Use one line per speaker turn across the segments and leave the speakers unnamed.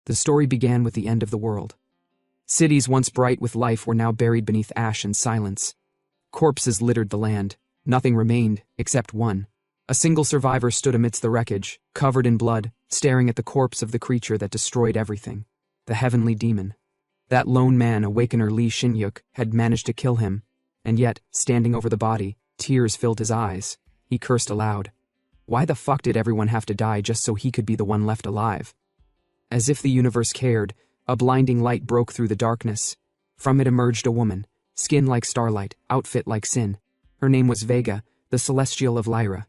The story began with the end of the world. Cities once bright with life were now buried beneath ash and silence. Corpses littered the land. Nothing remained, except one. A single survivor stood amidst the wreckage, covered in blood, staring at the corpse of the creature that destroyed everything. The heavenly demon. That lone man, Awakener Lee Shin-yuk, had managed to kill him, and yet, standing over the body, tears filled his eyes. He cursed aloud. Why the fuck did everyone have to die just so he could be the one left alive? As if the universe cared, a blinding light broke through the darkness. From it emerged a woman, skin like starlight, outfit like sin. Her name was Vega, the celestial of Lyra.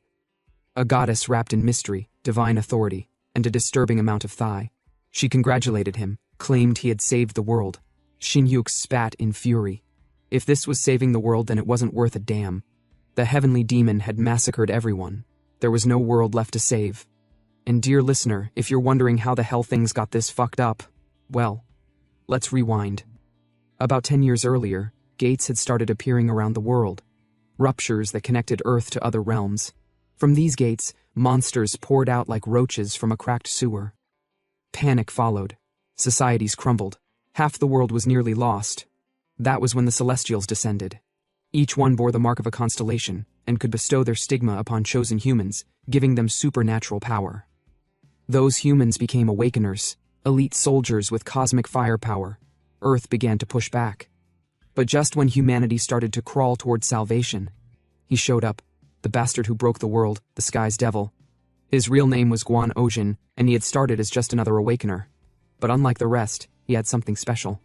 A goddess wrapped in mystery, divine authority, and a disturbing amount of thigh. She congratulated him, claimed he had saved the world. Shin-yuk spat in fury. If this was saving the world, then it wasn't worth a damn. The heavenly demon had massacred everyone. There was no world left to save. And dear listener, if you're wondering how the hell things got this fucked up, well, let's rewind. About 10 years earlier, gates had started appearing around the world. Ruptures that connected Earth to other realms. From these gates, monsters poured out like roaches from a cracked sewer. Panic followed. Societies crumbled. Half the world was nearly lost. That was when the Celestials descended. Each one bore the mark of a constellation, and could bestow their stigma upon chosen humans, giving them supernatural power. Those humans became Awakeners, elite soldiers with cosmic firepower. Earth began to push back. But just when humanity started to crawl toward salvation, he showed up, the bastard who broke the world, the sky's devil. His real name was Guan Ojin, and he had started as just another Awakener. But unlike the rest, he had something special.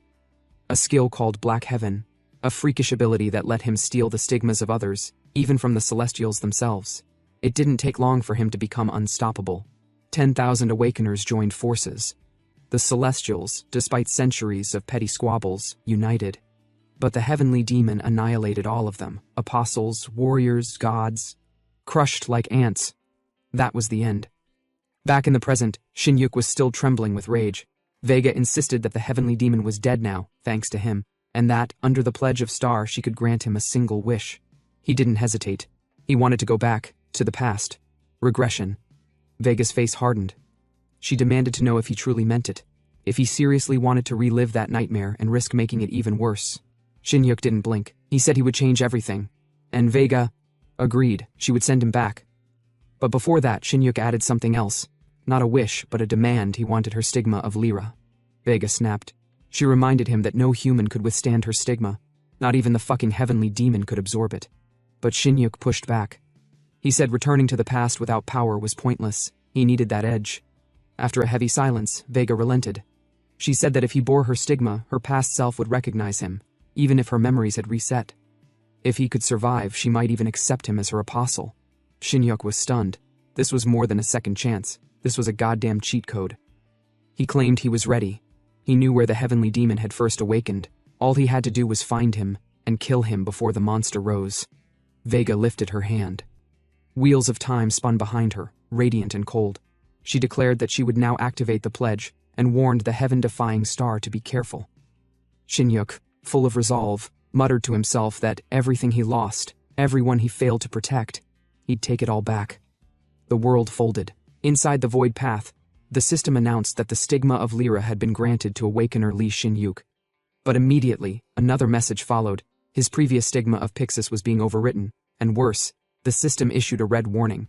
A skill called Black Heaven, a freakish ability that let him steal the stigmas of others, even from the Celestials themselves. It didn't take long for him to become unstoppable. 10,000 Awakeners joined forces. The Celestials, despite centuries of petty squabbles, united. But the heavenly demon annihilated all of them, apostles, warriors, gods, crushed like ants. That was the end. Back in the present, Shin-yuk was still trembling with rage. Vega insisted that the heavenly demon was dead now, thanks to him, and that, under the pledge of Star, she could grant him a single wish. He didn't hesitate. He wanted to go back, to the past. Regression. Vega's face hardened. She demanded to know if he truly meant it, if he seriously wanted to relive that nightmare and risk making it even worse. Shin-yuk didn't blink. He said he would change everything. And Vega agreed. She would send him back. But before that, Shin-yuk added something else. Not a wish, but a demand. He wanted her stigma of Lyra. Vega snapped. She reminded him that no human could withstand her stigma. Not even the fucking heavenly demon could absorb it. But Shin-yuk pushed back. He said returning to the past without power was pointless. He needed that edge. After a heavy silence, Vega relented. She said that if he bore her stigma, her past self would recognize him, even if her memories had reset. If he could survive, she might even accept him as her apostle. Shin-yuk was stunned. This was more than a second chance. This was a goddamn cheat code. He claimed he was ready. He knew where the heavenly demon had first awakened. All he had to do was find him and kill him before the monster rose. Vega lifted her hand. Wheels of time spun behind her, radiant and cold. She declared that she would now activate the pledge and warned the heaven-defying Star to be careful. Shin-yuk, full of resolve, muttered to himself that everything he lost, everyone he failed to protect, he'd take it all back. The world folded. Inside the void path, the system announced that the stigma of Lyra had been granted to Awakener Lee Shin-yuk. But immediately, another message followed. His previous stigma of Pixis was being overwritten, and worse, the system issued a red warning.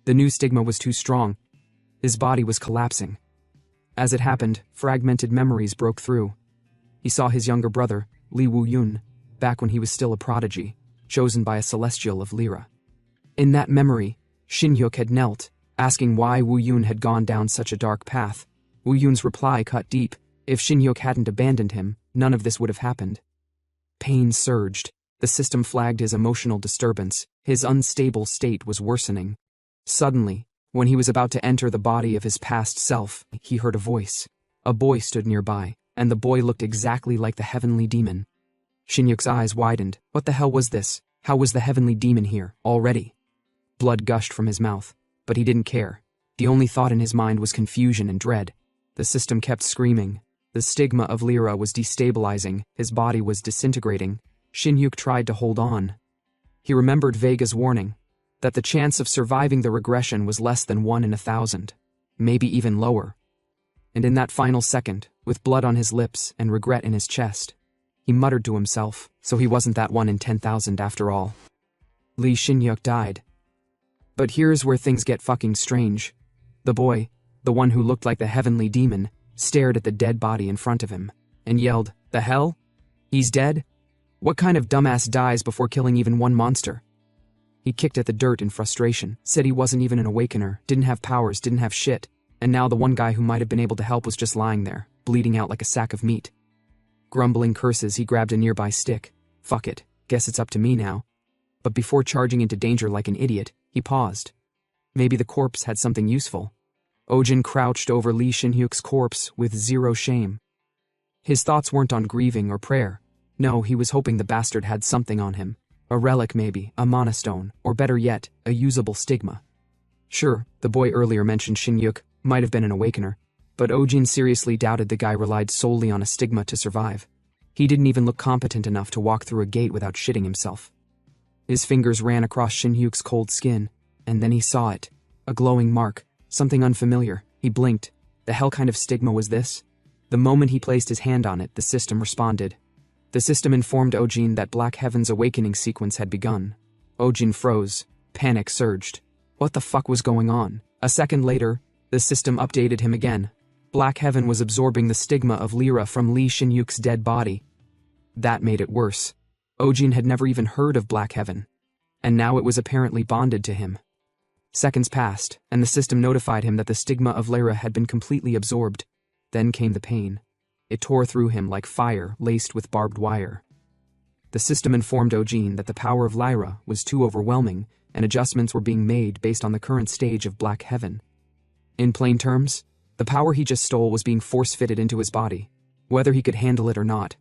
The new stigma was too strong. His body was collapsing. As it happened, fragmented memories broke through. He saw his younger brother, Lee Woo-yun, back when he was still a prodigy, chosen by a celestial of Lyra. In that memory, Shin-yuk had knelt, asking why Woo-yun had gone down such a dark path. Woo-yun's reply cut deep. If Shin-yuk hadn't abandoned him, none of this would have happened. Pain surged. The system flagged his emotional disturbance. His unstable state was worsening. Suddenly, when he was about to enter the body of his past self, he heard a voice. A boy stood nearby, and the boy looked exactly like the heavenly demon. Shin-yuk's eyes widened. What the hell was this? How was the heavenly demon here, already? Blood gushed from his mouth, but he didn't care. The only thought in his mind was confusion and dread. The system kept screaming. The stigma of Lyra was destabilizing, his body was disintegrating. Shin-yuk tried to hold on. He remembered Vega's warning, that the chance of surviving the regression was less than 1 in 1,000, maybe even lower. And in that final second, with blood on his lips and regret in his chest, he muttered to himself, so he wasn't that 1 in 10,000 after all. Lee Shin-hyuk died. But here's where things get fucking strange. The boy, the one who looked like the heavenly demon, stared at the dead body in front of him and yelled, "The hell? He's dead? What kind of dumbass dies before killing even one monster?" He kicked at the dirt in frustration, said he wasn't even an awakener, didn't have powers, didn't have shit, and now the one guy who might have been able to help was just lying there, bleeding out like a sack of meat. Grumbling curses, he grabbed a nearby stick. Fuck it, guess it's up to me now. But before charging into danger like an idiot, he paused. Maybe the corpse had something useful. Ojin crouched over Lee Shin-hyuk's corpse with zero shame. His thoughts weren't on grieving or prayer. No, he was hoping the bastard had something on him. A relic maybe, a monostone, or better yet, a usable stigma. Sure, the boy earlier mentioned Shin-hyuk might have been an awakener, but Ojin seriously doubted the guy relied solely on a stigma to survive. He didn't even look competent enough to walk through a gate without shitting himself. His fingers ran across Shin-hyuk's cold skin, and then he saw it. A glowing mark, something unfamiliar. He blinked. The hell kind of stigma was this? The moment he placed his hand on it, the system responded. The system informed Ojin that Black Heaven's awakening sequence had begun. Ojin froze. Panic surged. What the fuck was going on? A second later, the system updated him again. Black Heaven was absorbing the stigma of Lyra from Lee Shin-hyuk's dead body. That made it worse. Ojin had never even heard of Black Heaven, and now it was apparently bonded to him. Seconds passed, and the system notified him that the stigma of Lyra had been completely absorbed. Then came the pain. It tore through him like fire laced with barbed wire. The system informed Ojin that the power of Lyra was too overwhelming, and adjustments were being made based on the current stage of Black Heaven. In plain terms, the power he just stole was being force-fitted into his body, whether he could handle it or not.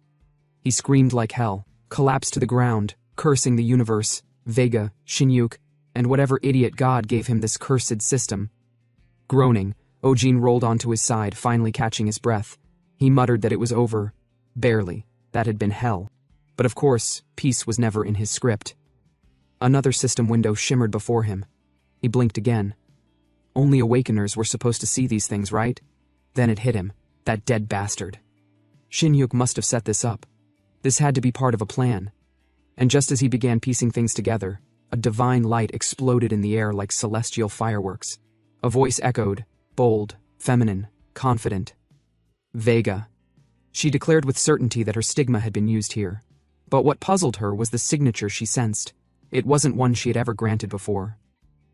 He screamed like hell, collapsed to the ground, cursing the universe, Vega, Shin-hyuk, and whatever idiot god gave him this cursed system. Groaning, Ojin rolled onto his side, finally catching his breath. He muttered that it was over. Barely. That had been hell. But of course, peace was never in his script. Another system window shimmered before him. He blinked again. Only awakeners were supposed to see these things, right? Then it hit him. That dead bastard. Shin-hyuk must have set this up. This had to be part of a plan. And just as he began piecing things together, a divine light exploded in the air like celestial fireworks. A voice echoed, bold, feminine, confident. Vega. She declared with certainty that her stigma had been used here. But what puzzled her was the signature she sensed. It wasn't one she had ever granted before.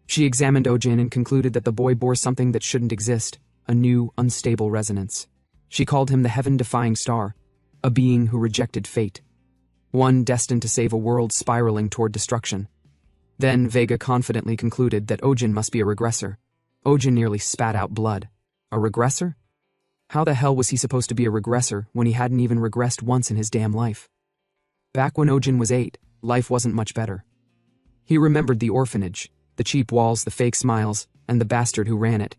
She examined Ojin and concluded that the boy bore something that shouldn't exist, a new, unstable resonance. She called him the heaven-defying star, a being who rejected fate. One destined to save a world spiraling toward destruction. Then Vega confidently concluded that Ojin must be a regressor. Ojin nearly spat out blood. A regressor? How the hell was he supposed to be a regressor when he hadn't even regressed once in his damn life? Back when Ojin was 8, life wasn't much better. He remembered the orphanage, the cheap walls, the fake smiles, and the bastard who ran it.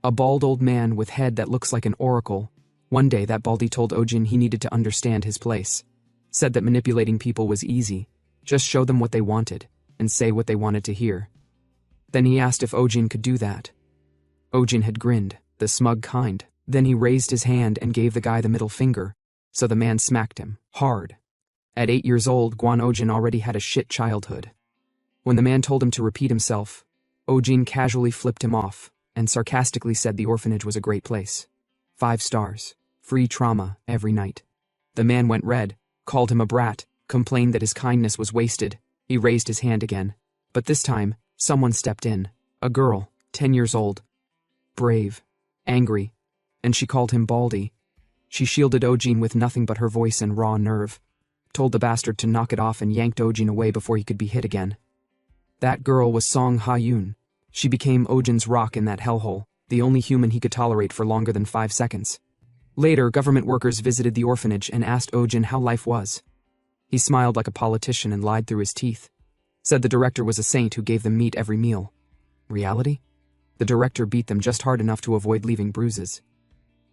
A bald old man with head that looks like an oracle. One day that baldy told Ojin he needed to understand his place. Said that manipulating people was easy. Just show them what they wanted, and say what they wanted to hear. Then he asked if Ojin could do that. Ojin had grinned, the smug kind. Then he raised his hand and gave the guy the middle finger, so the man smacked him, hard. At 8 years old, Guan Ojin already had a shit childhood. When the man told him to repeat himself, Ojin casually flipped him off, and sarcastically said the orphanage was a great place. 5 stars. Free trauma every night. The man went red, called him a brat, complained that his kindness was wasted. He raised his hand again. But this time, someone stepped in. A girl, 10 years old. Brave. Angry. And she called him Baldy. She shielded Ojin with nothing but her voice and raw nerve. Told the bastard to knock it off and yanked Ojin away before he could be hit again. That girl was Song Ha-yoon. She became Ojin's rock in that hellhole, the only human he could tolerate for longer than 5 seconds. Later, government workers visited the orphanage and asked Ojin how life was. He smiled like a politician and lied through his teeth. Said the director was a saint who gave them meat every meal. Reality? The director beat them just hard enough to avoid leaving bruises.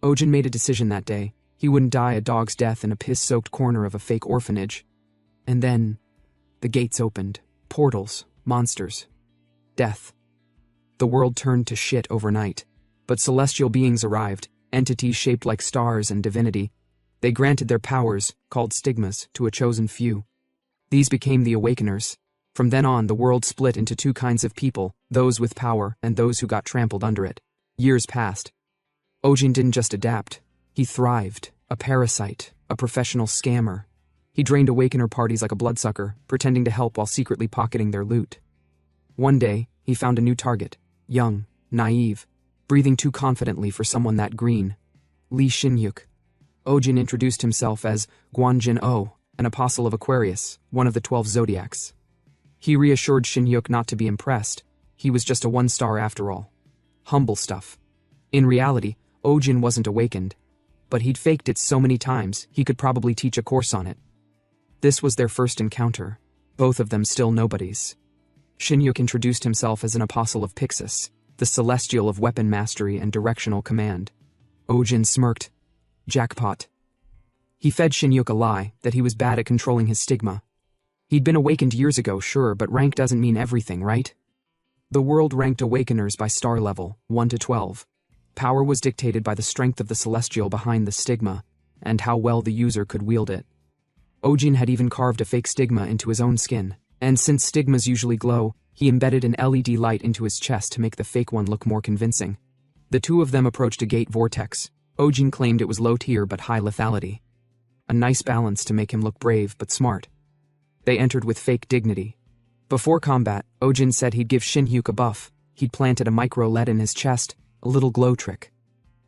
Ojin made a decision that day. He wouldn't die a dog's death in a piss-soaked corner of a fake orphanage. And then, the gates opened. Portals. Monsters. Death. The world turned to shit overnight. But celestial beings arrived, entities shaped like stars and divinity. They granted their powers, called stigmas, to a chosen few. These became the Awakeners. From then on, the world split into two kinds of people, those with power and those who got trampled under it. Years passed. Ojin didn't just adapt. He thrived, a parasite, a professional scammer. He drained Awakener parties like a bloodsucker, pretending to help while secretly pocketing their loot. One day, he found a new target, young, naive, breathing too confidently for someone that green. Lee Shin-yuk. Ojin introduced himself as Guanjin-o, an apostle of Aquarius, one of the 12 zodiacs. He reassured Shin-yuk not to be impressed. He was just a one-star after all. Humble stuff. In reality, Ojin wasn't awakened, but he'd faked it so many times he could probably teach a course on it. This was their first encounter, both of them still nobodies. Shin-yuk introduced himself as an apostle of Pixis, the celestial of weapon mastery and directional command. Ojin smirked. Jackpot. He fed Shin-yuk a lie that he was bad at controlling his stigma. He'd been awakened years ago, sure, but rank doesn't mean everything, right? The world ranked awakeners by star level, 1 to 12. Power was dictated by the strength of the celestial behind the stigma, and how well the user could wield it. Ojin had even carved a fake stigma into his own skin, and since stigmas usually glow, he embedded an LED light into his chest to make the fake one look more convincing. The two of them approached a gate vortex. Ojin claimed it was low tier but high lethality. A nice balance to make him look brave but smart. They entered with fake dignity. Before combat, Ojin said he'd give Shin-yuk a buff. He'd planted a micro-LED in his chest, a little glow trick.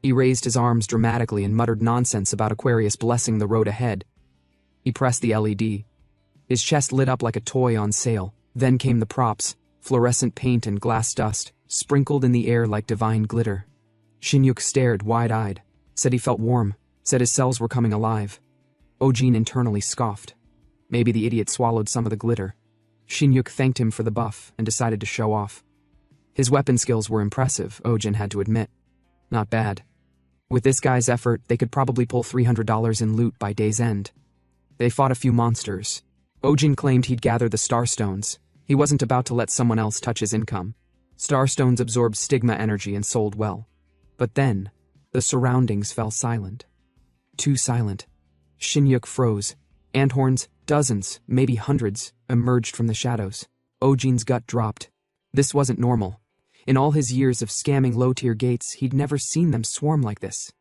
He raised his arms dramatically and muttered nonsense about Aquarius blessing the road ahead. He pressed the LED. His chest lit up like a toy on sale. Then came the props, fluorescent paint and glass dust, sprinkled in the air like divine glitter. Shin-yuk stared wide-eyed, said he felt warm, said his cells were coming alive. Ojin internally scoffed. Maybe the idiot swallowed some of the glitter. Shin-yuk thanked him for the buff and decided to show off. His weapon skills were impressive, Ojin had to admit. Not bad. With this guy's effort, they could probably pull $300 in loot by day's end. They fought a few monsters. Ojin claimed he'd gather the Starstones. He wasn't about to let someone else touch his income. Starstones absorbed stigma energy and sold well. But then, the surroundings fell silent. Too silent. Shin-yuk froze. Anthorns, dozens, maybe hundreds, emerged from the shadows. Ojin's gut dropped. This wasn't normal. In all his years of scamming low-tier gates, he'd never seen them swarm like this.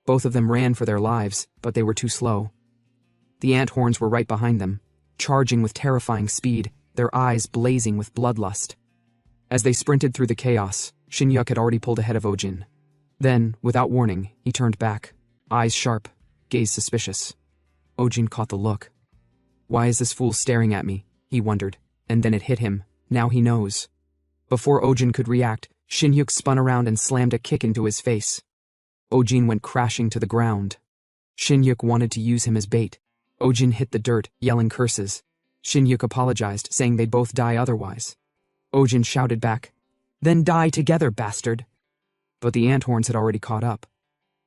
Both of them ran for their lives, but they were too slow. The anthorns were right behind them, charging with terrifying speed, their eyes blazing with bloodlust. As they sprinted through the chaos, Shin-yuk had already pulled ahead of Ojin. Then, without warning, he turned back, eyes sharp, gaze suspicious. Ojin caught the look. Why is this fool staring at me? He wondered, and then it hit him. Now he knows. Before Ojin could react, Shin-yuk spun around and slammed a kick into his face. Ojin went crashing to the ground. Shin-yuk wanted to use him as bait. Ojin hit the dirt, yelling curses. Shin-yuk apologized, saying they'd both die otherwise. Ojin shouted back, "Then die together, bastard!" But the anthorns had already caught up.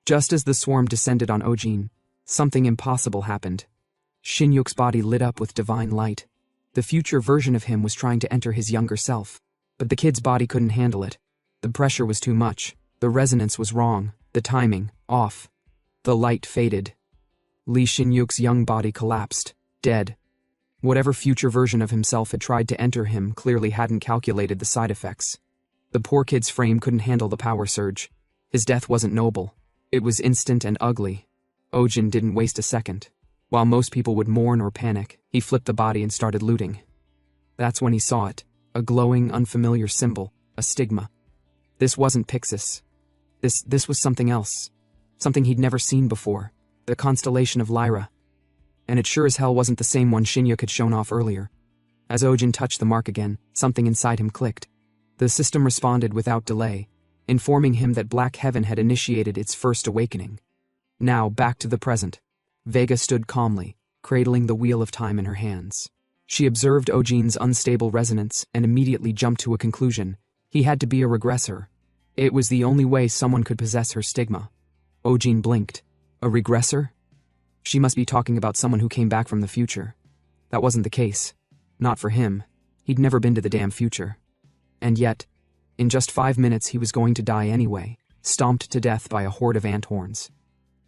Just as the swarm descended on Ojin, something impossible happened. Shin-yuk's body lit up with divine light. The future version of him was trying to enter his younger self, but the kid's body couldn't handle it. The pressure was too much, the resonance was wrong, the timing, off. The light faded. Lee Shin-yuk's young body collapsed, dead. Whatever future version of himself had tried to enter him clearly hadn't calculated the side effects. The poor kid's frame couldn't handle the power surge. His death wasn't noble. It was instant and ugly. Ojin didn't waste a second. While most people would mourn or panic, he flipped the body and started looting. That's when he saw it, a glowing, unfamiliar symbol, a stigma. This wasn't Pixis. This was something else. Something he'd never seen before. The constellation of Lyra. And it sure as hell wasn't the same one Shin-yuk had shown off earlier. As Ojin touched the mark again, something inside him clicked. The system responded without delay, informing him that Black Heaven had initiated its first awakening. Now, back to the present. Vega stood calmly, cradling the wheel of time in her hands. She observed Ojin's unstable resonance and immediately jumped to a conclusion. He had to be a regressor. It was the only way someone could possess her stigma. Ojin blinked. A regressor? She must be talking about someone who came back from the future. That wasn't the case. Not for him. He'd never been to the damn future. And yet, in just 5 minutes he was going to die anyway. stomped to death by a horde of ant horns.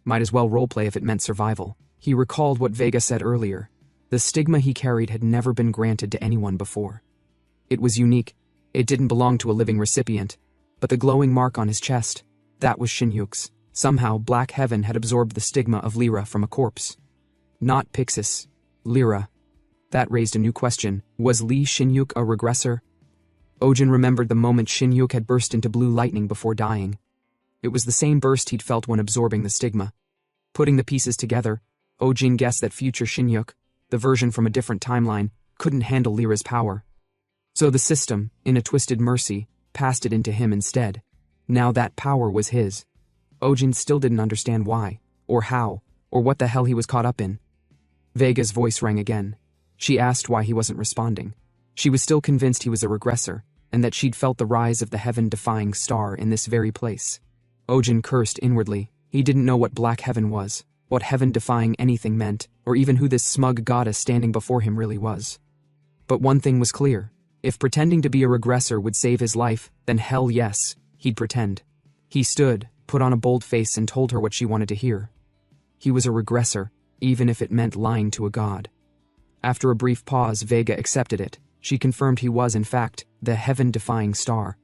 Might as well roleplay if it meant survival. He recalled what Vega said earlier. The stigma he carried had never been granted to anyone before. It was unique. It didn't belong to a living recipient. But the glowing mark on his chest, that was Shin-Hyuk's. Somehow, Black Heaven had absorbed the stigma of Lyra from a corpse. Not Pixis. Lyra. That raised a new question. Was Lee Shin-Hyuk a regressor? Ojin remembered the moment Shin-Hyuk had burst into blue lightning before dying. It was the same burst he'd felt when absorbing the stigma. Putting the pieces together, Ojin guessed that future Shin-Hyuk, the version from a different timeline, couldn't handle Lyra's power. So the system, in a twisted mercy, passed it into him instead. Now that power was his. Ojin still didn't understand why, or how, or what the hell he was caught up in. Vega's voice rang again. She asked why he wasn't responding. She was still convinced he was a regressor, and that she'd felt the rise of the heaven-defying star in this very place. Ojin cursed inwardly. He didn't know what Black Heaven was, what heaven-defying anything meant, or even who this smug goddess standing before him really was. But one thing was clear. If pretending to be a regressor would save his life, then hell yes, he'd pretend. He stood, put on a bold face and told her what she wanted to hear. He was a regressor, even if it meant lying to a god. After a brief pause, Vega accepted it. She confirmed he was, in fact, the heaven-defying star.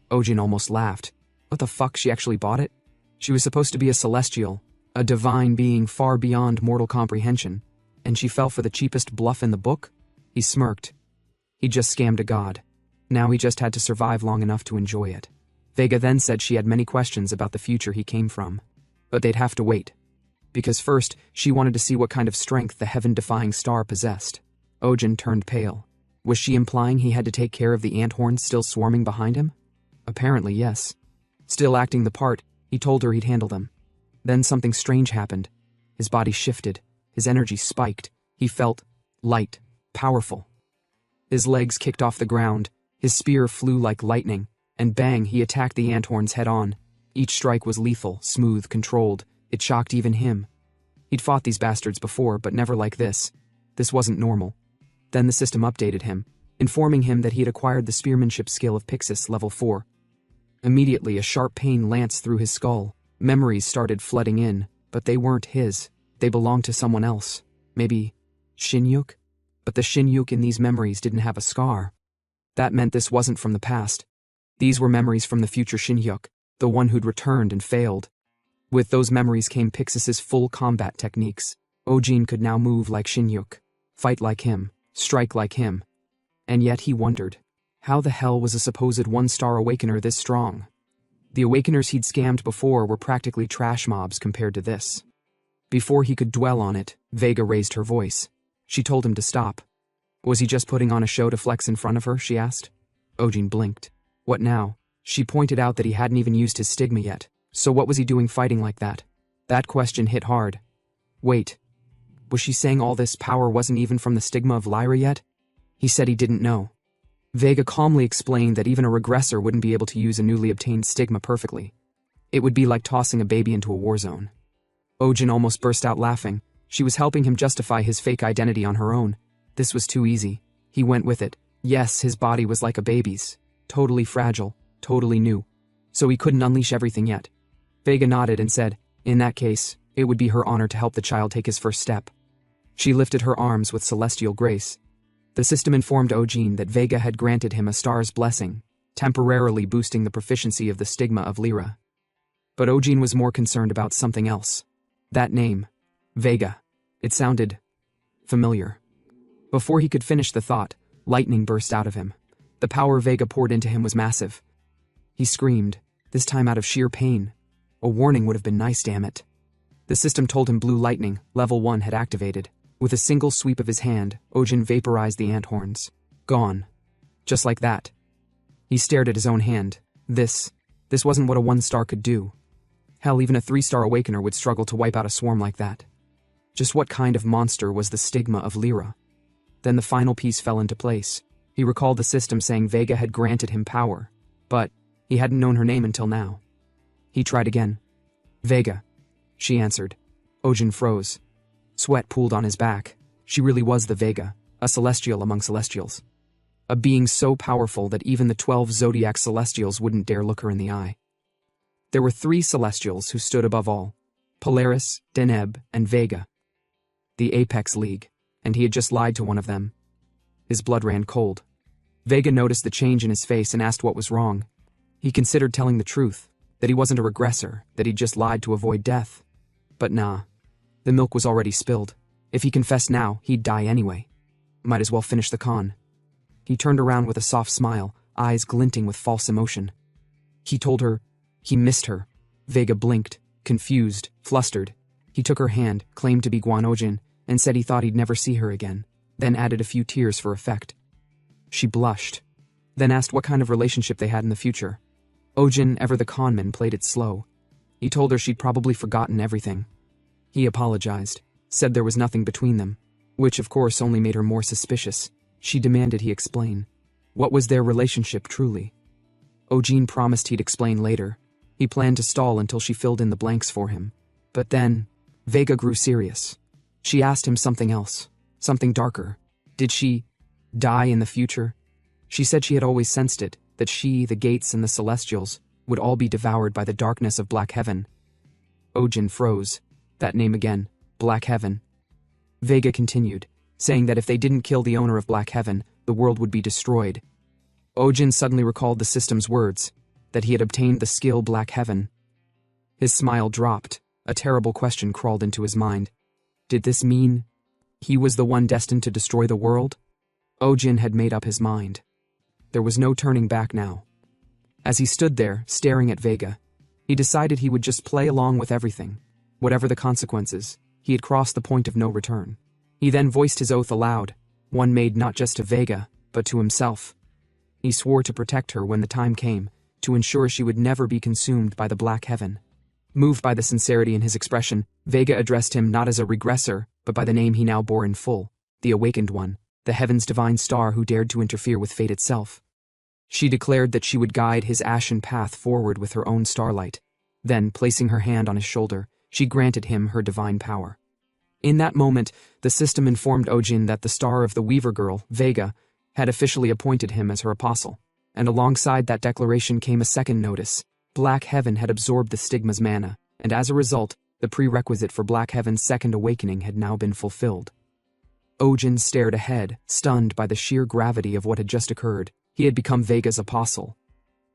Ojin almost laughed. What the fuck, she actually bought it? She was supposed to be a celestial, a divine being far beyond mortal comprehension, and she fell for the cheapest bluff in the book? He smirked. He just scammed a god. Now he just had to survive long enough to enjoy it. Vega then said she had many questions about the future he came from. But they'd have to wait. Because first, she wanted to see what kind of strength the heaven-defying star possessed. Ojin turned pale. Was she implying he had to take care of the ant horns still swarming behind him? Apparently, yes. Still acting the part, he told her he'd handle them. Then something strange happened. His body shifted. His energy spiked. He felt light, powerful. His legs kicked off the ground. His spear flew like lightning. And bang, he attacked the ant horns head-on. Each strike was lethal, smooth, controlled. It shocked even him. He'd fought these bastards before, but never like this. This wasn't normal. Then the system updated him, informing him that he had acquired the spearmanship skill of Pixis level 4. Immediately, a sharp pain lanced through his skull. Memories started flooding in, but they weren't his. They belonged to someone else. Maybe Shin-Hyuk? But the Shin-Hyuk in these memories didn't have a scar. That meant this wasn't from the past. These were memories from the future Shin-Hyuk, the one who'd returned and failed. With those memories came Pixis's full combat techniques. Ojin could now move like Shin-Hyuk, fight like him, strike like him. And yet he wondered, how the hell was a supposed one-star awakener this strong? The awakeners he'd scammed before were practically trash mobs compared to this. Before he could dwell on it, Vega raised her voice. She told him to stop. Was he just putting on a show to flex in front of her, she asked. Ojin blinked. What now? She pointed out that he hadn't even used his stigma yet. So what was he doing fighting like that? That question hit hard. Wait. Was she saying all this power wasn't even from the stigma of Lyra yet? He said he didn't know. Vega calmly explained that even a regressor wouldn't be able to use a newly obtained stigma perfectly. It would be like tossing a baby into a war zone. Ojin almost burst out laughing. She was helping him justify his fake identity on her own. This was too easy. He went with it. Yes, his body was like a baby's. Totally fragile, totally new. So he couldn't unleash everything yet. Vega nodded and said, in that case, it would be her honor to help the child take his first step. She lifted her arms with celestial grace. The system informed Ojin that Vega had granted him a star's blessing, temporarily boosting the proficiency of the stigma of Lyra. But Ojin was more concerned about something else. That name, Vega. It sounded familiar. Before he could finish the thought, lightning burst out of him. The power Vega poured into him was massive. He screamed, this time out of sheer pain. A warning would have been nice, damn it. The system told him blue lightning, level 1, had activated. With a single sweep of his hand, Ojin vaporized the ant horns. Gone. Just like that. He stared at his own hand. This wasn't what a 1-star could do. Hell, even a 3-star awakener would struggle to wipe out a swarm like that. Just what kind of monster was the stigma of Lyra? Then the final piece fell into place. He recalled the system saying Vega had granted him power, but he hadn't known her name until now. He tried again. Vega, she answered. Ojin froze. Sweat pooled on his back. She really was the Vega, a celestial among celestials. A being so powerful that even the 12 zodiac celestials wouldn't dare look her in the eye. There were 3 celestials who stood above all: Polaris, Deneb, and Vega. The Apex League, and he had just lied to one of them. His blood ran cold. Vega noticed the change in his face and asked what was wrong. He considered telling the truth, that he wasn't a regressor, that he'd just lied to avoid death. But nah. The milk was already spilled. If he confessed now, he'd die anyway. Might as well finish the con. He turned around with a soft smile, eyes glinting with false emotion. He told her he missed her. Vega blinked, confused, flustered. He took her hand, claimed to be Guanojin, and said he thought he'd never see her again, then added a few tears for effect. She blushed, then asked what kind of relationship they had in the future. Ojin, ever the conman, played it slow. He told her she'd probably forgotten everything. He apologized, said there was nothing between them, which of course only made her more suspicious. She demanded he explain. What was their relationship truly? Ojin promised he'd explain later. He planned to stall until she filled in the blanks for him. But then, Vega grew serious. She asked him something else, something darker. Did she die in the future? She said she had always sensed it, that she, the gates, and the celestials would all be devoured by the darkness of Black Heaven. Ojin froze. That name again, Black Heaven. Vega continued, saying that if they didn't kill the owner of Black Heaven, the world would be destroyed. Ojin suddenly recalled the system's words, that he had obtained the skill Black Heaven. His smile dropped. A terrible question crawled into his mind. Did this mean he was the one destined to destroy the world? Ojin had made up his mind. There was no turning back now. As he stood there, staring at Vega, he decided he would just play along with everything. Whatever the consequences, he had crossed the point of no return. He then voiced his oath aloud, one made not just to Vega, but to himself. He swore to protect her when the time came, to ensure she would never be consumed by the Black Heaven. Moved by the sincerity in his expression, Vega addressed him not as a regressor, but by the name he now bore in full, the Awakened One, the heaven's divine star who dared to interfere with fate itself. She declared that she would guide his ashen path forward with her own starlight. Then, placing her hand on his shoulder, she granted him her divine power. In that moment, the system informed Ojin that the star of the Weaver Girl, Vega, had officially appointed him as her apostle, and alongside that declaration came a second notice. Black Heaven had absorbed the stigma's mana, and as a result, the prerequisite for Black Heaven's second awakening had now been fulfilled. Ojin stared ahead, stunned by the sheer gravity of what had just occurred. He had become Vega's apostle.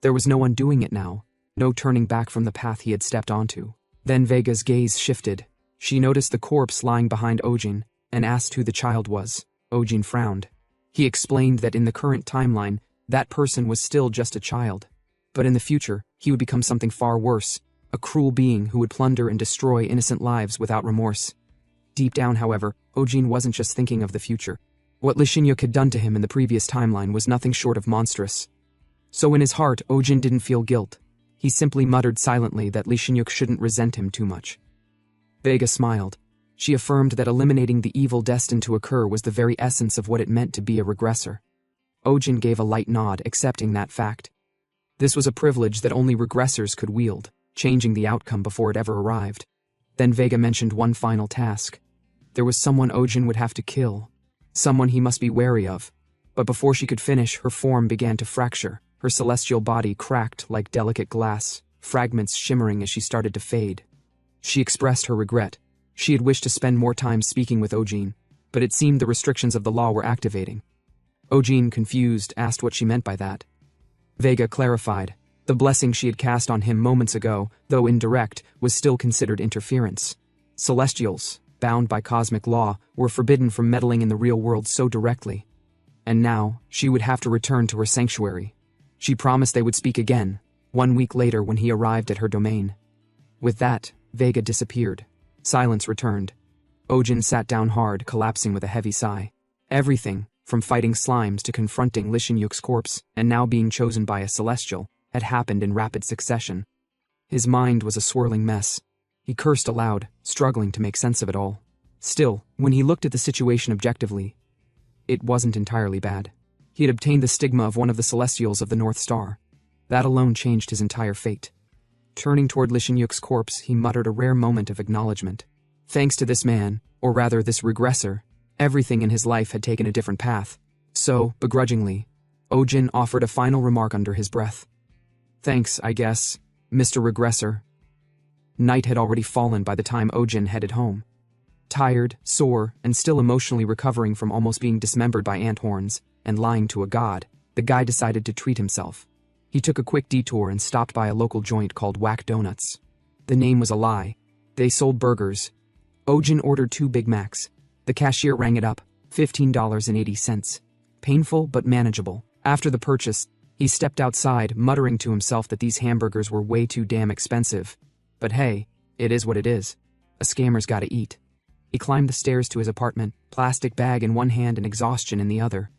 There was no undoing it now, no turning back from the path he had stepped onto. Then Vega's gaze shifted. She noticed the corpse lying behind Ojin, and asked who the child was. Ojin frowned. He explained that in the current timeline, that person was still just a child. But in the future, he would become something far worse, a cruel being who would plunder and destroy innocent lives without remorse. Deep down, however, Ojin wasn't just thinking of the future. What Lee Shin-yuk had done to him in the previous timeline was nothing short of monstrous. So in his heart, Ojin didn't feel guilt. He simply muttered silently that Lee Shin-yuk shouldn't resent him too much. Vega smiled. She affirmed that eliminating the evil destined to occur was the very essence of what it meant to be a regressor. Ojin gave a light nod, accepting that fact. This was a privilege that only regressors could wield, changing the outcome before it ever arrived. Then Vega mentioned one final task. There was someone Ojin would have to kill, someone he must be wary of. But before she could finish, her form began to fracture. Her celestial body cracked like delicate glass, fragments shimmering as she started to fade. She expressed her regret. She had wished to spend more time speaking with Ojin, but it seemed the restrictions of the law were activating. Ojin, confused, asked what she meant by that. Vega clarified. The blessing she had cast on him moments ago, though indirect, was still considered interference. Celestials, bound by cosmic law, were forbidden from meddling in the real world so directly. And now, she would have to return to her sanctuary. She promised they would speak again, 1 week later when he arrived at her domain. With that, Vega disappeared. Silence returned. Ojin sat down hard, collapsing with a heavy sigh. Everything, from fighting slimes to confronting Lee Shin-yuk's corpse, and now being chosen by a celestial, had happened in rapid succession. His mind was a swirling mess. He cursed aloud, struggling to make sense of it all. Still, when he looked at the situation objectively, it wasn't entirely bad. He had obtained the stigma of one of the Celestials of the North Star. That alone changed his entire fate. Turning toward Lee Shin-yuk's corpse, he muttered a rare moment of acknowledgement. Thanks to this man, or rather this regressor, everything in his life had taken a different path. So, begrudgingly, Ojin offered a final remark under his breath. Thanks, I guess. Mr. Regressor. Night had already fallen by the time Ojin headed home. Tired, sore, and still emotionally recovering from almost being dismembered by ant horns and lying to a god, the guy decided to treat himself. He took a quick detour and stopped by a local joint called Whack Donuts. The name was a lie. They sold burgers. Ojin ordered 2 Big Macs. The cashier rang it up, $15.80. Painful but manageable. After the purchase, he stepped outside, muttering to himself that these hamburgers were way too damn expensive. But hey, it is what it is. A scammer's gotta eat. He climbed the stairs to his apartment, plastic bag in one hand and exhaustion in the other.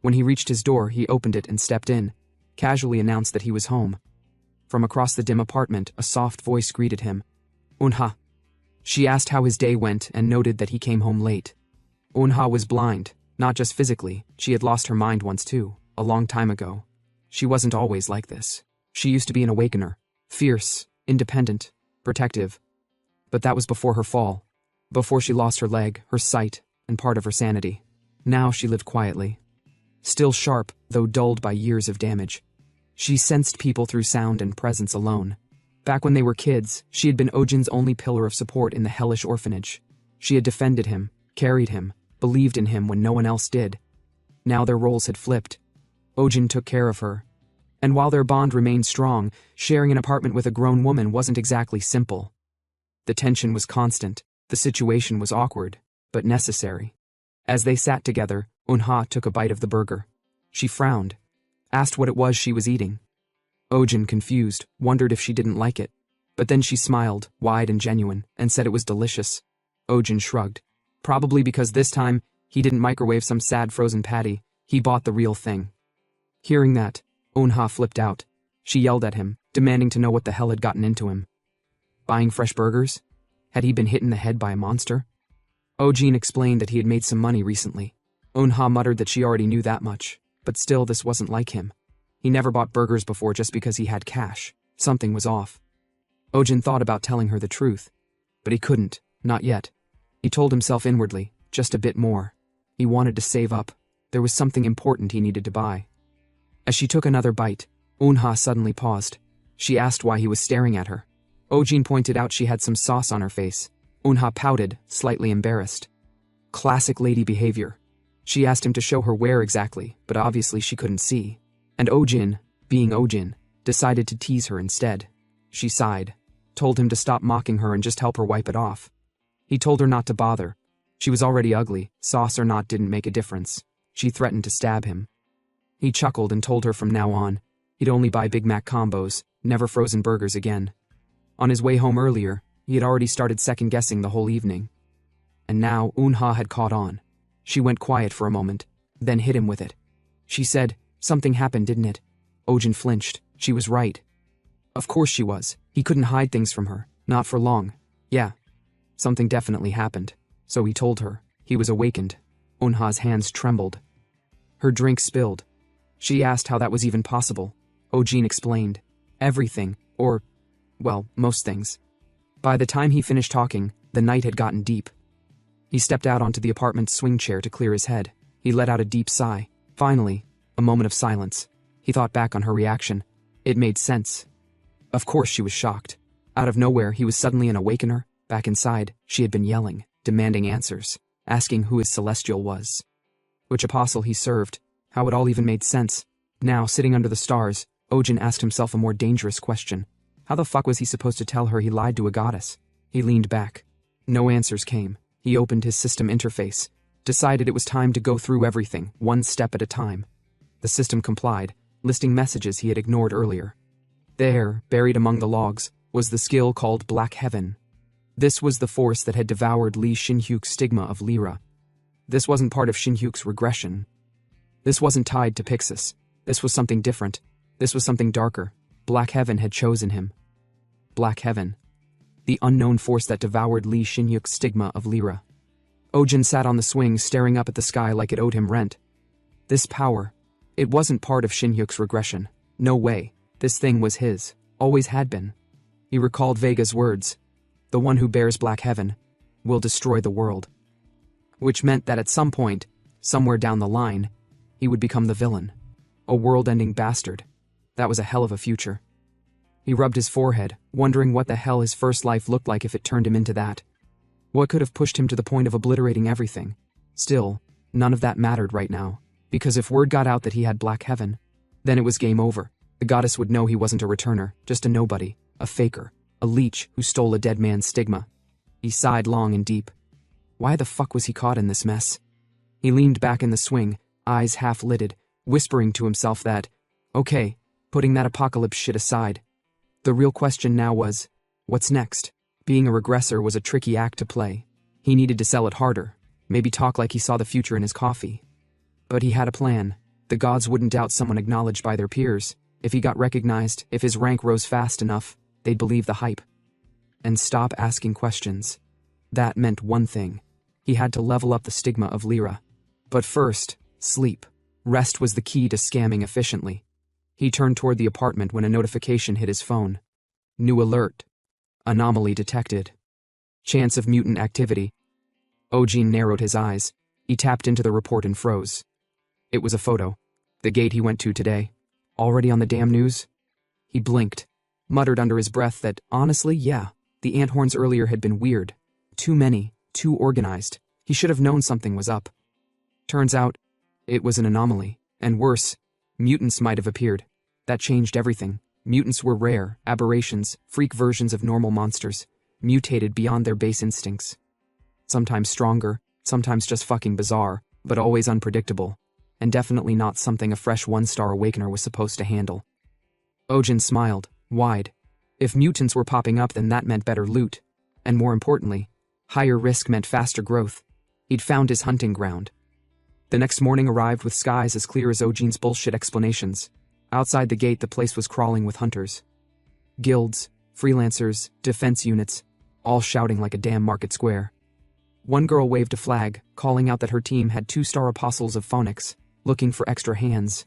When he reached his door, he opened it and stepped in, casually announced that he was home. From across the dim apartment, a soft voice greeted him. Unha. She asked how his day went and noted that he came home late. Unha was blind, not just physically, she had lost her mind once too, a long time ago. She wasn't always like this. She used to be an awakener, fierce, independent, protective. But that was before her fall. Before she lost her leg, her sight, and part of her sanity. Now she lived quietly. Still sharp, though dulled by years of damage. She sensed people through sound and presence alone. Back when they were kids, she had been Ojin's only pillar of support in the hellish orphanage. She had defended him, carried him, believed in him when no one else did. Now their roles had flipped. Ojin took care of her. And while their bond remained strong, sharing an apartment with a grown woman wasn't exactly simple. The tension was constant. The situation was awkward, but necessary. As they sat together, Unha took a bite of the burger. She frowned, asked what it was she was eating. Ojin, confused, wondered if she didn't like it. But then she smiled, wide and genuine, and said it was delicious. Ojin shrugged. Probably because this time, he didn't microwave some sad frozen patty, he bought the real thing. Hearing that, Unha flipped out. She yelled at him, demanding to know what the hell had gotten into him. Buying fresh burgers? Had he been hit in the head by a monster? Ojin explained that he had made some money recently. Unha muttered that she already knew that much, but still this wasn't like him. He never bought burgers before just because he had cash. Something was off. Ojin thought about telling her the truth, but he couldn't, not yet. He told himself inwardly, just a bit more. He wanted to save up. There was something important he needed to buy. As she took another bite, Unha suddenly paused. She asked why he was staring at her. Ojin pointed out she had some sauce on her face. Unha pouted, slightly embarrassed. Classic lady behavior. She asked him to show her where exactly, but obviously she couldn't see. And Ojin, being Ojin, decided to tease her instead. She sighed, told him to stop mocking her and just help her wipe it off. He told her not to bother. She was already ugly, sauce or not didn't make a difference. She threatened to stab him. He chuckled and told her from now on, he'd only buy Big Mac combos, never frozen burgers again. On his way home earlier, he had already started second-guessing the whole evening. And now Unha had caught on. She went quiet for a moment, then hit him with it. She said, "Something happened, didn't it?" Ojin flinched. She was right. Of course she was. He couldn't hide things from her, not for long. Yeah. Something definitely happened. So he told her. He was awakened. Unha's hands trembled. Her drink spilled. She asked how that was even possible. Ojin explained. Everything, or, well, most things. By the time he finished talking, the night had gotten deep. He stepped out onto the apartment's swing chair to clear his head. He let out a deep sigh. Finally, a moment of silence. He thought back on her reaction. It made sense. Of course she was shocked. Out of nowhere, he was suddenly an awakener. Back inside, she had been yelling, demanding answers, asking who his celestial was. Which apostle he served, how it all even made sense. Now, sitting under the stars, Ojin asked himself a more dangerous question. How the fuck was he supposed to tell her he lied to a goddess? He leaned back. No answers came. He opened his system interface, decided it was time to go through everything, one step at a time. The system complied, listing messages he had ignored earlier. There, buried among the logs, was the skill called Black Heaven. This was the force that had devoured Lee Shinhyuk's stigma of Lyra. This wasn't part of Shinhyuk's regression. This wasn't tied to Pixis. This was something different. This was something darker. Black Heaven had chosen him. Black Heaven. The unknown force that devoured Lee Shinhyuk's stigma of Lyra. Ojin sat on the swing staring up at the sky like it owed him rent. This power, it wasn't part of Shinhyuk's regression. No way. This thing was his. Always had been. He recalled Vega's words. The one who bears Black Heaven will destroy the world. Which meant that at some point, somewhere down the line, he would become the villain. A world-ending bastard. That was a hell of a future. He rubbed his forehead, wondering what the hell his first life looked like if it turned him into that. What could have pushed him to the point of obliterating everything? Still, none of that mattered right now, because if word got out that he had Black Heaven, then it was game over. The goddess would know he wasn't a returner, just a nobody, a faker, a leech who stole a dead man's stigma. He sighed long and deep. Why the fuck was he caught in this mess? He leaned back in the swing, eyes half-lidded, whispering to himself that, okay, putting that apocalypse shit aside. The real question now was, what's next? Being a regressor was a tricky act to play. He needed to sell it harder, maybe talk like he saw the future in his coffee. But he had a plan. The gods wouldn't doubt someone acknowledged by their peers. If he got recognized, if his rank rose fast enough, they'd believe the hype. And stop asking questions. That meant one thing. He had to level up the stigma of Lyra. But first, sleep. Rest was the key to scamming efficiently. He turned toward the apartment when a notification hit his phone. New alert. Anomaly detected. Chance of mutant activity. Ojin narrowed his eyes. He tapped into the report and froze. It was a photo. The gate he went to today. Already on the damn news? He blinked, muttered under his breath that, honestly, yeah, the anthorns earlier had been weird. Too many, too organized. He should have known something was up. Turns out, it was an anomaly. And worse, mutants might have appeared. That changed everything. Mutants were rare, aberrations, freak versions of normal monsters, mutated beyond their base instincts. Sometimes stronger, sometimes just fucking bizarre, but always unpredictable. And definitely not something a fresh one-star awakener was supposed to handle. Ojin smiled, wide. If mutants were popping up, then that meant better loot. And more importantly, higher risk meant faster growth. He'd found his hunting ground. The next morning arrived with skies as clear as Ojin's bullshit explanations. Outside the gate, the place was crawling with hunters. Guilds, freelancers, defense units, all shouting like a damn market square. One girl waved a flag, calling out that her team had 2-star apostles of phonics, looking for extra hands.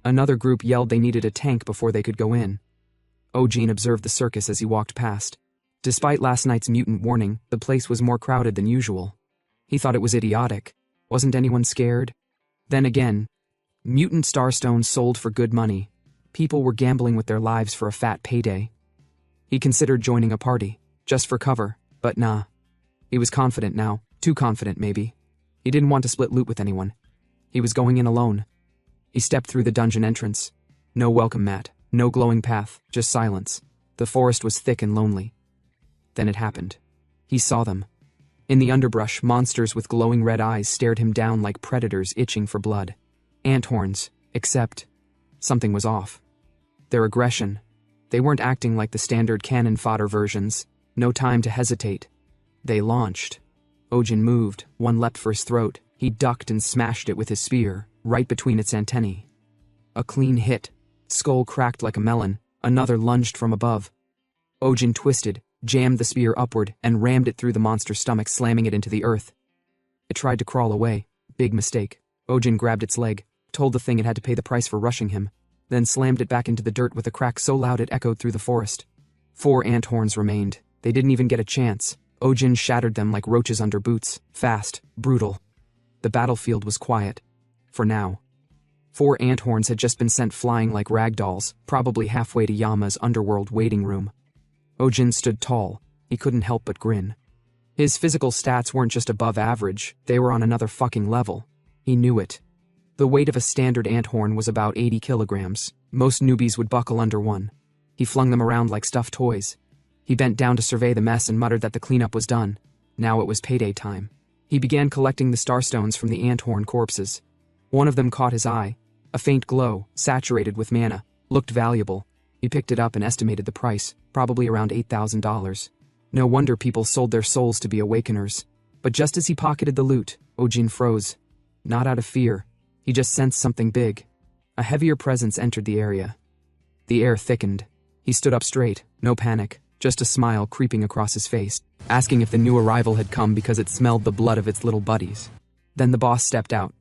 Another group yelled they needed a tank before they could go in. Ojin observed the circus as he walked past. Despite last night's mutant warning, the place was more crowded than usual. He thought it was idiotic. Wasn't anyone scared? Then again, mutant starstones sold for good money. People were gambling with their lives for a fat payday. He considered joining a party, just for cover, but nah. He was confident now, too confident maybe. He didn't want to split loot with anyone. He was going in alone. He stepped through the dungeon entrance. No welcome mat, no glowing path, just silence. The forest was thick and lonely. Then it happened. He saw them. In the underbrush, monsters with glowing red eyes stared him down like predators itching for blood. Anthorns, except something was off. Their aggression. They weren't acting like the standard cannon fodder versions. No time to hesitate. They launched. Ojin moved, one leapt for his throat. He ducked and smashed it with his spear, right between its antennae. A clean hit. Skull cracked like a melon. Another lunged from above. Ojin twisted, jammed the spear upward, and rammed it through the monster's stomach, slamming it into the earth. It tried to crawl away. Big mistake. Ojin grabbed its leg, told the thing it had to pay the price for rushing him, then slammed it back into the dirt with a crack so loud it echoed through the forest. 4 anthorns remained. They didn't even get a chance. Ojin shattered them like roaches under boots. Fast, brutal. The battlefield was quiet. For now. 4 anthorns had just been sent flying like ragdolls, probably halfway to Yama's underworld waiting room. Ojin stood tall. He couldn't help but grin. His physical stats weren't just above average, they were on another fucking level. He knew it. The weight of a standard anthorn was about 80 kilograms. Most newbies would buckle under one. He flung them around like stuffed toys. He bent down to survey the mess and muttered that the cleanup was done. Now it was payday time. He began collecting the starstones from the anthorn corpses. One of them caught his eye. A faint glow, saturated with mana, looked valuable. He picked it up and estimated the price, probably around $8,000. No wonder people sold their souls to be awakeners. But just as he pocketed the loot, Ojin froze. Not out of fear. He just sensed something big. A heavier presence entered the area. The air thickened. He stood up straight, no panic, just a smile creeping across his face, asking if the new arrival had come because it smelled the blood of its little buddies. Then the boss stepped out.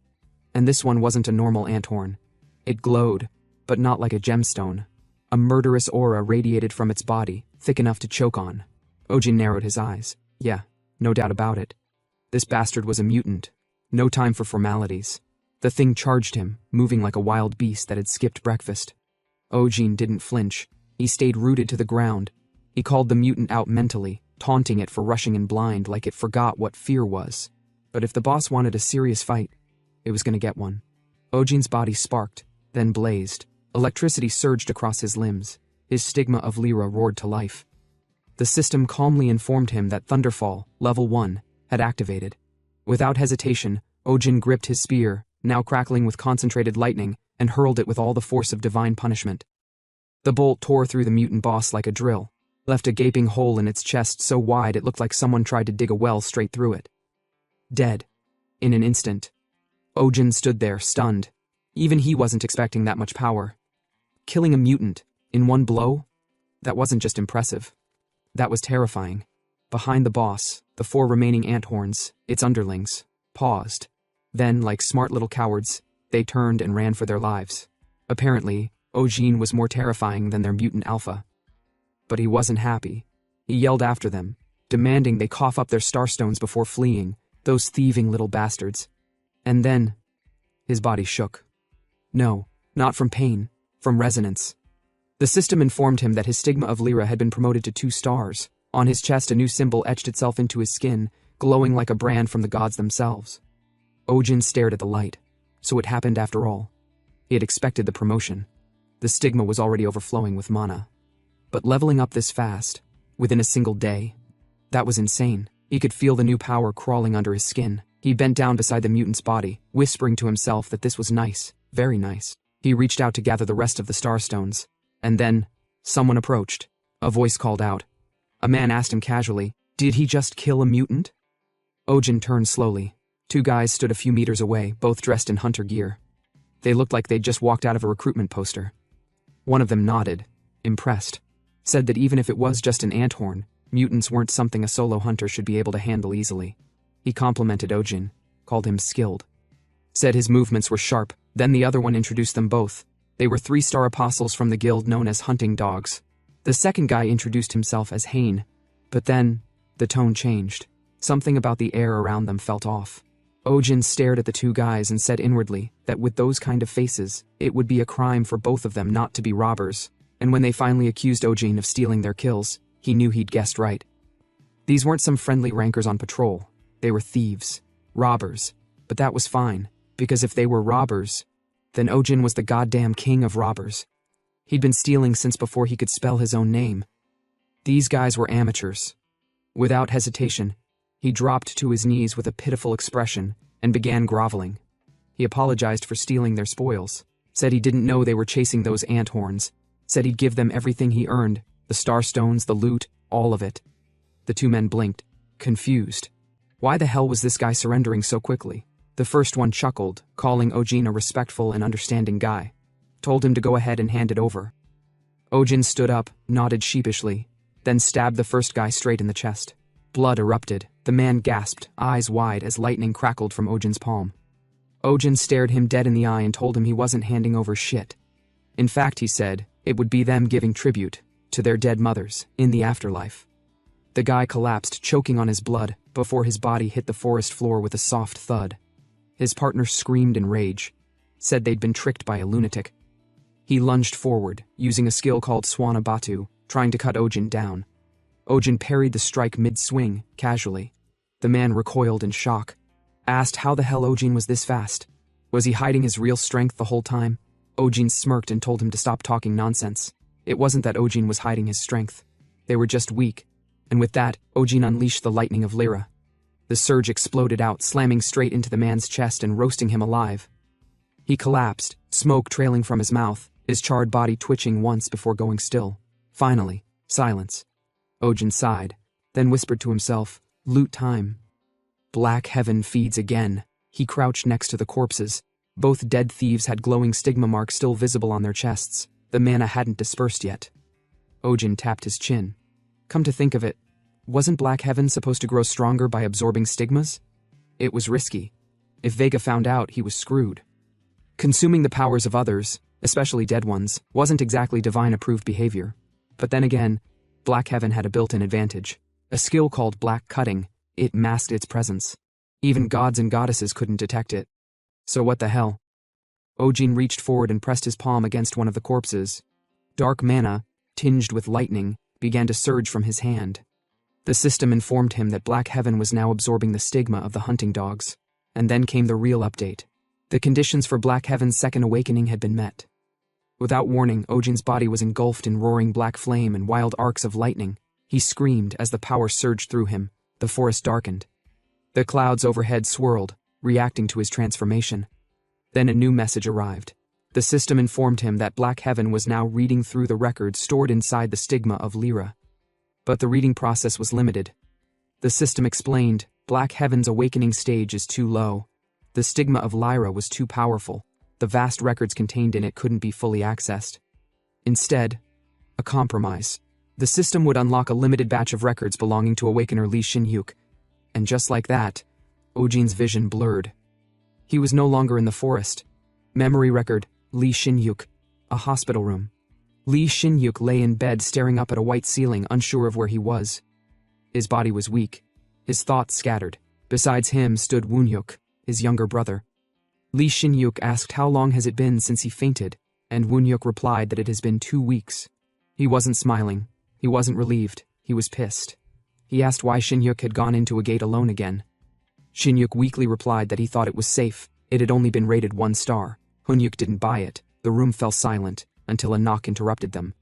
And this one wasn't a normal anthorn. It glowed, but not like a gemstone. A murderous aura radiated from its body, thick enough to choke on. Ojin narrowed his eyes. Yeah, no doubt about it. This bastard was a mutant. No time for formalities. The thing charged him, moving like a wild beast that had skipped breakfast. Ojin didn't flinch. He stayed rooted to the ground. He called the mutant out mentally, taunting it for rushing in blind like it forgot what fear was. But if the boss wanted a serious fight, it was going to get one. Ojin's body sparked, then blazed. Electricity surged across his limbs. His stigma of Lyra roared to life. The system calmly informed him that Thunderfall, level 1, had activated. Without hesitation, Ojin gripped his spear, now crackling with concentrated lightning, and hurled it with all the force of divine punishment. The bolt tore through the mutant boss like a drill, left a gaping hole in its chest so wide it looked like someone tried to dig a well straight through it. Dead. In an instant. Ojin stood there, stunned. Even he wasn't expecting that much power. Killing a mutant, in one blow? That wasn't just impressive. That was terrifying. Behind the boss, the 4 remaining ant horns, its underlings, paused. Then, like smart little cowards, they turned and ran for their lives. Apparently, Ojin was more terrifying than their mutant alpha. But he wasn't happy. He yelled after them, demanding they cough up their starstones before fleeing, those thieving little bastards. And then, his body shook. No, not from pain, from resonance. The system informed him that his stigma of Lyra had been promoted to 2 stars. On his chest, a new symbol etched itself into his skin, glowing like a brand from the gods themselves. Ojin stared at the light. So it happened after all. He had expected the promotion. The stigma was already overflowing with mana. But leveling up this fast, within a single day, that was insane. He could feel the new power crawling under his skin. He bent down beside the mutant's body, whispering to himself that this was nice, very nice. He reached out to gather the rest of the starstones. And then, someone approached. A voice called out. A man asked him casually, "Did he just kill a mutant?" Ojin turned slowly. 2 guys stood a few meters away, both dressed in hunter gear. They looked like they'd just walked out of a recruitment poster. One of them nodded, impressed, said that even if it was just an anthorn, mutants weren't something a solo hunter should be able to handle easily. He complimented Ojin, called him skilled. Said his movements were sharp. Then the other one introduced them both. They were 3-star apostles from the guild known as Hunting Dogs. The second guy introduced himself as Hane. But then, the tone changed. Something about the air around them felt off. Ojin stared at the 2 guys and said inwardly that with those kind of faces, it would be a crime for both of them not to be robbers. And when they finally accused Ojin of stealing their kills, he knew he'd guessed right. These weren't some friendly rankers on patrol. They were thieves, robbers. But that was fine, because if they were robbers, then Ojin was the goddamn king of robbers. He'd been stealing since before he could spell his own name. These guys were amateurs. Without hesitation, he dropped to his knees with a pitiful expression and began groveling. He apologized for stealing their spoils, said he didn't know they were chasing those ant horns, said he'd give them everything he earned, the starstones, the loot, all of it. The 2 men blinked, confused. Why the hell was this guy surrendering so quickly? The first one chuckled, calling Ojin a respectful and understanding guy. Told him to go ahead and hand it over. Ojin stood up, nodded sheepishly, then stabbed the first guy straight in the chest. Blood erupted. The man gasped, eyes wide as lightning crackled from Ojin's palm. Ojin stared him dead in the eye and told him he wasn't handing over shit. In fact, he said, it would be them giving tribute to their dead mothers in the afterlife. The guy collapsed, choking on his blood, before his body hit the forest floor with a soft thud. His partner screamed in rage, said they'd been tricked by a lunatic. He lunged forward, using a skill called Swanabatu, trying to cut Ojin down. Ojin parried the strike mid-swing, casually. The man recoiled in shock, asked how the hell Ojin was this fast. Was he hiding his real strength the whole time? Ojin smirked and told him to stop talking nonsense. It wasn't that Ojin was hiding his strength. They were just weak. And with that, Ojin unleashed the lightning of Lyra. The surge exploded out, slamming straight into the man's chest and roasting him alive. He collapsed, smoke trailing from his mouth, his charred body twitching once before going still. Finally, silence. Ojin sighed, then whispered to himself, "Loot time." Black heaven feeds again. He crouched next to the corpses. Both dead thieves had glowing stigma marks still visible on their chests. The mana hadn't dispersed yet. Ojin tapped his chin. Come to think of it, wasn't Black Heaven supposed to grow stronger by absorbing stigmas? It was risky. If Vega found out, he was screwed. Consuming the powers of others, especially dead ones, wasn't exactly divine-approved behavior. But then again, Black Heaven had a built-in advantage. A skill called Black Cutting. It masked its presence. Even gods and goddesses couldn't detect it. So what the hell? Ojin reached forward and pressed his palm against one of the corpses. Dark mana, tinged with lightning, began to surge from his hand. The system informed him that Black Heaven was now absorbing the stigma of the hunting dogs. And then came the real update. The conditions for Black Heaven's second awakening had been met. Without warning, Ojin's body was engulfed in roaring black flame and wild arcs of lightning. He screamed as the power surged through him. The forest darkened. The clouds overhead swirled, reacting to his transformation. Then a new message arrived. The system informed him that Black Heaven was now reading through the records stored inside the stigma of Lyra. But the reading process was limited. The system explained, Black Heaven's awakening stage is too low. The stigma of Lyra was too powerful. The vast records contained in it couldn't be fully accessed. Instead, a compromise. The system would unlock a limited batch of records belonging to Awakener Lee Shin-hyuk. And just like that, Ojin's vision blurred. He was no longer in the forest. Memory record, Lee Shin-hyuk. A hospital room. Lee Shin-hyuk lay in bed staring up at a white ceiling, unsure of where he was. His body was weak. His thoughts scattered. Besides him stood Woon-hyuk, his younger brother. Lee Shin-hyuk asked how long has it been since he fainted, and Woon-hyuk replied that it has been 2 weeks. He wasn't smiling. He wasn't relieved. He was pissed. He asked why Shin-hyuk had gone into a gate alone again. Shin-hyuk weakly replied that he thought it was safe. It had only been rated 1 star. Woon-hyuk didn't buy it. The room fell silent until a knock interrupted them.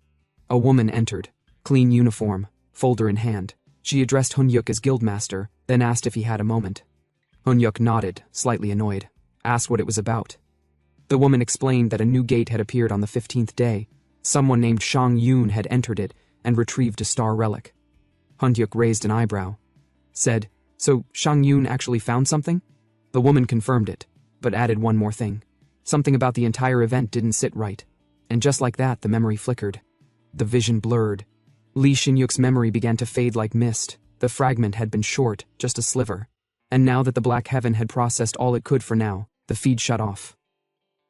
A woman entered, clean uniform, folder in hand. She addressed Woon-hyuk as guildmaster, then asked if he had a moment. Woon-hyuk nodded, slightly annoyed, asked what it was about. The woman explained that a new gate had appeared on the 15th day. Someone named Shang Yoon had entered it and retrieved a star relic. Woon-hyuk raised an eyebrow. Said, "So Shang Yoon actually found something?" The woman confirmed it, but added one more thing. Something about the entire event didn't sit right. And just like that, the memory flickered. The vision blurred. Lee Shin-hyuk's memory began to fade like mist. The fragment had been short, just a sliver. And now that the Black Heaven had processed all it could for now, the feed shut off.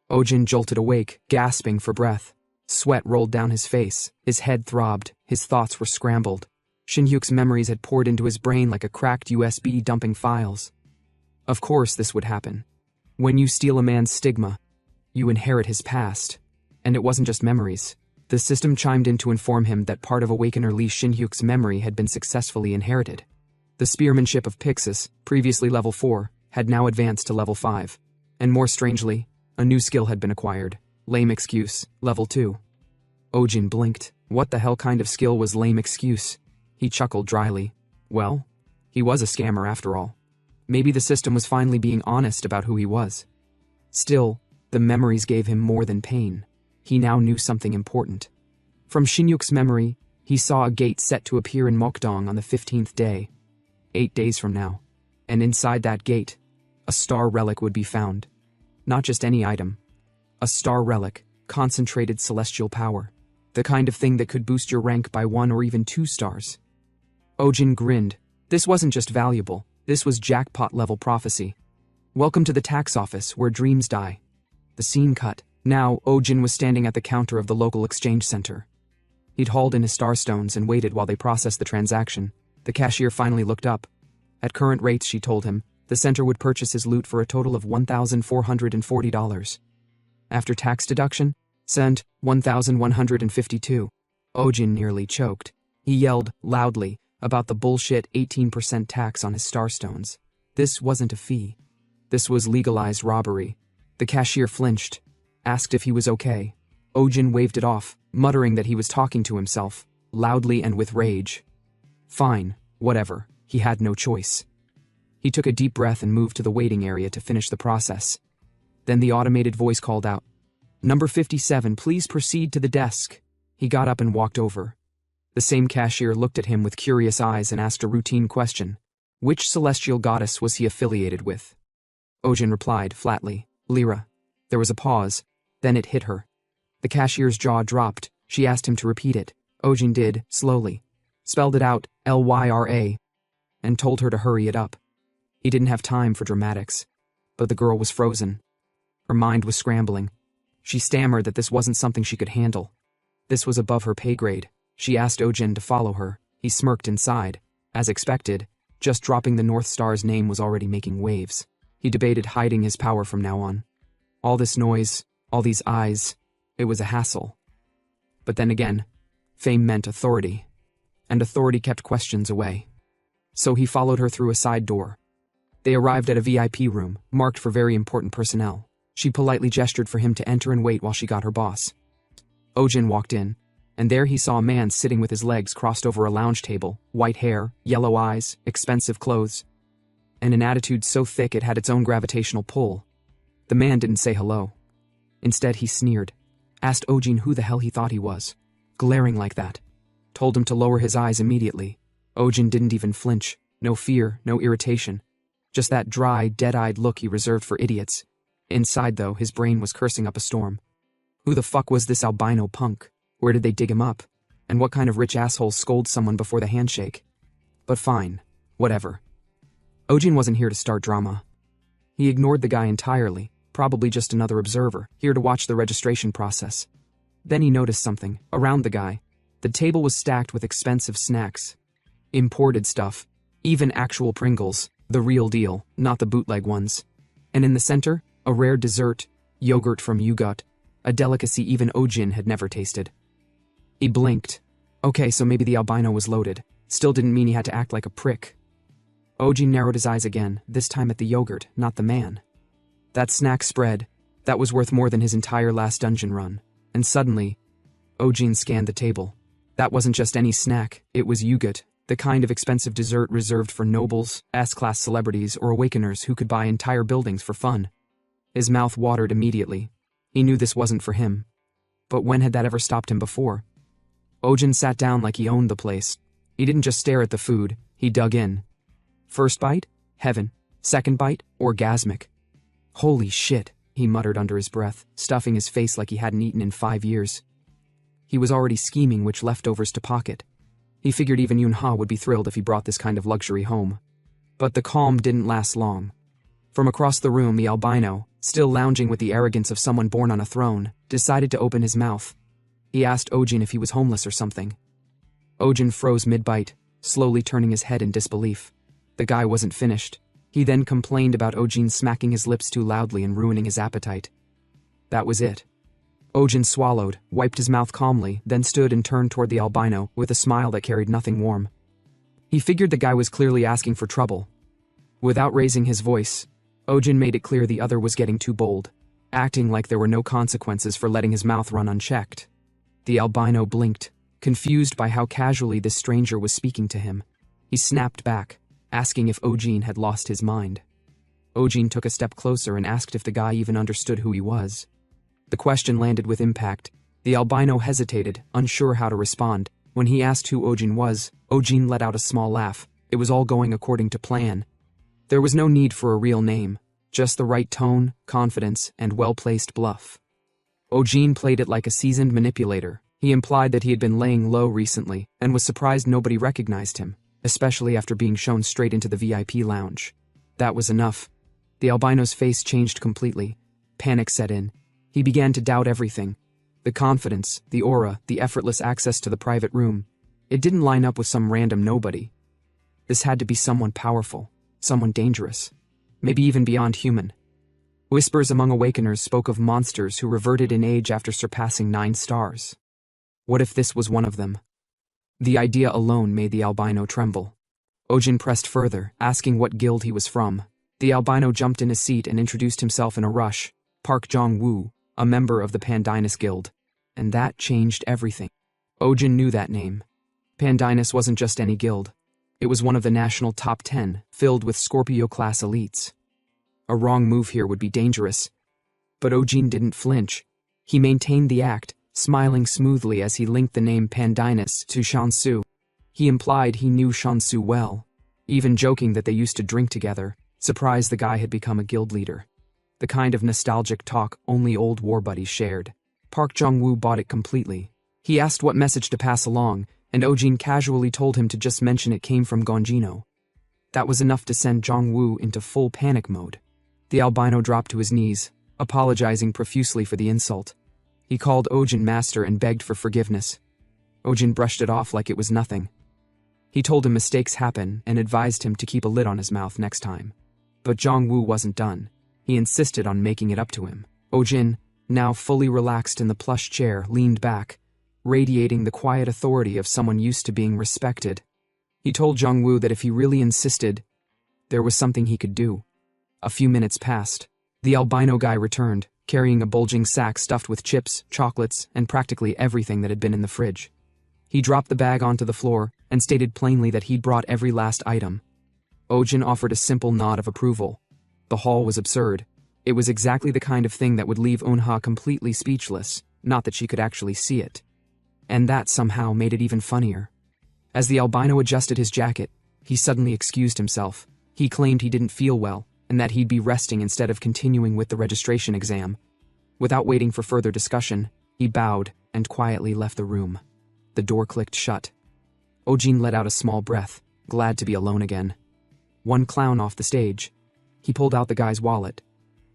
Ojin jolted awake, gasping for breath. Sweat rolled down his face, his head throbbed, his thoughts were scrambled. Shin-hyuk's memories had poured into his brain like a cracked USB dumping files. Of course this would happen. When you steal a man's stigma, you inherit his past. And it wasn't just memories. The system chimed in to inform him that part of Awakener Lee Shin-hyuk's memory had been successfully inherited. The spearmanship of Pixis, previously level 4, had now advanced to level 5. And more strangely, a new skill had been acquired. Lame excuse, level 2. Ojin blinked. What the hell kind of skill was lame excuse? He chuckled dryly. Well, he was a scammer after all. Maybe the system was finally being honest about who he was. Still, the memories gave him more than pain. He now knew something important. From Shin-hyuk's memory, he saw a gate set to appear in Mokdong on the 15th day. 8 days from now. And inside that gate, a star relic would be found. Not just any item. A star relic, concentrated celestial power. The kind of thing that could boost your rank by 1 or even 2 stars. Ojin grinned. This wasn't just valuable, this was jackpot-level prophecy. Welcome to the tax office, where dreams die. The scene cut. Now, Ojin was standing at the counter of the local exchange center. He'd hauled in his starstones and waited while they processed the transaction. The cashier finally looked up. At current rates, she told him, the center would purchase his loot for a total of $1,440. After tax deduction, sent $1,152. Ojin nearly choked. He yelled, loudly, about the bullshit 18% tax on his starstones. This wasn't a fee. This was legalized robbery. The cashier flinched, asked if he was okay. Ojin waved it off, muttering that he was talking to himself, loudly and with rage. Fine, whatever, he had no choice. He took a deep breath and moved to the waiting area to finish the process. Then the automated voice called out, "Number 57, please proceed to the desk." He got up and walked over. The same cashier looked at him with curious eyes and asked a routine question. Which celestial goddess was he affiliated with? Ojin replied flatly, Lyra. There was a pause, then it hit her. The cashier's jaw dropped. She asked him to repeat it. Ojin did, slowly. Spelled it out, Lyra, and told her to hurry it up. He didn't have time for dramatics, but the girl was frozen. Her mind was scrambling. She stammered that this wasn't something she could handle. This was above her pay grade. She asked Ojin to follow her. He smirked inside. As expected, just dropping the North Star's name was already making waves. He debated hiding his power from now on. All this noise, all these eyes, it was a hassle. But then again, Fame meant authority, and authority kept questions away. So he followed her through a side door. They arrived at a VIP room, marked for very important personnel. She politely gestured for him to enter and wait while she got her boss. Ojin walked in, and there he saw a man sitting with his legs crossed over a lounge table, white hair, yellow eyes, expensive clothes, and an attitude so thick it had its own gravitational pull. The man didn't say hello. Instead, he sneered, asked Ojin who the hell he thought he was, glaring like that, told him to lower his eyes immediately. Ojin didn't even flinch, no fear, no irritation, just that dry, dead-eyed look he reserved for idiots. Inside, though, his brain was cursing up a storm. Who the fuck was this albino punk? Where did they dig him up? And what kind of rich asshole scolds someone before the handshake? But fine, whatever. Ojin wasn't here to start drama. He ignored the guy entirely, probably just another observer, here to watch the registration process. Then he noticed something, around the guy. The table was stacked with expensive snacks. Imported stuff. Even actual Pringles, the real deal, not the bootleg ones. And in the center, a rare dessert, yogurt from Yugot, a delicacy even Ojin had never tasted. He blinked. Okay, so maybe the albino was loaded. Still didn't mean he had to act like a prick. Ojin narrowed his eyes again, this time at the yogurt, not the man. That snack spread, that was worth more than his entire last dungeon run. And suddenly, Ojin scanned the table. That wasn't just any snack, it was Yugot, the kind of expensive dessert reserved for nobles, S-class celebrities, or awakeners who could buy entire buildings for fun. His mouth watered immediately. He knew this wasn't for him. But when had that ever stopped him before? Ojin sat down like he owned the place. He didn't just stare at the food, he dug in. First bite? Heaven. Second bite? Orgasmic. Holy shit, he muttered under his breath, stuffing his face like he hadn't eaten in 5 years. He was already scheming which leftovers to pocket. He figured even Yunha would be thrilled if he brought this kind of luxury home. But the calm didn't last long. From across the room, the albino, still lounging with the arrogance of someone born on a throne, decided to open his mouth. He asked Ojin if he was homeless or something. Ojin froze mid-bite, slowly turning his head in disbelief. The guy wasn't finished. He then complained about Ojin smacking his lips too loudly and ruining his appetite. That was it. Ojin swallowed, wiped his mouth calmly, then stood and turned toward the albino with a smile that carried nothing warm. He figured the guy was clearly asking for trouble. Without raising his voice, Ojin made it clear the other was getting too bold, acting like there were no consequences for letting his mouth run unchecked. The albino blinked, confused by how casually this stranger was speaking to him. He snapped back, asking if Ojin had lost his mind. Ojin took a step closer and asked if the guy even understood who he was. The question landed with impact. The albino hesitated, unsure how to respond. When he asked who Ojin was, Ojin let out a small laugh. It was all going according to plan. There was no need for a real name, just the right tone, confidence, and well-placed bluff. Ojin played it like a seasoned manipulator. He implied that he had been laying low recently and was surprised nobody recognized him, especially after being shown straight into the VIP lounge. That was enough. The albino's face changed completely. Panic set in. He began to doubt everything. The confidence, the aura, the effortless access to the private room. It didn't line up with some random nobody. This had to be someone powerful, someone dangerous, maybe even beyond human. Whispers among awakeners spoke of monsters who reverted in age after surpassing 9 stars. What if this was one of them? The idea alone made the albino tremble. Ojin pressed further, asking what guild he was from. The albino jumped in his seat and introduced himself in a rush. Park Jong-woo, a member of the Pandinus Guild. And that changed everything. Ojin knew that name. Pandinus wasn't just any guild. It was one of the national top 10, filled with Scorpio-class elites. A wrong move here would be dangerous. But Ojin didn't flinch. He maintained the act, smiling smoothly as he linked the name Pandinus to Shansu. He implied he knew Shansu well, even joking that they used to drink together, surprised the guy had become a guild leader. The kind of nostalgic talk only old war buddies shared. Park Jong-woo bought it completely. He asked what message to pass along, and Ojin casually told him to just mention it came from Gonjino. That was enough to send Jong-woo into full panic mode. The albino dropped to his knees, apologizing profusely for the insult. He called Ojin master and begged for forgiveness. Ojin brushed it off like it was nothing. He told him mistakes happen and advised him to keep a lid on his mouth next time. But Jong-woo wasn't done. He insisted on making it up to him. Ojin, now fully relaxed in the plush chair, leaned back, radiating the quiet authority of someone used to being respected. He told Jongwoo that if he really insisted, there was something he could do. A few minutes passed. The albino guy returned, carrying a bulging sack stuffed with chips, chocolates, and practically everything that had been in the fridge. He dropped the bag onto the floor and stated plainly that he'd brought every last item. Ojin offered a simple nod of approval. The haul was absurd. It was exactly the kind of thing that would leave Eunha completely speechless, not that she could actually see it. And that somehow made it even funnier. As the albino adjusted his jacket, he suddenly excused himself. He claimed he didn't feel well, and that he'd be resting instead of continuing with the registration exam. Without waiting for further discussion, he bowed and quietly left the room. The door clicked shut. Ojin let out a small breath, glad to be alone again. One clown off the stage. He pulled out the guy's wallet.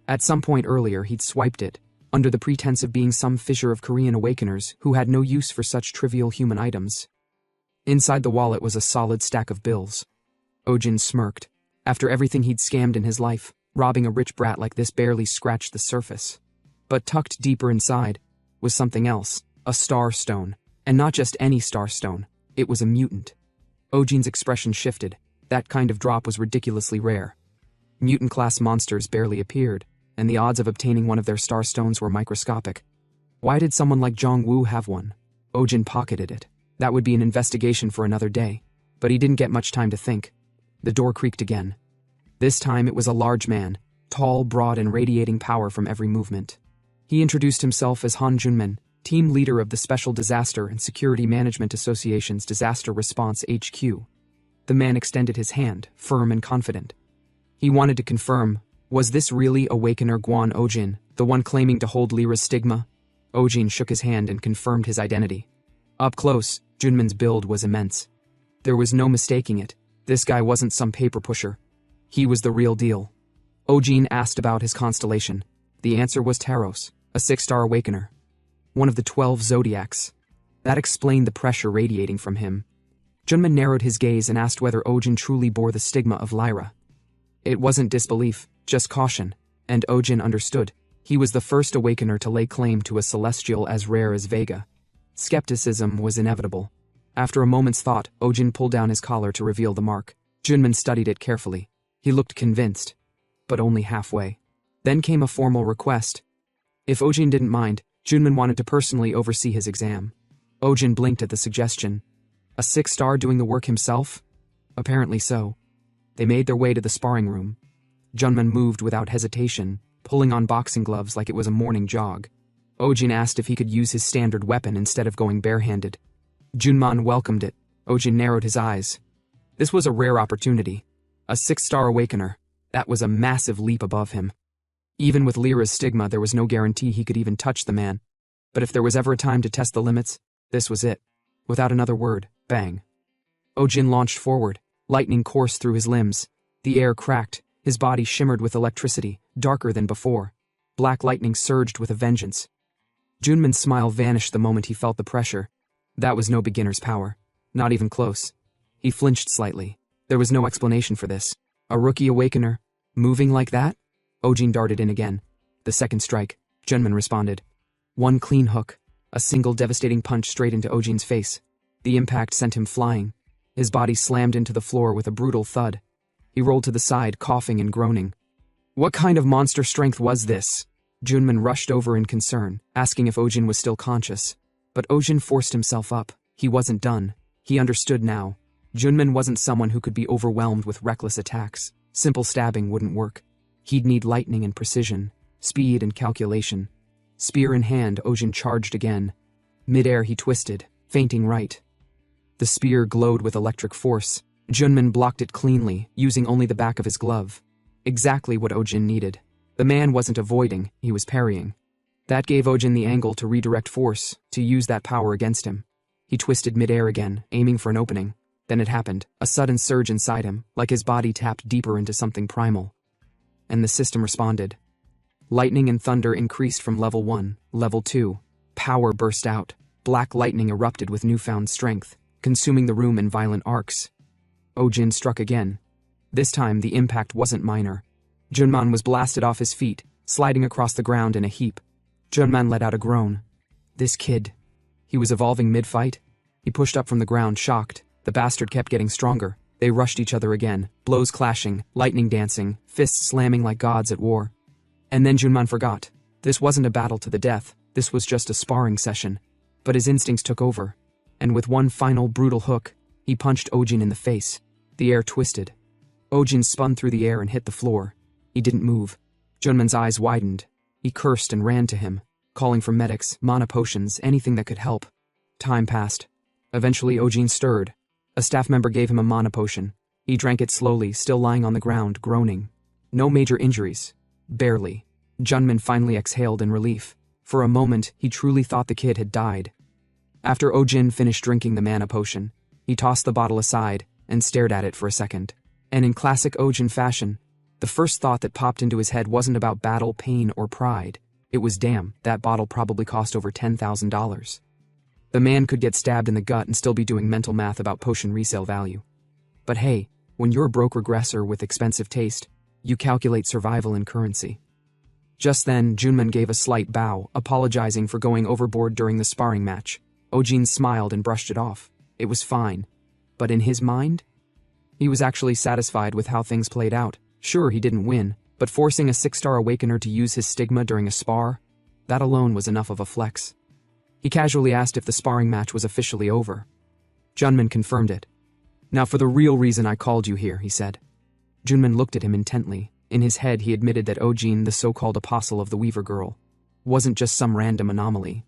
At some point earlier, he'd swiped it, under the pretense of being some fisher of Korean awakeners who had no use for such trivial human items. Inside the wallet was a solid stack of bills. Ojin smirked. After everything he'd scammed in his life, robbing a rich brat like this barely scratched the surface. But tucked deeper inside was something else, a star stone. And not just any star stone, it was a mutant. Ojin's expression shifted. That kind of drop was ridiculously rare. Mutant-class monsters barely appeared, and the odds of obtaining one of their star stones were microscopic. Why did someone like Jongwoo have one? Ojin pocketed it. That would be an investigation for another day, but he didn't get much time to think. The door creaked again. This time it was a large man, tall, broad, and radiating power from every movement. He introduced himself as Han Junmin, team leader of the Special Disaster and Security Management Association's Disaster Response HQ. The man extended his hand, firm and confident. He wanted to confirm, was this really Awakener Guan Ojin, the one claiming to hold Lyra's stigma? Ojin shook his hand and confirmed his identity. Up close, Junmin's build was immense. There was no mistaking it. This guy wasn't some paper pusher. He was the real deal. Ojin asked about his constellation. The answer was Taros, a 6-star Awakener. One of the 12 zodiacs. That explained the pressure radiating from him. Junmin narrowed his gaze and asked whether Ojin truly bore the stigma of Lyra. It wasn't disbelief, just caution, and Ojin understood. He was the first Awakener to lay claim to a celestial as rare as Vega. Skepticism was inevitable. After a moment's thought, Ojin pulled down his collar to reveal the mark. Junmin studied it carefully. He looked convinced, but only halfway. Then came a formal request. If Ojin didn't mind, Junmin wanted to personally oversee his exam. Ojin blinked at the suggestion. A 6-star doing the work himself? Apparently so. They made their way to the sparring room. Junmin moved without hesitation, pulling on boxing gloves like it was a morning jog. Ojin asked if he could use his standard weapon instead of going barehanded. Junmin welcomed it. Ojin narrowed his eyes. This was a rare opportunity. A 6-star Awakener. That was a massive leap above him. Even with Lyra's stigma, there was no guarantee he could even touch the man. But if there was ever a time to test the limits, this was it. Without another word, bang. Ojin launched forward. Lightning coursed through his limbs. The air cracked. His body shimmered with electricity, darker than before. Black lightning surged with a vengeance. Junmin's smile vanished the moment he felt the pressure. That was no beginner's power. Not even close. He flinched slightly. There was no explanation for this. A rookie Awakener? Moving like that? Ojin darted in again. The second strike. Junmin responded. One clean hook. A single devastating punch straight into Ojin's face. The impact sent him flying. His body slammed into the floor with a brutal thud. He rolled to the side, coughing and groaning. What kind of monster strength was this? Junmin rushed over in concern, asking if Ojin was still conscious. But Ojin forced himself up. He wasn't done. He understood now. Junmin wasn't someone who could be overwhelmed with reckless attacks. Simple stabbing wouldn't work. He'd need lightning and precision, speed and calculation. Spear in hand, Ojin charged again. Mid-air he twisted, feinting right. The spear glowed with electric force. Junmin blocked it cleanly, using only the back of his glove. Exactly what Ojin needed. The man wasn't avoiding, he was parrying. That gave Ojin the angle to redirect force, to use that power against him. He twisted mid-air again, aiming for an opening. Then it happened, a sudden surge inside him, like his body tapped deeper into something primal. And the system responded. Lightning and thunder increased from level 1, level 2. Power burst out. Black lightning erupted with newfound strength, consuming the room in violent arcs. Ojin struck again. This time the impact wasn't minor. Junmin was blasted off his feet, sliding across the ground in a heap. Junmin let out a groan. This kid. He was evolving mid-fight. He pushed up from the ground, shocked. The bastard kept getting stronger. They rushed each other again, blows clashing, lightning dancing, fists slamming like gods at war. And then Junman forgot. This wasn't a battle to the death, this was just a sparring session. But his instincts took over, and with one final brutal hook, he punched Ojin in the face. The air twisted. Ojin spun through the air and hit the floor. He didn't move. Junman's eyes widened. He cursed and ran to him, calling for medics, mana potions, anything that could help. Time passed. Eventually Ojin stirred. A staff member gave him a mana potion. He drank it slowly, still lying on the ground, groaning. No major injuries. Barely. Junman finally exhaled in relief. For a moment, he truly thought the kid had died. After Ojin finished drinking the mana potion, he tossed the bottle aside and stared at it for a second. And in classic Ojin fashion, the first thought that popped into his head wasn't about battle, pain, or pride. It was, damn, that bottle probably cost over $10,000. The man could get stabbed in the gut and still be doing mental math about potion resale value. But hey, when you're a broke regressor with expensive taste, you calculate survival in currency. Just then, Junman gave a slight bow, apologizing for going overboard during the sparring match. Ojin smiled and brushed it off. It was fine. But in his mind, he was actually satisfied with how things played out. Sure, he didn't win, but forcing a 6-star awakener to use his stigma during a spar, that alone was enough of a flex. He casually asked if the sparring match was officially over. Junman confirmed it. Now for the real reason I called you here, he said. Junman looked at him intently. In his head he admitted that Ojin, the so-called apostle of the Weaver Girl, wasn't just some random anomaly.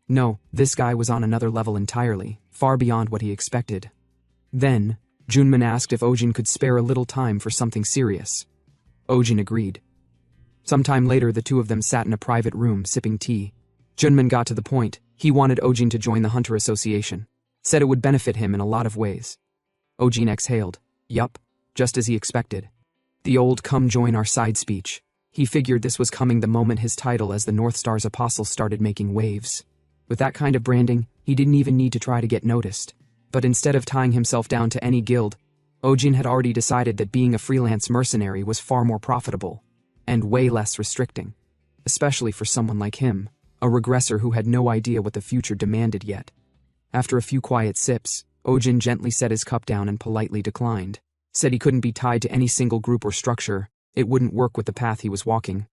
No, this guy was on another level entirely, far beyond what he expected. Then, Junman asked if Ojin could spare a little time for something serious. Ojin agreed. Sometime later the two of them sat in a private room sipping tea. Junman got to the point. He wanted Ojin to join the Hunter Association. Said it would benefit him in a lot of ways. Ojin exhaled. Yup, just as he expected. The old come join our side speech. He figured this was coming the moment his title as the North Star's apostle started making waves. With that kind of branding, he didn't even need to try to get noticed. But instead of tying himself down to any guild, Ojin had already decided that being a freelance mercenary was far more profitable, and way less restricting. Especially for someone like him, a regressor who had no idea what the future demanded yet. After a few quiet sips, Ojin gently set his cup down and politely declined. Said he couldn't be tied to any single group or structure. It wouldn't work with the path he was walking.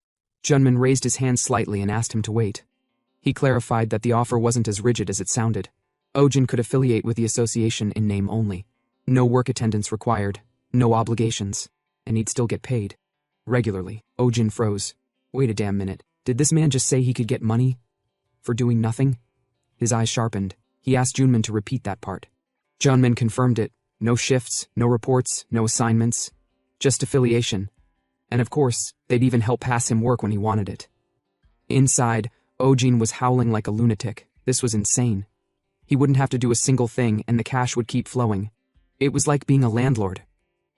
Junman raised his hand slightly and asked him to wait. He clarified that the offer wasn't as rigid as it sounded. Ojin could affiliate with the association in name only. No work attendance required, no obligations, and he'd still get paid. Regularly. Ojin froze. Wait a damn minute. Did this man just say he could get money? For doing nothing? His eyes sharpened. He asked Junman to repeat that part. Junman confirmed it. No shifts, no reports, no assignments. Just affiliation. And of course, they'd even help pass him work when he wanted it. Inside, Ojin was howling like a lunatic. This was insane. He wouldn't have to do a single thing and the cash would keep flowing. It was like being a landlord.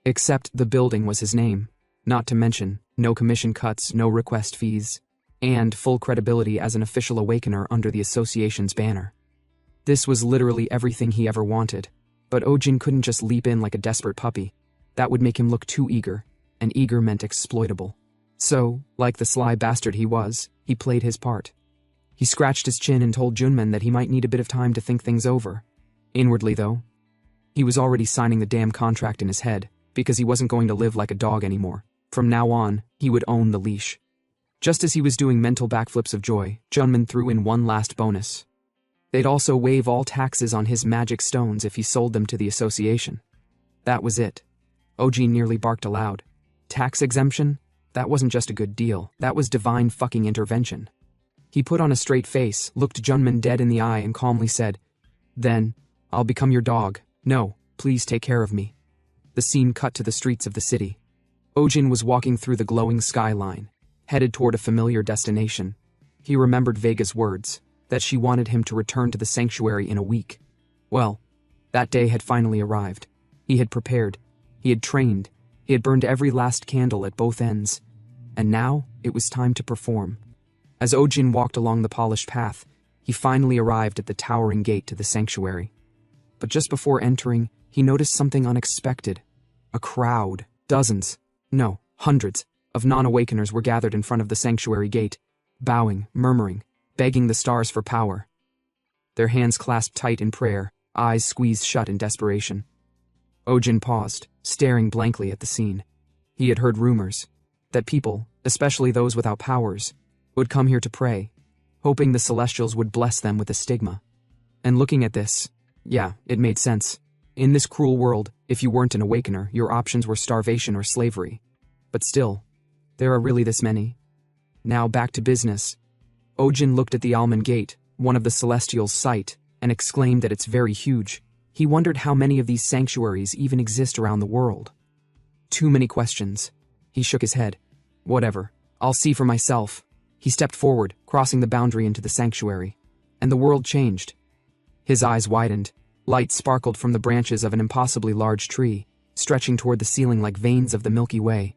Except the building was his name. Not to mention, no commission cuts, no request fees, and full credibility as an official awakener under the association's banner. This was literally everything he ever wanted. But Ojin couldn't just leap in like a desperate puppy. That would make him look too eager, and eager meant exploitable. So, like the sly bastard he was, he played his part. He scratched his chin and told Junman that he might need a bit of time to think things over. Inwardly, though, he was already signing the damn contract in his head, because he wasn't going to live like a dog anymore. From now on, he would own the leash. Just as he was doing mental backflips of joy, Junman threw in one last bonus. They'd also waive all taxes on his magic stones if he sold them to the association. That was it. Ojin nearly barked aloud. Tax exemption? That wasn't just a good deal, that was divine fucking intervention. He put on a straight face, looked Junman dead in the eye and calmly said, "Then, I'll become your dog. No, please take care of me." The scene cut to the streets of the city. Ojin was walking through the glowing skyline, headed toward a familiar destination. He remembered Vega's words, that she wanted him to return to the sanctuary in a week. Well, that day had finally arrived. He had prepared. He had trained. He had burned every last candle at both ends. And now, it was time to perform. As Ojin walked along the polished path, he finally arrived at the towering gate to the sanctuary. But just before entering, he noticed something unexpected. A crowd, dozens, no, hundreds, of non-awakeners were gathered in front of the sanctuary gate, bowing, murmuring, begging the stars for power. their hands clasped tight in prayer, eyes squeezed shut in desperation. Ojin paused, staring blankly at the scene. He had heard rumors that people, especially those without powers, would come here to pray, hoping the Celestials would bless them with a stigma. And looking at this, yeah, it made sense. In this cruel world, if you weren't an awakener, your options were starvation or slavery. But still, there are really this many. Now back to business. Ojin looked at the almond gate, one of the Celestials' sight, and exclaimed that it's very huge. He wondered how many of these sanctuaries even exist around the world. Too many questions. He shook his head. Whatever, I'll see for myself. He stepped forward, crossing the boundary into the sanctuary. And the world changed. His eyes widened. Light sparkled from the branches of an impossibly large tree, stretching toward the ceiling like veins of the Milky Way.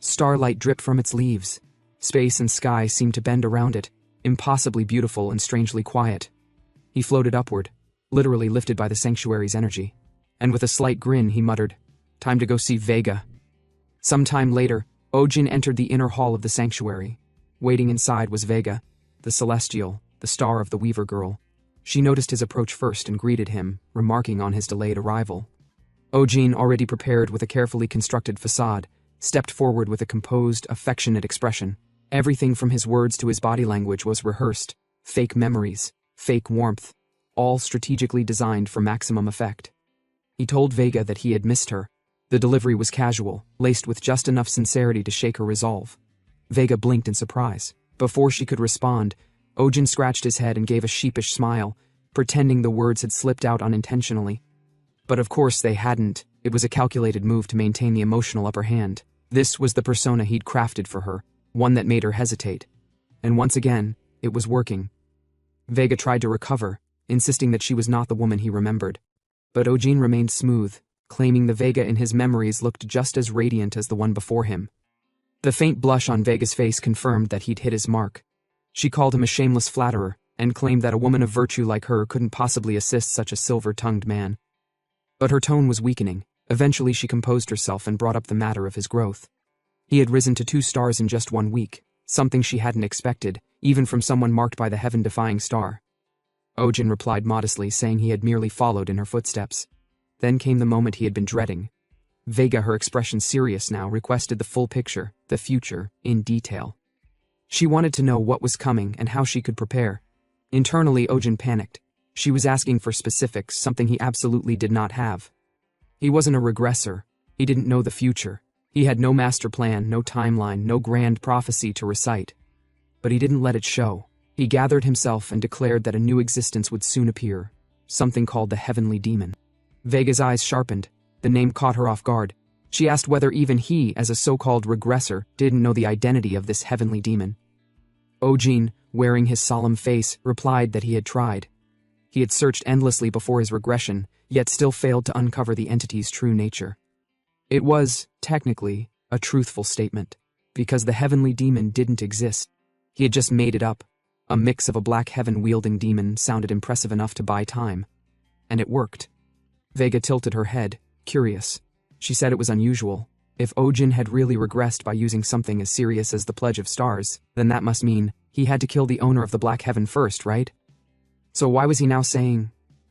Starlight dripped from its leaves. Space and sky seemed to bend around it, impossibly beautiful and strangely quiet. He floated upward, literally lifted by the sanctuary's energy. And with a slight grin, he muttered, "Time to go see Vega." Some time later, Ojin entered the inner hall of the sanctuary. Waiting inside was Vega, the Celestial, the star of the Weaver Girl. She noticed his approach first and greeted him, remarking on his delayed arrival. Ojin, already prepared with a carefully constructed facade, stepped forward with a composed, affectionate expression. Everything from his words to his body language was rehearsed, fake memories, fake warmth, all strategically designed for maximum effect. He told Vega that he had missed her. The delivery was casual, laced with just enough sincerity to shake her resolve. Vega blinked in surprise. Before she could respond, Ojin scratched his head and gave a sheepish smile, pretending the words had slipped out unintentionally. But of course they hadn't. It was a calculated move to maintain the emotional upper hand. This was the persona he'd crafted for her, one that made her hesitate. And once again, it was working. Vega tried to recover, insisting that she was not the woman he remembered. But Ojin remained smooth, claiming the Vega in his memories looked just as radiant as the one before him. The faint blush on Vega's face confirmed that he'd hit his mark. She called him a shameless flatterer, and claimed that a woman of virtue like her couldn't possibly assist such a silver-tongued man. But her tone was weakening. Eventually she composed herself and brought up the matter of his growth. He had risen to 2 stars in just 1 week, something she hadn't expected, even from someone marked by the heaven-defying star. Ojin replied modestly, saying he had merely followed in her footsteps. Then came the moment he had been dreading. Vega, her expression serious now, requested the full picture, the future, in detail. She wanted to know what was coming and how she could prepare. Internally, Ojin panicked. She was asking for specifics, something he absolutely did not have. He wasn't a regressor. He didn't know the future. He had no master plan, no timeline, no grand prophecy to recite. But he didn't let it show. He gathered himself and declared that a new existence would soon appear, something called the Heavenly Demon. Vega's eyes sharpened. The name caught her off guard. She asked whether even he, as a so-called regressor, didn't know the identity of this Heavenly Demon. Ojin, wearing his solemn face, replied that he had tried. He had searched endlessly before his regression, yet still failed to uncover the entity's true nature. It was, technically, a truthful statement, because the Heavenly Demon didn't exist. He had just made it up. A mix of a black heaven-wielding demon sounded impressive enough to buy time. And it worked. Vega tilted her head, curious. She said it was unusual. If Ojin had really regressed by using something as serious as the Pledge of Stars, then that must mean he had to kill the owner of the Black Heaven first, right? So why was he now saying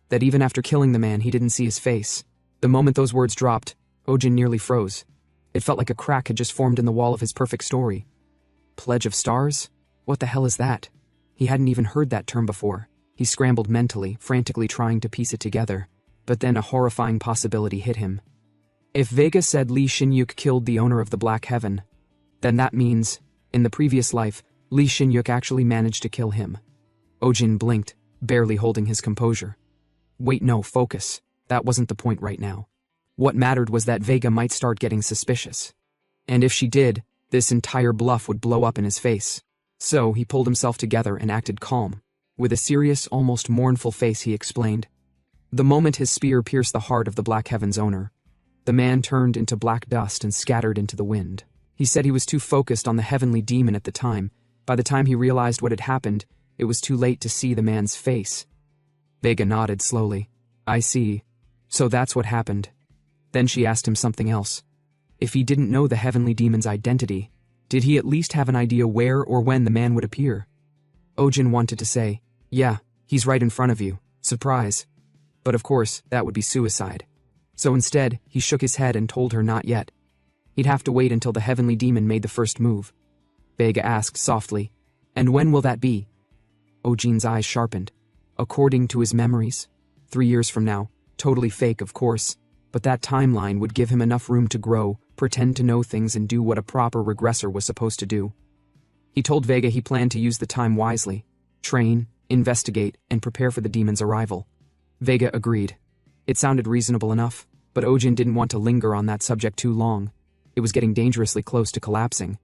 that even after killing the man he didn't see his face? The moment those words dropped, Ojin nearly froze. It felt like a crack had just formed in the wall of his perfect story. Pledge of Stars? What the hell is that? He hadn't even heard that term before. He scrambled mentally, frantically trying to piece it together. But then a horrifying possibility hit him. If Vega said Lee Shin-yuk killed the owner of the Black Heaven, then that means, in the previous life, Lee Shin-yuk actually managed to kill him. Ojin blinked, barely holding his composure. Wait, no, focus. That wasn't the point right now. What mattered was that Vega might start getting suspicious. And if she did, this entire bluff would blow up in his face. So he pulled himself together and acted calm. With a serious, almost mournful face, he explained. The moment his spear pierced the heart of the Black Heaven's owner, the man turned into black dust and scattered into the wind. He said he was too focused on the Heavenly Demon at the time. By the time he realized what had happened, it was too late to see the man's face. Vega nodded slowly. I see. So that's what happened. Then she asked him something else. If he didn't know the Heavenly Demon's identity, did he at least have an idea where or when the man would appear? Ojin wanted to say, yeah, He's right in front of you. Surprise. But of course, that would be suicide. So instead, he shook his head and told her not yet. He'd have to wait until the heavenly demon made the first move. Vega asked softly, "And when will that be?" Ojin's eyes sharpened. According to his memories, 3 years from now, totally fake of course, but that timeline would give him enough room to grow, pretend to know things and do what a proper regressor was supposed to do. He told Vega he planned to use the time wisely, train, investigate, and prepare for the demon's arrival. Vega agreed. It sounded reasonable enough, but Ojin didn't want to linger on that subject too long. It was getting dangerously close to collapsing.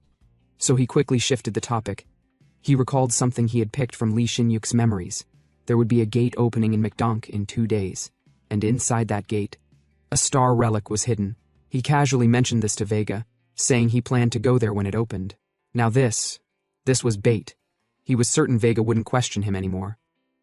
So he quickly shifted the topic. He recalled something he had picked from Lee Shin-yuk's memories. There would be a gate opening in McDonk in 2 days, and inside that gate, a star relic was hidden. He casually mentioned this to Vega, saying he planned to go there when it opened. Now this was bait. He was certain Vega wouldn't question him anymore.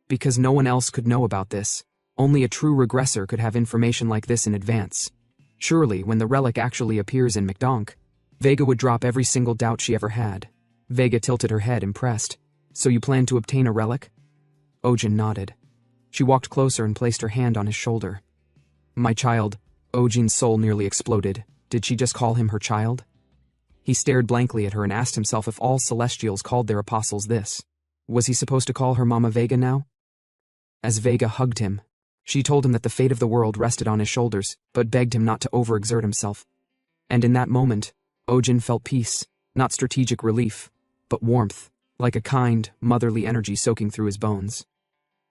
Because no one else could know about this. Only a true regressor could have information like this in advance. Surely, when the relic actually appears in McDonk, Vega would drop every single doubt she ever had. Vega tilted her head, impressed. "So you plan to obtain a relic?" Ojin nodded. She walked closer and placed her hand on his shoulder. "My child." Ojin's soul nearly exploded. Did she just call him her child? He stared blankly at her and asked himself if all Celestials called their apostles this. Was he supposed to call her Mama Vega now? As Vega hugged him, she told him that the fate of the world rested on his shoulders, but begged him not to overexert himself. And in that moment, Ojin felt peace, not strategic relief, but warmth, like a kind, motherly energy soaking through his bones.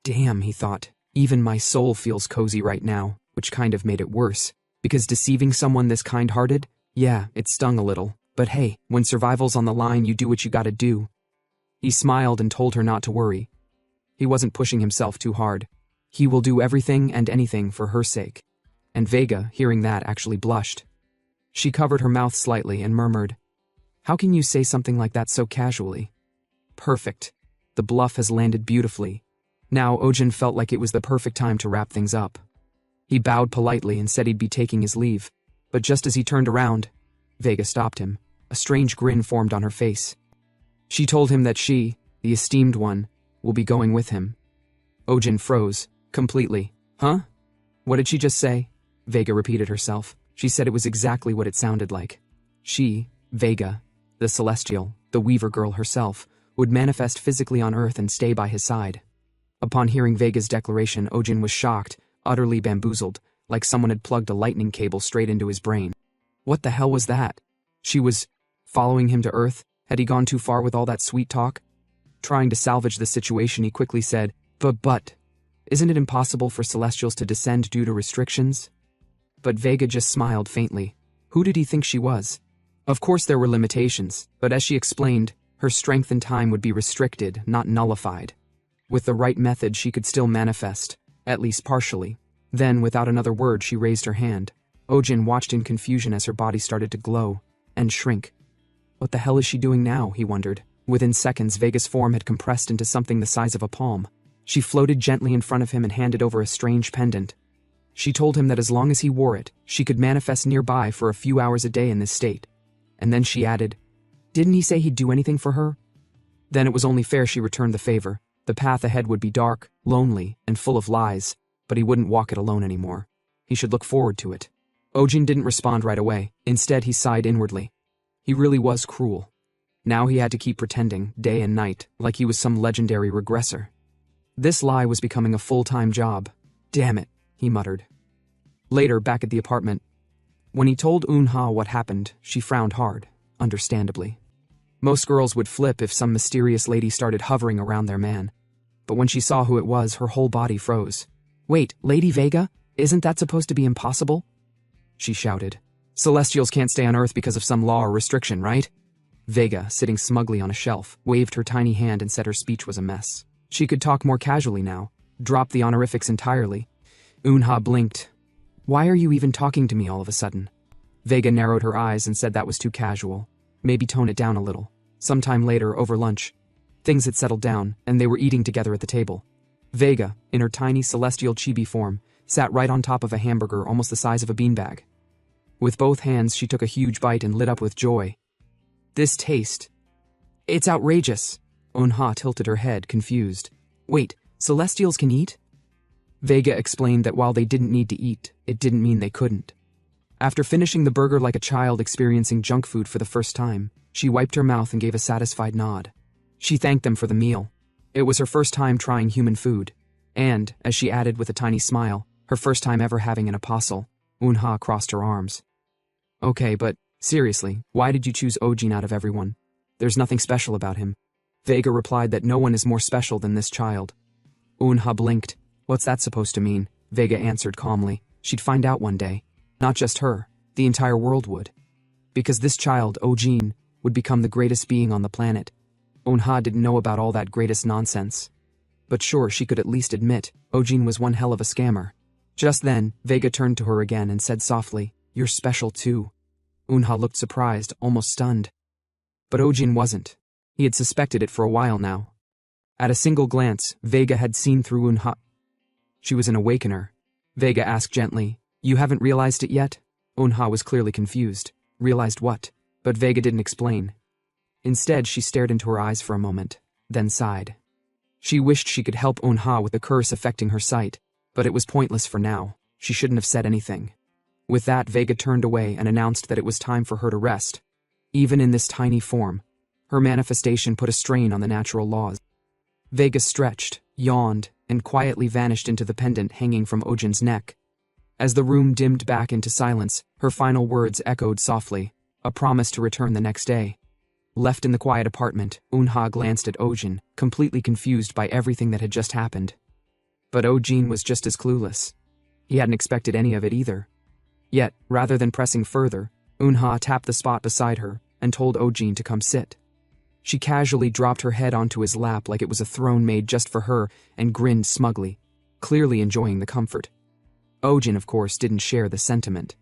Damn, he thought, even my soul feels cozy right now, which kind of made it worse, because deceiving someone this kind-hearted, yeah, it stung a little, but hey, when survival's on the line you do what you gotta do. He smiled and told her not to worry. He wasn't pushing himself too hard. He will do everything and anything for her sake. And Vega, hearing that, actually blushed. She covered her mouth slightly and murmured, "How can you say something like that so casually?" Perfect. The bluff has landed beautifully. Now Ojin felt like it was the perfect time to wrap things up. He bowed politely and said he'd be taking his leave. But just as he turned around, Vega stopped him. A strange grin formed on her face. She told him that she, the esteemed one, will be going with him. Ojin froze, completely. Huh? What did she just say? Vega repeated herself. She said it was exactly what it sounded like. She, Vega, the Celestial, the Weaver Girl herself, would manifest physically on Earth and stay by his side. Upon hearing Vega's declaration, Ojin was shocked, utterly bamboozled, like someone had plugged a lightning cable straight into his brain. What the hell was that? She was following him to Earth? Had he gone too far with all that sweet talk? Trying to salvage the situation, he quickly said, But, isn't it impossible for Celestials to descend due to restrictions? But Vega just smiled faintly. Who did he think she was? Of course there were limitations, but as she explained, her strength and time would be restricted, not nullified. With the right method she could still manifest, at least partially. Then, without another word, she raised her hand. Ojin watched in confusion as her body started to glow and shrink. What the hell is she doing now, he wondered. Within seconds, Vega's form had compressed into something the size of a palm. She floated gently in front of him and handed over a strange pendant. She told him that as long as he wore it, she could manifest nearby for a few hours a day in this state. And then she added, "Didn't he say he'd do anything for her?" Then it was only fair she returned the favor. The path ahead would be dark, lonely, and full of lies, but he wouldn't walk it alone anymore. He should look forward to it. Ojin didn't respond right away. Instead, he sighed inwardly. He really was cruel. Now he had to keep pretending, day and night, like he was some legendary regressor. This lie was becoming a full-time job. Damn it, he muttered. Later, back at the apartment, when he told Eun-ha what happened, she frowned hard, understandably. Most girls would flip if some mysterious lady started hovering around their man. But when she saw who it was, her whole body froze. "Wait, Lady Vega? Isn't that supposed to be impossible?" She shouted. "Celestials can't stay on Earth because of some law or restriction, right?" Vega, sitting smugly on a shelf, waved her tiny hand and said her speech was a mess. She could talk more casually now, drop the honorifics entirely. Eun-ha blinked. "Why are you even talking to me all of a sudden?" Vega narrowed her eyes and said that was too casual. Maybe tone it down a little. Sometime later, over lunch, things had settled down, and they were eating together at the table. Vega, in her tiny celestial chibi form, sat right on top of a hamburger almost the size of a beanbag. With both hands, she took a huge bite and lit up with joy. This taste. It's outrageous. Eun-ha tilted her head, confused. Wait, Celestials can eat? Vega explained that while they didn't need to eat, it didn't mean they couldn't. After finishing the burger like a child experiencing junk food for the first time, she wiped her mouth and gave a satisfied nod. She thanked them for the meal. It was her first time trying human food, and, as she added with a tiny smile, her first time ever having an apostle. Unha crossed her arms. Okay, but seriously, why did you choose Ojin out of everyone? There's nothing special about him. Vega replied that no one is more special than this child. Unha blinked. What's that supposed to mean? Vega answered calmly. She'd find out one day. Not just her, the entire world would. Because this child, Ojin, would become the greatest being on the planet. Unha didn't know about all that greatest nonsense. But sure, she could at least admit, Ojin was one hell of a scammer. Just then, Vega turned to her again and said softly, "You're special too." Unha looked surprised, almost stunned. But Ojin wasn't. He had suspected it for a while now. At a single glance, Vega had seen through Unha. She was an awakener. Vega asked gently, "You haven't realized it yet?" Unha was clearly confused. Realized what? But Vega didn't explain. Instead, she stared into her eyes for a moment, then sighed. She wished she could help Unha with the curse affecting her sight, but it was pointless for now. She shouldn't have said anything. With that, Vega turned away and announced that it was time for her to rest. Even in this tiny form, her manifestation put a strain on the natural laws. Vega stretched, yawned, and quietly vanished into the pendant hanging from Ojin's neck. As the room dimmed back into silence, her final words echoed softly, a promise to return the next day. Left in the quiet apartment, Unha glanced at Ojin, completely confused by everything that had just happened. But Ojin was just as clueless. He hadn't expected any of it either. Yet, rather than pressing further, Unha tapped the spot beside her and told Ojin to come sit. She casually dropped her head onto his lap like it was a throne made just for her and grinned smugly, clearly enjoying the comfort. Ojin, of course, didn't share the sentiment.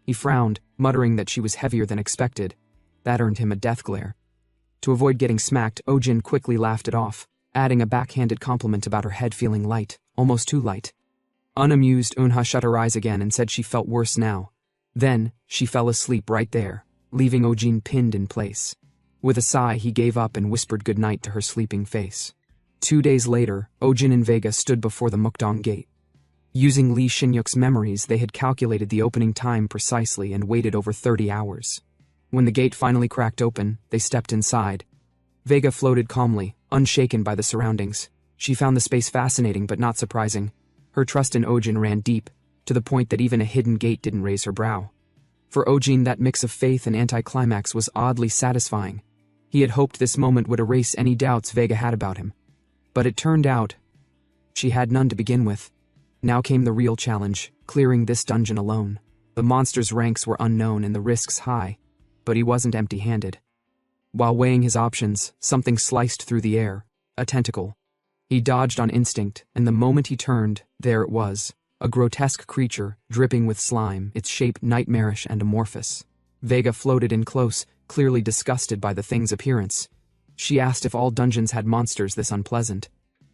He frowned, muttering that she was heavier than expected. That earned him a death glare. To avoid getting smacked, Ojin quickly laughed it off, adding a backhanded compliment about her head feeling light, almost too light. Unamused, Unha shut her eyes again and said she felt worse now. Then, she fell asleep right there, leaving Ojin pinned in place. With a sigh, he gave up and whispered goodnight to her sleeping face. 2 days later, Ojin and Vega stood before the Mukdong gate. Using Li Xinyuk's memories, they had calculated the opening time precisely and waited over 30 hours. When the gate finally cracked open, they stepped inside. Vega floated calmly, unshaken by the surroundings. She found the space fascinating but not surprising. Her trust in Ojin ran deep, to the point that even a hidden gate didn't raise her brow. For Ojin, that mix of faith and anticlimax was oddly satisfying. He had hoped this moment would erase any doubts Vega had about him. But it turned out, she had none to begin with. Now came the real challenge, clearing this dungeon alone. The monster's ranks were unknown and the risks high, but he wasn't empty-handed. While weighing his options, something sliced through the air, a tentacle. He dodged on instinct, and the moment he turned, there it was, a grotesque creature, dripping with slime, its shape nightmarish and amorphous. Vega floated in close, clearly disgusted by the thing's appearance. She asked if all dungeons had monsters this unpleasant.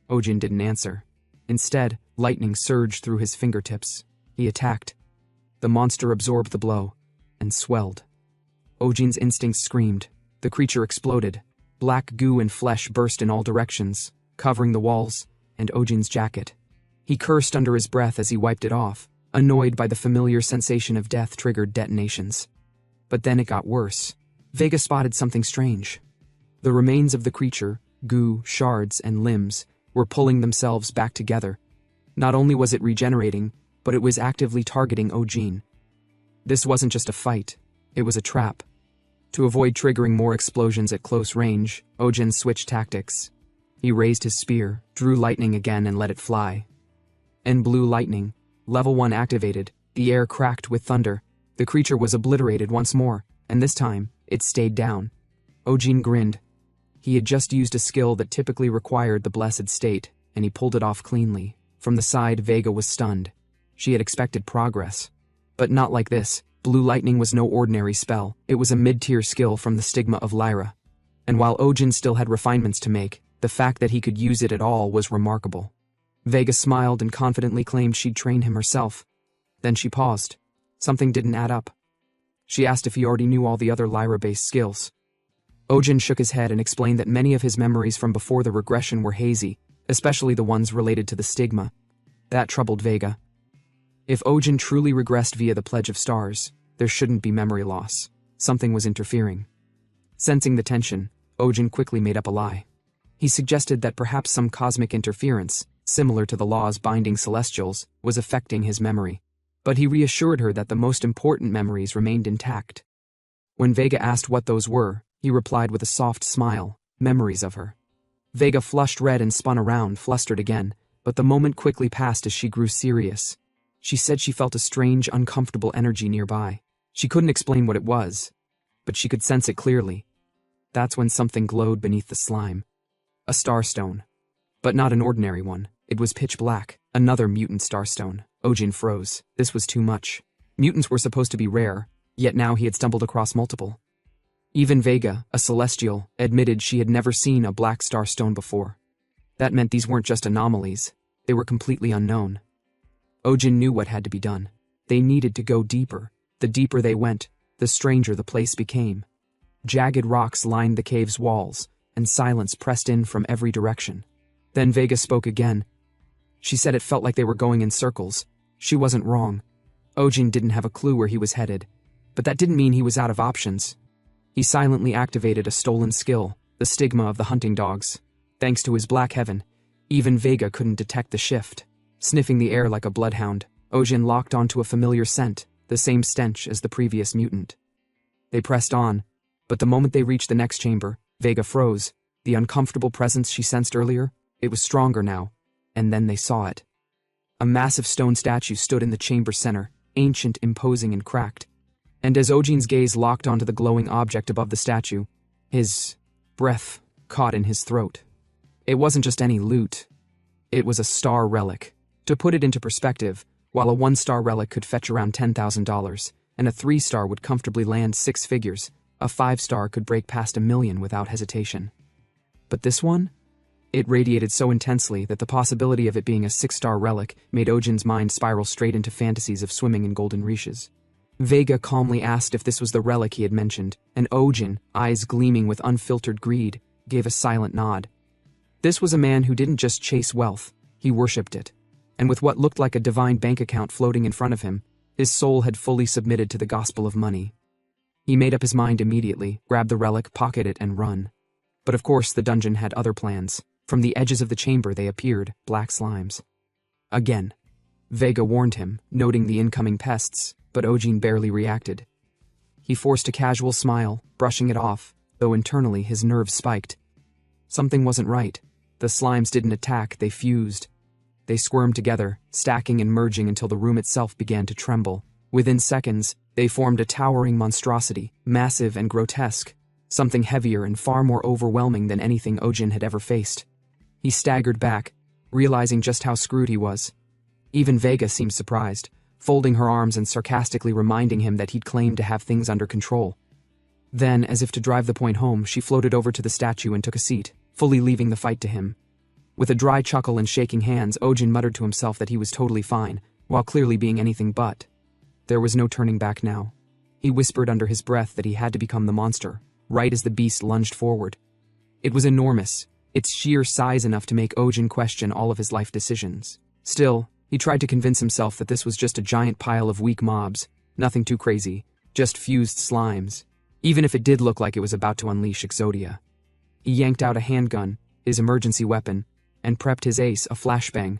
Ojin didn't answer. Instead, lightning surged through his fingertips. He attacked. The monster absorbed the blow, and swelled. Ojin's instincts screamed. The creature exploded. Black goo and flesh burst in all directions, covering the walls and Ojin's jacket. He cursed under his breath as he wiped it off, annoyed by the familiar sensation of death-triggered detonations. But then it got worse. Vega spotted something strange. The remains of the creature, goo, shards, and limbs, were pulling themselves back together. Not only was it regenerating, but it was actively targeting Ojin. This wasn't just a fight, it was a trap. To avoid triggering more explosions at close range, Ojin switched tactics. He raised his spear, drew lightning again and let it fly. And blue lightning, level 1 activated, the air cracked with thunder. The creature was obliterated once more, and this time, it stayed down. Ojin grinned. He had just used a skill that typically required the blessed state, and he pulled it off cleanly. From the side, Vega was stunned. She had expected progress. But not like this. Blue lightning was no ordinary spell. It was a mid-tier skill from the stigma of Lyra. And while Ojin still had refinements to make, the fact that he could use it at all was remarkable. Vega smiled and confidently claimed she'd train him herself. Then she paused. Something didn't add up. She asked if he already knew all the other Lyra-based skills. Ojin shook his head and explained that many of his memories from before the regression were hazy, especially the ones related to the stigma. That troubled Vega. If Ojin truly regressed via the Pledge of Stars, there shouldn't be memory loss. Something was interfering. Sensing the tension, Ojin quickly made up a lie. He suggested that perhaps some cosmic interference, similar to the laws binding Celestials, was affecting his memory. But he reassured her that the most important memories remained intact. When Vega asked what those were, he replied with a soft smile, memories of her. Vega flushed red and spun around, flustered again, but the moment quickly passed as she grew serious. She said she felt a strange, uncomfortable energy nearby. She couldn't explain what it was, but she could sense it clearly. That's when something glowed beneath the slime. A starstone. But not an ordinary one. It was pitch black. Another mutant starstone. Ojin froze. This was too much. Mutants were supposed to be rare, yet now he had stumbled across multiple. Even Vega, a celestial, admitted she had never seen a black starstone before. That meant these weren't just anomalies. They were completely unknown. Ojin knew what had to be done. They needed to go deeper. The deeper they went, the stranger the place became. Jagged rocks lined the cave's walls, and silence pressed in from every direction. Then Vega spoke again. She said it felt like they were going in circles. She wasn't wrong. Ojin didn't have a clue where he was headed, but that didn't mean he was out of options. He silently activated a stolen skill, the stigma of the hunting dogs. Thanks to his black heaven, even Vega couldn't detect the shift. Sniffing the air like a bloodhound, Ojin locked onto a familiar scent, the same stench as the previous mutant. They pressed on, but the moment they reached the next chamber, Vega froze. The uncomfortable presence she sensed earlier, it was stronger now, and then they saw it. A massive stone statue stood in the chamber center, ancient, imposing, and cracked. And as Ojin's gaze locked onto the glowing object above the statue, his breath caught in his throat. It wasn't just any loot. It was a star relic. To put it into perspective, while a 1-star relic could fetch around $10,000, and a 3-star would comfortably land 6 figures, a 5-star could break past $1 million without hesitation. But this one? It radiated so intensely that the possibility of it being a 6-star relic made Ojin's mind spiral straight into fantasies of swimming in golden reaches. Vega calmly asked if this was the relic he had mentioned, and Ojin, eyes gleaming with unfiltered greed, gave a silent nod. This was a man who didn't just chase wealth, he worshipped it. And with what looked like a divine bank account floating in front of him, his soul had fully submitted to the gospel of money. He made up his mind immediately, grabbed the relic, pocket it, and run. But of course the dungeon had other plans. From the edges of the chamber they appeared, black slimes. Again. Vega warned him, noting the incoming pests, but Ojin barely reacted. He forced a casual smile, brushing it off, though internally his nerves spiked. Something wasn't right. The slimes didn't attack, they fused. They squirmed together, stacking and merging until the room itself began to tremble. Within seconds, they formed a towering monstrosity, massive and grotesque, something heavier and far more overwhelming than anything Ojin had ever faced. He staggered back, realizing just how screwed he was. Even Vega seemed surprised, folding her arms and sarcastically reminding him that he'd claimed to have things under control. Then, as if to drive the point home, she floated over to the statue and took a seat, fully leaving the fight to him. With a dry chuckle and shaking hands, Ojin muttered to himself that he was totally fine, while clearly being anything but. There was no turning back now. He whispered under his breath that he had to become the monster, right as the beast lunged forward. It was enormous, its sheer size enough to make Ojin question all of his life decisions. Still, he tried to convince himself that this was just a giant pile of weak mobs, nothing too crazy, just fused slimes, even if it did look like it was about to unleash Exodia. He yanked out a handgun, his emergency weapon, and prepped his ace, a flashbang.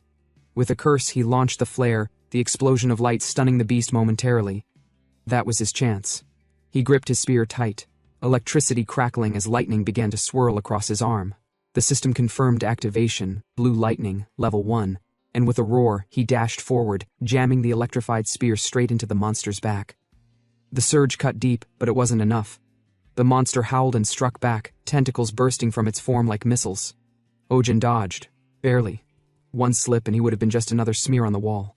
With a curse, he launched the flare, the explosion of light stunning the beast momentarily. That was his chance. He gripped his spear tight, electricity crackling as lightning began to swirl across his arm. The system confirmed activation, blue lightning, level 1, and with a roar, he dashed forward, jamming the electrified spear straight into the monster's back. The surge cut deep, but it wasn't enough. The monster howled and struck back, tentacles bursting from its form like missiles. Ojin dodged, barely. One slip and he would have been just another smear on the wall.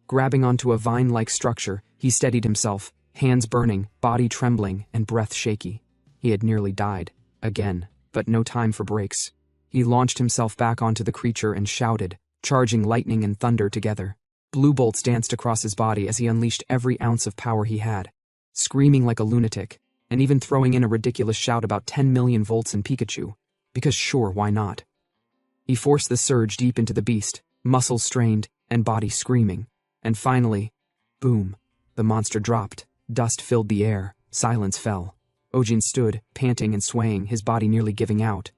Grabbing onto a vine-like structure, he steadied himself, hands burning, body trembling, and breath shaky. He had nearly died, again, but no time for breaks. He launched himself back onto the creature and shouted, charging lightning and thunder together. Blue bolts danced across his body as he unleashed every ounce of power he had, screaming like a lunatic, and even throwing in a ridiculous shout about 10 million volts in Pikachu, because sure, why not? He forced the surge deep into the beast, muscles strained, and body screaming. And finally, boom, the monster dropped. Dust filled the air, silence fell. Ojin stood, panting and swaying, his body nearly giving out.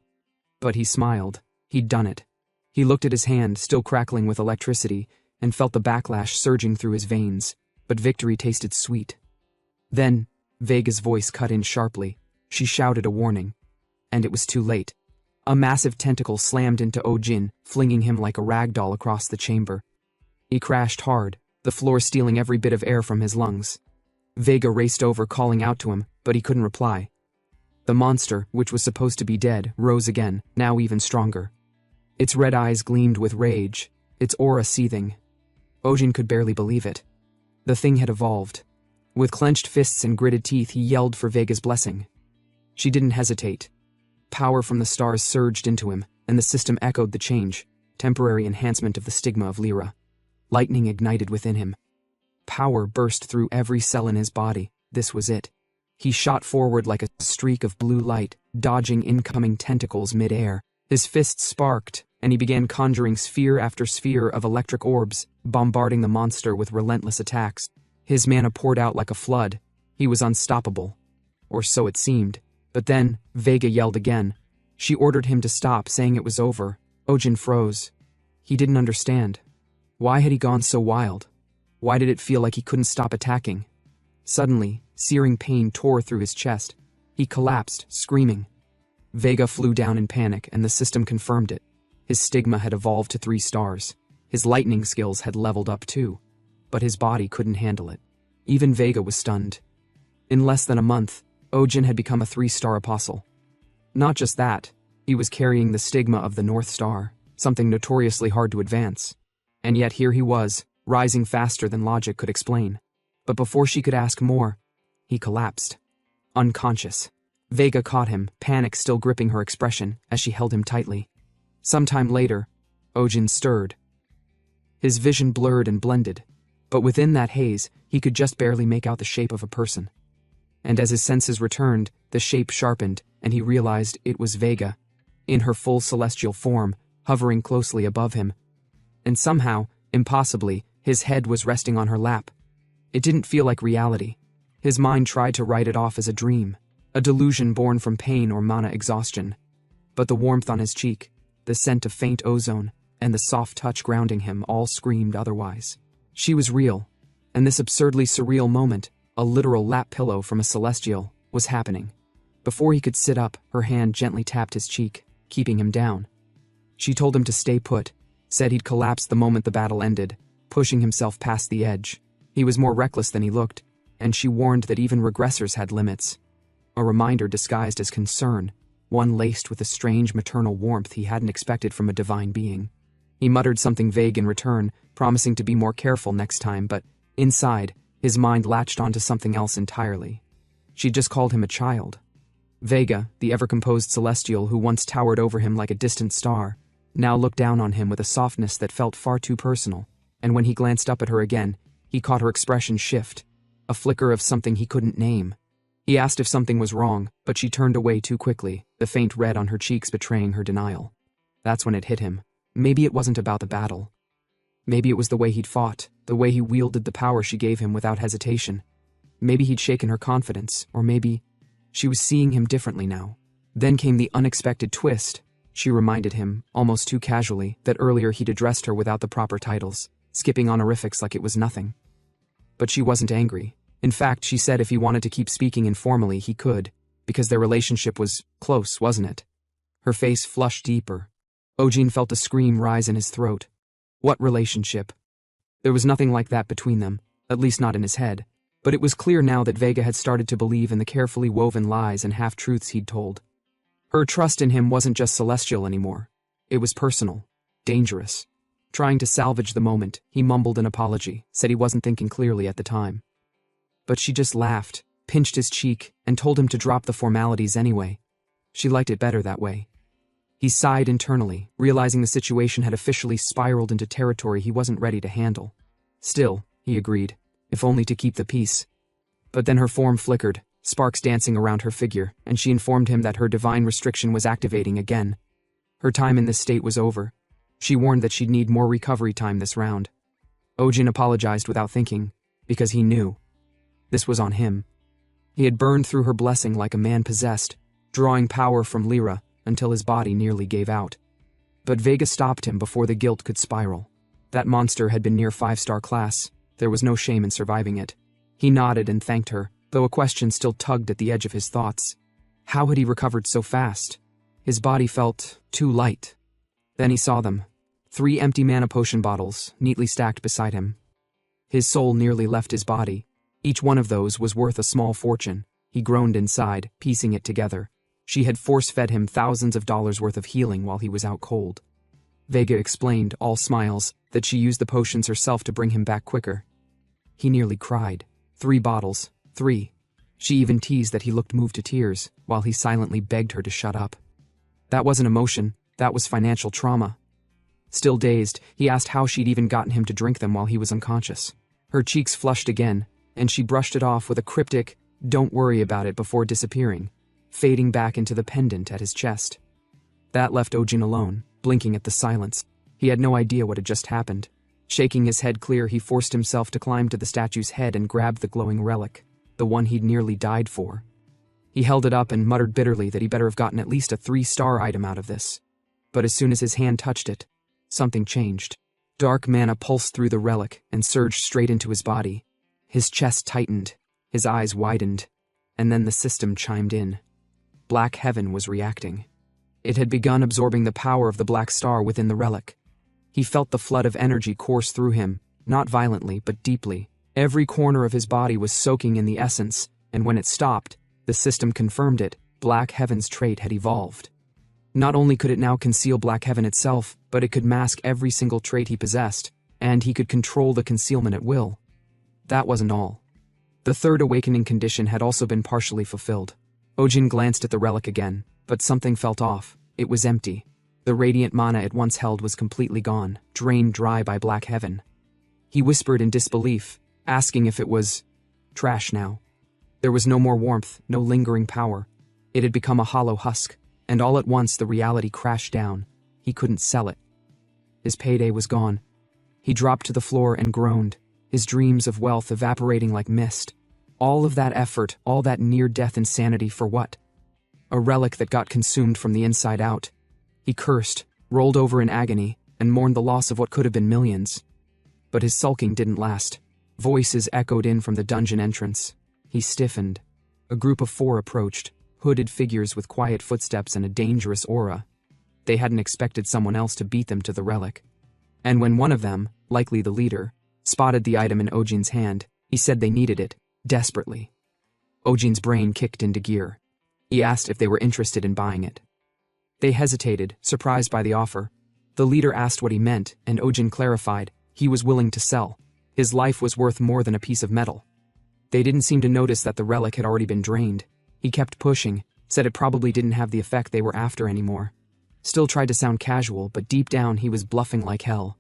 But he smiled. He'd done it. He looked at his hand, still crackling with electricity, and felt the backlash surging through his veins, but victory tasted sweet. Then, Vega's voice cut in sharply. She shouted a warning. And it was too late. A massive tentacle slammed into Ojin, flinging him like a rag doll across the chamber. He crashed hard, the floor stealing every bit of air from his lungs. Vega raced over, calling out to him, but he couldn't reply. The monster, which was supposed to be dead, rose again, now even stronger. Its red eyes gleamed with rage, its aura seething. Ojin could barely believe it. The thing had evolved. With clenched fists and gritted teeth, he yelled for Vega's blessing. She didn't hesitate. Power from the stars surged into him, and the system echoed the change, temporary enhancement of the stigma of Lyra. Lightning ignited within him. Power burst through every cell in his body. This was it. He shot forward like a streak of blue light, dodging incoming tentacles mid-air. His fists sparked, and he began conjuring sphere after sphere of electric orbs, bombarding the monster with relentless attacks. His mana poured out like a flood. He was unstoppable. Or so it seemed. But then, Vega yelled again. She ordered him to stop, saying it was over. Ojin froze. He didn't understand. Why had he gone so wild? Why did it feel like he couldn't stop attacking? Suddenly, searing pain tore through his chest. He collapsed, screaming. Vega flew down in panic, and the system confirmed it. His stigma had evolved to 3 stars. His lightning skills had leveled up too. But his body couldn't handle it. Even Vega was stunned. In less than a month, Ojin had become a 3-star apostle. Not just that, he was carrying the stigma of the North Star, something notoriously hard to advance. And yet here he was, rising faster than logic could explain. But before she could ask more, he collapsed. Unconscious. Vega caught him, panic still gripping her expression as she held him tightly. Sometime later, Ojin stirred. His vision blurred and blended, but within that haze, he could just barely make out the shape of a person. And as his senses returned, the shape sharpened, and he realized it was Vega, in her full celestial form, hovering closely above him. And somehow, impossibly, his head was resting on her lap. It didn't feel like reality. His mind tried to write it off as a dream, a delusion born from pain or mana exhaustion. But the warmth on his cheek, the scent of faint ozone, and the soft touch grounding him all screamed otherwise. She was real, and this absurdly surreal moment, a literal lap pillow from a celestial, was happening. Before he could sit up, her hand gently tapped his cheek, keeping him down. She told him to stay put, said he'd collapse the moment the battle ended, pushing himself past the edge. He was more reckless than he looked, and she warned that even regressors had limits. A reminder disguised as concern, one laced with a strange maternal warmth he hadn't expected from a divine being. He muttered something vague in return, promising to be more careful next time, but inside, his mind latched onto something else entirely. She'd just called him a child. Vega, the ever-composed celestial who once towered over him like a distant star, now looked down on him with a softness that felt far too personal, and when he glanced up at her again, he caught her expression shift, a flicker of something he couldn't name. He asked if something was wrong, but she turned away too quickly, the faint red on her cheeks betraying her denial. That's when it hit him. Maybe it wasn't about the battle. Maybe it was the way he'd fought, the way he wielded the power she gave him without hesitation. Maybe he'd shaken her confidence, or maybe she was seeing him differently now. Then came the unexpected twist. She reminded him, almost too casually, that earlier he'd addressed her without the proper titles, skipping honorifics like it was nothing. But she wasn't angry. In fact, she said if he wanted to keep speaking informally, he could, because their relationship was close, wasn't it? Her face flushed deeper. Ojin felt a scream rise in his throat. What relationship? There was nothing like that between them, at least not in his head, but it was clear now that Vega had started to believe in the carefully woven lies and half-truths he'd told. Her trust in him wasn't just celestial anymore. It was personal, dangerous. Trying to salvage the moment, he mumbled an apology, said he wasn't thinking clearly at the time. But she just laughed, pinched his cheek, and told him to drop the formalities anyway. She liked it better that way. He sighed internally, realizing the situation had officially spiraled into territory he wasn't ready to handle. Still, he agreed, if only to keep the peace. But then her form flickered, sparks dancing around her figure, and she informed him that her divine restriction was activating again. Her time in this state was over. She warned that she'd need more recovery time this round. Ojin apologized without thinking, because he knew. This was on him. He had burned through her blessing like a man possessed, drawing power from Lyra until his body nearly gave out. But Vega stopped him before the guilt could spiral. That monster had been near 5-star class. There was no shame in surviving it. He nodded and thanked her, though a question still tugged at the edge of his thoughts. How had he recovered so fast? His body felt too light. Then he saw them. 3 empty mana potion bottles, neatly stacked beside him. His soul nearly left his body. Each one of those was worth a small fortune. He groaned inside, piecing it together. She had force-fed him thousands of dollars worth of healing while he was out cold. Vega explained, all smiles, that she used the potions herself to bring him back quicker. He nearly cried. 3 bottles. 3. She even teased that he looked moved to tears, while he silently begged her to shut up. That wasn't emotion, that was financial trauma. Still dazed, he asked how she'd even gotten him to drink them while he was unconscious. Her cheeks flushed again, and she brushed it off with a cryptic, "Don't worry about it," before disappearing, fading back into the pendant at his chest. That left Ojin alone, blinking at the silence. He had no idea what had just happened. Shaking his head clear, he forced himself to climb to the statue's head and grabbed the glowing relic, the one he'd nearly died for. He held it up and muttered bitterly that he better have gotten at least a 3-star item out of this. But as soon as his hand touched it, something changed. Dark mana pulsed through the relic and surged straight into his body. His chest tightened, his eyes widened, and then the system chimed in. Black Heaven was reacting. It had begun absorbing the power of the black star within the relic. He felt the flood of energy course through him, not violently but deeply. Every corner of his body was soaking in the essence, and when it stopped, the system confirmed it. Black Heaven's trait had evolved. Not only could it now conceal Black Heaven itself, but it could mask every single trait he possessed, and he could control the concealment at will. That wasn't all. The third awakening condition had also been partially fulfilled. Ojin glanced at the relic again, but something felt off. It was empty. The radiant mana it once held was completely gone, drained dry by Black Heaven. He whispered in disbelief, asking if it was trash now. There was no more warmth, no lingering power. It had become a hollow husk, and all at once the reality crashed down. He couldn't sell it. His payday was gone. He dropped to the floor and groaned, his dreams of wealth evaporating like mist. All of that effort, all that near-death insanity for what? A relic that got consumed from the inside out. He cursed, rolled over in agony, and mourned the loss of what could have been millions. But his sulking didn't last. Voices echoed in from the dungeon entrance. He stiffened. A group of 4 approached, hooded figures with quiet footsteps and a dangerous aura. They hadn't expected someone else to beat them to the relic. And when one of them, likely the leader, spotted the item in Ojin's hand, he said they needed it, desperately. Ojin's brain kicked into gear. He asked if they were interested in buying it. They hesitated, surprised by the offer. The leader asked what he meant, and Ojin clarified he was willing to sell. His life was worth more than a piece of metal. They didn't seem to notice that the relic had already been drained. He kept pushing, said it probably didn't have the effect they were after anymore. Still tried to sound casual, but deep down he was bluffing like hell.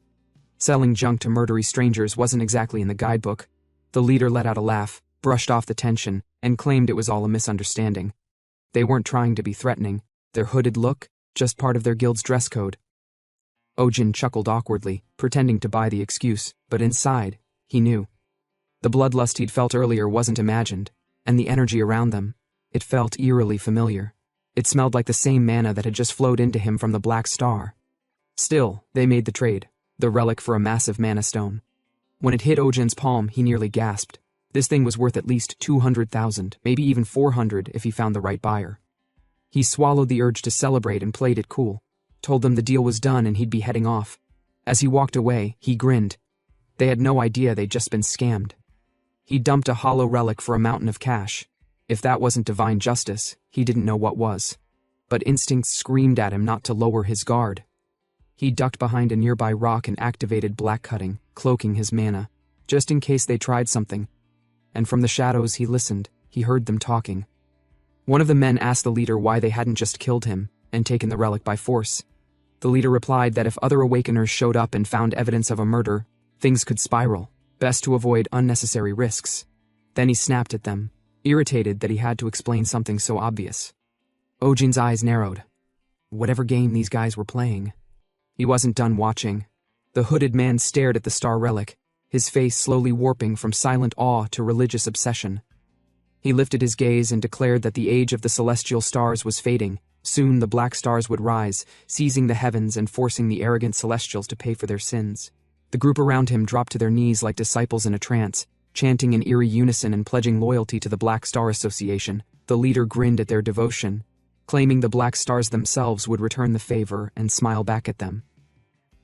Selling junk to murdery strangers wasn't exactly in the guidebook. The leader let out a laugh, brushed off the tension, and claimed it was all a misunderstanding. They weren't trying to be threatening. Their hooded look, just part of their guild's dress code. Ojin chuckled awkwardly, pretending to buy the excuse, but inside, he knew. The bloodlust he'd felt earlier wasn't imagined, and the energy around them, it felt eerily familiar. It smelled like the same mana that had just flowed into him from the Black Star. Still, they made the trade, the relic for a massive mana stone. When it hit Ojin's palm, he nearly gasped. This thing was worth at least 200,000, maybe even 400 if he found the right buyer. He swallowed the urge to celebrate and played it cool, told them the deal was done and he'd be heading off. As he walked away, he grinned. They had no idea they'd just been scammed. He dumped a hollow relic for a mountain of cash. If that wasn't divine justice, he didn't know what was. But instincts screamed at him not to lower his guard. He ducked behind a nearby rock and activated black cutting, cloaking his mana, just in case they tried something. And from the shadows he listened, he heard them talking. One of the men asked the leader why they hadn't just killed him and taken the relic by force. The leader replied that if other awakeners showed up and found evidence of a murder, things could spiral, best to avoid unnecessary risks. Then he snapped at them, irritated that he had to explain something so obvious. Ojin's eyes narrowed. whatever game these guys were playing. He wasn't done watching. The hooded man stared at the star relic, his face slowly warping from silent awe to religious obsession. He lifted his gaze and declared that the age of the celestial stars was fading. Soon the black stars would rise, seizing the heavens and forcing the arrogant celestials to pay for their sins. The group around him dropped to their knees like disciples in a trance, chanting in eerie unison and pledging loyalty to the Black Star Association. The leader grinned at their devotion, claiming the Black Stars themselves would return the favor and smile back at them.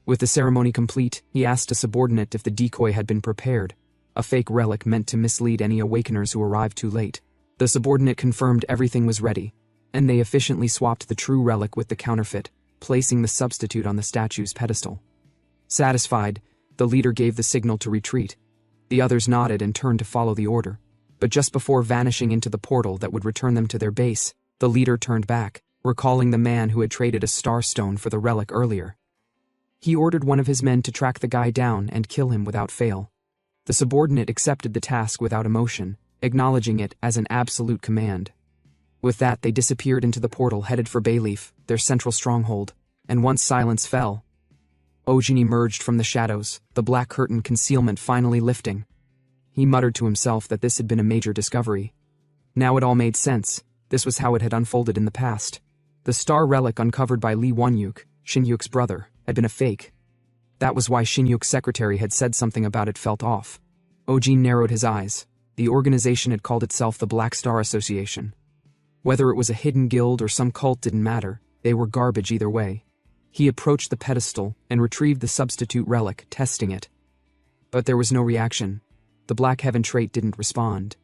With the ceremony complete, he asked a subordinate if the decoy had been prepared, a fake relic meant to mislead any awakeners who arrived too late. The subordinate confirmed everything was ready, and they efficiently swapped the true relic with the counterfeit, placing the substitute on the statue's pedestal. Satisfied, the leader gave the signal to retreat. The others nodded and turned to follow the order. But just before vanishing into the portal that would return them to their base, the leader turned back, recalling the man who had traded a star stone for the relic earlier. He ordered one of his men to track the guy down and kill him without fail. The subordinate accepted the task without emotion, acknowledging it as an absolute command. With that, they disappeared into the portal headed for Bayleaf, their central stronghold, and once silence fell, Ojin emerged from the shadows, the black curtain concealment finally lifting. He muttered to himself that this had been a major discovery. Now it all made sense. This was how it had unfolded in the past. The star relic uncovered by Lee Won-yuk, Shin-yuk's brother, had been a fake. That was why Shin-yuk's secretary had said something about it felt off. Ojin narrowed his eyes. The organization had called itself the Black Star Association. Whether it was a hidden guild or some cult didn't matter, they were garbage either way. He approached the pedestal and retrieved the substitute relic, testing it. But there was no reaction. The Black Heaven trait didn't respond.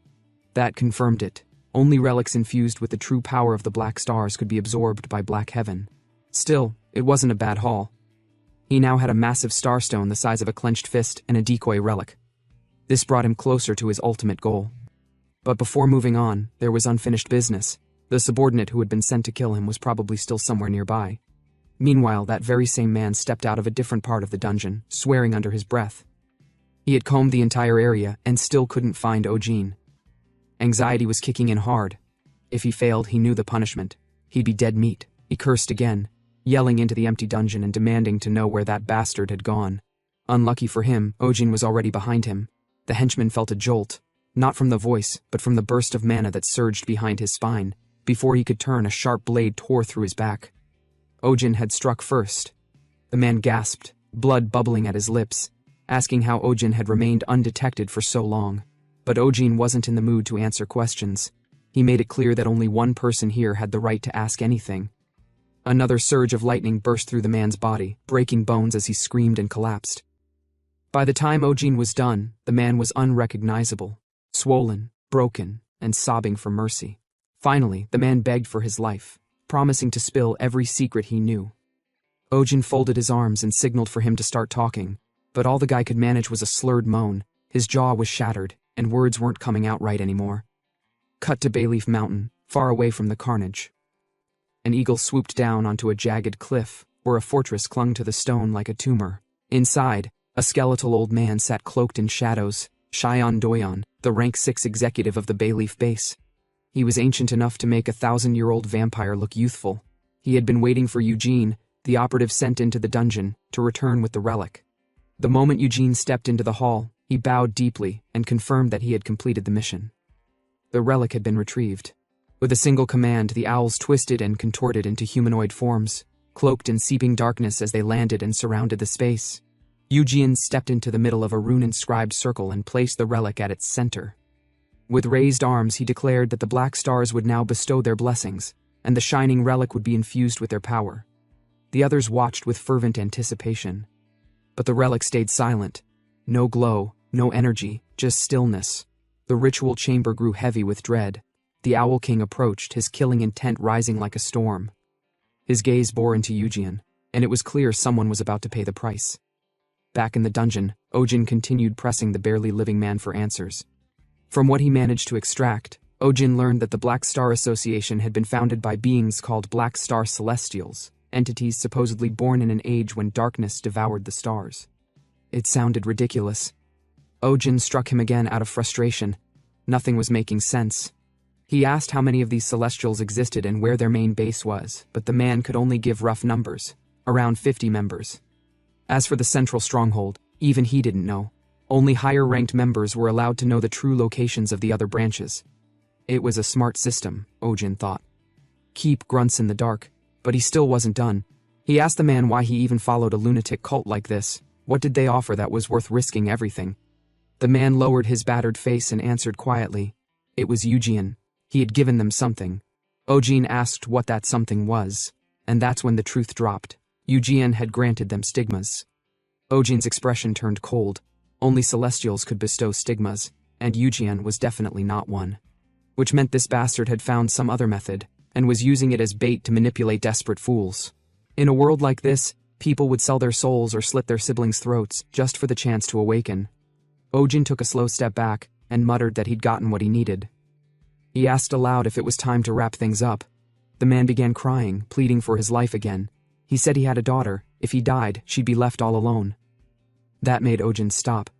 That confirmed it. Only relics infused with the true power of the Black Stars could be absorbed by Black Heaven. Still, it wasn't a bad haul. He now had a massive starstone the size of a clenched fist and a decoy relic. This brought him closer to his ultimate goal. But before moving on, there was unfinished business. The subordinate who had been sent to kill him was probably still somewhere nearby. Meanwhile, that very same man stepped out of a different part of the dungeon, swearing under his breath. He had combed the entire area and still couldn't find Ojin. Anxiety was kicking in hard. If he failed, he knew the punishment. He'd be dead meat. He cursed again, yelling into the empty dungeon and demanding to know where that bastard had gone. Unlucky for him, Ojin was already behind him. The henchman felt a jolt, not from the voice, but from the burst of mana that surged behind his spine. Before he could turn, a sharp blade tore through his back. Ojin had struck first. The man gasped, blood bubbling at his lips, asking how Ojin had remained undetected for so long. But Ojin wasn't in the mood to answer questions. He made it clear that only one person here had the right to ask anything. Another surge of lightning burst through the man's body, breaking bones as he screamed and collapsed. By the time Ojin was done, the man was unrecognizable, swollen, broken, and sobbing for mercy. Finally, the man begged for his life, promising to spill every secret he knew. Ojin folded his arms and signaled for him to start talking, but all the guy could manage was a slurred moan. His jaw was shattered, and words weren't coming out right anymore. Cut to Bayleaf Mountain, far away from the carnage. An eagle swooped down onto a jagged cliff, where a fortress clung to the stone like a tumor. Inside, a skeletal old man sat cloaked in shadows, Shion Doyon, the rank 6 executive of the Bayleaf base. He was ancient enough to make a 1,000-year-old vampire look youthful. He had been waiting for Eugene, the operative sent into the dungeon, to return with the relic. The moment Eugene stepped into the hall, he bowed deeply and confirmed that he had completed the mission. The relic had been retrieved. With a single command, the owls twisted and contorted into humanoid forms, cloaked in seeping darkness as they landed and surrounded the space. Eugene stepped into the middle of a rune-inscribed circle and placed the relic at its center. With raised arms, he declared that the Black Stars would now bestow their blessings, and the shining relic would be infused with their power. The others watched with fervent anticipation. But the relic stayed silent. No glow, no energy, just stillness. The ritual chamber grew heavy with dread. The Owl King approached, his killing intent rising like a storm. His gaze bore into Eugene, and it was clear someone was about to pay the price. Back in the dungeon, Ojin continued pressing the barely living man for answers. From what he managed to extract, Ojin learned that the Black Star Association had been founded by beings called Black Star Celestials, entities supposedly born in an age when darkness devoured the stars. It sounded ridiculous. Ojin struck him again out of frustration. Nothing was making sense. He asked how many of these celestials existed and where their main base was, but the man could only give rough numbers, around 50 members. As for the central stronghold, even he didn't know. Only higher-ranked members were allowed to know the true locations of the other branches. It was a smart system, Ojin thought. Keep grunts in the dark, but he still wasn't done. He asked the man why he even followed a lunatic cult like this. What did they offer that was worth risking everything? The man lowered his battered face and answered quietly. It was Eugean. He had given them something. Ojin asked what that something was, and that's when the truth dropped. Eugean had granted them stigmas. Ojin's expression turned cold. Only celestials could bestow stigmas, and Eugean was definitely not one. Which meant this bastard had found some other method, and was using it as bait to manipulate desperate fools. In a world like this, people would sell their souls or slit their siblings' throats just for the chance to awaken. Ojin took a slow step back and muttered that he'd gotten what he needed. He asked aloud if it was time to wrap things up. The man began crying, pleading for his life again. He said he had a daughter. If he died, she'd be left all alone. That made Ojin stop.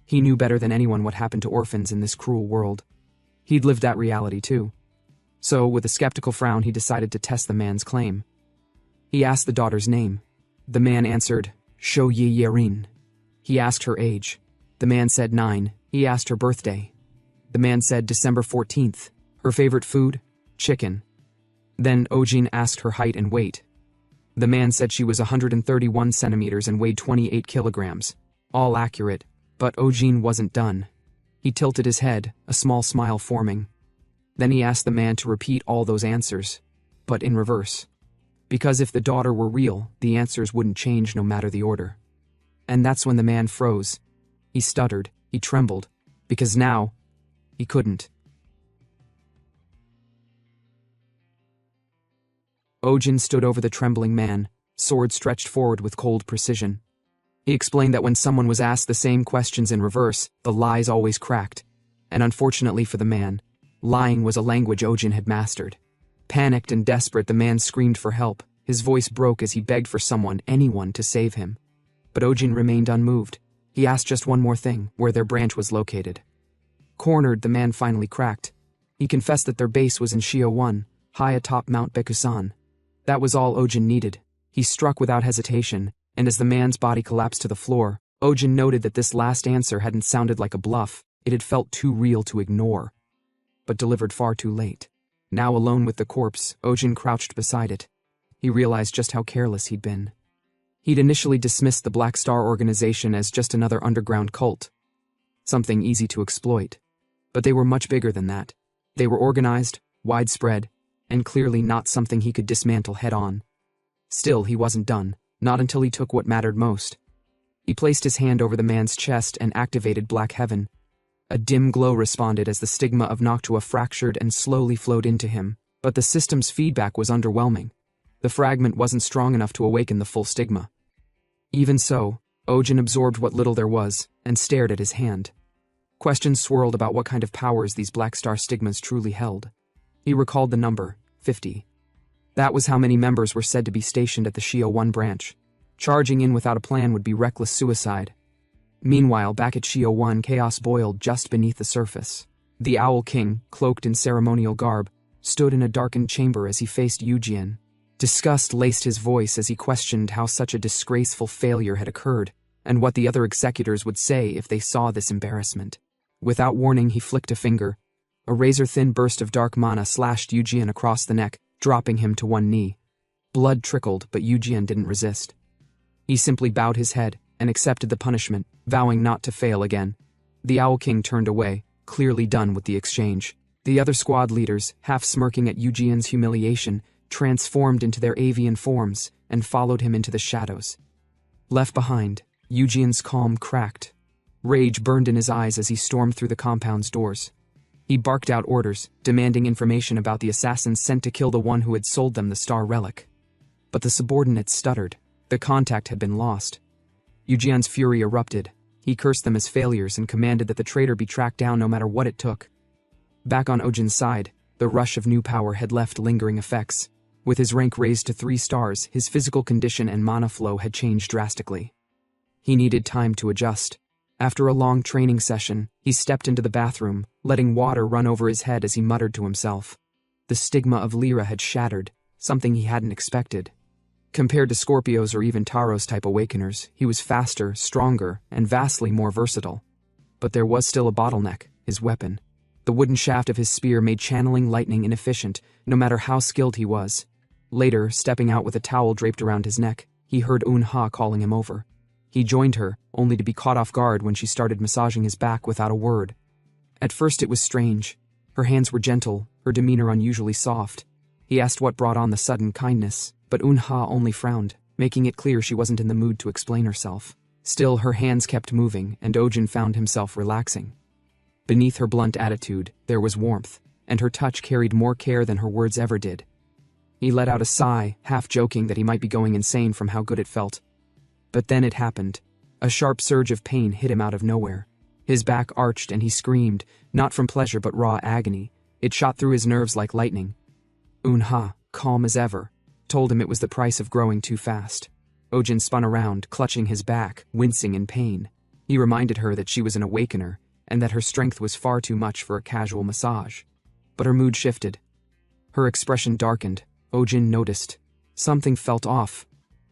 He knew better than anyone what happened to orphans in this cruel world. He'd lived that reality too. So, with a skeptical frown, he decided to test the man's claim. He asked the daughter's name. The man answered, Sho Ye Yerin. He asked her age. The man said 9. He asked her birthday. The man said December 14th. Her favorite food? Chicken. Then Ojin asked her height and weight. The man said she was 131 centimeters and weighed 28 kilograms. All accurate, but Ojin wasn't done. He tilted his head, a small smile forming. Then he asked the man to repeat all those answers, but in reverse. Because if the daughter were real, the answers wouldn't change no matter the order. And that's when the man froze. He stuttered, he trembled, because now, he couldn't. Ojin stood over the trembling man, sword stretched forward with cold precision. He explained that when someone was asked the same questions in reverse, the lies always cracked. And unfortunately for the man, lying was a language Ojin had mastered. Panicked and desperate, the man screamed for help. His voice broke as he begged for someone, anyone, to save him. But Ojin remained unmoved. He asked just one more thing, where their branch was located. Cornered, the man finally cracked. He confessed that their base was in Shio 1, high atop Mount Bekusan. That was all Ojin needed. He struck without hesitation, and as the man's body collapsed to the floor, Ojin noted that this last answer hadn't sounded like a bluff. It had felt too real to ignore. But delivered far too late. Now alone with the corpse, Ojin crouched beside it. He realized just how careless he'd been. He'd initially dismissed the Black Star organization as just another underground cult. Something easy to exploit. But they were much bigger than that. They were organized, widespread, and clearly not something he could dismantle head-on. Still, he wasn't done, not until he took what mattered most. He placed his hand over the man's chest and activated Black Heaven. A dim glow responded as the stigma of Noctua fractured and slowly flowed into him, but the system's feedback was underwhelming. The fragment wasn't strong enough to awaken the full stigma. Even so, Ojin absorbed what little there was, and stared at his hand. Questions swirled about what kind of powers these Black Star stigmas truly held. He recalled the number, 50. That was how many members were said to be stationed at the Shio 1 branch. Charging in without a plan would be reckless suicide. Meanwhile, back at Shio 1, chaos boiled just beneath the surface. The Owl King, cloaked in ceremonial garb, stood in a darkened chamber as he faced Eugean. Disgust laced his voice as he questioned how such a disgraceful failure had occurred, and what the other executors would say if they saw this embarrassment. Without warning, he flicked a finger. A razor-thin burst of dark mana slashed Eugean across the neck, dropping him to one knee. Blood trickled, but Eugean didn't resist. He simply bowed his head and accepted the punishment, vowing not to fail again. The Owl King turned away, clearly done with the exchange. The other squad leaders, half smirking at Eugean's humiliation, transformed into their avian forms and followed him into the shadows. Left behind, Eugean's calm cracked. Rage burned in his eyes as he stormed through the compound's doors. He barked out orders, demanding information about the assassins sent to kill the one who had sold them the star relic. But the subordinates stuttered. The contact had been lost. Eugean's fury erupted. He cursed them as failures and commanded that the traitor be tracked down no matter what it took. Back on Ojin's side, the rush of new power had left lingering effects. With his rank raised to 3 stars, his physical condition and mana flow had changed drastically. He needed time to adjust. After a long training session, he stepped into the bathroom, letting water run over his head as he muttered to himself. The stigma of Lyra had shattered, something he hadn't expected. Compared to Scorpios or even Taros-type awakeners, he was faster, stronger, and vastly more versatile. But there was still a bottleneck: his weapon. The wooden shaft of his spear made channeling lightning inefficient, no matter how skilled he was. Later, stepping out with a towel draped around his neck, he heard Unha calling him over. He joined her, only to be caught off guard when she started massaging his back without a word. At first it was strange. Her hands were gentle, her demeanor unusually soft. He asked what brought on the sudden kindness, but Unha only frowned, making it clear she wasn't in the mood to explain herself. Still, her hands kept moving, and Ojin found himself relaxing. Beneath her blunt attitude, there was warmth, and her touch carried more care than her words ever did. He let out a sigh, half joking that he might be going insane from how good it felt. But then it happened. A sharp surge of pain hit him out of nowhere. His back arched and he screamed, not from pleasure but raw agony. It shot through his nerves like lightning. Unha, calm as ever, told him it was the price of growing too fast. Ojin spun around, clutching his back, wincing in pain. He reminded her that she was an awakener, and that her strength was far too much for a casual massage. But her mood shifted. Her expression darkened. Ojin noticed. Something felt off.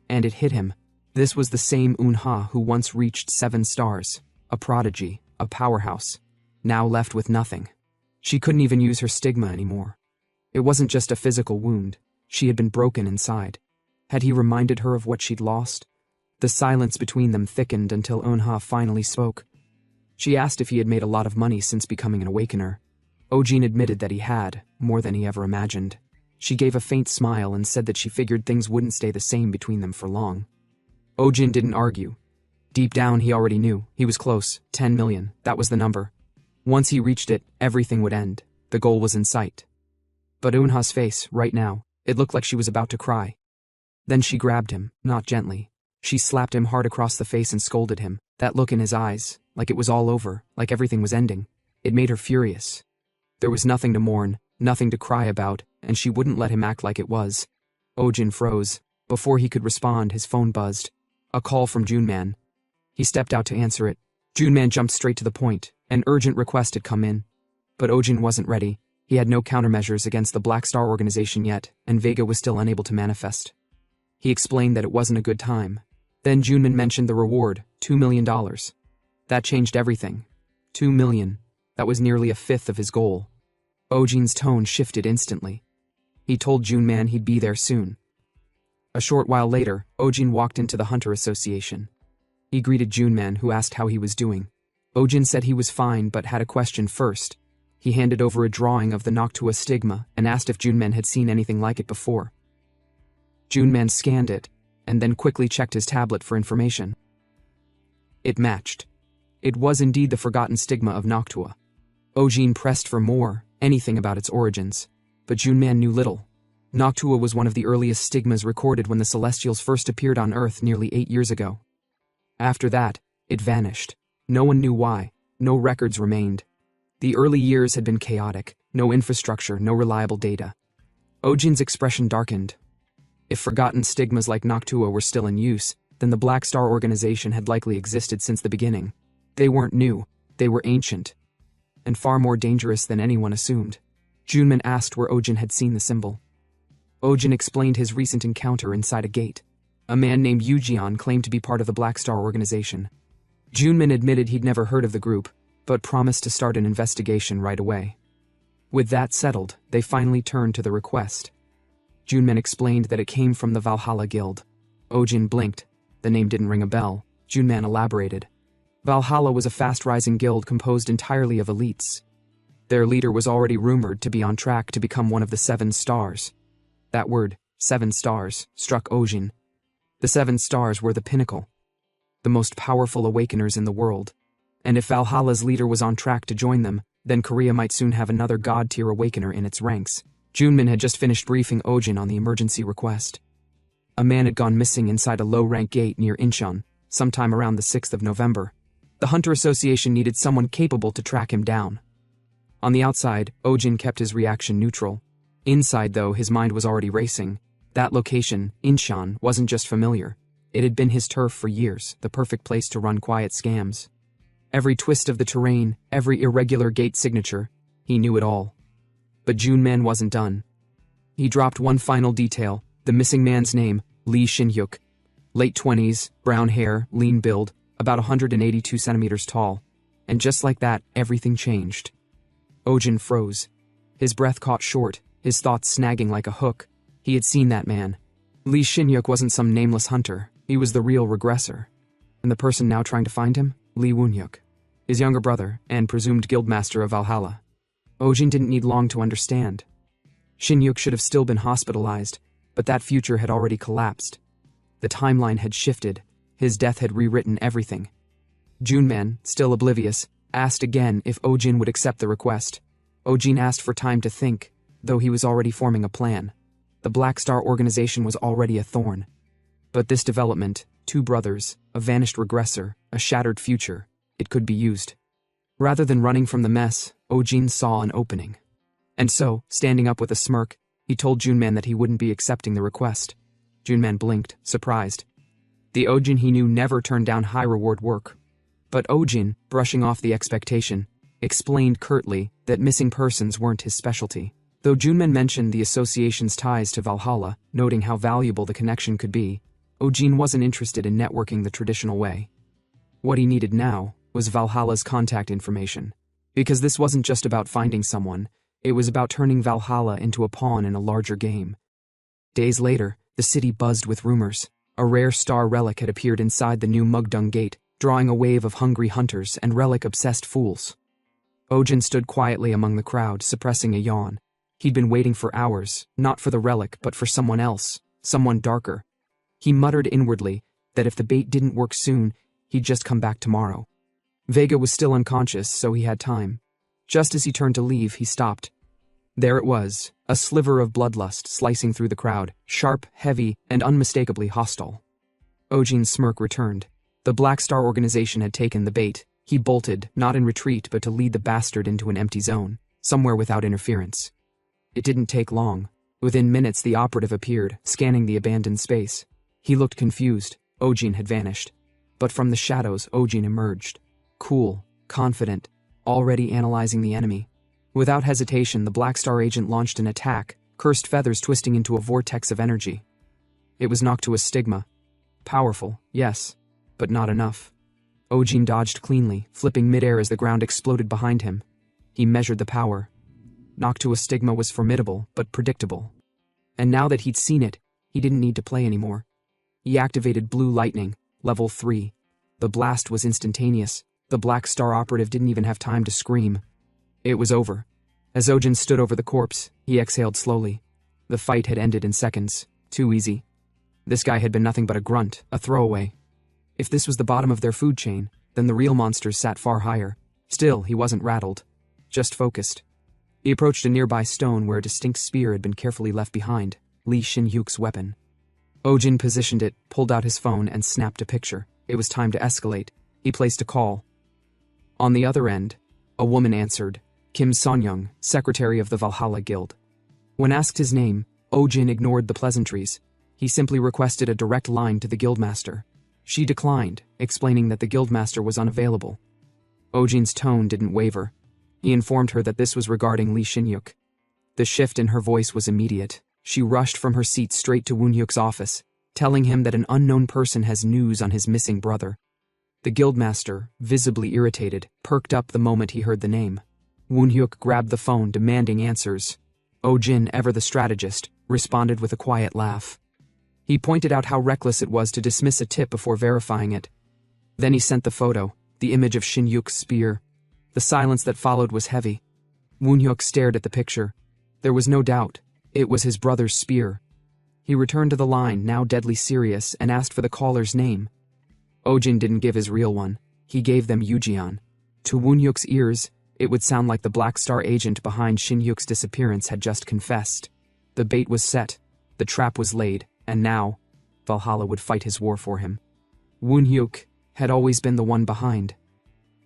And it hit him. This was the same Unha who once reached 7 stars. A prodigy, a powerhouse. Now left with nothing. She couldn't even use her stigma anymore. It wasn't just a physical wound. She had been broken inside. Had he reminded her of what she'd lost? The silence between them thickened until Unha finally spoke. She asked if he had made a lot of money since becoming an awakener. Ojin admitted that he had, more than he ever imagined. She gave a faint smile and said that she figured things wouldn't stay the same between them for long. Ojin didn't argue. Deep down, he already knew. He was close. 10 million. That was the number. Once he reached it, everything would end. The goal was in sight. But Unha's face, right now, it looked like she was about to cry. Then she grabbed him, not gently. She slapped him hard across the face and scolded him. That look in his eyes, like it was all over, like everything was ending. It made her furious. There was nothing to mourn, nothing to cry about, and she wouldn't let him act like it was. Ojin froze. Before he could respond, his phone buzzed. A call from Junman. He stepped out to answer it. Junman jumped straight to the point. An urgent request had come in. But Ojin wasn't ready. He had no countermeasures against the Black Star organization yet, and Vega was still unable to manifest. He explained that it wasn't a good time. Then Junman mentioned the reward, $2 million. That changed everything. 2 million. That was nearly a fifth of his goal. Ojin's tone shifted instantly. He told Junman he'd be there soon. A short while later, Ojin walked into the Hunter Association. He greeted Junman, who asked how he was doing. Ojin said he was fine but had a question first. He handed over a drawing of the Noctua stigma and asked if Junman had seen anything like it before. Junman scanned it, and then quickly checked his tablet for information. It matched. It was indeed the forgotten stigma of Noctua. Ojin pressed for more, anything about its origins. But Junman knew little. Noctua was one of the earliest stigmas recorded when the Celestials first appeared on Earth nearly 8 years ago. After that, it vanished. No one knew why. No records remained. The early years had been chaotic. No infrastructure, no reliable data. Ojin's expression darkened. If forgotten stigmas like Noctua were still in use, then the Black Star organization had likely existed since the beginning. They weren't new. They were ancient. And far more dangerous than anyone assumed. Junman asked where Ojin had seen the symbol. Ojin explained his recent encounter inside a gate. A man named Yujian claimed to be part of the Black Star organization. Junman admitted he'd never heard of the group, but promised to start an investigation right away. With that settled, they finally turned to the request. Junman explained that it came from the Valhalla Guild. Ojin blinked. The name didn't ring a bell. Junman elaborated. Valhalla was a fast-rising guild composed entirely of elites. Their leader was already rumored to be on track to become one of the 7 stars. That word, 7 stars, struck Ojin. The 7 stars were the pinnacle. The most powerful awakeners in the world. And if Valhalla's leader was on track to join them, then Korea might soon have another god-tier awakener in its ranks. Junman had just finished briefing Ojin on the emergency request. A man had gone missing inside a low-rank gate near Incheon, sometime around the 6th of November. The Hunter Association needed someone capable to track him down. On the outside, Ojin kept his reaction neutral. Inside, though, his mind was already racing. That location, Incheon, wasn't just familiar. It had been his turf for years, the perfect place to run quiet scams. Every twist of the terrain, every irregular gate signature, he knew it all. But Junman wasn't done. He dropped one final detail, the missing man's name, Lee Shin-hyuk. Late 20s, brown hair, lean build, about 182 centimeters tall. And just like that, everything changed. Ojin froze. His breath caught short, his thoughts snagging like a hook. He had seen that man. Lee Shin-hyuk wasn't some nameless hunter. He was the real regressor. And the person now trying to find him? Lee Woon-hyuk. His younger brother, and presumed guildmaster of Valhalla. Ojin didn't need long to understand. Shin-hyuk should have still been hospitalized, but that future had already collapsed. The timeline had shifted. His death had rewritten everything. Junman, still oblivious, asked again if Ojin would accept the request. Ojin asked for time to think, though he was already forming a plan. The Black Star organization was already a thorn. But this development, two brothers, a vanished regressor, a shattered future, it could be used. Rather than running from the mess, Ojin saw an opening. And so, standing up with a smirk, he told Junman that he wouldn't be accepting the request. Junman blinked, surprised. The Ojin he knew never turned down high-reward work. But Ojin, brushing off the expectation, explained curtly that missing persons weren't his specialty. Though Junman mentioned the association's ties to Valhalla, noting how valuable the connection could be, Ojin wasn't interested in networking the traditional way. What he needed now was Valhalla's contact information. Because this wasn't just about finding someone, it was about turning Valhalla into a pawn in a larger game. Days later, the city buzzed with rumors. A rare star relic had appeared inside the new Mugdung Gate, drawing a wave of hungry hunters and relic-obsessed fools. Ojin stood quietly among the crowd, suppressing a yawn. He'd been waiting for hours, not for the relic, but for someone else, someone darker. He muttered inwardly that if the bait didn't work soon, he'd just come back tomorrow. Vega was still unconscious, so he had time. Just as he turned to leave, he stopped. There it was, a sliver of bloodlust slicing through the crowd, sharp, heavy, and unmistakably hostile. Ojin's smirk returned. The Black Star organization had taken the bait. He bolted, not in retreat, but to lead the bastard into an empty zone, somewhere without interference. It didn't take long. Within minutes, the operative appeared, scanning the abandoned space. He looked confused. Ojin had vanished. But from the shadows, Ojin emerged. Cool, confident, already analyzing the enemy. Without hesitation, the Black Star agent launched an attack, cursed feathers twisting into a vortex of energy. It was Noctua's stigma. Powerful, yes, but not enough. Ojin dodged cleanly, flipping midair as the ground exploded behind him. He measured the power. Noctua's stigma was formidable, but predictable. And now that he'd seen it, he didn't need to play anymore. He activated Blue Lightning, level 3. The blast was instantaneous. The Black Star operative didn't even have time to scream. It was over. As Ojin stood over the corpse, he exhaled slowly. The fight had ended in seconds. Too easy. This guy had been nothing but a grunt, a throwaway. If this was the bottom of their food chain, then the real monsters sat far higher. Still, he wasn't rattled. Just focused. He approached a nearby stone where a distinct spear had been carefully left behind, Lee Shin-hyuk's weapon. Ojin positioned it, pulled out his phone, and snapped a picture. It was time to escalate. He placed a call. On the other end, a woman answered, Kim Sonyoung, secretary of the Valhalla Guild. When asked his name, Ojin ignored the pleasantries. He simply requested a direct line to the guildmaster. She declined, explaining that the guildmaster was unavailable. Ojin's tone didn't waver. He informed her that this was regarding Lee Shin-hyuk. The shift in her voice was immediate. She rushed from her seat straight to Woon-hyuk's office, telling him that an unknown person has news on his missing brother. The guildmaster, visibly irritated, perked up the moment he heard the name. Woon-hyuk grabbed the phone, demanding answers. Ojin, ever the strategist, responded with a quiet laugh. He pointed out how reckless it was to dismiss a tip before verifying it. Then he sent the photo, the image of Shin-hyuk's spear. The silence that followed was heavy. Woon-hyuk stared at the picture. There was no doubt. It was his brother's spear. He returned to the line, now deadly serious, and asked for the caller's name. Ojin didn't give his real one. He gave them Yujian. To Woon-hyuk's ears, it would sound like the Black Star agent behind Shin-hyuk's disappearance had just confessed. The bait was set. The trap was laid. And now, Valhalla would fight his war for him. Woon-hyuk had always been the one behind.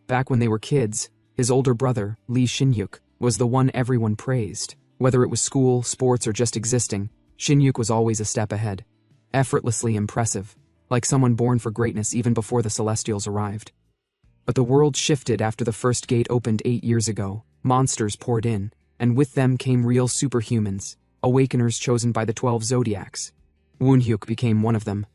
Back when they were kids, his older brother, Lee Shin-hyuk, was the one everyone praised. Whether it was school, sports, or just existing, Shin-hyuk was always a step ahead. Effortlessly impressive, like someone born for greatness even before the Celestials arrived. But the world shifted after the first gate opened 8 years ago. Monsters poured in, and with them came real superhumans, awakeners chosen by the 12 zodiacs. Woonhyuk became one of them.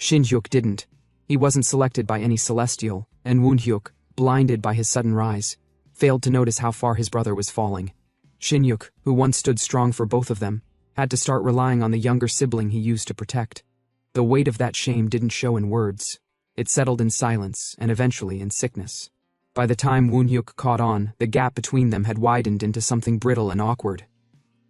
Shinhyuk didn't. He wasn't selected by any celestial, and Woonhyuk, blinded by his sudden rise, failed to notice how far his brother was falling. Shinhyuk, who once stood strong for both of them, had to start relying on the younger sibling he used to protect. The weight of that shame didn't show in words. It settled in silence and eventually in sickness. By the time Woonhyuk caught on, the gap between them had widened into something brittle and awkward.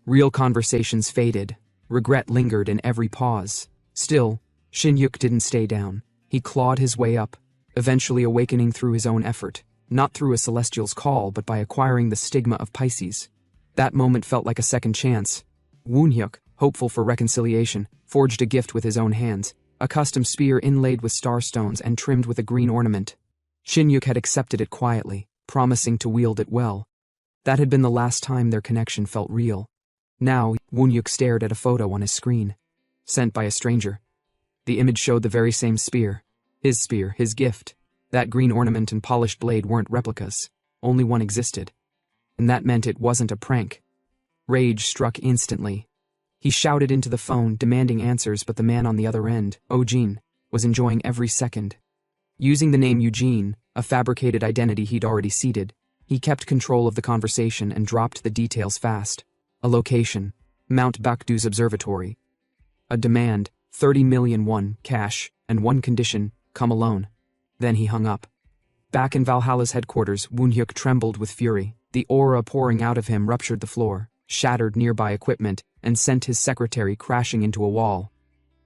Real conversations faded. Regret lingered in every pause. Still, Shinhyuk didn't stay down. He clawed his way up, eventually awakening through his own effort, not through a celestial's call but by acquiring the stigma of Pisces. That moment felt like a second chance. Woonhyuk, hopeful for reconciliation, forged a gift with his own hands, a custom spear inlaid with starstones and trimmed with a green ornament. Shinhyuk had accepted it quietly, promising to wield it well. That had been the last time their connection felt real. Now, Woonhyuk stared at a photo on his screen. Sent by a stranger. The image showed the very same spear. His gift. That green ornament and polished blade weren't replicas. Only one existed. And that meant it wasn't a prank. Rage struck instantly. He shouted into the phone, demanding answers, but the man on the other end, Eugene, was enjoying every second. Using the name Eugene, a fabricated identity he'd already seeded, he kept control of the conversation and dropped the details fast. A location, Mount Baekdu's observatory. A demand, 30 million won, cash, and one condition, come alone. Then he hung up. Back in Valhalla's headquarters, Woonhyuk trembled with fury. The aura pouring out of him ruptured the floor, shattered nearby equipment, and sent his secretary crashing into a wall.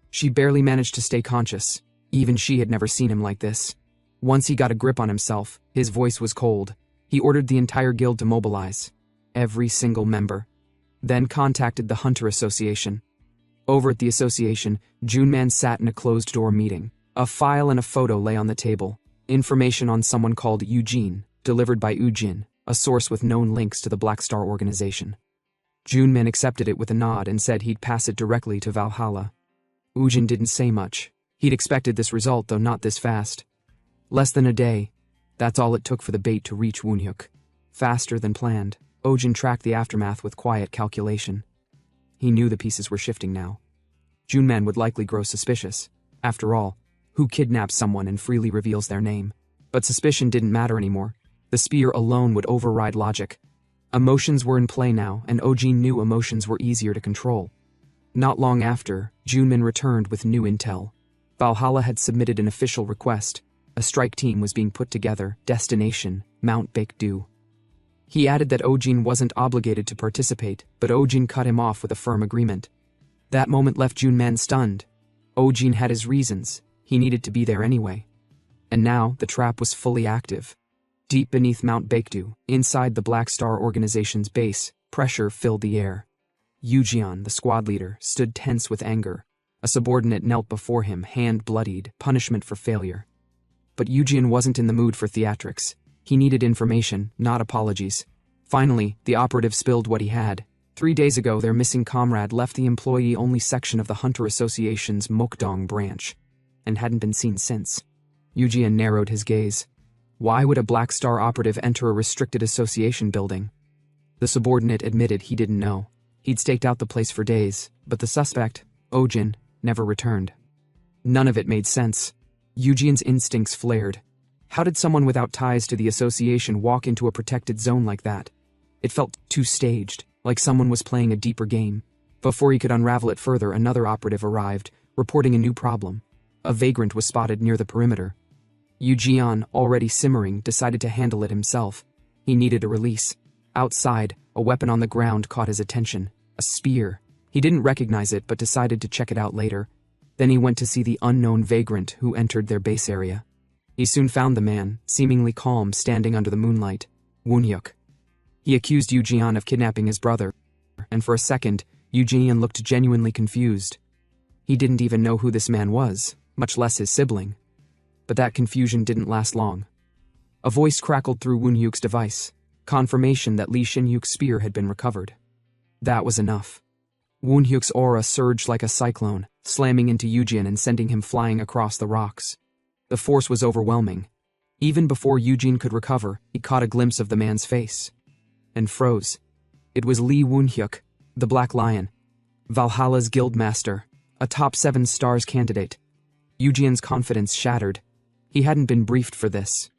She barely managed to stay conscious. Even she had never seen him like this. Once he got a grip on himself, his voice was cold. He ordered the entire guild to mobilize. Every single member. Then contacted the Hunter Association. Over at the association, Junman sat in a closed-door meeting. A file and a photo lay on the table. Information on someone called Eugene, delivered by Ujin, a source with known links to the Black Star organization. Junman accepted it with a nod and said he'd pass it directly to Valhalla. Ujin didn't say much. He'd expected this result, though not this fast. Less than a day. That's all it took for the bait to reach Woonhyuk. Faster than planned, Ujin tracked the aftermath with quiet calculation. He knew the pieces were shifting now. Junman would likely grow suspicious. After all, who kidnaps someone and freely reveals their name? But suspicion didn't matter anymore. The spear alone would override logic. Emotions were in play now, and Ojin knew emotions were easier to control. Not long after, Junman returned with new intel. Valhalla had submitted an official request. A strike team was being put together, destination, Mount Baekdu. He added that Ojin wasn't obligated to participate, but Ojin cut him off with a firm agreement. That moment left Junman stunned. Ojin had his reasons. He needed to be there anyway. And now, the trap was fully active. Deep beneath Mount Baekdu, inside the Black Star organization's base, pressure filled the air. Eugeon, the squad leader, stood tense with anger. A subordinate knelt before him, hand bloodied, punishment for failure. But Eugeon wasn't in the mood for theatrics. He needed information, not apologies. Finally, the operative spilled what he had. 3 days ago, their missing comrade left the employee-only section of the Hunter Association's Mokdong branch, and hadn't been seen since. Eugeon narrowed his gaze. Why would a Black Star operative enter a restricted association building? The subordinate admitted he didn't know. He'd staked out the place for days, but the suspect, Ojin, never returned. None of it made sense. Eugene's instincts flared. How did someone without ties to the association walk into a protected zone like that? It felt too staged, like someone was playing a deeper game. Before he could unravel it further, another operative arrived, reporting a new problem. A vagrant was spotted near the perimeter. Eugeon, already simmering, decided to handle it himself. He needed a release. Outside, a weapon on the ground caught his attention. A spear. He didn't recognize it but decided to check it out later. Then he went to see the unknown vagrant who entered their base area. He soon found the man, seemingly calm, standing under the moonlight. Woonhyuk. He accused Eugeon of kidnapping his brother, and for a second, Eugeon looked genuinely confused. He didn't even know who this man was, much less his sibling. But that confusion didn't last long. A voice crackled through Woonhyuk's device, confirmation that Lee Shin-hyuk's spear had been recovered. That was enough. Woonhyuk's aura surged like a cyclone, slamming into Eugeon and sending him flying across the rocks. The force was overwhelming. Even before Eugene could recover, he caught a glimpse of the man's face. And froze. It was Lee Woon-hyuk, the Black Lion, Valhalla's guildmaster, a top 7 stars candidate. Eugene's confidence shattered. He hadn't been briefed for this.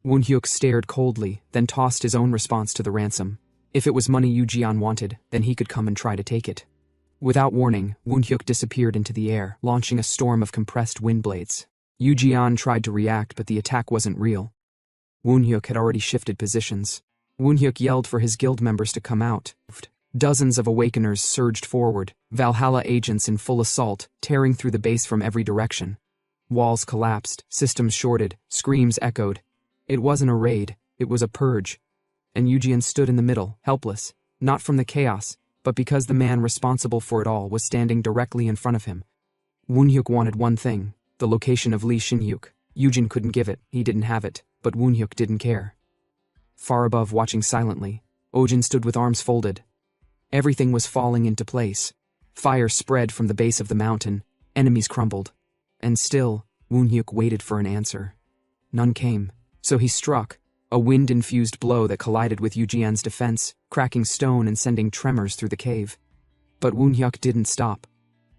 Woon-hyuk stared coldly, then tossed his own response to the ransom. If it was money Eugene wanted, then he could come and try to take it. Without warning, Woon-hyuk disappeared into the air, launching a storm of compressed wind blades. Eugene tried to react, but the attack wasn't real. Woon-hyuk had already shifted positions. Woon-hyuk yelled for his guild members to come out. Dozens of awakeners surged forward, Valhalla agents in full assault, tearing through the base from every direction. Walls collapsed, systems shorted, screams echoed. It wasn't a raid, it was a purge. And Eugene stood in the middle, helpless, not from the chaos, but because the man responsible for it all was standing directly in front of him. Woon-hyuk wanted one thing, the location of Lee Shin-hyuk. Eugene couldn't give it, he didn't have it, but Woon-hyuk didn't care. Far above, watching silently, Ojin stood with arms folded. Everything was falling into place. Fire spread from the base of the mountain, enemies crumbled. And still, Woon-hyuk waited for an answer. None came, so he struck, a wind-infused blow that collided with Eugene's defense, cracking stone and sending tremors through the cave. But Woon-hyuk didn't stop.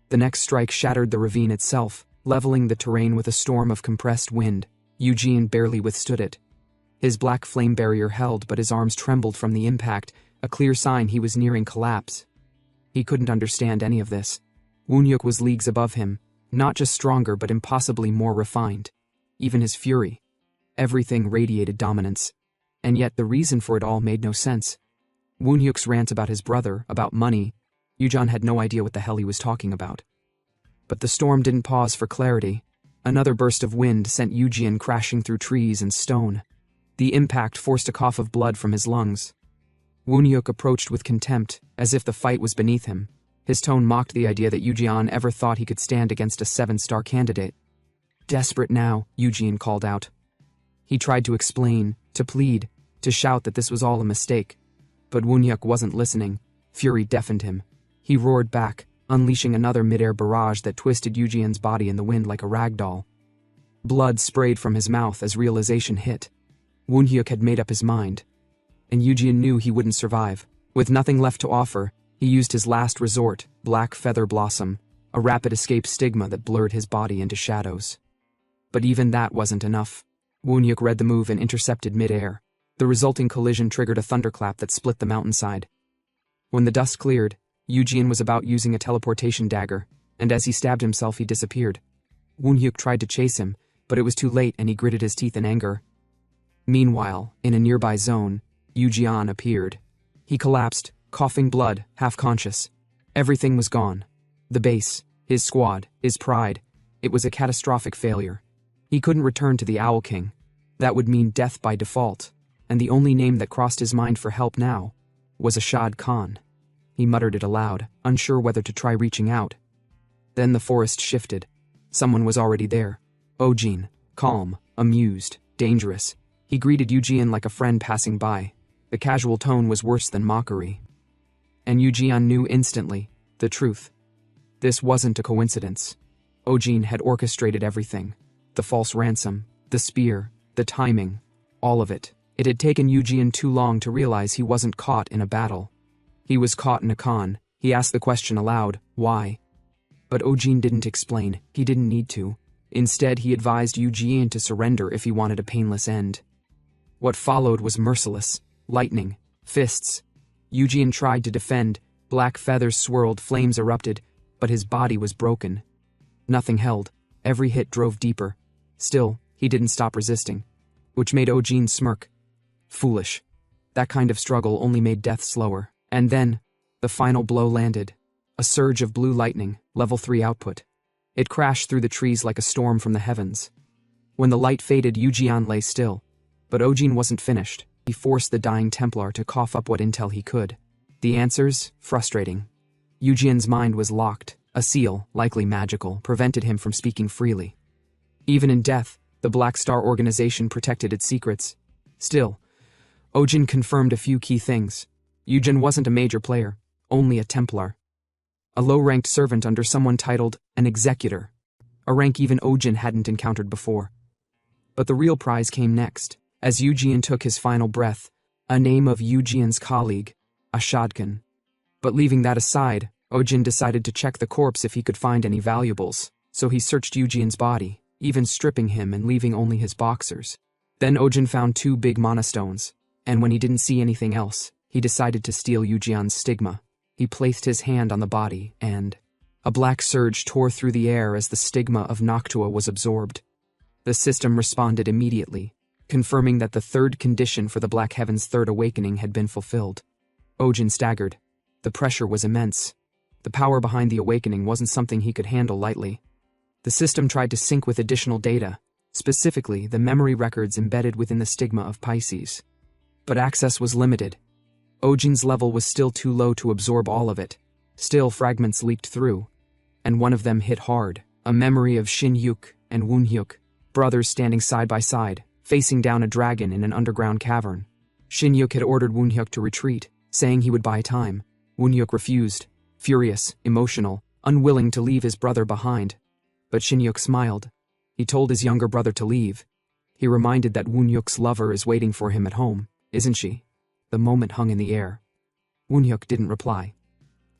The next strike shattered the ravine itself, leveling the terrain with a storm of compressed wind. Eugene barely withstood it. His black flame barrier held, but his arms trembled from the impact, a clear sign he was nearing collapse. He couldn't understand any of this. Woon-hyuk was leagues above him, not just stronger but impossibly more refined. Even his fury. Everything radiated dominance. And yet the reason for it all made no sense. Woon-hyuk's rant about his brother, about money, Eugene had no idea what the hell he was talking about. But the storm didn't pause for clarity. Another burst of wind sent Eugene crashing through trees and stone. The impact forced a cough of blood from his lungs. Woon-hyuk approached with contempt, as if the fight was beneath him. His tone mocked the idea that Eugene ever thought he could stand against a 7-star candidate. Desperate now, Eugene called out. He tried to explain, to plead, to shout that this was all a mistake. But Woon-hyuk wasn't listening. Fury deafened him. He roared back, unleashing another mid-air barrage that twisted Eugene's body in the wind like a rag doll. Blood sprayed from his mouth as realization hit. Woon-hyuk had made up his mind. And Eugene knew he wouldn't survive. With nothing left to offer, he used his last resort, Black Feather Blossom, a rapid escape stigma that blurred his body into shadows. But even that wasn't enough. Woon-hyuk read the move and intercepted mid-air. The resulting collision triggered a thunderclap that split the mountainside. When the dust cleared, Eugene was about using a teleportation dagger, and as he stabbed himself he disappeared. Woon-hyuk tried to chase him, but it was too late and he gritted his teeth in anger. Meanwhile, in a nearby zone, Eugene appeared. He collapsed, coughing blood, half-conscious. Everything was gone. The base, his squad, his pride. It was a catastrophic failure. He couldn't return to the Owl King. That would mean death by default, and the only name that crossed his mind for help now was Ashad Khan. He muttered it aloud, unsure whether to try reaching out. Then the forest shifted. Someone was already there. Ojin, calm, amused, dangerous. He greeted Eugene like a friend passing by. The casual tone was worse than mockery. And Eugene knew instantly the truth. This wasn't a coincidence. Ojin had orchestrated everything. The false ransom, the spear, the timing, all of it. It had taken Eugene too long to realize he wasn't caught in a battle. He was caught in a con. He asked the question aloud, why? But Ojin didn't explain. He didn't need to. Instead, he advised Eugene to surrender if he wanted a painless end. What followed was merciless. Lightning, fists. Eugene tried to defend. Black feathers swirled, flames erupted, but his body was broken. Nothing held. Every hit drove deeper. Still, he didn't stop resisting, which made Ojin smirk. Foolish. That kind of struggle only made death slower. And then, the final blow landed. A surge of blue lightning, level 3 output. It crashed through the trees like a storm from the heavens. When the light faded, Eugene lay still. But Ojin wasn't finished. He forced the dying Templar to cough up what intel he could. The answers? Frustrating. Eugene's mind was locked. A seal, likely magical, prevented him from speaking freely. Even in death, the Black Star organization protected its secrets. Still, Ojin confirmed a few key things. Eugene wasn't a major player, only a Templar. A low-ranked servant under someone titled an executor, a rank even Ojin hadn't encountered before. But the real prize came next, as Eujian took his final breath, a name of Eujian's colleague, a shotgun. But leaving that aside, Ojin decided to check the corpse if he could find any valuables, so he searched Eujian's body, even stripping him and leaving only his boxers. Then Ojin found 2 big monastones, and when he didn't see anything else, he decided to steal Eujian's stigma. He placed his hand on the body, and a black surge tore through the air as the stigma of Noctua was absorbed. The system responded immediately, confirming that the third condition for the Black Heaven's third awakening had been fulfilled. Ojin staggered. The pressure was immense. The power behind the awakening wasn't something he could handle lightly. The system tried to sync with additional data, specifically the memory records embedded within the stigma of Pisces. But access was limited. Ojin's level was still too low to absorb all of it. Still, fragments leaked through, and one of them hit hard, a memory of Shin Hyuk and Woon Hyuk, brothers standing side by side, facing down a dragon in an underground cavern. Shin Hyuk had ordered Woon Hyuk to retreat, saying he would buy time. Woon Hyuk refused, furious, emotional, unwilling to leave his brother behind. But Shin Hyuk smiled. He told his younger brother to leave. He reminded that Woon Hyuk's lover is waiting for him at home, isn't she? The moment hung in the air. Woon Hyuk didn't reply.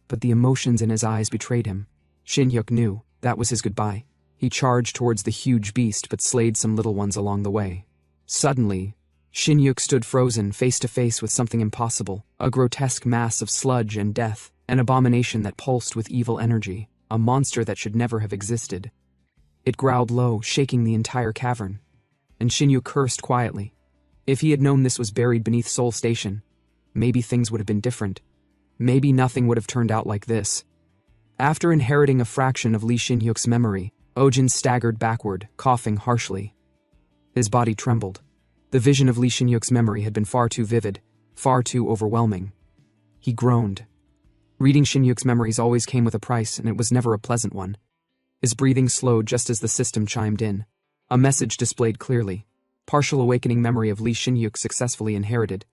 But the emotions in his eyes betrayed him. Shin Hyuk knew that was his goodbye. He charged towards the huge beast but slayed some little ones along the way. Suddenly, Shin Hyuk stood frozen, face to face with something impossible, a grotesque mass of sludge and death, an abomination that pulsed with evil energy, a monster that should never have existed. It growled low, shaking the entire cavern. And Shin Hyuk cursed quietly. If he had known this was buried beneath Seoul Station, maybe things would have been different. Maybe nothing would have turned out like this. After inheriting a fraction of Lee Shin Hyuk's memory, Ojin staggered backward, coughing harshly. His body trembled. The vision of Lee Shin Hyuk's memory had been far too vivid, far too overwhelming. He groaned. Reading Shin Hyuk's memories always came with a price, and it was never a pleasant one. His breathing slowed just as the system chimed in. A message displayed clearly. Partial awakening memory of Lee Shin Hyuk successfully inherited.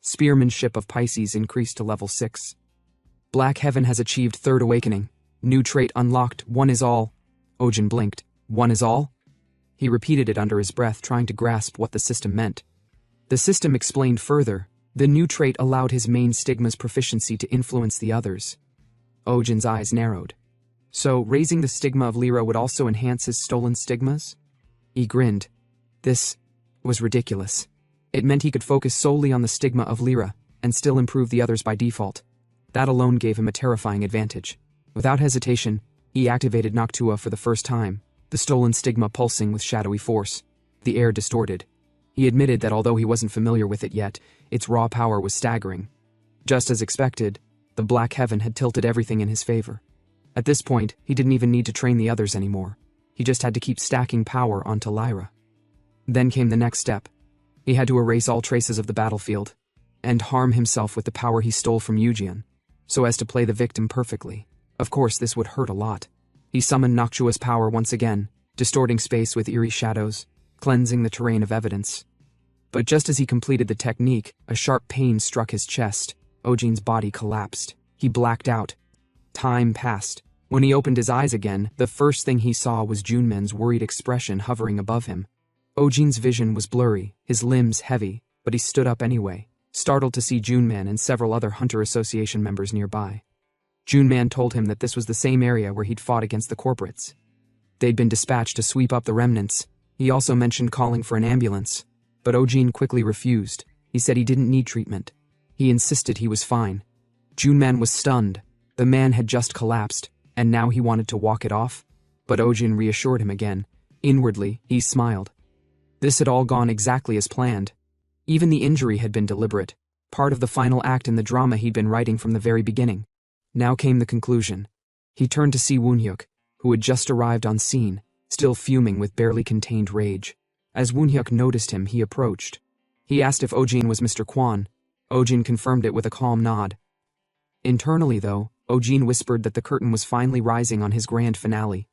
Spearmanship of Pisces increased to level 6. Black Heaven has achieved third awakening. New trait unlocked, one is all. Ojin blinked. One is all? He repeated it under his breath, trying to grasp what the system meant. The system explained further. The new trait allowed his main stigma's proficiency to influence the others. Ojin's eyes narrowed. So, raising the stigma of Lyra would also enhance his stolen stigmas? He grinned. This was ridiculous. It meant he could focus solely on the stigma of Lyra, and still improve the others by default. That alone gave him a terrifying advantage. Without hesitation, he activated Noctua for the first time, the stolen stigma pulsing with shadowy force. The air distorted. He admitted that although he wasn't familiar with it yet, its raw power was staggering. Just as expected, the Black Heaven had tilted everything in his favor. At this point, he didn't even need to train the others anymore. He just had to keep stacking power onto Lyra. Then came the next step. He had to erase all traces of the battlefield, and harm himself with the power he stole from Eujian, so as to play the victim perfectly. Of course, this would hurt a lot. He summoned Noctua's power once again, distorting space with eerie shadows, cleansing the terrain of evidence. But just as he completed the technique, a sharp pain struck his chest. Ojin's body collapsed. He blacked out. Time passed. When he opened his eyes again, the first thing he saw was Junman's worried expression hovering above him. Ojin's vision was blurry, his limbs heavy, but he stood up anyway, startled to see Junman and several other Hunter Association members nearby. Junman told him that this was the same area where he'd fought against the corporates. They'd been dispatched to sweep up the remnants. He also mentioned calling for an ambulance, but Ojin quickly refused. He said he didn't need treatment. He insisted he was fine. Junman was stunned. The man had just collapsed, and now he wanted to walk it off? But Ojin reassured him again. Inwardly, he smiled. This had all gone exactly as planned. Even the injury had been deliberate, part of the final act in the drama he'd been writing from the very beginning. Now came the conclusion. He turned to see Woon Hyuk, who had just arrived on scene, still fuming with barely contained rage. As Woon Hyuk noticed him, he approached. He asked if Ojin was Mr. Kwan. Ojin confirmed it with a calm nod. Internally, though, Ojin whispered that the curtain was finally rising on his grand finale.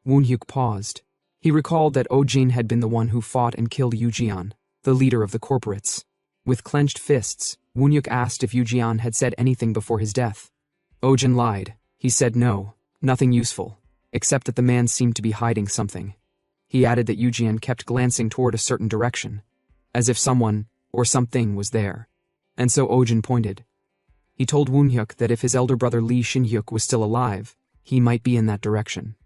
Woon Hyuk paused. He recalled that Ojin had been the one who fought and killed Eujian, the leader of the corporates. With clenched fists, Woon Hyuk asked if Eujian had said anything before his death. Ojin lied. He said no, nothing useful, except that the man seemed to be hiding something. He added that Eujian kept glancing toward a certain direction, as if someone or something was there. And so Ojin pointed. He told Woonhyuk that if his elder brother Lee Shin-hyuk was still alive, he might be in that direction.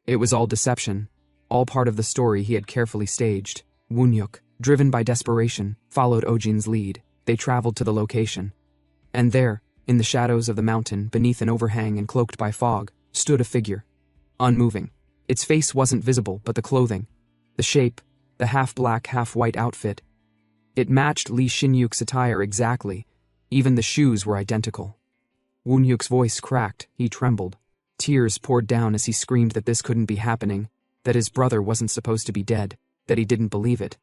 It was all deception, all part of the story he had carefully staged. Woonhyuk, driven by desperation, followed Ojin's lead. They traveled to the location. And there, in the shadows of the mountain, beneath an overhang and cloaked by fog, stood a figure. Unmoving. Its face wasn't visible, but the clothing, the shape, the half-black, half-white outfit. It matched Lee Shin-hyuk's attire exactly. Even the shoes were identical. Woonhyuk's voice cracked. He trembled. Tears poured down as he screamed that this couldn't be happening, that his brother wasn't supposed to be dead, that he didn't believe it.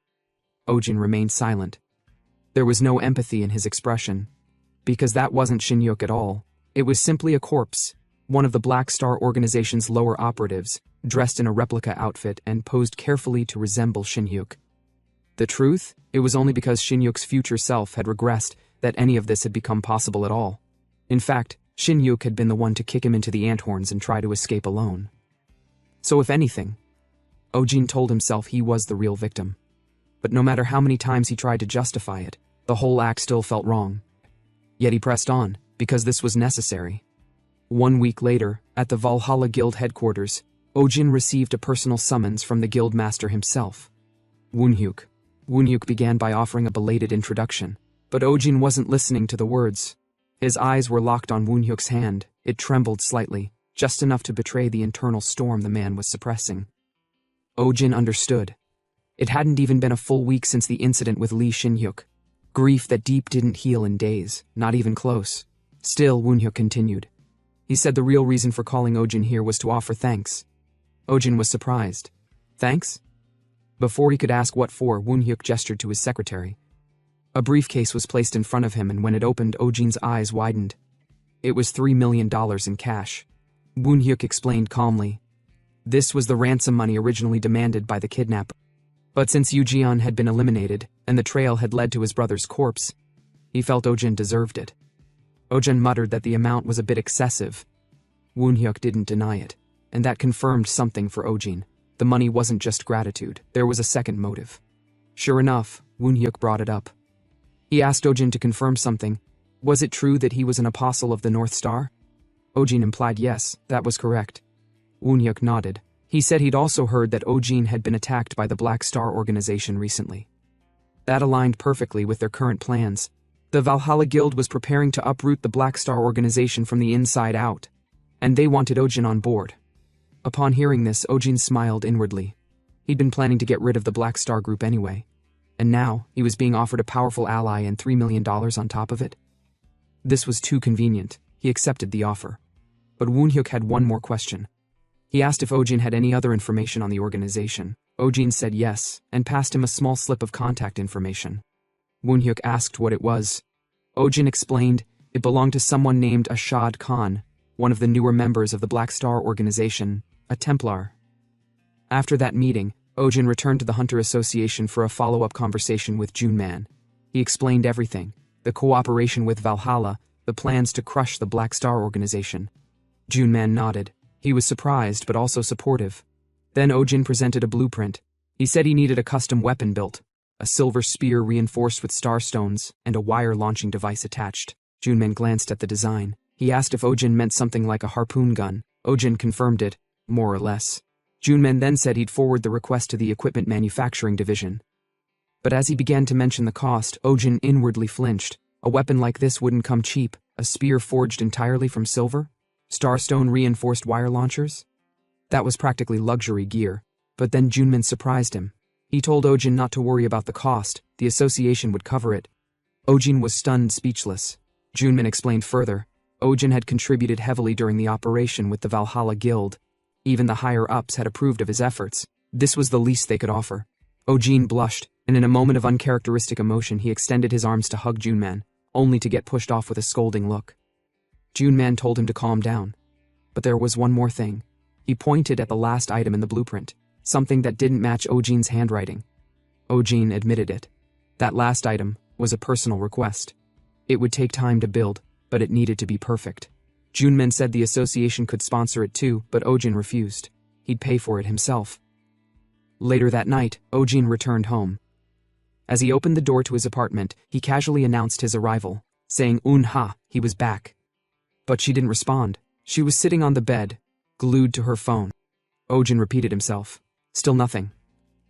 Ojin remained silent. There was no empathy in his expression, because that wasn't Shin-hyuk at all. It was simply a corpse, one of the Black Star Organization's lower operatives, dressed in a replica outfit and posed carefully to resemble Shin-hyuk. The truth? It was only because Shin-hyuk's future self had regressed that any of this had become possible at all. In fact, Shin-hyuk had been the one to kick him into the anthorns and try to escape alone. So if anything, Ojin told himself he was the real victim. But no matter how many times he tried to justify it, the whole act still felt wrong. Yet he pressed on, because this was necessary. 1 week later, at the Valhalla Guild headquarters, Ojin received a personal summons from the guild master himself. Woonhyuk. Woonhyuk began by offering a belated introduction, but Ojin wasn't listening to the words. His eyes were locked on Woonhyuk's hand. It trembled slightly, just enough to betray the internal storm the man was suppressing. Ojin understood. It hadn't even been a full week since the incident with Lee Shin-hyuk. Grief that deep didn't heal in days, not even close. Still, Woonhyuk continued. He said the real reason for calling Ojin here was to offer thanks. Ojin was surprised. Thanks? Before he could ask what for, Woonhyuk gestured to his secretary. A briefcase was placed in front of him, and when it opened, Ojin's eyes widened. It was $3 million in cash. Woonhyuk explained calmly. This was the ransom money originally demanded by the kidnapper. But since Eujian had been eliminated, and the trail had led to his brother's corpse, he felt Ojin deserved it. Ojin muttered that the amount was a bit excessive. Woonhyuk didn't deny it, and that confirmed something for Ojin. The money wasn't just gratitude, there was a second motive. Sure enough, Woonhyuk brought it up. He asked Ojin to confirm something. Was it true that he was an apostle of the North Star? Ojin implied yes, that was correct. Woonhyuk nodded. He said he'd also heard that Ojin had been attacked by the Black Star Organization recently. That aligned perfectly with their current plans. The Valhalla Guild was preparing to uproot the Black Star Organization from the inside out, and they wanted Ojin on board. Upon hearing this, Ojin smiled inwardly. He'd been planning to get rid of the Black Star Group anyway, and now he was being offered a powerful ally and $3 million on top of it. This was too convenient. He accepted the offer. But Woonhyuk had one more question. He asked if Ojin had any other information on the organization. Ojin said yes, and passed him a small slip of contact information. Woonhyuk asked what it was. Ojin explained it belonged to someone named Ashad Khan, one of the newer members of the Black Star Organization, a Templar. After that meeting, Ojin returned to the Hunter Association for a follow-up conversation with Junman. He explained everything, the cooperation with Valhalla, the plans to crush the Black Star Organization. Junman nodded. He was surprised but also supportive. Then Ojin presented a blueprint. He said he needed a custom weapon built, a silver spear reinforced with starstones, and a wire launching device attached. Junman glanced at the design. He asked if Ojin meant something like a harpoon gun. Ojin confirmed it, more or less. Junman then said he'd forward the request to the equipment manufacturing division. But as he began to mention the cost, Ojin inwardly flinched. A weapon like this wouldn't come cheap. A spear forged entirely from silver? Starstone reinforced wire launchers? That was practically luxury gear. But then Junman surprised him. He told Ojin not to worry about the cost, the association would cover it. Ojin was stunned, speechless. Junman explained further. Ojin had contributed heavily during the operation with the Valhalla Guild. Even the higher-ups had approved of his efforts. This was the least they could offer. Ojin blushed, and in a moment of uncharacteristic emotion he extended his arms to hug Junman, only to get pushed off with a scolding look. Junman told him to calm down. But there was one more thing. He pointed at the last item in the blueprint, something that didn't match Ojin's handwriting. Ojin admitted it. That last item was a personal request. It would take time to build, but it needed to be perfect. Junman said the association could sponsor it too, but Ojin refused. He'd pay for it himself. Later that night, Ojin returned home. As he opened the door to his apartment, he casually announced his arrival, saying "Un-ha," he was back. But she didn't respond. She was sitting on the bed, glued to her phone. Ojin repeated himself. Still nothing.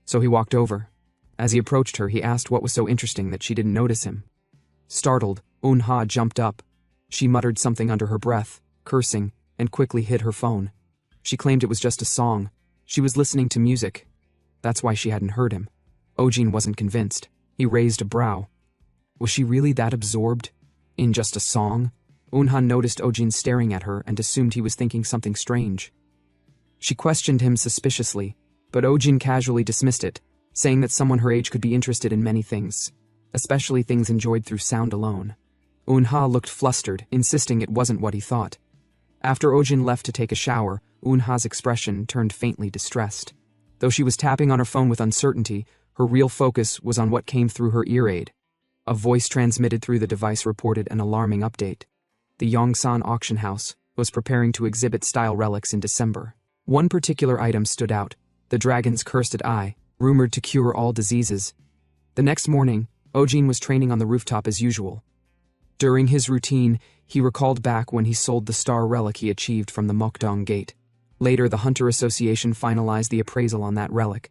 So he walked over. As he approached her, he asked what was so interesting that she didn't notice him. Startled, Un-ha jumped up. She muttered something under her breath, cursing, and quickly hid her phone. She claimed it was just a song. She was listening to music. That's why she hadn't heard him. Ojin wasn't convinced. He raised a brow. Was she really that absorbed? In just a song? Un-ha noticed Ojin staring at her and assumed he was thinking something strange. She questioned him suspiciously, but Ojin casually dismissed it, saying that someone her age could be interested in many things, especially things enjoyed through sound alone. Un-ha looked flustered, insisting it wasn't what he thought. After Ojin left to take a shower, Un-ha's expression turned faintly distressed. Though she was tapping on her phone with uncertainty, her real focus was on what came through her ear aid. A voice transmitted through the device reported an alarming update. The Yongsan auction house was preparing to exhibit style relics in December. One particular item stood out, the dragon's cursed eye, rumored to cure all diseases. The next morning, Ojin was training on the rooftop as usual. During his routine, he recalled back when he sold the star relic he achieved from the Mokdong Gate. Later, the Hunter Association finalized the appraisal on that relic.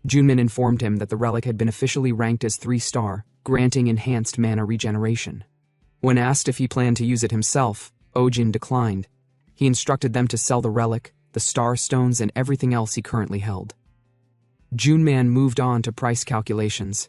Junmin informed him that the relic had been officially ranked as 3-star, granting enhanced mana regeneration. When asked if he planned to use it himself, Ojin declined. He instructed them to sell the relic, the star stones, and everything else he currently held. Junman moved on to price calculations.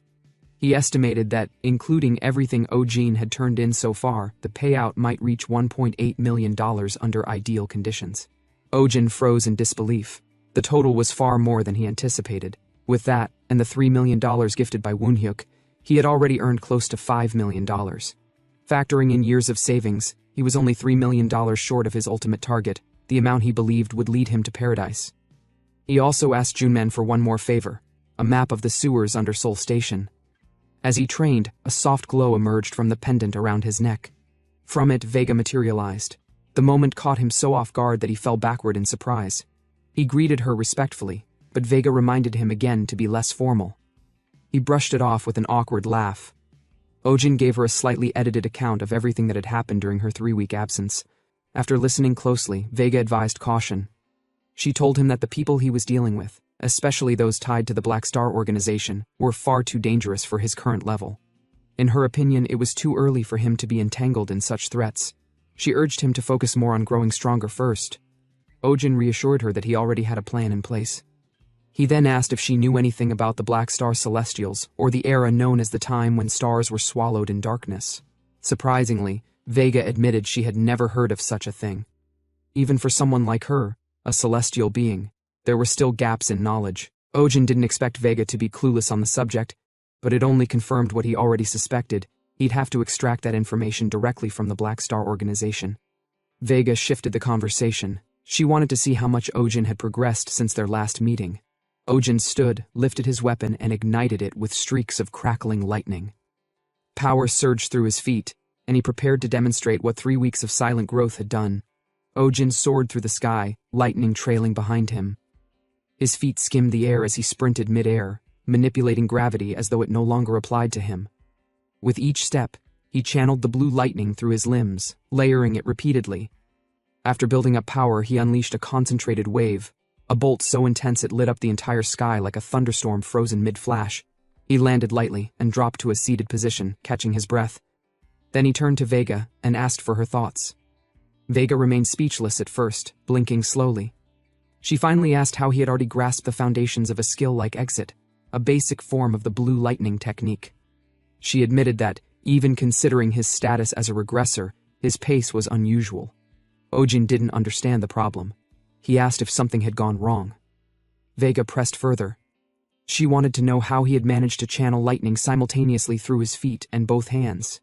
He estimated that, including everything Ojin had turned in so far, the payout might reach $1.8 million under ideal conditions. Ojin froze in disbelief. The total was far more than he anticipated. With that, and the $3 million gifted by Woonhyuk, he had already earned close to $5 million. Factoring in years of savings, he was only $3 million short of his ultimate target, the amount he believed would lead him to paradise. He also asked Junman for one more favor, a map of the sewers under Seoul Station. As he trained, a soft glow emerged from the pendant around his neck. From it, Vega materialized. The moment caught him so off guard that he fell backward in surprise. He greeted her respectfully, but Vega reminded him again to be less formal. He brushed it off with an awkward laugh. Ojin gave her a slightly edited account of everything that had happened during her 3-week absence. After listening closely, Vega advised caution. She told him that the people he was dealing with, especially those tied to the Black Star organization, were far too dangerous for his current level. In her opinion, it was too early for him to be entangled in such threats. She urged him to focus more on growing stronger first. Ojin reassured her that he already had a plan in place. He then asked if she knew anything about the Black Star Celestials, or the era known as the time when stars were swallowed in darkness. Surprisingly, Vega admitted she had never heard of such a thing. Even for someone like her, a celestial being, there were still gaps in knowledge. Ojin didn't expect Vega to be clueless on the subject, but it only confirmed what he already suspected. He'd have to extract that information directly from the Black Star organization. Vega shifted the conversation. She wanted to see how much Ojin had progressed since their last meeting. Ojin stood, lifted his weapon, and ignited it with streaks of crackling lightning. Power surged through his feet, and he prepared to demonstrate what 3 weeks of silent growth had done. Ojin soared through the sky, lightning trailing behind him. His feet skimmed the air as he sprinted mid-air, manipulating gravity as though it no longer applied to him. With each step, he channeled the blue lightning through his limbs, layering it repeatedly. After building up power, he unleashed a concentrated wave, a bolt so intense it lit up the entire sky like a thunderstorm frozen mid-flash. He landed lightly and dropped to a seated position, catching his breath. Then he turned to Vega and asked for her thoughts. Vega remained speechless at first, blinking slowly. She finally asked how he had already grasped the foundations of a skill like Exit, a basic form of the blue lightning technique. She admitted that, even considering his status as a regressor, his pace was unusual. Ojin didn't understand the problem. He asked if something had gone wrong. Vega pressed further. She wanted to know how he had managed to channel lightning simultaneously through his feet and both hands.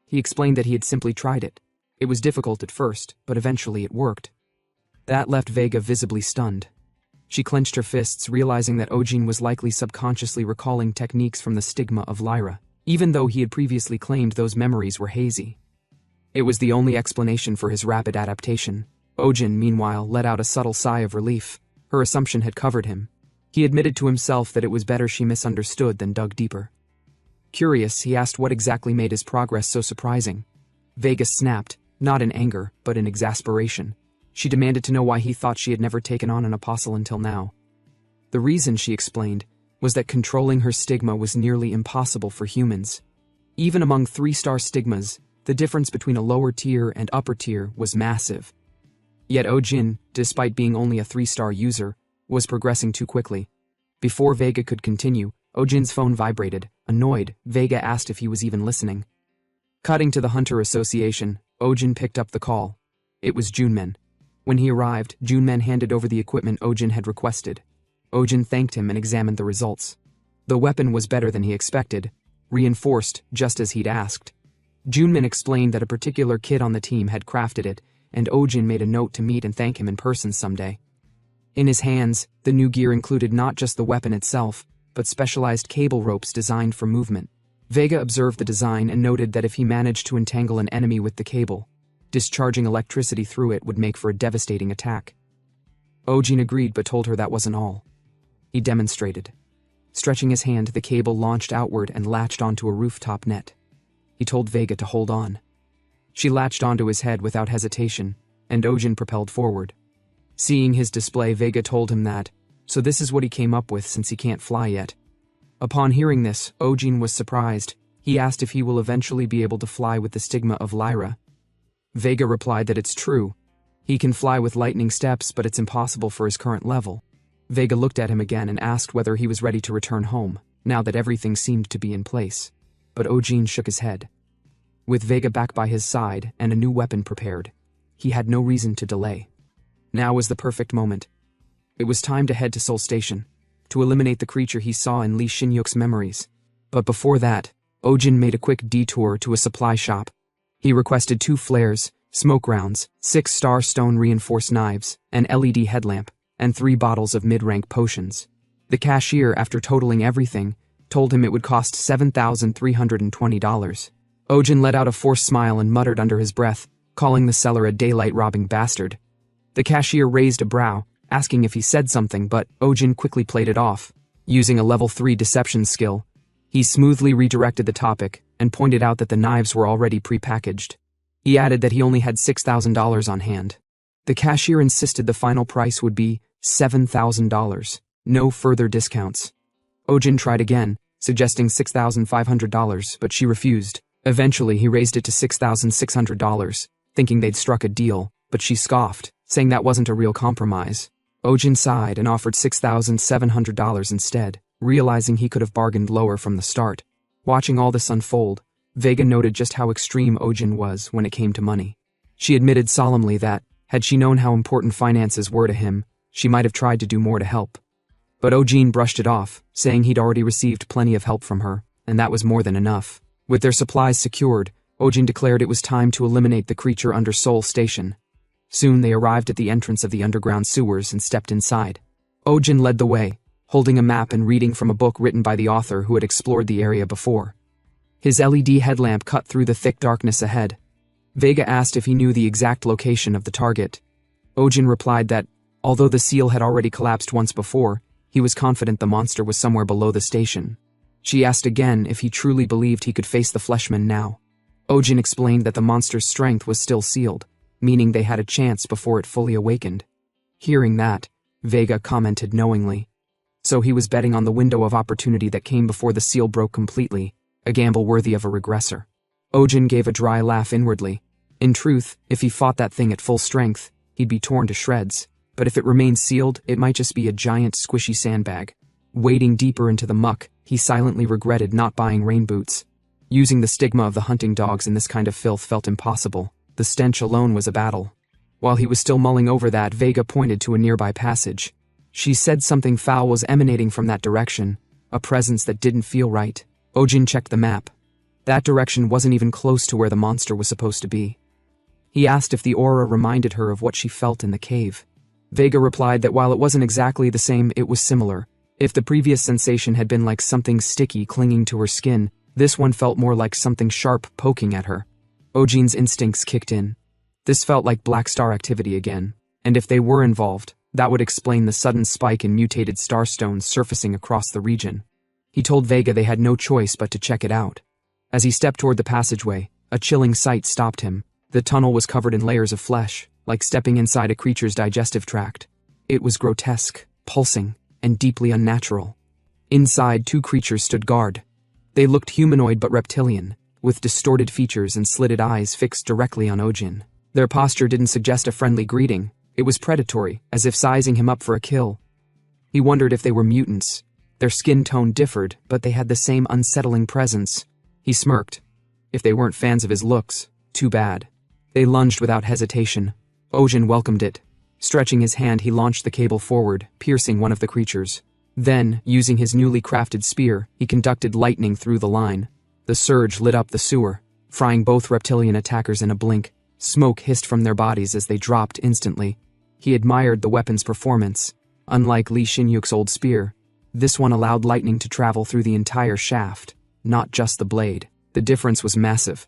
He explained that he had simply tried it. It was difficult at first, but eventually it worked. That left Vega visibly stunned. She clenched her fists, realizing that Ojin was likely subconsciously recalling techniques from the stigma of Lyra, even though he had previously claimed those memories were hazy. It was the only explanation for his rapid adaptation. Ojin, meanwhile, let out a subtle sigh of relief. Her assumption had covered him. He admitted to himself that it was better she misunderstood than dug deeper. Curious, he asked what exactly made his progress so surprising. Vega snapped, not in anger, but in exasperation. She demanded to know why he thought she had never taken on an apostle until now. The reason, she explained, was that controlling her stigma was nearly impossible for humans. Even among 3-star stigmas, the difference between a lower tier and upper tier was massive. Yet Ojin, despite being only a 3-star user, was progressing too quickly. Before Vega could continue, Ojin's phone vibrated. Annoyed, Vega asked if he was even listening. Cutting to the Hunter Association, Ojin picked up the call. It was Junmen. When he arrived, Junmen handed over the equipment Ojin had requested. Ojin thanked him and examined the results. The weapon was better than he expected, reinforced just as he'd asked. Junmen explained that a particular kid on the team had crafted it, and Ojin made a note to meet and thank him in person someday. In his hands, the new gear included not just the weapon itself, but specialized cable ropes designed for movement. Vega observed the design and noted that if he managed to entangle an enemy with the cable, discharging electricity through it would make for a devastating attack. Ojin agreed but told her that wasn't all. He demonstrated. Stretching his hand, the cable launched outward and latched onto a rooftop net. He told Vega to hold on. She latched onto his head without hesitation, and Ojin propelled forward. Seeing his display, Vega told him that, so this is what he came up with since he can't fly yet. Upon hearing this, Ojin was surprised. He asked if he will eventually be able to fly with the stigma of Lyra. Vega replied that it's true. He can fly with lightning steps, but it's impossible for his current level. Vega looked at him again and asked whether he was ready to return home, now that everything seemed to be in place. But Ojin shook his head. With Vega back by his side and a new weapon prepared, he had no reason to delay. Now was the perfect moment. It was time to head to Seoul Station, to eliminate the creature he saw in Lee Shin-yuk's memories. But before that, Ojin made a quick detour to a supply shop. He requested 2 flares, smoke rounds, 6-star stone-reinforced knives, an LED headlamp, and 3 bottles of mid-rank potions. The cashier, after totaling everything, told him it would cost $7,320. Ojin let out a forced smile and muttered under his breath, calling the seller a daylight-robbing bastard. The cashier raised a brow, asking if he said something, but Ojin quickly played it off. Using a level 3 deception skill, he smoothly redirected the topic and pointed out that the knives were already pre-packaged. He added that he only had $6,000 on hand. The cashier insisted the final price would be $7,000, no further discounts. Ojin tried again, suggesting $6,500, but she refused. Eventually, he raised it to $6,600, thinking they'd struck a deal, but she scoffed, saying that wasn't a real compromise. Ojin sighed and offered $6,700 instead, realizing he could have bargained lower from the start. Watching all this unfold, Vega noted just how extreme Ojin was when it came to money. She admitted solemnly that, had she known how important finances were to him, she might have tried to do more to help. But Ojin brushed it off, saying he'd already received plenty of help from her, and that was more than enough. With their supplies secured, Ojin declared it was time to eliminate the creature under Seoul Station. Soon they arrived at the entrance of the underground sewers and stepped inside. Ojin led the way, holding a map and reading from a book written by the author who had explored the area before. His LED headlamp cut through the thick darkness ahead. Vega asked if he knew the exact location of the target. Ojin replied that, although the seal had already collapsed once before, he was confident the monster was somewhere below the station. She asked again if he truly believed he could face the fleshmen now. Ojin explained that the monster's strength was still sealed, meaning they had a chance before it fully awakened. Hearing that, Vega commented knowingly. So he was betting on the window of opportunity that came before the seal broke completely, a gamble worthy of a regressor. Ojin gave a dry laugh inwardly. In truth, if he fought that thing at full strength, he'd be torn to shreds, but if it remained sealed, it might just be a giant squishy sandbag. Wading deeper into the muck, he silently regretted not buying rain boots. Using the stigma of the hunting dogs in this kind of filth felt impossible. The stench alone was a battle. While he was still mulling over that, Vega pointed to a nearby passage. She said something foul was emanating from that direction, a presence that didn't feel right. Ojin checked the map. That direction wasn't even close to where the monster was supposed to be. He asked if the aura reminded her of what she felt in the cave. Vega replied that while it wasn't exactly the same, it was similar. If the previous sensation had been like something sticky clinging to her skin, this one felt more like something sharp poking at her. Ojin's instincts kicked in. This felt like Black Star activity again, and if they were involved, That would explain the sudden spike in mutated starstones surfacing across the region. He told Vega they had no choice but to check it out. As he stepped toward the passageway, a chilling sight stopped him. The tunnel was covered in layers of flesh, like stepping inside a creature's digestive tract. It was grotesque, pulsing, and deeply unnatural. Inside, two creatures stood guard. They looked humanoid but reptilian, with distorted features and slitted eyes fixed directly on Ojin. Their posture didn't suggest a friendly greeting. It was predatory, as if sizing him up for a kill. He wondered if they were mutants. Their skin tone differed, but they had the same unsettling presence. He smirked. If they weren't fans of his looks, too bad. They lunged without hesitation. Ojin welcomed it. Stretching his hand, he launched the cable forward, piercing one of the creatures. Then, using his newly crafted spear, he conducted lightning through the line. The surge lit up the sewer, frying both reptilian attackers in a blink. Smoke hissed from their bodies as they dropped instantly. He admired the weapon's performance. Unlike Lee Shin-yuk's old spear, this one allowed lightning to travel through the entire shaft, not just the blade. The difference was massive.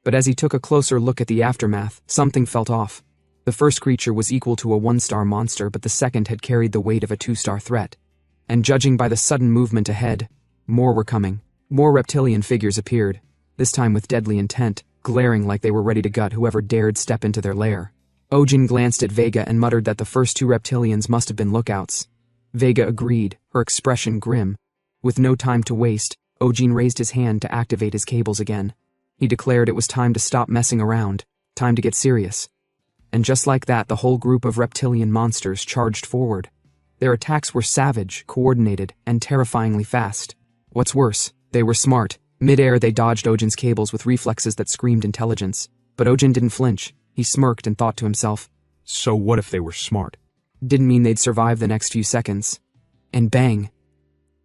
But as he took a closer look at the aftermath, something felt off. The first creature was equal to a 1-star monster, but the second had carried the weight of a 2-star threat. And judging by the sudden movement ahead, more were coming. More reptilian figures appeared, this time with deadly intent, glaring like they were ready to gut whoever dared step into their lair. Ojin glanced at Vega and muttered that the first two reptilians must have been lookouts. Vega agreed, her expression grim. With no time to waste, Ojin raised his hand to activate his cables again. He declared it was time to stop messing around, time to get serious. And just like that, the whole group of reptilian monsters charged forward. Their attacks were savage, coordinated, and terrifyingly fast. What's worse, they were smart. Mid-air, they dodged Ojin's cables with reflexes that screamed intelligence. But Ojin didn't flinch. He smirked and thought to himself,
So what if they were smart?
Didn't mean they'd survive the next few seconds. And bang!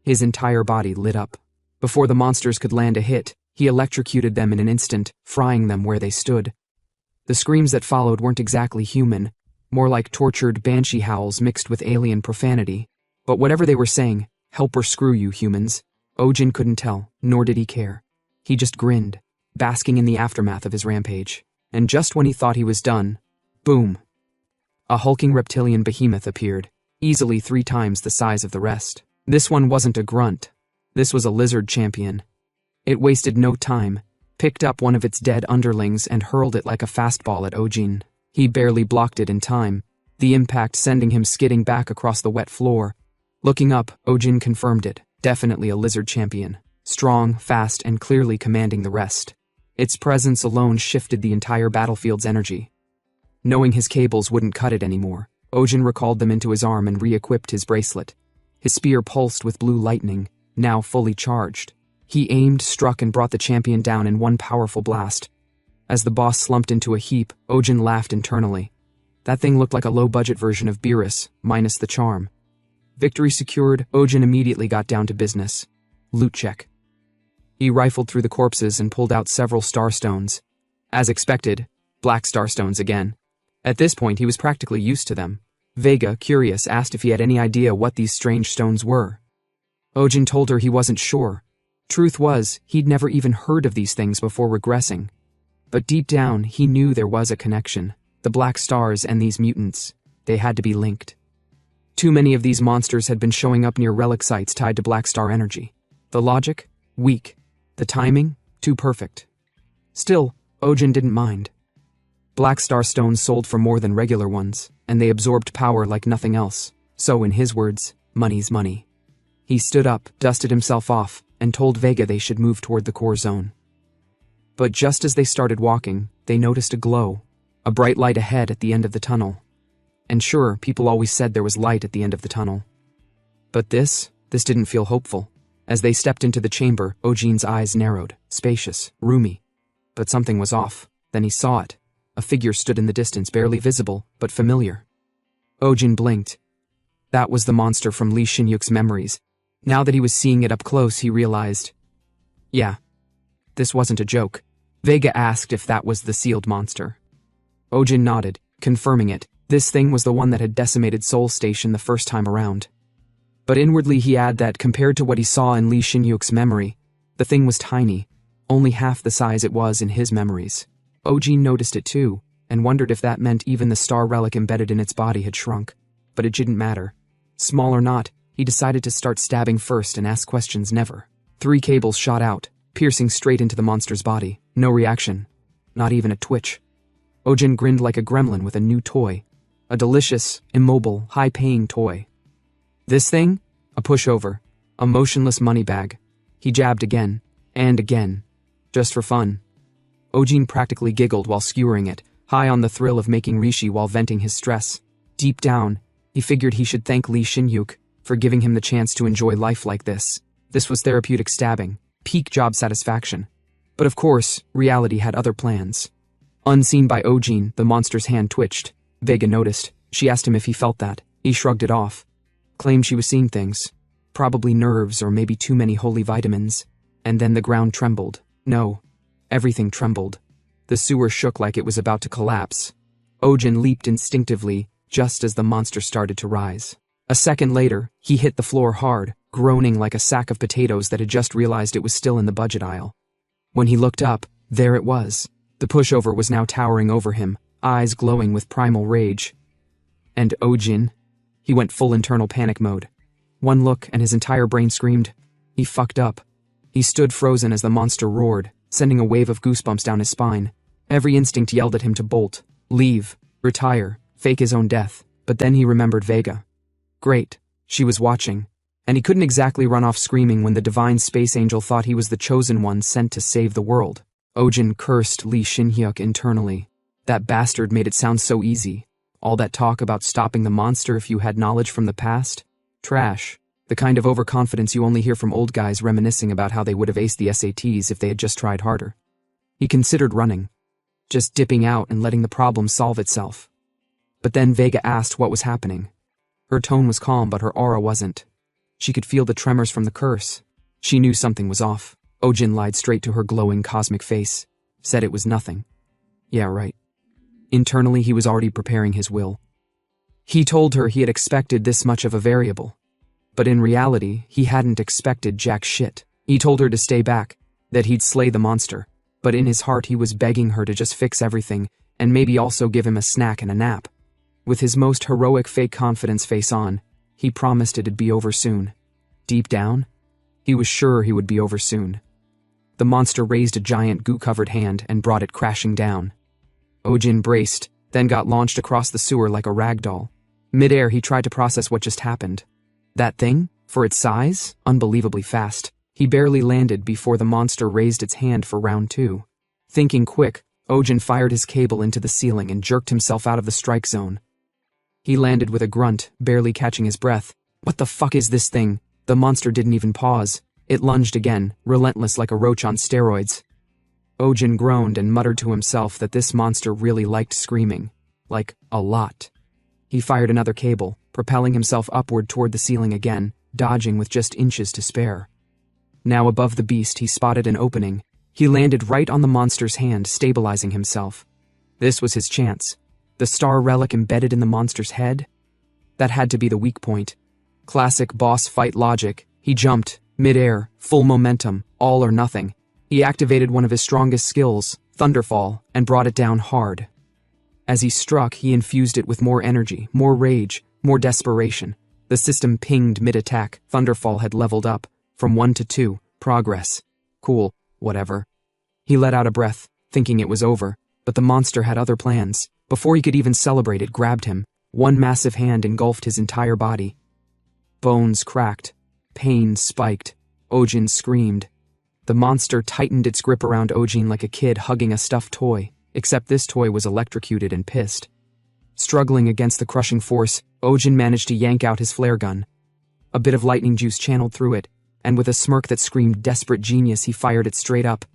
His entire body lit up. Before the monsters could land a hit, he electrocuted them in an instant, frying them where they stood. The screams that followed weren't exactly human, more like tortured banshee howls mixed with alien profanity. But whatever they were saying, help or screw you, humans, Ojin couldn't tell, nor did he care. He just grinned, basking in the aftermath of his rampage. And just when he thought he was done, boom! A hulking reptilian behemoth appeared, easily 3 times the size of the rest. This one wasn't a grunt. This was a lizard champion. It wasted no time, picked up one of its dead underlings and hurled it like a fastball at Ojin. He barely blocked it in time, the impact sending him skidding back across the wet floor. Looking up, Ojin confirmed it. Definitely a lizard champion. Strong, fast, and clearly commanding the rest. Its presence alone shifted the entire battlefield's energy. Knowing his cables wouldn't cut it anymore, Ojin recalled them into his arm and re-equipped his bracelet. His spear pulsed with blue lightning, now fully charged. He aimed, struck, and brought the champion down in one powerful blast. As the boss slumped into a heap, Ojin laughed internally. That thing looked like a low-budget version of Beerus, minus the charm. Victory secured, Ojin immediately got down to business. Loot check. He rifled through the corpses and pulled out several starstones. As expected, black starstones again. At this point, he was practically used to them. Vega, curious, asked if he had any idea what these strange stones were. Ojin told her he wasn't sure. Truth was, he'd never even heard of these things before regressing. But deep down, he knew there was a connection. The black stars and these mutants, they had to be linked. Too many of these monsters had been showing up near relic sites tied to black star energy. The logic? Weak. The timing? Too perfect. Still, Ojin didn't mind. Black star stones sold for more than regular ones, and they absorbed power like nothing else. So in his words, money's money. He stood up, dusted himself off, and told Vega they should move toward the core zone. But just as they started walking, they noticed a glow, a bright light ahead at the end of the tunnel. And sure, people always said there was light at the end of the tunnel. But this didn't feel hopeful. As they stepped into the chamber, Ojin's eyes narrowed, spacious, roomy. But something was off. Then he saw it. A figure stood in the distance, barely visible, but familiar. Ojin blinked. That was the monster from Lee Shin-yuk's memories. Now that he was seeing it up close, he realized. Yeah, this wasn't a joke. Vega asked if that was the sealed monster. Ojin nodded, confirming it. This thing was the one that had decimated Seoul Station the first time around. But inwardly he added that compared to what he saw in Lee Shin-yuk's memory, the thing was tiny, only half the size it was in his memories. Ojin noticed it too, and wondered if that meant even the star relic embedded in its body had shrunk. but it didn't matter. Small or not, he decided to start stabbing first and ask questions never. 3 cables shot out, piercing straight into the monster's body. No reaction. Not even a twitch. Ojin grinned like a gremlin with a new toy. A delicious, immobile, high-paying toy. This thing? A pushover. A motionless money bag. He jabbed again. And again. Just for fun. Ojin practically giggled while skewering it, high on the thrill of making Rishi while venting his stress. Deep down, he figured he should thank Lee Shin-hyuk for giving him the chance to enjoy life like this. This was therapeutic stabbing, peak job satisfaction. But of course, reality had other plans. Unseen by Ojin, the monster's hand twitched. Vega noticed. She asked him if he felt that. He shrugged it off. Claimed she was seeing things. Probably nerves or maybe too many holy vitamins. And then the ground trembled. No. Everything trembled. The sewer shook like it was about to collapse. Ojin leaped instinctively, just as the monster started to rise. A second later, he hit the floor hard, groaning like a sack of potatoes that had just realized it was still in the budget aisle. When he looked up, there it was. The pushover was now towering over him, eyes glowing with primal rage. And Ojin? He went full internal panic mode. One look and his entire brain screamed. He fucked up. He stood frozen as the monster roared, sending a wave of goosebumps down his spine. Every instinct yelled at him to bolt, leave, retire, fake his own death. But then he remembered Vega. Great. She was watching. And he couldn't exactly run off screaming when the divine space angel thought he was the chosen one sent to save the world. Ojin cursed Lee Shin-hyuk internally. That bastard made it sound so easy. All that talk about stopping the monster if you had knowledge from the past? Trash. The kind of overconfidence you only hear from old guys reminiscing about how they would have aced the SATs if they had just tried harder. He considered running. Just dipping out and letting the problem solve itself. But then Vega asked what was happening. Her tone was calm, but her aura wasn't. She could feel the tremors from the curse. She knew something was off. Ojin lied straight to her glowing cosmic face. Said it was nothing. Yeah, right. Internally, he was already preparing his will. He told her he had expected this much of a variable. But in reality, he hadn't expected jack shit. He told her to stay back, that he'd slay the monster. But in his heart, he was begging her to just fix everything, and maybe also give him a snack and a nap. With his most heroic fake confidence face on, he promised it'd be over soon. Deep down, he was sure he would be over soon. The monster raised a giant goo-covered hand and brought it crashing down. Ojin braced, then got launched across the sewer like a rag doll. Mid-air, he tried to process what just happened. That thing, for its size, unbelievably fast. He barely landed before the monster raised its hand for round 2. Thinking quick, Ojin fired his cable into the ceiling and jerked himself out of the strike zone. He landed with a grunt, barely catching his breath. What the fuck is this thing? The monster didn't even pause. It lunged again, relentless like a roach on steroids. Ojin groaned and muttered to himself that this monster really liked screaming. Like, a lot. He fired another cable, propelling himself upward toward the ceiling again, dodging with just inches to spare. Now above the beast, he spotted an opening. He landed right on the monster's hand, stabilizing himself. This was his chance. The star relic embedded in the monster's head? That had to be the weak point. Classic boss fight logic. He jumped, mid-air, full momentum, all or nothing. He activated one of his strongest skills, Thunderfall, and brought it down hard. As he struck, he infused it with more energy, more rage, more desperation. The system pinged mid-attack. Thunderfall had leveled up. From 1 to 2, progress. Cool, whatever. He let out a breath, thinking it was over, but the monster had other plans. Before he could even celebrate, it grabbed him. One massive hand engulfed his entire body. Bones cracked. Pain spiked. Ojin screamed. The monster tightened its grip around Ojin like a kid hugging a stuffed toy, except this toy was electrocuted and pissed. Struggling against the crushing force, Ojin managed to yank out his flare gun. A bit of lightning juice channeled through it, and with a smirk that screamed desperate genius, he fired it straight up.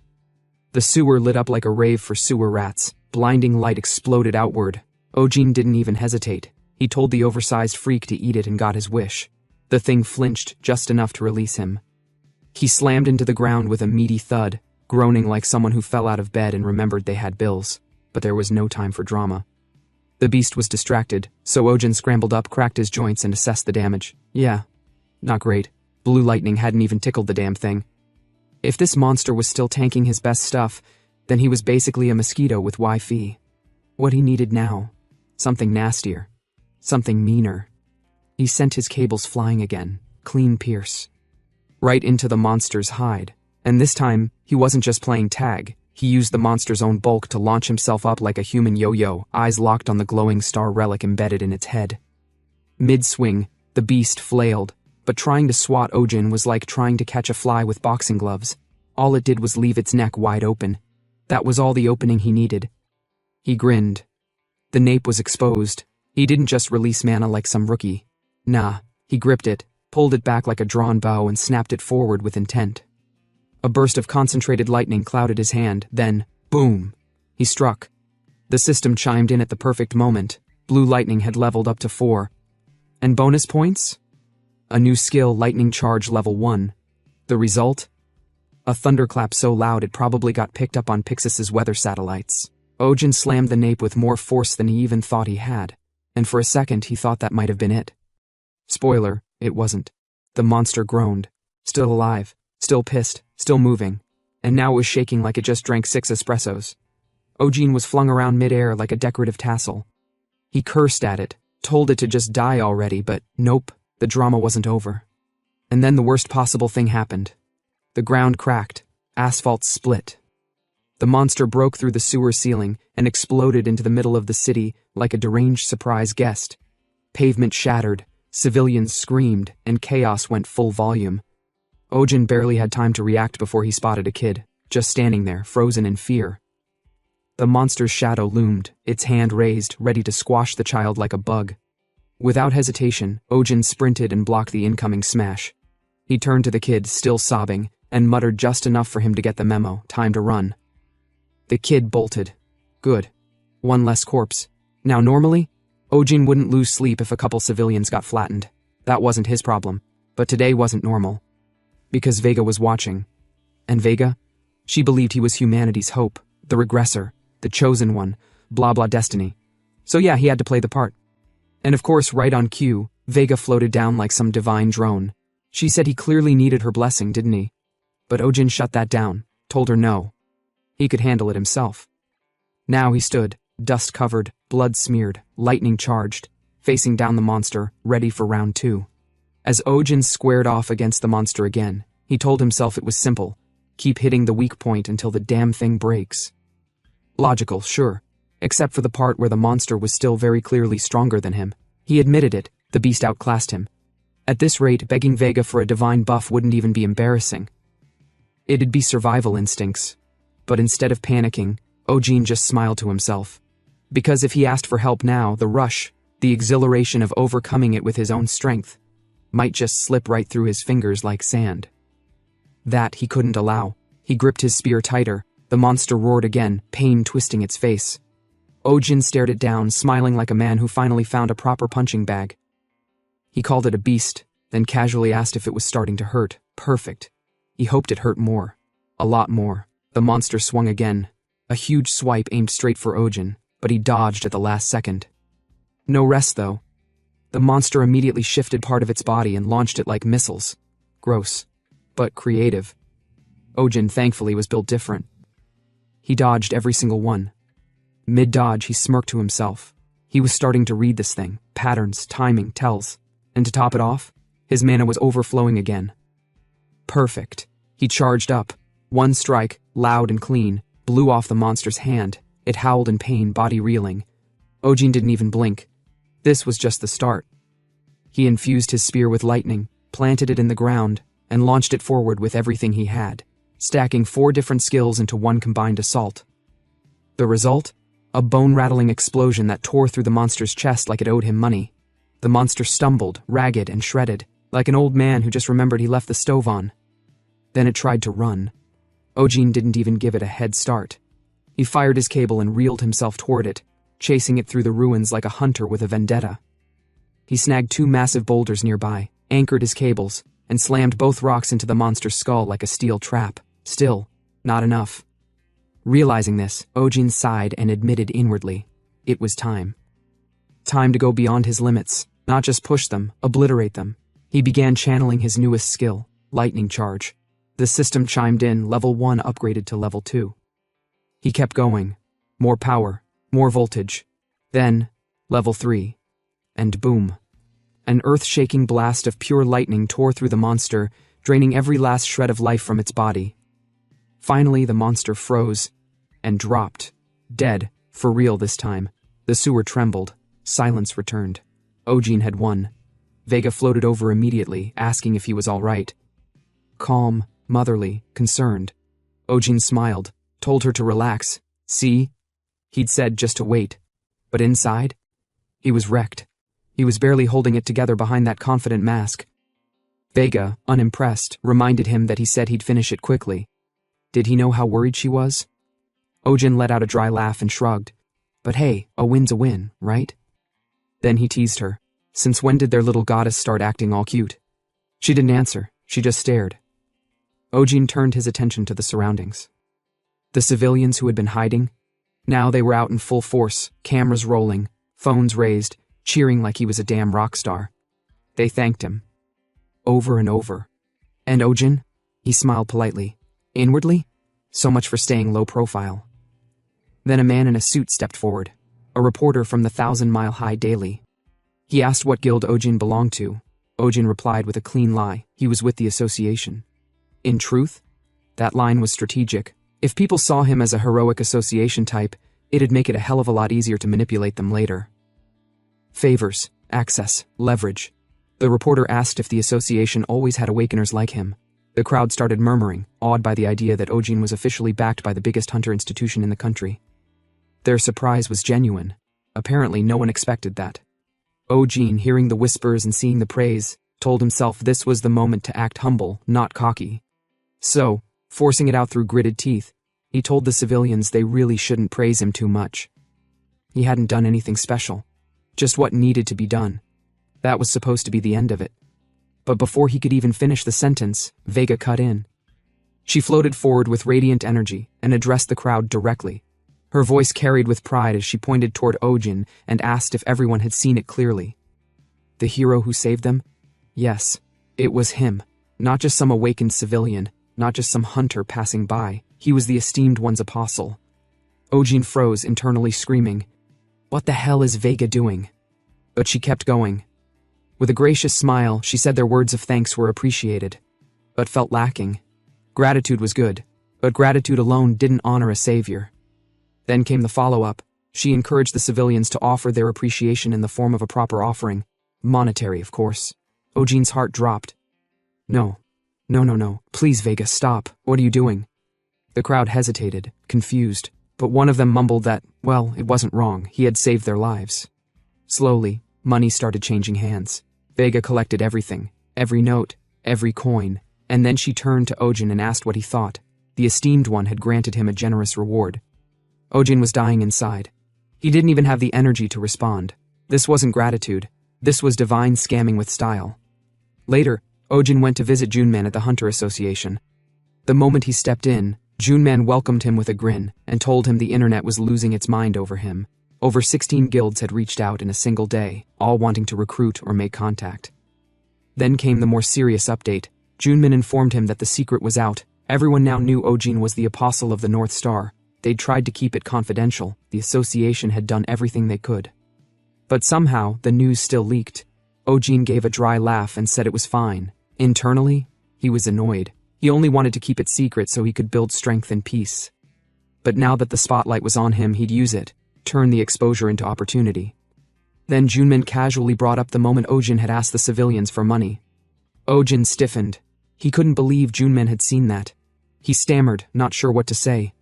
The sewer lit up like a rave for sewer rats. Blinding light exploded outward. Ojin didn't even hesitate. He told the oversized freak to eat it and got his wish. The thing flinched just enough to release him. He slammed into the ground with a meaty thud, groaning like someone who fell out of bed and remembered they had bills. But there was no time for drama. The beast was distracted, so Ojin scrambled up, cracked his joints, and assessed the damage. Yeah, not great. Blue lightning hadn't even tickled the damn thing. If this monster was still tanking his best stuff, then he was basically a mosquito with Wi-Fi. What he needed now, something nastier, something meaner. He sent his cables flying again, clean pierce. Right into the monster's hide. And this time, he wasn't just playing tag. He used the monster's own bulk to launch himself up like a human yo-yo, eyes locked on the glowing star relic embedded in its head. Mid-swing, the beast flailed, but trying to swat Ojin was like trying to catch a fly with boxing gloves. All it did was leave its neck wide open. That was all the opening he needed. He grinned. The nape was exposed. He didn't just release mana like some rookie. Nah, he gripped it, pulled it back like a drawn bow and snapped it forward with intent. A burst of concentrated lightning clouded his hand, then, boom! He struck. The system chimed in at the perfect moment. Blue lightning had leveled up to 4. And bonus points? A new skill, lightning charge level 1. The result? A thunderclap so loud it probably got picked up on Pixis's weather satellites. Ojin slammed the nape with more force than he even thought he had, and for a second he thought that might have been it. Spoiler, it wasn't. The monster groaned. Still alive, still pissed, still moving, and now it was shaking like it just drank 6 espressos. Ojin was flung around mid-air like a decorative tassel. He cursed at it, told it to just die already, but nope, the drama wasn't over. And then the worst possible thing happened. The ground cracked, asphalt split. The monster broke through the sewer ceiling and exploded into the middle of the city like a deranged surprise guest. Pavement shattered, civilians screamed, and chaos went full volume. Ojin barely had time to react before he spotted a kid, just standing there, frozen in fear. The monster's shadow loomed, its hand raised, ready to squash the child like a bug. Without hesitation, Ojin sprinted and blocked the incoming smash. He turned to the kid, still sobbing, and muttered just enough for him to get the memo, time to run. The kid bolted. Good. One less corpse. Now normally, Ojin wouldn't lose sleep if a couple civilians got flattened. That wasn't his problem. But today wasn't normal. Because Vega was watching. And Vega? She believed he was humanity's hope, the regressor, the chosen one, blah blah destiny. So yeah, he had to play the part. And of course, right on cue, Vega floated down like some divine drone. She said he clearly needed her blessing, didn't he? But Ojin shut that down, told her no. He could handle it himself. Now he stood, dust-covered, blood-smeared, lightning-charged, facing down the monster, ready for round 2. As Ojin squared off against the monster again, he told himself it was simple. Keep hitting the weak point until the damn thing breaks. Logical, sure, except for the part where the monster was still very clearly stronger than him. He admitted it, the beast outclassed him. At this rate, begging Vega for a divine buff wouldn't even be embarrassing. It'd be survival instincts. But instead of panicking, Ojin just smiled to himself. Because if he asked for help now, the rush, the exhilaration of overcoming it with his own strength, might just slip right through his fingers like sand. That he couldn't allow. He gripped his spear tighter. The monster roared again, pain twisting its face. Ojin stared it down, smiling like a man who finally found a proper punching bag. He called it a beast, then casually asked if it was starting to hurt. Perfect. He hoped it hurt more. A lot more. The monster swung again. A huge swipe aimed straight for Ojin, but he dodged at the last second. No rest, though. The monster immediately shifted part of its body and launched it like missiles. Gross. But creative. Ojin, thankfully, was built different. He dodged every single one. Mid-dodge, he smirked to himself. He was starting to read this thing. Patterns, timing, tells. And to top it off, his mana was overflowing again. Perfect. He charged up. One strike, loud and clean, blew off the monster's hand. It howled in pain, body reeling. Ojin didn't even blink. This was just the start. He infused his spear with lightning, planted it in the ground, and launched it forward with everything he had, stacking 4 different skills into one combined assault. The result? A bone-rattling explosion that tore through the monster's chest like it owed him money. The monster stumbled, ragged and shredded, like an old man who just remembered he left the stove on. Then it tried to run. Ojin didn't even give it a head start. He fired his cable and reeled himself toward it, chasing it through the ruins like a hunter with a vendetta. He snagged 2 massive boulders nearby, anchored his cables, and slammed both rocks into the monster's skull like a steel trap. Still, not enough. Realizing this, Ojin sighed and admitted inwardly, it was time. Time to go beyond his limits, not just push them, obliterate them. He began channeling his newest skill, lightning charge. The system chimed in, level 1 upgraded to level 2. He kept going. More power, more voltage. Then, level 3. And boom. An earth-shaking blast of pure lightning tore through the monster, draining every last shred of life from its body. Finally, the monster froze and dropped, dead, for real this time. The sewer trembled. Silence returned. Ojin had won. Vega floated over immediately, asking if he was all right. Calm, motherly, concerned. Ojin smiled, told her to relax. See? He'd said just to wait. But inside? He was wrecked. He was barely holding it together behind that confident mask. Vega, unimpressed, reminded him that he said he'd finish it quickly. Did he know how worried she was? Ojin let out a dry laugh and shrugged. But hey, a win's a win, right? Then he teased her. Since when did their little goddess start acting all cute? She didn't answer. She just stared. Ojin turned his attention to the surroundings. The civilians who had been hiding? Now they were out in full force, cameras rolling, phones raised, cheering like he was a damn rock star. They thanked him. Over and over. And Ojin? He smiled politely. Inwardly? So much for staying low profile. Then a man in a suit stepped forward, a reporter from the 1,000-mile-high daily. He asked what guild Ojin belonged to. Ojin replied with a clean lie. He was with the association. In truth, that line was strategic. If people saw him as a heroic association type, it'd make it a hell of a lot easier to manipulate them later. Favors, access, leverage. The reporter asked if the association always had awakeners like him. The crowd started murmuring, awed by the idea that Ojin was officially backed by the biggest hunter institution in the country. Their surprise was genuine. Apparently no one expected that. Ojin, hearing the whispers and seeing the praise, told himself this was the moment to act humble, not cocky. So, forcing it out through gritted teeth, he told the civilians they really shouldn't praise him too much. He hadn't done anything special. Just what needed to be done. That was supposed to be the end of it. But before he could even finish the sentence, Vega cut in. She floated forward with radiant energy and addressed the crowd directly. Her voice carried with pride as she pointed toward Ojin and asked if everyone had seen it clearly. The hero who saved them? Yes, it was him. Not just some awakened civilian, not just some hunter passing by. He was the esteemed one's apostle. Ojin froze, internally screaming, "What the hell is Vega doing?" But she kept going. With a gracious smile, she said their words of thanks were appreciated, but felt lacking. Gratitude was good, but gratitude alone didn't honor a savior. Then came the follow-up. She encouraged the civilians to offer their appreciation in the form of a proper offering. Monetary, of course. Ojin's heart dropped. No. Please, Vega, stop. What are you doing? The crowd hesitated, confused, but one of them mumbled that, well, it wasn't wrong. He had saved their lives. Slowly, money started changing hands. Vega collected everything, every note, every coin, and then she turned to Ojin and asked what he thought. The esteemed one had granted him a generous reward. Ojin was dying inside. He didn't even have the energy to respond. This wasn't gratitude. This was divine scamming with style. Later, Ojin went to visit Junman at the Hunter Association. The moment he stepped in, Junman welcomed him with a grin and told him the internet was losing its mind over him. Over 16 guilds had reached out in a single day, all wanting to recruit or make contact. Then came the more serious update. Junman informed him that the secret was out. Everyone now knew Ojin was the apostle of the North Star. They'd tried to keep it confidential. The association had done everything they could. But somehow, the news still leaked. Ojin gave a dry laugh and said it was fine. Internally, he was annoyed. He only wanted to keep it secret so he could build strength and peace. But now that the spotlight was on him, he'd use it, turn the exposure into opportunity. Then Junman casually brought up the moment Ojin had asked the civilians for money. Ojin stiffened. He couldn't believe Junman had seen that. He stammered, not sure what to say.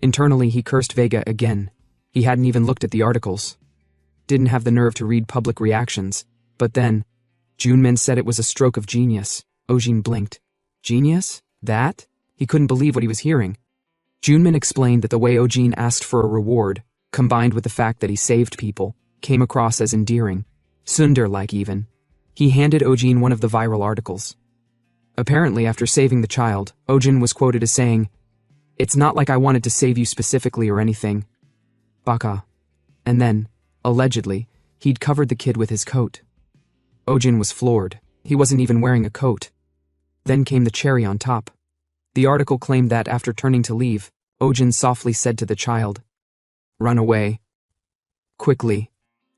Internally, he cursed Vega again. He hadn't even looked at the articles. Didn't have the nerve to read public reactions. But then, Junman said it was a stroke of genius. Ojin blinked. Genius? That? He couldn't believe what he was hearing. Junman explained that the way Ojin asked for a reward, combined with the fact that he saved people, came across as endearing. Sundar-like even. He handed Ojin one of the viral articles. Apparently, after saving the child, Ojin was quoted as saying, "It's not like I wanted to save you specifically or anything. Baka." And then, allegedly, he'd covered the kid with his coat. Ojin was floored. He wasn't even wearing a coat. Then came the cherry on top. The article claimed that after turning to leave, Ojin softly said to the child, "Run away." Quickly,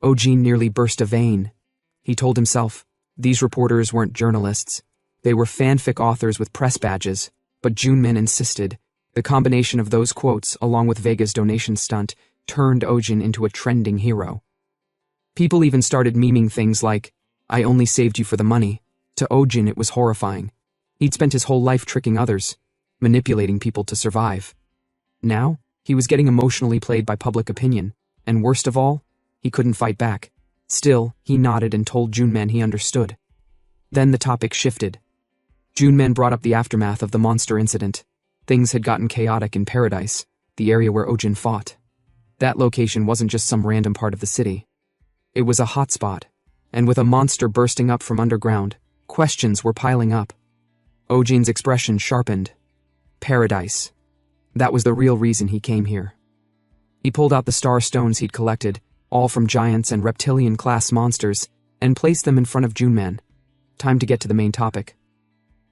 Ojin nearly burst a vein. He told himself, These reporters weren't journalists. They were fanfic authors with press badges, but Junmin insisted. The combination of those quotes, along with Vega's donation stunt, turned Ojin into a trending hero. People even started memeing things like, "I only saved you for the money." To Ojin it was horrifying. He'd spent his whole life tricking others, manipulating people to survive. Now, he was getting emotionally played by public opinion, and worst of all, he couldn't fight back. Still, he nodded and told Junman he understood. Then the topic shifted. Junman brought up the aftermath of the monster incident. Things had gotten chaotic in Paradise, the area where Ojin fought. That location wasn't just some random part of the city. It was a hotspot, and with a monster bursting up from underground, questions were piling up. Ojin's expression sharpened. Paradise. That was the real reason he came here. He pulled out the star stones he'd collected, all from giants and reptilian-class monsters, and placed them in front of Junman. Time to get to the main topic.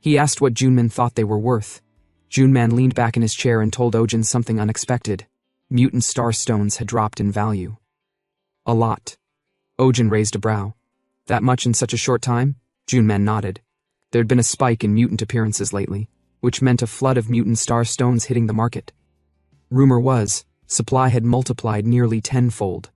He asked what Junman thought they were worth. Junman leaned back in his chair and told Ojin something unexpected. Mutant star stones had dropped in value. A lot. Ojin raised a brow. That much in such a short time? Junman nodded. There'd been a spike in mutant appearances lately, which meant a flood of mutant star stones hitting the market. Rumor was, supply had multiplied nearly tenfold.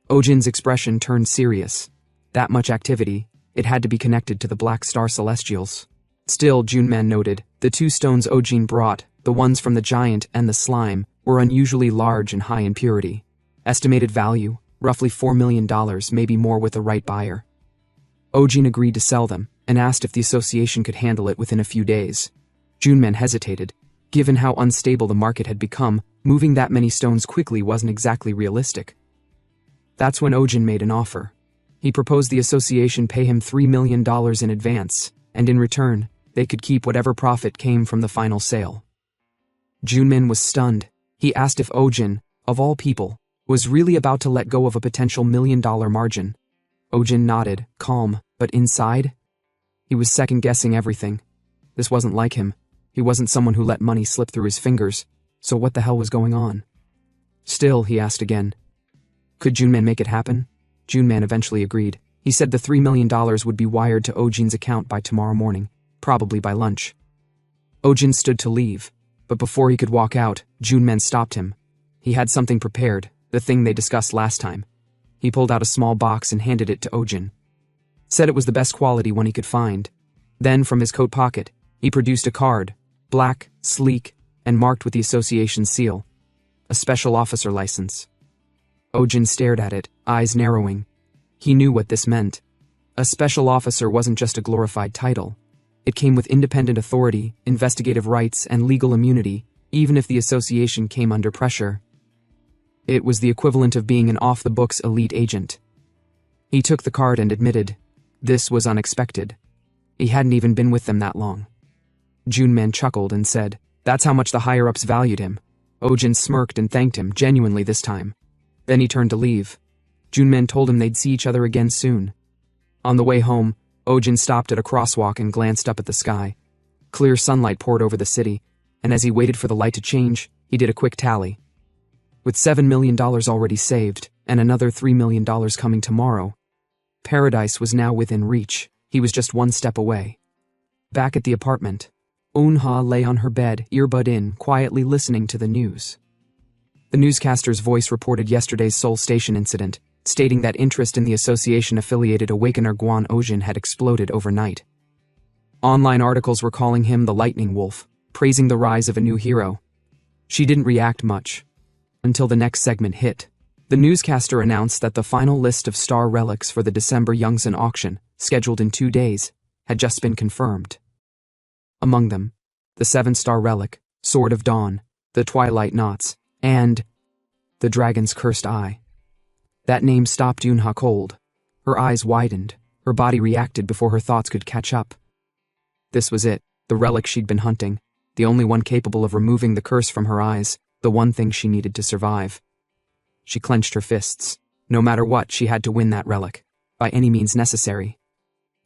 Ojin's expression turned serious. That much activity, it had to be connected to the Black Star Celestials. Still, Junman noted, the two stones Ojin brought, the ones from the giant and the slime, were unusually large and high in purity. Estimated value, roughly $4 million, maybe more with the right buyer. Ojin agreed to sell them, and asked if the association could handle it within a few days. Junman hesitated. Given how unstable the market had become, moving that many stones quickly wasn't exactly realistic. That's when Ojin made an offer. He proposed the association pay him $3 million in advance, and in return, they could keep whatever profit came from the final sale. Junmin was stunned. He asked if Ojin, of all people, was really about to let go of a potential $1 million margin. Ojin nodded, calm, but inside? He was second-guessing everything. This wasn't like him. He wasn't someone who let money slip through his fingers, so what the hell was going on? Still, he asked again. Could Junman make it happen? Junman eventually agreed. He said the $3 million would be wired to Ojin's account by tomorrow morning, probably by lunch. Ojin stood to leave, but before he could walk out, Junman stopped him. He had something prepared, the thing they discussed last time. He pulled out a small box and handed it to Ojin. Said it was the best quality one he could find. Then, from his coat pocket, he produced a card, black, sleek, and marked with the association's seal. A special officer license. Ojin stared at it, eyes narrowing. He knew what this meant. A special officer wasn't just a glorified title. It came with independent authority, investigative rights, and legal immunity, even if the association came under pressure. It was the equivalent of being an off-the-books elite agent. He took the card and admitted, this was unexpected. He hadn't even been with them that long. Junman chuckled and said, that's how much the higher-ups valued him. Ojin smirked and thanked him, genuinely this time. Then he turned to leave. Junman told him they'd see each other again soon. On the way home, Ojin stopped at a crosswalk and glanced up at the sky. Clear sunlight poured over the city, and as he waited for the light to change, he did a quick tally. With $7 million already saved, and another $3 million coming tomorrow, Paradise was now within reach. He was just one step away. Back at the apartment, Eunha lay on her bed, earbud in, quietly listening to the news. The newscaster's voice reported yesterday's Seoul Station incident, stating that interest in the association-affiliated Awakener Guan Ojin had exploded overnight. Online articles were calling him the Lightning Wolf, praising the rise of a new hero. She didn't react much. Until the next segment hit. The newscaster announced that the final list of star relics for the December Yongsan auction, scheduled in 2 days, had just been confirmed. Among them, the 7-star relic, Sword of Dawn, the Twilight Knots, and the Dragon's Cursed Eye. That name stopped Eunha cold. Her eyes widened. Her body reacted before her thoughts could catch up. This was it, the relic she'd been hunting, the only one capable of removing the curse from her eyes, the one thing she needed to survive. She clenched her fists. No matter what, she had to win that relic, by any means necessary.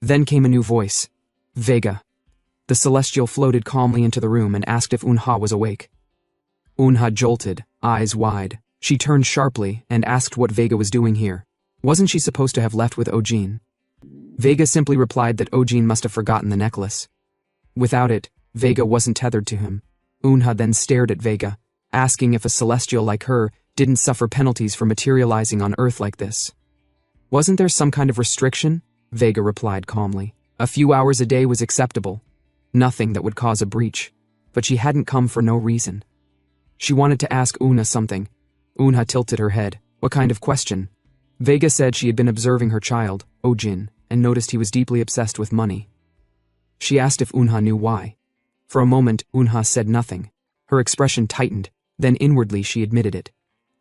Then came a new voice. Vega. The Celestial floated calmly into the room and asked if Eunha was awake. Eunha jolted, eyes wide. She turned sharply and asked what Vega was doing here. Wasn't she supposed to have left with Ojin? Vega simply replied that Ojin must have forgotten the necklace. Without it, Vega wasn't tethered to him. Unha then stared at Vega, asking if a celestial like her didn't suffer penalties for materializing on Earth like this. Wasn't there some kind of restriction? Vega replied calmly. A few hours a day was acceptable. Nothing that would cause a breach. But she hadn't come for no reason. She wanted to ask Unha something. Unha tilted her head. What kind of question? Vega said she had been observing her child, Ojin, and noticed he was deeply obsessed with money. She asked if Unha knew why. For a moment, Unha said nothing. Her expression tightened, then inwardly she admitted it.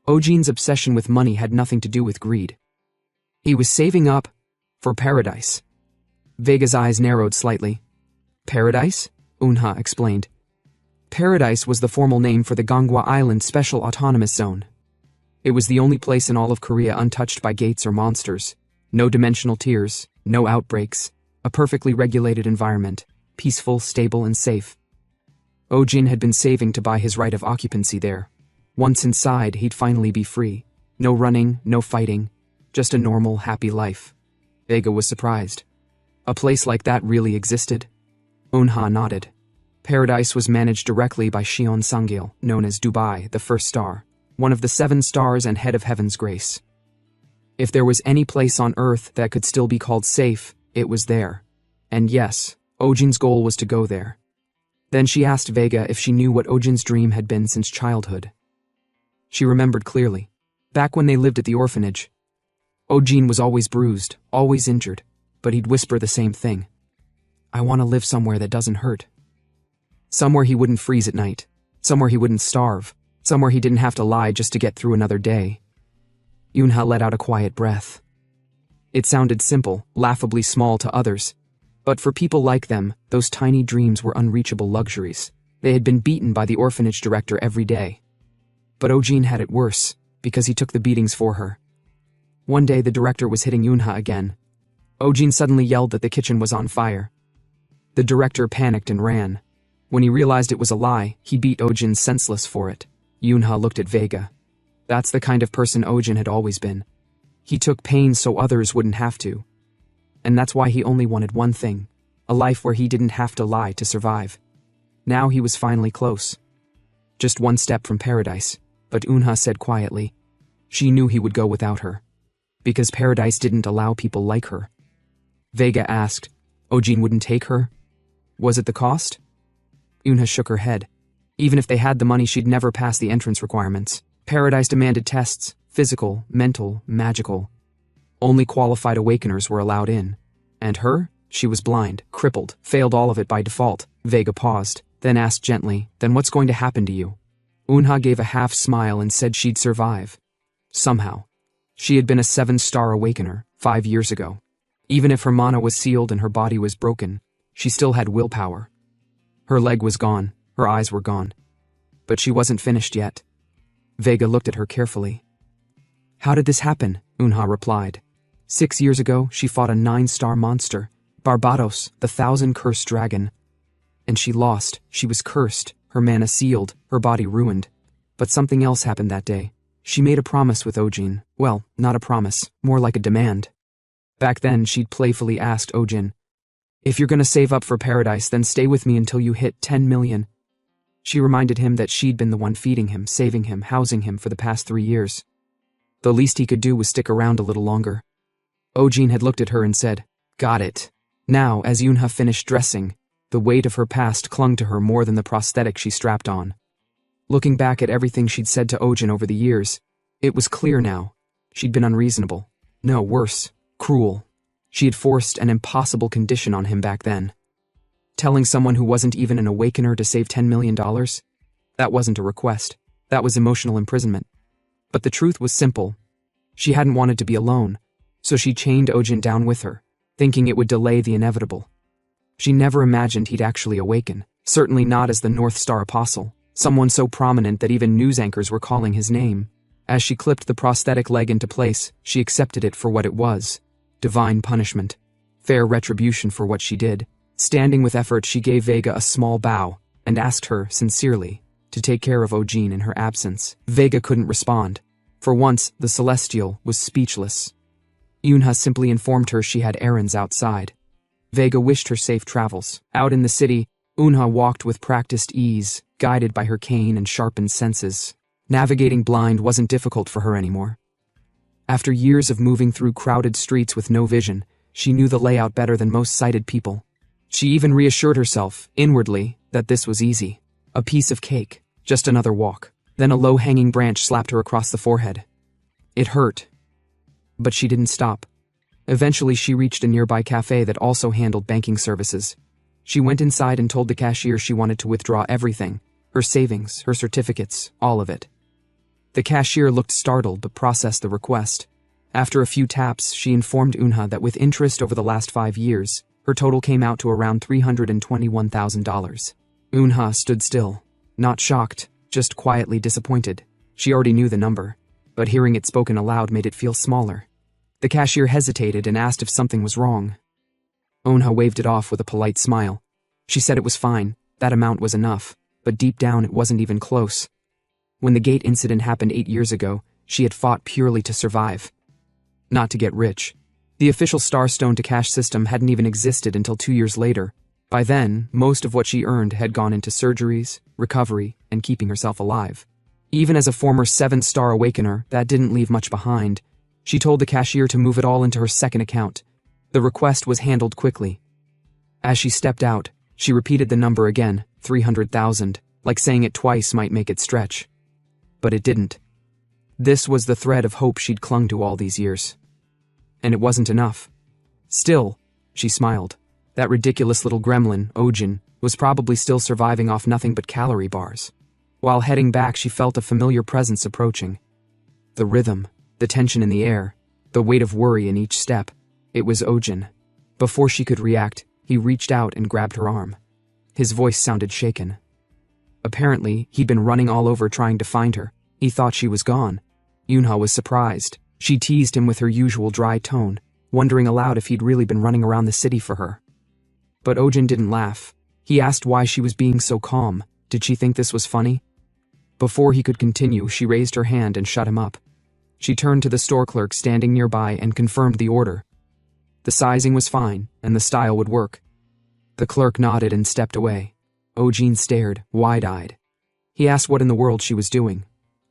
Ojin's obsession with money had nothing to do with greed. He was saving up for paradise. Vega's eyes narrowed slightly. Paradise? Unha explained. Paradise was the formal name for the Gangwa Island Special Autonomous Zone. It was the only place in all of Korea untouched by gates or monsters. No dimensional tiers, no outbreaks, a perfectly regulated environment, peaceful, stable, and safe. Ojin had been saving to buy his right of occupancy there. Once inside, he'd finally be free. No running, no fighting, just a normal, happy life. Vega was surprised. A place like that really existed? Unha nodded. Paradise was managed directly by Shion Sangil, known as Dubai, the first star, one of the 7 stars and head of Heaven's Grace. If there was any place on Earth that could still be called safe, it was there. And yes, Ojin's goal was to go there. Then she asked Vega if she knew what Ojin's dream had been since childhood. She remembered clearly. Back when they lived at the orphanage, Ojin was always bruised, always injured, but he'd whisper the same thing. I want to live somewhere that doesn't hurt. Somewhere he wouldn't freeze at night. Somewhere he wouldn't starve. Somewhere he didn't have to lie just to get through another day. Unha let out a quiet breath. It sounded simple, laughably small to others. But for people like them, those tiny dreams were unreachable luxuries. They had been beaten by the orphanage director every day. But Ojin had it worse, because he took the beatings for her. One day the director was hitting Unha again. Ojin suddenly yelled that the kitchen was on fire. The director panicked and ran. When he realized it was a lie, he beat Ojin senseless for it. Unha looked at Vega. That's the kind of person Ojin had always been. He took pain so others wouldn't have to. And that's why he only wanted one thing, a life where he didn't have to lie to survive. Now he was finally close. Just one step from paradise, but Unha said quietly. She knew he would go without her. Because paradise didn't allow people like her. Vega asked, Ojin wouldn't take her? Was it the cost? Unha shook her head. Even if they had the money, she'd never pass the entrance requirements. Paradise demanded tests, physical, mental, magical. Only qualified awakeners were allowed in. And her? She was blind, crippled, failed all of it by default. Vega paused, then asked gently, then what's going to happen to you? Unha gave a half smile and said she'd survive. Somehow. She had been a 7-star awakener, 5 years ago. Even if her mana was sealed and her body was broken, she still had willpower. Her leg was gone, her eyes were gone. But she wasn't finished yet. Vega looked at her carefully. How did this happen? Unha replied. 6 years ago, she fought a 9-star monster, Barbados, the 1,000-cursed dragon. And she lost, she was cursed, her mana sealed, her body ruined. But something else happened that day. She made a promise with Ojin. Well, not a promise, more like a demand. Back then, she'd playfully asked Ojin, if you're gonna save up for paradise, then stay with me until you hit 10 million. She reminded him that she'd been the one feeding him, saving him, housing him for the past 3 years. The least he could do was stick around a little longer. Ojin had looked at her and said, got it. Now, as Unha finished dressing, the weight of her past clung to her more than the prosthetic she strapped on. Looking back at everything she'd said to Ojin over the years, it was clear now. She'd been unreasonable. No, worse, cruel. She had forced an impossible condition on him back then. Telling someone who wasn't even an awakener to save $10 million? That wasn't a request. That was emotional imprisonment. But the truth was simple. She hadn't wanted to be alone, so she chained Ojin down with her, thinking it would delay the inevitable. She never imagined he'd actually awaken, certainly not as the North Star Apostle, someone so prominent that even news anchors were calling his name. As she clipped the prosthetic leg into place, she accepted it for what it was. Divine punishment. Fair retribution for what she did. Standing with effort, she gave Vega a small bow and asked her, sincerely, to take care of Ojin in her absence. Vega couldn't respond. For once, the Celestial was speechless. Yunha simply informed her she had errands outside. Vega wished her safe travels. Out in the city, Unha walked with practiced ease, guided by her cane and sharpened senses. Navigating blind wasn't difficult for her anymore. After years of moving through crowded streets with no vision, she knew the layout better than most sighted people. She even reassured herself, inwardly, that this was easy. A piece of cake, just another walk. Then a low-hanging branch slapped her across the forehead. It hurt, but she didn't stop. Eventually, she reached a nearby cafe that also handled banking services. She went inside and told the cashier she wanted to withdraw everything, her savings, her certificates, all of it. The cashier looked startled but processed the request. After a few taps, she informed Unha that with interest over the last 5 years, her total came out to around $321,000. Unha stood still, not shocked, just quietly disappointed. She already knew the number, but hearing it spoken aloud made it feel smaller. The cashier hesitated and asked if something was wrong. Unha waved it off with a polite smile. She said it was fine, that amount was enough, but deep down it wasn't even close. When the gate incident happened 8 years ago, she had fought purely to survive, not to get rich. The official Starstone to cash system hadn't even existed until 2 years later. By then, most of what she earned had gone into surgeries, recovery, and keeping herself alive. Even as a former 7-star awakener, that didn't leave much behind. She told the cashier to move it all into her second account. The request was handled quickly. As she stepped out, she repeated the number again, 300,000, like saying it twice might make it stretch. But it didn't. This was the thread of hope she'd clung to all these years. And it wasn't enough. Still, she smiled. That ridiculous little gremlin, Ojin, was probably still surviving off nothing but calorie bars. While heading back, she felt a familiar presence approaching. The rhythm, the tension in the air, the weight of worry in each step. It was Ojin. Before she could react, he reached out and grabbed her arm. His voice sounded shaken. Apparently, he'd been running all over trying to find her. He thought she was gone. Yunha was surprised. She teased him with her usual dry tone, wondering aloud if he'd really been running around the city for her. But Ojin didn't laugh. He asked why she was being so calm. Did she think this was funny? Before he could continue, she raised her hand and shut him up. She turned to the store clerk standing nearby and confirmed the order. The sizing was fine, and the style would work. The clerk nodded and stepped away. Ojin stared, wide-eyed. He asked what in the world she was doing,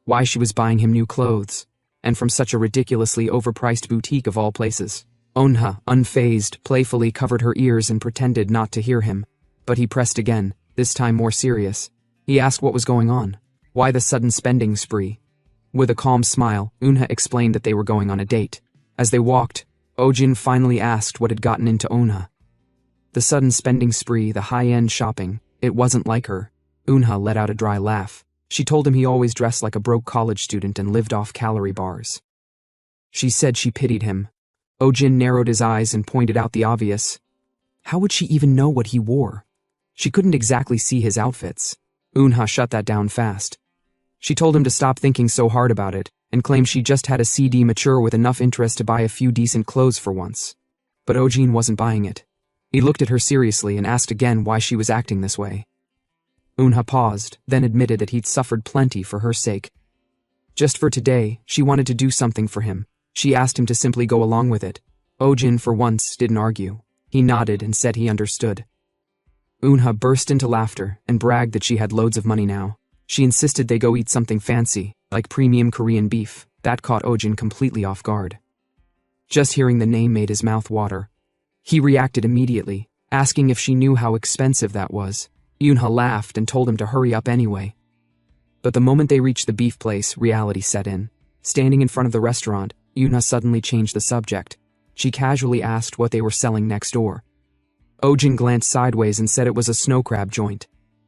why she was buying him new clothes, and from such a ridiculously overpriced boutique of all places. Unha, unfazed, playfully covered her ears and pretended not to hear him, but he pressed again, this time more serious. He asked what was going on, why the sudden spending spree. With a calm smile, Unha explained that they were going on a date. As they walked, Ojin finally asked what had gotten into Unha. The sudden spending spree, the high-end shopping, it wasn't like her. Unha let out a dry laugh. She told him he always dressed like a broke college student and lived off calorie bars. She said she pitied him. Ojin narrowed his eyes and pointed out the obvious. How would she even know what he wore? She couldn't exactly see his outfits. Unha shut that down fast. She told him to stop thinking so hard about it, and claimed she just had a CD mature with enough interest to buy a few decent clothes for once. But Ojin wasn't buying it. He looked at her seriously and asked again why she was acting this way. Unha paused, then admitted that he'd suffered plenty for her sake. Just for today, she wanted to do something for him. She asked him to simply go along with it. Ojin, for once, didn't argue. He nodded and said he understood. Unha burst into laughter and bragged that she had loads of money now. She insisted they go eat something fancy, like premium Korean beef. That caught Ojin completely off guard. Just hearing the name made his mouth water. He reacted immediately, asking if she knew how expensive that was. Unha laughed and told him to hurry up anyway. But the moment they reached the beef place, reality set in. Standing in front of the restaurant, Unha suddenly changed the subject. She casually asked what they were selling next door. Ojin glanced sideways and said it was a snow crab joint.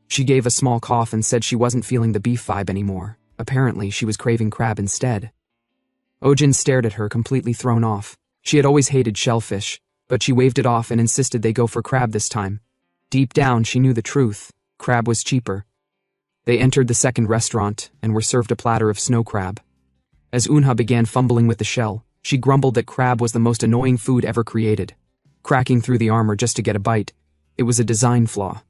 She gave a small cough and said she wasn't feeling the beef vibe anymore. Apparently, she was craving crab instead. Ojin stared at her, completely thrown off. She had always hated shellfish, but she waved it off and insisted they go for crab this time. Deep down, she knew the truth. Crab was cheaper. They entered the second restaurant and were served a platter of snow crab. As Unha began fumbling with the shell, she grumbled that crab was the most annoying food ever created. Cracking through the armor just to get a bite. It was a design flaw.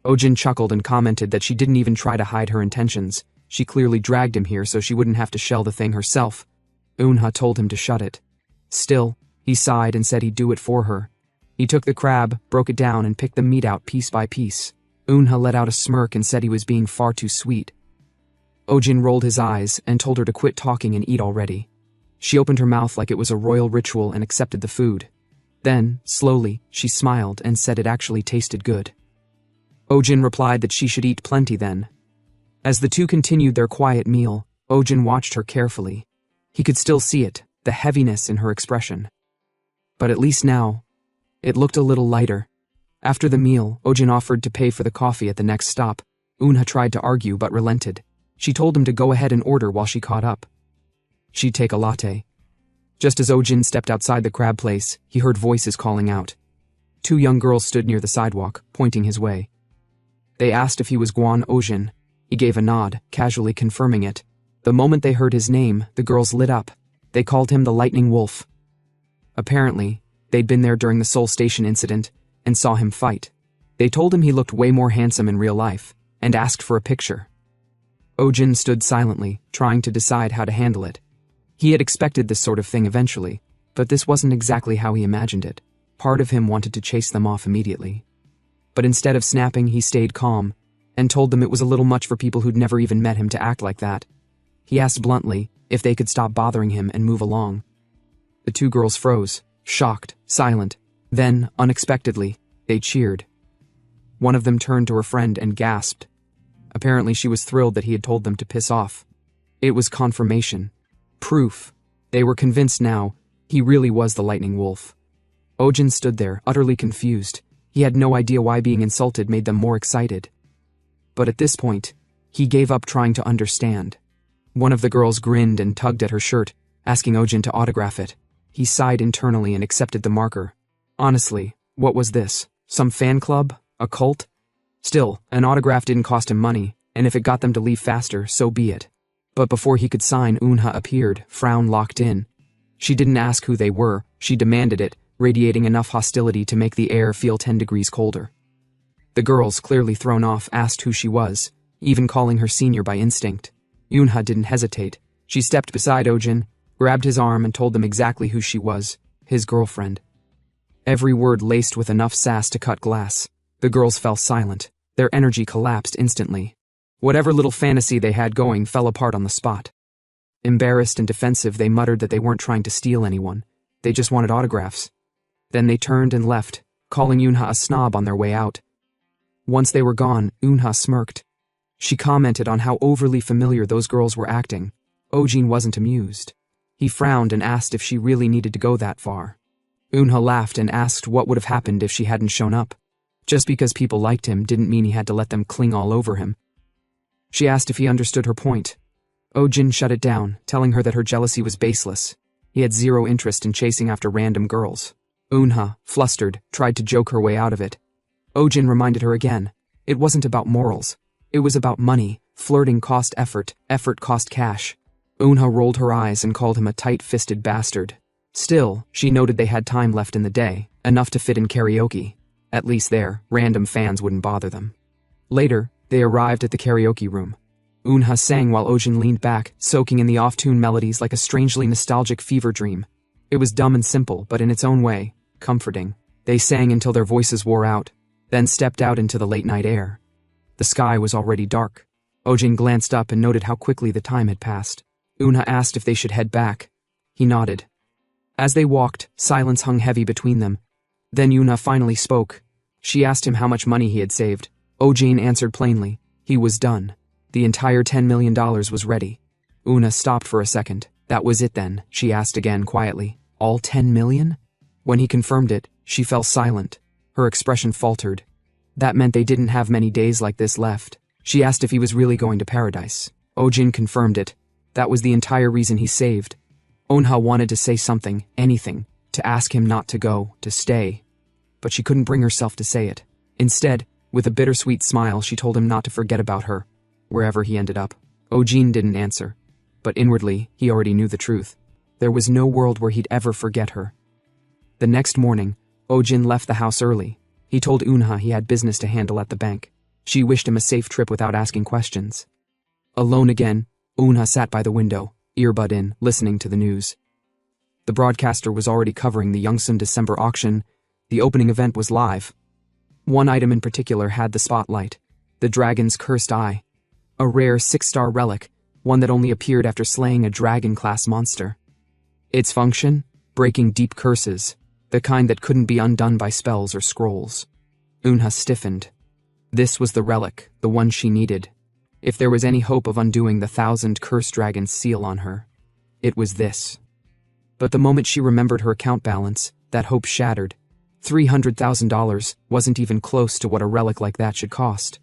Ojin chuckled and commented that she didn't even try to hide her intentions. She clearly dragged him here so she wouldn't have to shell the thing herself. Unha told him to shut it. Still, He sighed and said he'd do it for her. He took the crab, broke it down, and picked the meat out piece by piece. Eunha let out a smirk and said he was being far too sweet. Ojin rolled his eyes and told her to quit talking and eat already. She opened her mouth like it was a royal ritual and accepted the food. Then, slowly, she smiled and said it actually tasted good. Ojin replied that she should eat plenty then. As the two continued their quiet meal, Ojin watched her carefully. He could still see it, the heaviness in her expression. But at least now, it looked a little lighter. After the meal, Ojin offered to pay for the coffee at the next stop. Eunha tried to argue but relented. She told him to go ahead and order while she caught up. She'd take a latte. Just as Ojin stepped outside the crab place, he heard voices calling out. Two young girls stood near the sidewalk, pointing his way. They asked if he was Guan Ojin. He gave a nod, casually confirming it. The moment they heard his name, the girls lit up. They called him the Lightning Wolf. Apparently, they'd been there during the Seoul Station incident and saw him fight. They told him he looked way more handsome in real life and asked for a picture. Ojin stood silently, trying to decide how to handle it. He had expected this sort of thing eventually, but this wasn't exactly how he imagined it. Part of him wanted to chase them off immediately. But instead of snapping, he stayed calm and told them it was a little much for people who'd never even met him to act like that. He asked bluntly if they could stop bothering him and move along. The two girls froze, shocked, silent. Then, unexpectedly, they cheered. One of them turned to her friend and gasped. Apparently she was thrilled that he had told them to piss off. It was confirmation. Proof. They were convinced now he really was the Lightning Wolf. Ojin stood there, utterly confused. He had no idea why being insulted made them more excited. But at this point, he gave up trying to understand. One of the girls grinned and tugged at her shirt, asking Ojin to autograph it. He sighed internally and accepted the marker. Honestly, what was this? Some fan club? A cult? Still, an autograph didn't cost him money, and if it got them to leave faster, so be it. But before he could sign, Eunha appeared, frown locked in. She didn't ask who they were, she demanded it, radiating enough hostility to make the air feel 10 degrees colder. The girls, clearly thrown off, asked who she was, even calling her senior by instinct. Eunha didn't hesitate. She stepped beside Ojin, grabbed his arm and told them exactly who she was, his girlfriend. Every word laced with enough sass to cut glass. The girls fell silent. Their energy collapsed instantly. Whatever little fantasy they had going fell apart on the spot. Embarrassed and defensive, they muttered that they weren't trying to steal anyone. They just wanted autographs. Then they turned and left, calling Eunha a snob on their way out. Once they were gone, Eunha smirked. She commented on how overly familiar those girls were acting. Ojin wasn't amused. He frowned and asked if she really needed to go that far. Eunha laughed and asked what would have happened if she hadn't shown up. Just because people liked him didn't mean he had to let them cling all over him. She asked if he understood her point. Ojin shut it down, telling her that her jealousy was baseless. He had zero interest in chasing after random girls. Eunha, flustered, tried to joke her way out of it. Ojin reminded her again. It wasn't about morals. It was about money. Flirting cost effort, effort cost cash. Eunha rolled her eyes and called him a tight-fisted bastard. Still, she noted they had time left in the day, enough to fit in karaoke. At least there, random fans wouldn't bother them. Later, they arrived at the karaoke room. Eunha sang while Ojin leaned back, soaking in the off-tune melodies like a strangely nostalgic fever dream. It was dumb and simple, but in its own way, comforting. They sang until their voices wore out, then stepped out into the late-night air. The sky was already dark. Ojin glanced up and noted how quickly the time had passed. Eunha asked if they should head back. He nodded. As they walked, silence hung heavy between them. Then Eunha finally spoke. She asked him how much money he had saved. Ojin answered plainly. He was done. The entire $10 million was ready. Eunha stopped for a second. That was it then, she asked again quietly. All 10 million? When he confirmed it, she fell silent. Her expression faltered. That meant they didn't have many days like this left. She asked if he was really going to paradise. Ojin confirmed it. That was the entire reason he saved. Eunha wanted to say something, anything, to ask him not to go, to stay. But she couldn't bring herself to say it. Instead, with a bittersweet smile, she told him not to forget about her, wherever he ended up. Ojin didn't answer, but inwardly, he already knew the truth. There was no world where he'd ever forget her. The next morning, Ojin left the house early. He told Eunha he had business to handle at the bank. She wished him a safe trip without asking questions. Alone again, Eunha sat by the window, earbud in, listening to the news. The broadcaster was already covering the Yongsun December auction. The opening event was live. One item in particular had the spotlight: the dragon's cursed eye. A rare 6-star relic, one that only appeared after slaying a dragon-class monster. Its function? Breaking deep curses, the kind that couldn't be undone by spells or scrolls. Unha stiffened. This was the relic, the one she needed. If there was any hope of undoing the 1,000 cursed dragon's seal on her, it was this. But the moment she remembered her account balance, that hope shattered. $300,000 wasn't even close to what a relic like that should cost.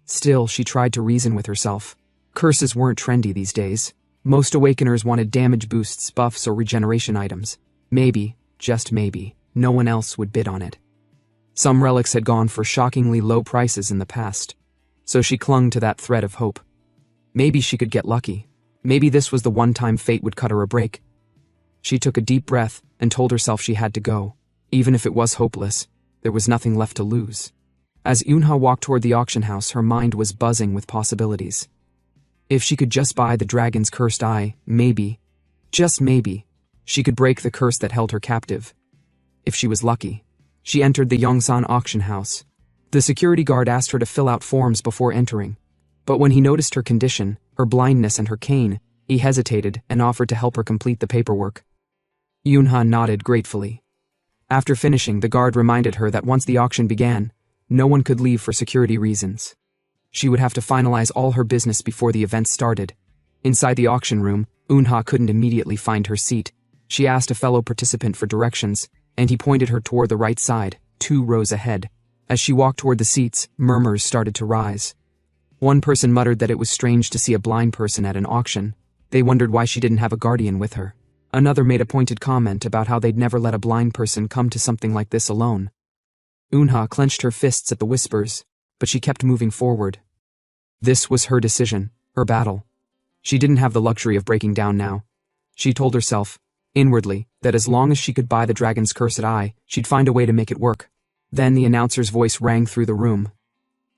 Still, she tried to reason with herself. Curses weren't trendy these days. Most awakeners wanted damage boosts, buffs, or regeneration items. Maybe, just maybe, no one else would bid on it. Some relics had gone for shockingly low prices in the past, so she clung to that thread of hope. Maybe she could get lucky. Maybe this was the one time fate would cut her a break. She took a deep breath and told herself she had to go. Even if it was hopeless, there was nothing left to lose. As Unha walked toward the auction house, her mind was buzzing with possibilities. If she could just buy the dragon's cursed eye, maybe, just maybe, she could break the curse that held her captive. If she was lucky. She entered the Yongsan auction house. The security guard asked her to fill out forms before entering. But when he noticed her condition, her blindness and her cane, he hesitated and offered to help her complete the paperwork. Unha nodded gratefully. After finishing, the guard reminded her that once the auction began, no one could leave for security reasons. She would have to finalize all her business before the event started. Inside the auction room, Unha couldn't immediately find her seat. She asked a fellow participant for directions, and he pointed her toward the right side, 2 rows ahead. As she walked toward the seats, murmurs started to rise. One person muttered that it was strange to see a blind person at an auction. They wondered why she didn't have a guardian with her. Another made a pointed comment about how they'd never let a blind person come to something like this alone. Unha clenched her fists at the whispers, but she kept moving forward. This was her decision, her battle. She didn't have the luxury of breaking down now. She told herself, inwardly, that as long as she could buy the dragon's cursed eye, she'd find a way to make it work. Then the announcer's voice rang through the room.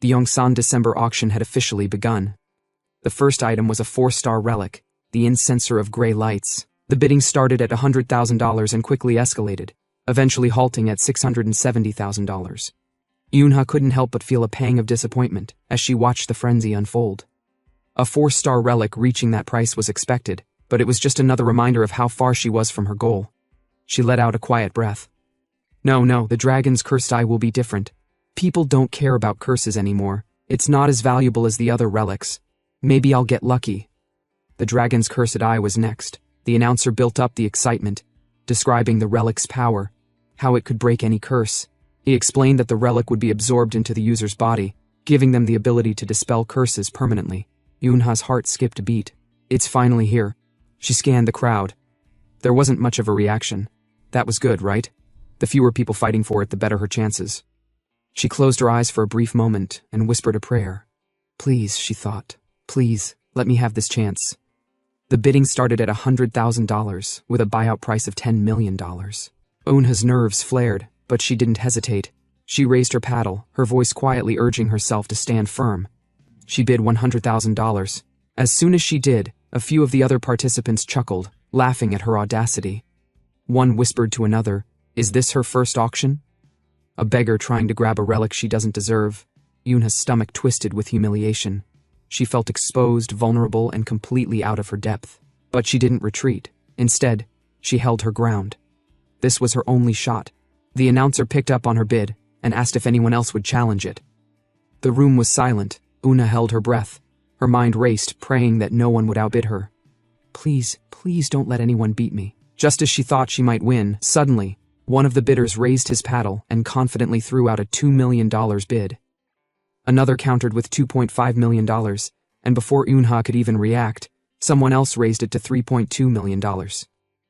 The Yongsan December auction had officially begun. The first item was a 4-star relic, the incenser of gray lights. The bidding started at $100,000 and quickly escalated, eventually halting at $670,000. Unha couldn't help but feel a pang of disappointment as she watched the frenzy unfold. A 4-star relic reaching that price was expected, but it was just another reminder of how far she was from her goal. She let out a quiet breath. No, the dragon's cursed eye will be different. People don't care about curses anymore. It's not as valuable as the other relics. Maybe I'll get lucky. The dragon's cursed eye was next. The announcer built up the excitement, describing the relic's power, how it could break any curse. He explained that the relic would be absorbed into the user's body, giving them the ability to dispel curses permanently. Yunha's heart skipped a beat. It's finally here. She scanned the crowd. There wasn't much of a reaction. That was good, right? The fewer people fighting for it, the better her chances. She closed her eyes for a brief moment and whispered a prayer. Please, she thought. Please, let me have this chance. The bidding started at $100,000, with a buyout price of $10 million. Unha's nerves flared, but she didn't hesitate. She raised her paddle, her voice quietly urging herself to stand firm. She bid $100,000. As soon as she did, a few of the other participants chuckled, laughing at her audacity. One whispered to another, "Is this her first auction?" A beggar trying to grab a relic she doesn't deserve. Yunha's stomach twisted with humiliation. She felt exposed, vulnerable, and completely out of her depth. But she didn't retreat. Instead, she held her ground. This was her only shot. The announcer picked up on her bid and asked if anyone else would challenge it. The room was silent. Unha held her breath. Her mind raced, praying that no one would outbid her. Please don't let anyone beat me. Just as she thought she might win, suddenly, one of the bidders raised his paddle and confidently threw out a $2 million bid. Another countered with $2.5 million, and before Unha could even react, someone else raised it to $3.2 million.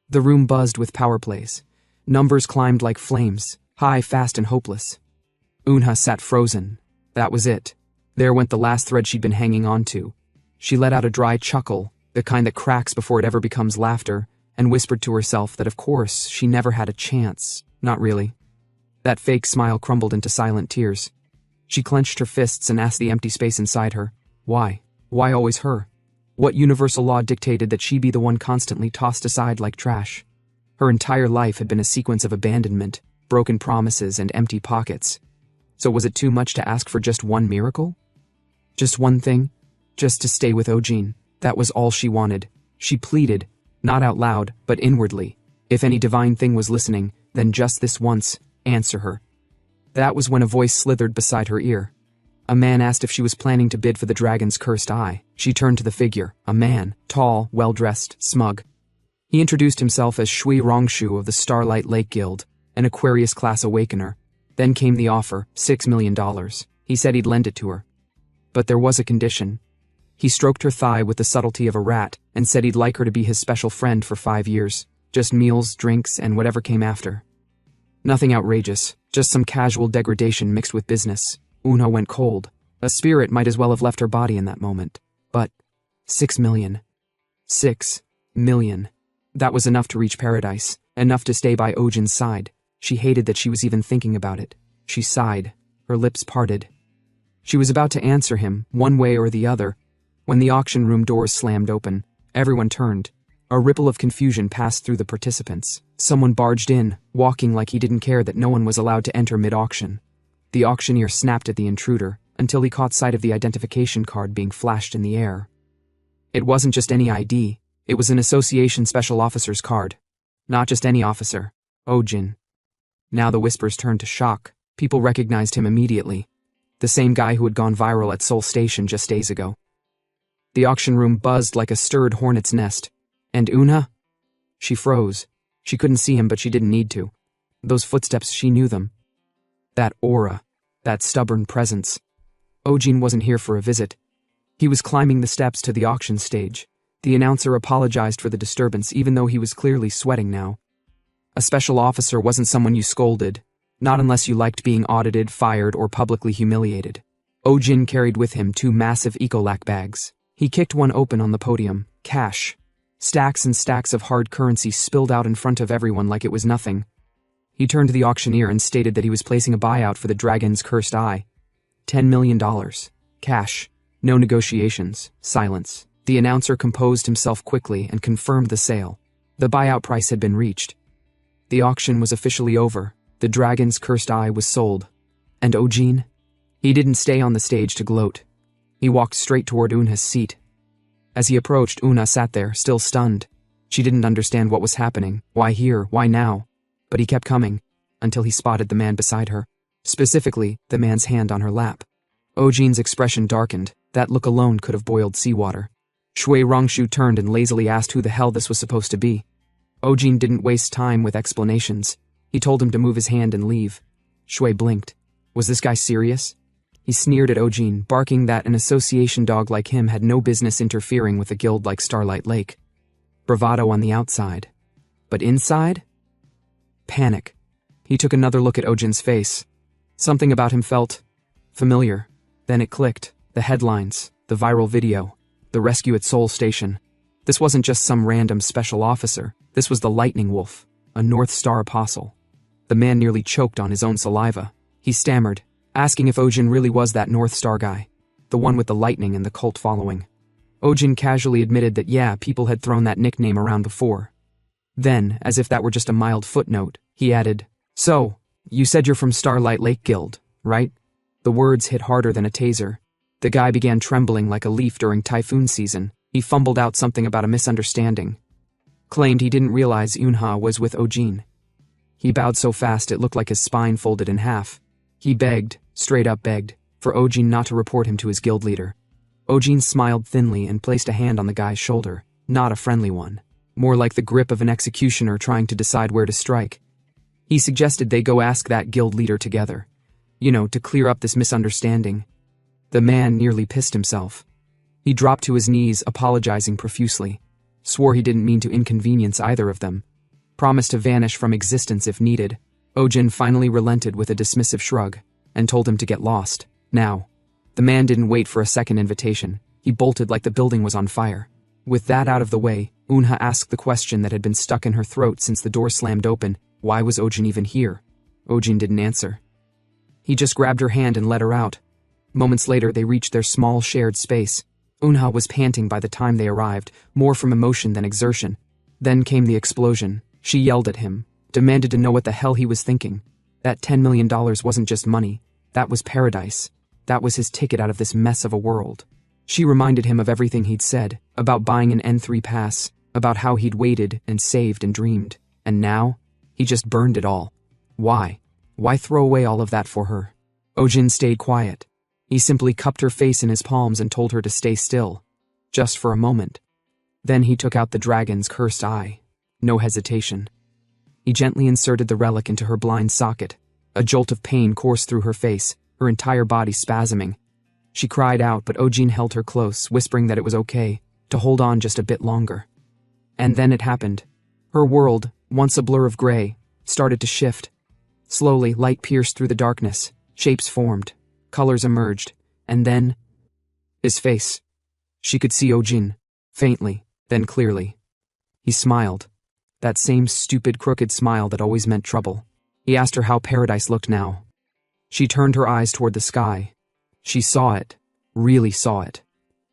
The room buzzed with power plays. Numbers climbed like flames, high, fast, and hopeless. Unha sat frozen. That was it. There went the last thread she'd been hanging on to. She let out a dry chuckle, the kind that cracks before it ever becomes laughter, and whispered to herself that of course she never had a chance. Not really. That fake smile crumbled into silent tears. She clenched her fists and asked the empty space inside her, why? Why always her? What universal law dictated that she be the one constantly tossed aside like trash? Her entire life had been a sequence of abandonment, broken promises, and empty pockets. So was it too much to ask for just one miracle? Just one thing? Just to stay with Ojin. That was all she wanted. She pleaded, not out loud, but inwardly. If any divine thing was listening, then just this once, answer her. That was when a voice slithered beside her ear. A man asked if she was planning to bid for the dragon's cursed eye. She turned to the figure, a man, tall, well-dressed, smug. He introduced himself as Shui Rongshu of the Starlight Lake Guild, an Aquarius-class awakener. Then came the offer, $6 million. He said he'd lend it to her. But there was a condition. He stroked her thigh with the subtlety of a rat and said he'd like her to be his special friend for 5 years. Just meals, drinks, and whatever came after. Nothing outrageous, just some casual degradation mixed with business. Una went cold. A spirit might as well have left her body in that moment. But 6 million. 6 million. That was enough to reach paradise, enough to stay by Ojin's side. She hated that she was even thinking about it. She sighed. Her lips parted. She was about to answer him, one way or the other, when the auction room doors slammed open. Everyone turned. A ripple of confusion passed through the participants. Someone barged in, walking like he didn't care that no one was allowed to enter mid-auction. The auctioneer snapped at the intruder, until he caught sight of the identification card being flashed in the air. It wasn't just any ID, it was an association special officer's card. Not just any officer. Ojin. Now the whispers turned to shock. People recognized him immediately. The same guy who had gone viral at Seoul Station just days ago. The auction room buzzed like a stirred hornet's nest. And Una? She froze. She couldn't see him, but she didn't need to. Those footsteps, she knew them. That aura. That stubborn presence. Ojin wasn't here for a visit. He was climbing the steps to the auction stage. The announcer apologized for the disturbance, even though he was clearly sweating now. A special officer wasn't someone you scolded. Not unless you liked being audited, fired, or publicly humiliated. Ojin carried with him 2 massive Ecolac bags. He kicked one open on the podium. Cash. Stacks and stacks of hard currency spilled out in front of everyone like it was nothing. He turned to the auctioneer and stated that he was placing a buyout for the dragon's cursed eye. $10 million. Cash. No negotiations. Silence. The announcer composed himself quickly and confirmed the sale. The buyout price had been reached. The auction was officially over. The dragon's cursed eye was sold. And Ojin? He didn't stay on the stage to gloat. He walked straight toward Una's seat. As he approached, Una sat there, still stunned. She didn't understand what was happening. Why here? Why now? But he kept coming, until he spotted the man beside her. Specifically, the man's hand on her lap. Ojin's expression darkened. That look alone could have boiled seawater. Shui Rongshu turned and lazily asked who the hell this was supposed to be. Ojin didn't waste time with explanations. He told him to move his hand and leave. Shui blinked. Was this guy serious? He sneered at Ojin, barking that an association dog like him had no business interfering with a guild like Starlight Lake. Bravado on the outside. But inside? Panic. He took another look at Ojin's face. Something about him felt familiar. Then it clicked. The headlines, the viral video, the rescue at Seoul Station. This wasn't just some random special officer. This was the Lightning Wolf, a North Star apostle. The man nearly choked on his own saliva. He stammered, asking if Ojin really was that North Star guy, the one with the lightning and the cult following. Ojin casually admitted that yeah, people had thrown that nickname around before. Then, as if that were just a mild footnote, he added, "So, you said you're from Starlight Lake Guild, right?" The words hit harder than a taser. The guy began trembling like a leaf during typhoon season. He fumbled out something about a misunderstanding. Claimed he didn't realize Unha was with Ojin. He bowed so fast it looked like his spine folded in half. He begged, straight up begged, for Ojin not to report him to his guild leader. Ojin smiled thinly and placed a hand on the guy's shoulder, not a friendly one. More like the grip of an executioner trying to decide where to strike. He suggested they go ask that guild leader together. To clear up this misunderstanding. The man nearly pissed himself. He dropped to his knees, apologizing profusely. Swore he didn't mean to inconvenience either of them. Promised to vanish from existence if needed. Ojin finally relented with a dismissive shrug, and told him to get lost, now. The man didn't wait for a second invitation. He bolted like the building was on fire. With that out of the way, Unha asked the question that had been stuck in her throat since the door slammed open. Why was Ojin even here? Ojin didn't answer. He just grabbed her hand and led her out. Moments later, they reached their small shared space. Unha was panting by the time they arrived, more from emotion than exertion. Then came the explosion. She yelled at him, demanded to know what the hell he was thinking. That $10 million wasn't just money, that was paradise. That was his ticket out of this mess of a world. She reminded him of everything he'd said, about buying an N3 pass, about how he'd waited and saved and dreamed. And now, he just burned it all. Why? Why throw away all of that for her? Ojin stayed quiet. He simply cupped her face in his palms and told her to stay still. Just for a moment. Then he took out the dragon's cursed eye. No hesitation. He gently inserted the relic into her blind socket. A jolt of pain coursed through her face, her entire body spasming. She cried out, but Ojin held her close, whispering that it was okay, to hold on just a bit longer. And then it happened. Her world, once a blur of gray, started to shift. Slowly, light pierced through the darkness, shapes formed, colors emerged, and then... his face. She could see Ojin, faintly, then clearly. He smiled. That same stupid, crooked smile that always meant trouble. He asked her how paradise looked now. She turned her eyes toward the sky. She saw it, really saw it.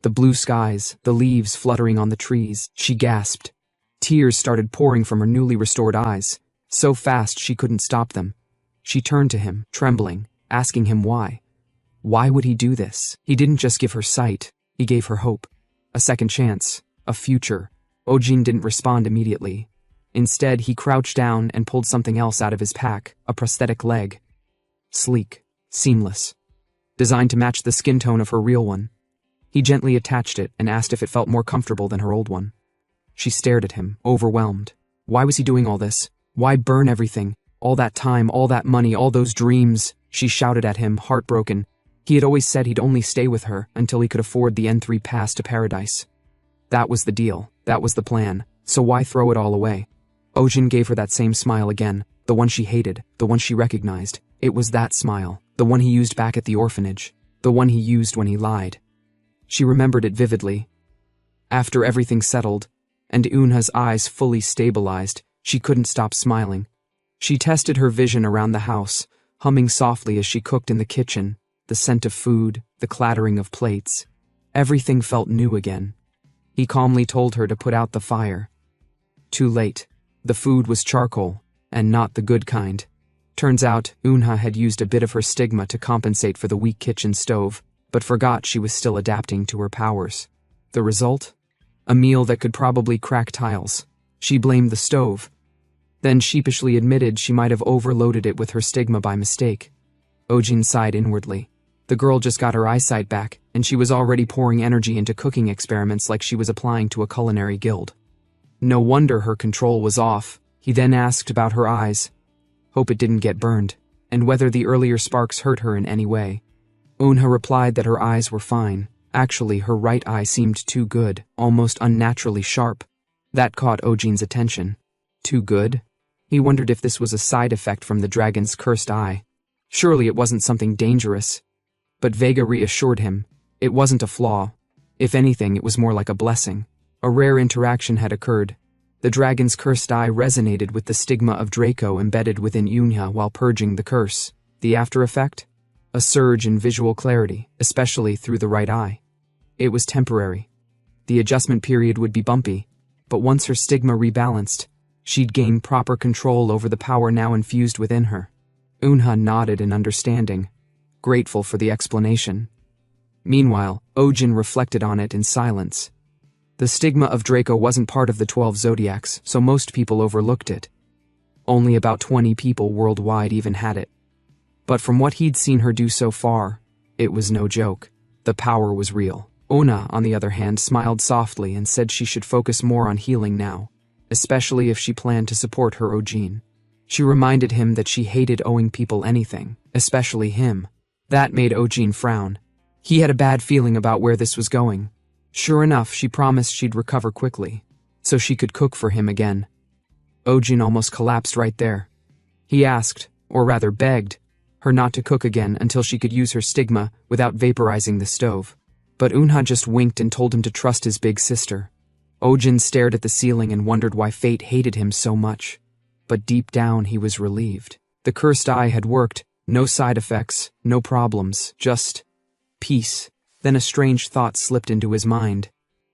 The blue skies, the leaves fluttering on the trees. She gasped. Tears started pouring from her newly restored eyes, so fast she couldn't stop them. She turned to him, trembling, asking him why. Why would he do this? He didn't just give her sight, he gave her hope. A second chance, a future. Ojin didn't respond immediately. Instead, he crouched down and pulled something else out of his pack, a prosthetic leg. Sleek, seamless, designed to match the skin tone of her real one. He gently attached it and asked if it felt more comfortable than her old one. She stared at him, overwhelmed. Why was he doing all this? Why burn everything? All that time, all that money, all those dreams? She shouted at him, heartbroken. He had always said he'd only stay with her until he could afford the N3 pass to paradise. That was the deal. That was the plan. So why throw it all away? Ojin gave her that same smile again, the one she hated, the one she recognized. It was that smile, the one he used back at the orphanage, the one he used when he lied. She remembered it vividly. After everything settled, and Eunha's eyes fully stabilized, she couldn't stop smiling. She tested her vision around the house, humming softly as she cooked in the kitchen, the scent of food, the clattering of plates. Everything felt new again. He calmly told her to put out the fire. Too late. The food was charcoal, and not the good kind. Turns out, Eunha had used a bit of her stigma to compensate for the weak kitchen stove, but forgot she was still adapting to her powers. The result? A meal that could probably crack tiles. She blamed the stove. Then sheepishly admitted she might have overloaded it with her stigma by mistake. Ojin sighed inwardly. The girl just got her eyesight back, and she was already pouring energy into cooking experiments like she was applying to a culinary guild. No wonder her control was off. He then asked about her eyes. Hope it didn't get burned, and whether the earlier sparks hurt her in any way. Eunha replied that her eyes were fine. Actually, her right eye seemed too good, almost unnaturally sharp. That caught Ojin's attention. Too good? He wondered if this was a side effect from the dragon's cursed eye. Surely it wasn't something dangerous. But Vega reassured him. It wasn't a flaw. If anything, it was more like a blessing. A rare interaction had occurred. The dragon's cursed eye resonated with the stigma of Draco embedded within Eunha while purging the curse. The after effect? A surge in visual clarity, especially through the right eye. It was temporary. The adjustment period would be bumpy, but once her stigma rebalanced, she'd gain proper control over the power now infused within her. Eunha nodded in understanding, grateful for the explanation. Meanwhile, Ojin reflected on it in silence. The stigma of Draco wasn't part of the 12 zodiacs, so most people overlooked it. Only about 20 people worldwide even had it. But from what he'd seen her do so far, it was no joke. The power was real. Eunha, on the other hand, smiled softly and said she should focus more on healing now, especially if she planned to support her Ojin. She reminded him that she hated owing people anything, especially him. That made Ojin frown. He had a bad feeling about where this was going. Sure enough, she promised she'd recover quickly, so she could cook for him again. Ojin almost collapsed right there. He asked, or rather begged, her not to cook again until she could use her stigma without vaporizing the stove. But Eunha just winked and told him to trust his big sister. Ojin stared at the ceiling and wondered why fate hated him so much. But deep down he was relieved. The cursed eye had worked, no side effects, no problems, just peace. Then a strange thought slipped into his mind.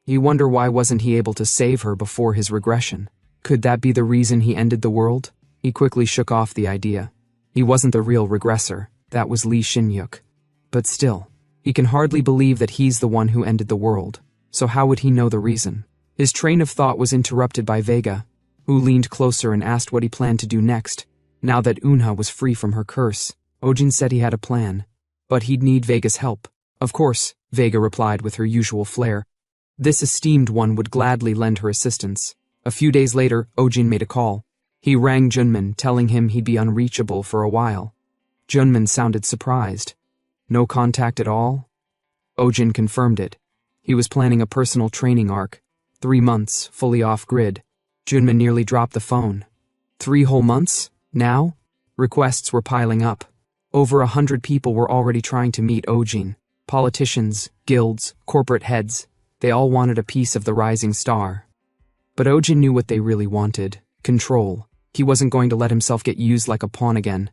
He wondered why wasn't he able to save her before his regression? Could that be the reason he ended the world? He quickly shook off the idea. He wasn't the real regressor, that was Lee Shin-yuk. But still, he can hardly believe that he's the one who ended the world, so how would he know the reason? His train of thought was interrupted by Vega, who leaned closer and asked what he planned to do next. Now that Unha was free from her curse, Ojin said he had a plan, but he'd need Vega's help. Of course, Vega replied with her usual flair. This esteemed one would gladly lend her assistance. A few days later, Ojin made a call. He rang Junman, telling him he'd be unreachable for a while. Junman sounded surprised. No contact at all? Ojin confirmed it. He was planning a personal training arc. 3 months, fully off-grid. Junman nearly dropped the phone. 3 whole months? Now? Requests were piling up. Over 100 people were already trying to meet Ojin. Politicians, guilds, corporate heads. They all wanted a piece of the rising star. But Ojin knew what they really wanted. Control. He wasn't going to let himself get used like a pawn again.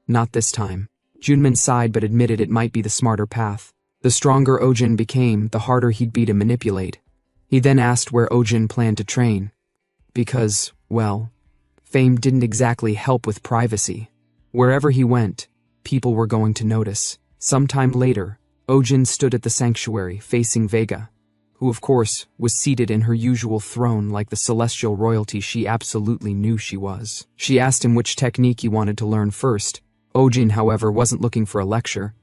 Not this time. Junman sighed but admitted it might be the smarter path. The stronger Ojin became, the harder he'd be to manipulate. He then asked where Ojin planned to train. Because, well, fame didn't exactly help with privacy. Wherever he went, people were going to notice. Sometime later, Ojin stood at the sanctuary, facing Vega, who of course was seated in her usual throne like the celestial royalty she absolutely knew she was. She asked him which technique he wanted to learn first. Ojin, however, wasn't looking for a lecture.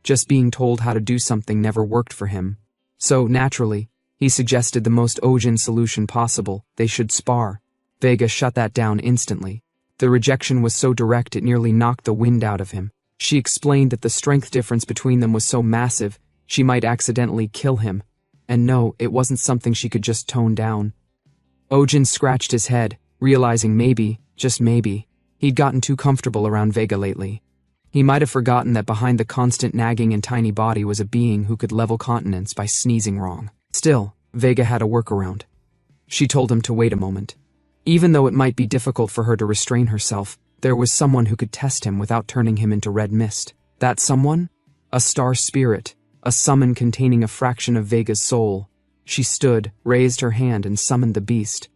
Just being told how to do something never worked for him. So, naturally, he suggested the most Ojin solution possible: they should spar. Vega shut that down instantly. The rejection was so direct it nearly knocked the wind out of him. She explained that the strength difference between them was so massive, she might accidentally kill him. And no, it wasn't something she could just tone down. Ojin scratched his head, realizing maybe, just maybe, he'd gotten too comfortable around Vega lately. He might have forgotten that behind the constant nagging and tiny body was a being who could level continents by sneezing wrong. Still, Vega had a workaround. She told him to wait a moment. Even though it might be difficult for her to restrain herself, there was someone who could test him without turning him into red mist. That someone? A star spirit, a summon containing a fraction of Vega's soul. She stood, raised her hand, and summoned the beast.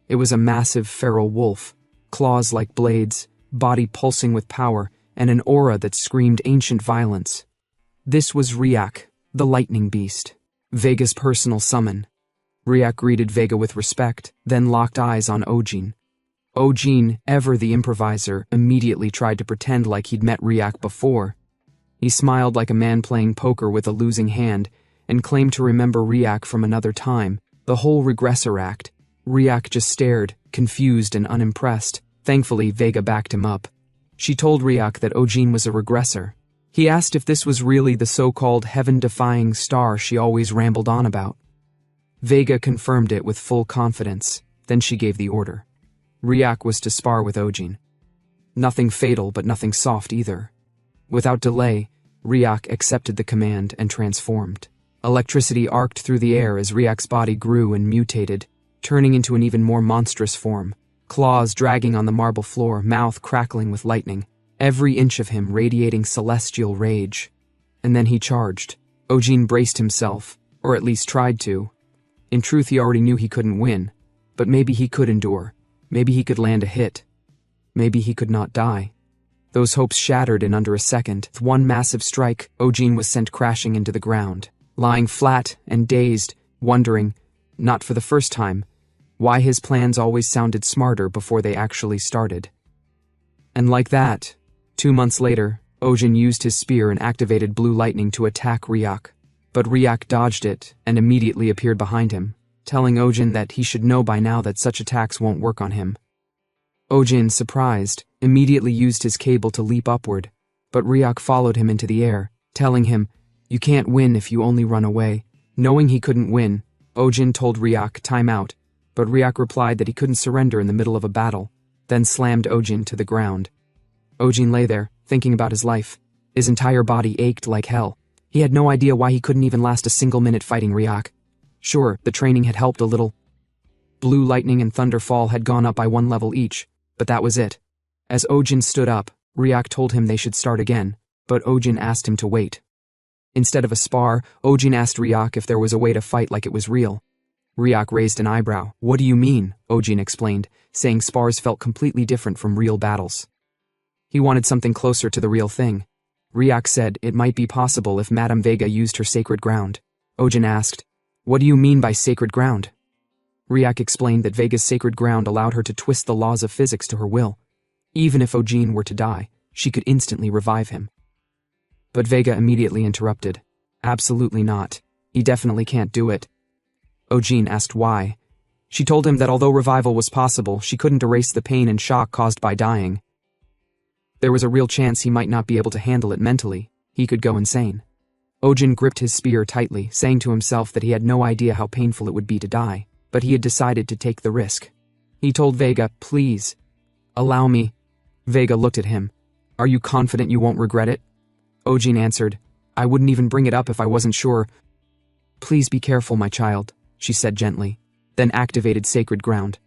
It was a massive feral wolf, claws like blades, body pulsing with power, and an aura that screamed ancient violence. This was Ryak, the lightning beast, Vega's personal summon. Ryak greeted Vega with respect, then locked eyes on Ojin. Ojin, ever the improviser, immediately tried to pretend like he'd met Ryak before. He smiled like a man playing poker with a losing hand, and claimed to remember Ryak from another time, the whole regressor act. Ryak just stared, confused and unimpressed. Thankfully, Vega backed him up. She told Ryak that Ojin was a regressor. He asked if this was really the so-called heaven-defying star she always rambled on about. Vega confirmed it with full confidence, then she gave the order. Ryak was to spar with Ojin. Nothing fatal, but nothing soft either. Without delay, Ryak accepted the command and transformed. Electricity arced through the air as Ryak's body grew and mutated, turning into an even more monstrous form. Claws dragging on the marble floor, mouth crackling with lightning, every inch of him radiating celestial rage. And then he charged. Ojin braced himself, or at least tried to. In truth, he already knew he couldn't win, but maybe he could endure. Maybe he could land a hit. Maybe he could not die. Those hopes shattered in under a second. With one massive strike, Ojin was sent crashing into the ground, lying flat and dazed, wondering, not for the first time, why his plans always sounded smarter before they actually started. And like that, 2 months later, Ojin used his spear and activated blue lightning to attack Ryak. But Ryak dodged it and immediately appeared behind him, telling Ojin that he should know by now that such attacks won't work on him. Ojin, surprised, immediately used his cable to leap upward, but Ryak followed him into the air, telling him, "You can't win if you only run away." Knowing he couldn't win, Ojin told Ryak time out, but Ryak replied that he couldn't surrender in the middle of a battle, then slammed Ojin to the ground. Ojin lay there, thinking about his life. His entire body ached like hell. He had no idea why he couldn't even last a single minute fighting Ryak. Sure, the training had helped a little. Blue lightning and thunderfall had gone up by 1 level each, but that was it. As Ojin stood up, Ryak told him they should start again, but Ojin asked him to wait. Instead of a spar, Ojin asked Ryak if there was a way to fight like it was real. Ryak raised an eyebrow. What do you mean? Ojin explained, saying spars felt completely different from real battles. He wanted something closer to the real thing. Ryak said it might be possible if Madame Vega used her sacred ground. Ojin asked, what do you mean by sacred ground? Ryak explained that Vega's sacred ground allowed her to twist the laws of physics to her will. Even if Ojin were to die, she could instantly revive him. But Vega immediately interrupted. Absolutely not. He definitely can't do it. Ojin asked why. She told him that although revival was possible, she couldn't erase the pain and shock caused by dying. There was a real chance he might not be able to handle it mentally. He could go insane. Ojin gripped his spear tightly, saying to himself that he had no idea how painful it would be to die, but he had decided to take the risk. He told Vega, please, allow me. Vega looked at him. Are you confident you won't regret it? Ojin answered, I wouldn't even bring it up if I wasn't sure. Please be careful, my child, she said gently, then activated sacred ground.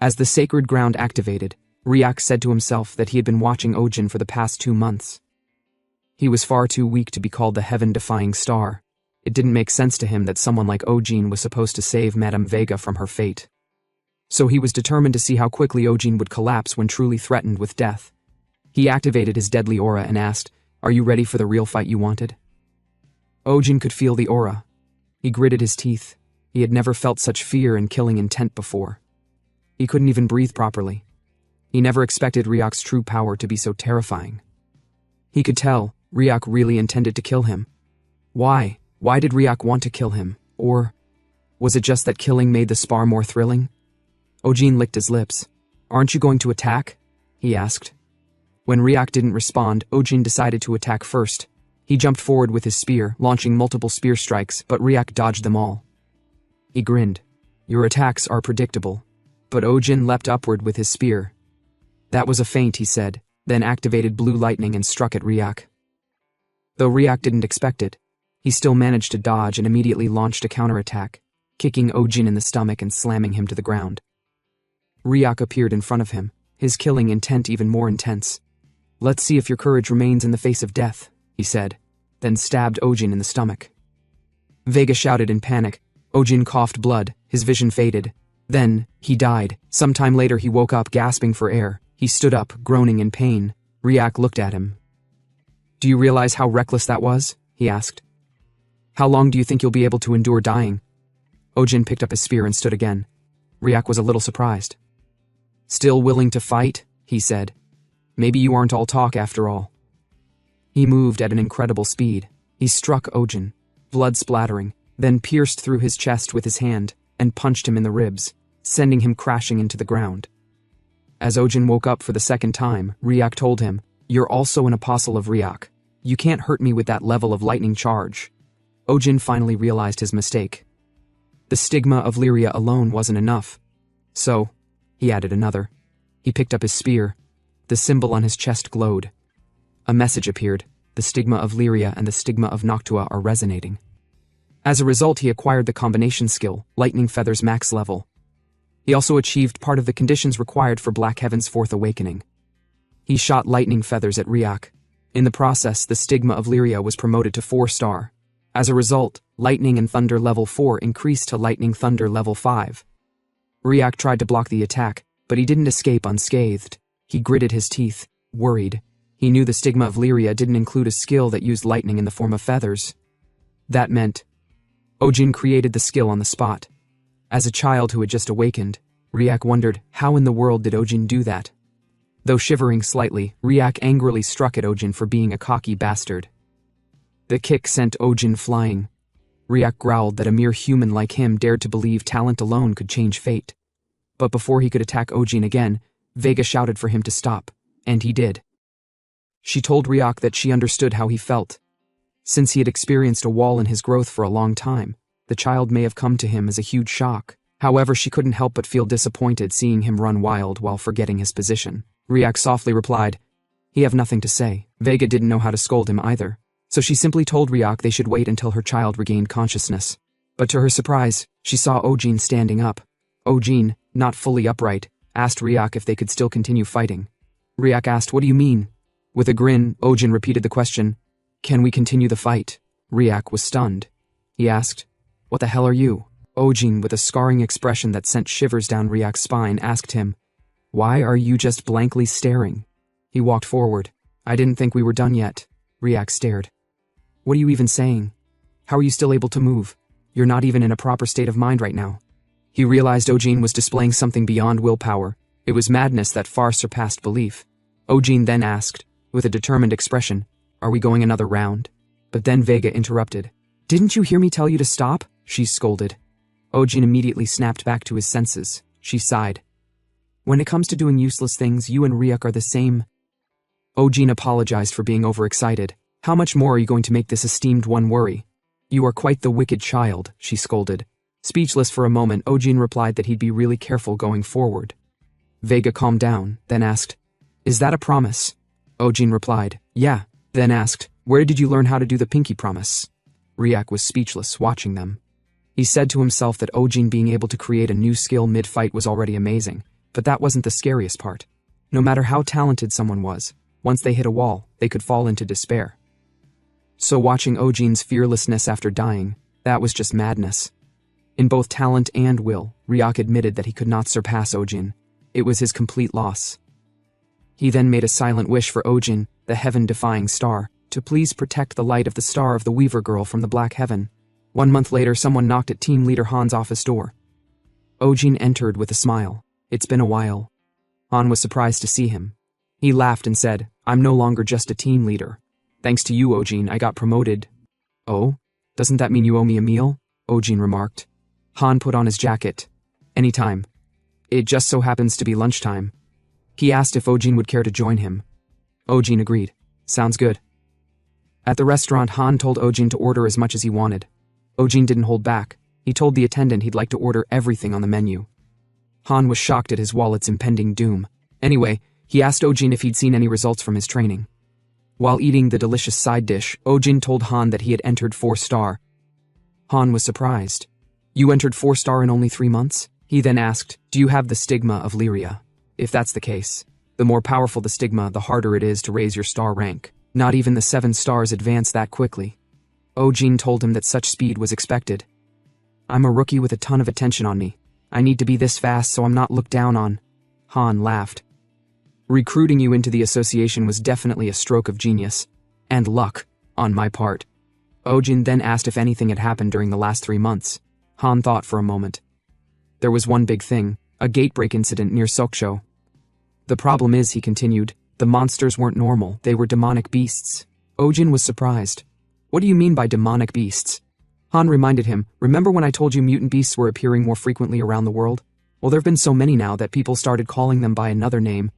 As the sacred ground activated, Ryak said to himself that he had been watching Ojin for the past 2 months. He was far too weak to be called the heaven-defying star. It didn't make sense to him that someone like Ojin was supposed to save Madame Vega from her fate. So he was determined to see how quickly Ojin would collapse when truly threatened with death. He activated his deadly aura and asked, are you ready for the real fight you wanted? Ojin could feel the aura. He gritted his teeth. He had never felt such fear and killing intent before. He couldn't even breathe properly. He never expected Ryak's true power to be so terrifying. He could tell Ryak really intended to kill him. Why? Why did Ryak want to kill him? Or was it just that killing made the spar more thrilling? Ojin licked his lips. Aren't you going to attack? He asked. When Ryak didn't respond, Ojin decided to attack first. He jumped forward with his spear, launching multiple spear strikes, but Ryak dodged them all. He grinned. Your attacks are predictable. But Ojin leapt upward with his spear. That was a feint, he said, then activated blue lightning and struck at Ryak. Though Ryak didn't expect it, he still managed to dodge and immediately launched a counterattack, kicking Ojin in the stomach and slamming him to the ground. Ryak appeared in front of him, his killing intent even more intense. Let's see if your courage remains in the face of death, he said, then stabbed Ojin in the stomach. Vega shouted in panic. Ojin coughed blood, his vision faded. Then, he died. Sometime later he woke up gasping for air. He stood up, groaning in pain. Ryak looked at him. Do you realize how reckless that was? He asked. How long do you think you'll be able to endure dying? Ojin picked up his spear and stood again. Ryak was a little surprised. Still willing to fight? He said. Maybe you aren't all talk after all. He moved at an incredible speed. He struck Ojin, blood splattering, then pierced through his chest with his hand and punched him in the ribs, sending him crashing into the ground. As Ojin woke up for the second time, Ryak told him, You're also an apostle of Ryak. You can't hurt me with that level of lightning charge. Ojin finally realized his mistake. The stigma of Lyria alone wasn't enough. So, he added another. He picked up his spear. The symbol on his chest glowed. A message appeared. The stigma of Lyria and the stigma of Noctua are resonating. As a result, he acquired the combination skill, Lightning Feather's max level. He also achieved part of the conditions required for Black Heaven's fourth awakening. He shot lightning feathers at Ryak. In the process, the stigma of Lyria was promoted to 4-star. As a result, Lightning and Thunder level 4 increased to Lightning Thunder level 5. Ryak tried to block the attack, but he didn't escape unscathed. He gritted his teeth, worried. He knew the stigma of Lyria didn't include a skill that used lightning in the form of feathers. That meant Ojin created the skill on the spot. As a child who had just awakened, Ryak wondered, how in the world did Ojin do that? Though shivering slightly, Ryak angrily struck at Ojin for being a cocky bastard. The kick sent Ojin flying. Ryak growled that a mere human like him dared to believe talent alone could change fate. But before he could attack Ojin again, Vega shouted for him to stop, and he did. She told Ryak that she understood how he felt. Since he had experienced a wall in his growth for a long time, the child may have come to him as a huge shock. However, she couldn't help but feel disappointed seeing him run wild while forgetting his position. Ryak softly replied, He have nothing to say. Vega didn't know how to scold him either, so she simply told Ryak they should wait until her child regained consciousness. But to her surprise, she saw Ojin standing up. Ojin, not fully upright, asked Ryak if they could still continue fighting. Ryak asked, What do you mean? With a grin, Ojin repeated the question, Can we continue the fight? Ryak was stunned. He asked, What the hell are you? Ojin, with a scarring expression that sent shivers down Ryak's spine, asked him, "Why are you just blankly staring?" He walked forward. "I didn't think we were done yet." Ryak stared. "What are you even saying? How are you still able to move? You're not even in a proper state of mind right now." He realized Ojin was displaying something beyond willpower. It was madness that far surpassed belief. Ojin then asked, with a determined expression, "Are we going another round?" But then Vega interrupted. "Didn't you hear me tell you to stop?" she scolded. Ojin immediately snapped back to his senses. She sighed. "When it comes to doing useless things, you and Ryak are the same." Ojin apologized for being overexcited. "How much more are you going to make this esteemed one worry?" "You are quite the wicked child," she scolded. Speechless for a moment, Ojin replied that he'd be really careful going forward. Vega calmed down, then asked, "Is that a promise?" Ojin replied, "Yeah," then asked, "Where did you learn how to do the pinky promise?" Ryak was speechless, watching them. He said to himself that Ojin being able to create a new skill mid-fight was already amazing, but that wasn't the scariest part. No matter how talented someone was, once they hit a wall, they could fall into despair. So watching Ojin's fearlessness after dying, that was just madness. In both talent and will, Ryak admitted that he could not surpass Ojin. It was his complete loss. He then made a silent wish for Ojin, the heaven-defying star, to please protect the light of the star of the Weaver Girl from the black heaven. 1 month later, someone knocked at Team Leader Han's office door. Ojin entered with a smile. "It's been a while." Han was surprised to see him. He laughed and said, "I'm no longer just a team leader. Thanks to you, Ojin, I got promoted." "Oh? Doesn't that mean you owe me a meal?" Ojin remarked. Han put on his jacket. "Anytime. It just so happens to be lunchtime." He asked if Ojin would care to join him. Ojin agreed. "Sounds good." At the restaurant, Han told Ojin to order as much as he wanted. Ojin didn't hold back. He told the attendant he'd like to order everything on the menu. Han was shocked at his wallet's impending doom. Anyway, he asked Ojin if he'd seen any results from his training. While eating the delicious side dish, Ojin told Han that he had entered 4-star. Han was surprised. "You entered 4-star in only 3 months?" He then asked, "Do you have the stigma of Lyria? If that's the case, the more powerful the stigma, the harder it is to raise your star rank. Not even the 7 stars advance that quickly." Ojin told him that such speed was expected. "I'm a rookie with a ton of attention on me. I need to be this fast so I'm not looked down on." Han laughed. "Recruiting you into the association was definitely a stroke of genius. And luck, on my part." Ojin then asked if anything had happened during the last 3 months. Han thought for a moment. "There was one big thing, a gate break incident near Sokcho. The problem is," he continued, "the monsters weren't normal, they were demonic beasts." Ojin was surprised. "What do you mean by demonic beasts?" Han reminded him, "Remember when I told you mutant beasts were appearing more frequently around the world? Well, there have been so many now that people started calling them by another name.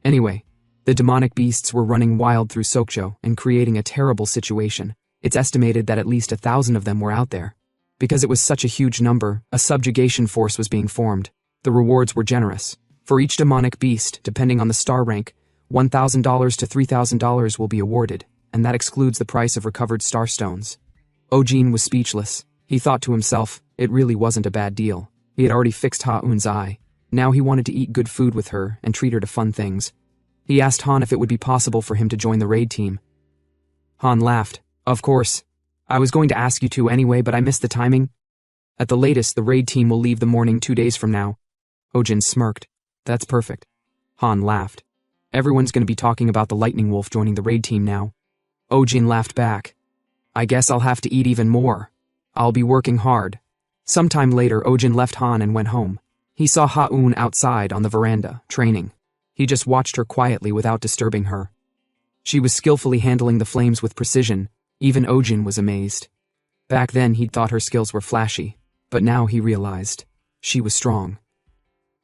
Anyway, the demonic beasts were running wild through Sokcho and creating a terrible situation. It's estimated that at least 1,000 of them were out there. Because it was such a huge number, a subjugation force was being formed. The rewards were generous. For each demonic beast, depending on the star rank, $1,000 to $3,000 will be awarded, and that excludes the price of recovered star stones." Ojin was speechless. He thought to himself, it really wasn't a bad deal. He had already fixed Ha-Eun's eye. Now he wanted to eat good food with her and treat her to fun things. He asked Han if it would be possible for him to join the raid team. Han laughed. "Of course. I was going to ask you to anyway, but I missed the timing. At the latest, the raid team will leave the morning 2 days from now." Ojin smirked. "That's perfect." Han laughed. "Everyone's going to be talking about the Lightning Wolf joining the raid team now." Ojin laughed back. "I guess I'll have to eat even more. I'll be working hard." Sometime later, Ojin left Han and went home. He saw Ha-Eun outside on the veranda, training. He just watched her quietly without disturbing her. She was skillfully handling the flames with precision. Even Ojin was amazed. Back then, he'd thought her skills were flashy, but now he realized she was strong.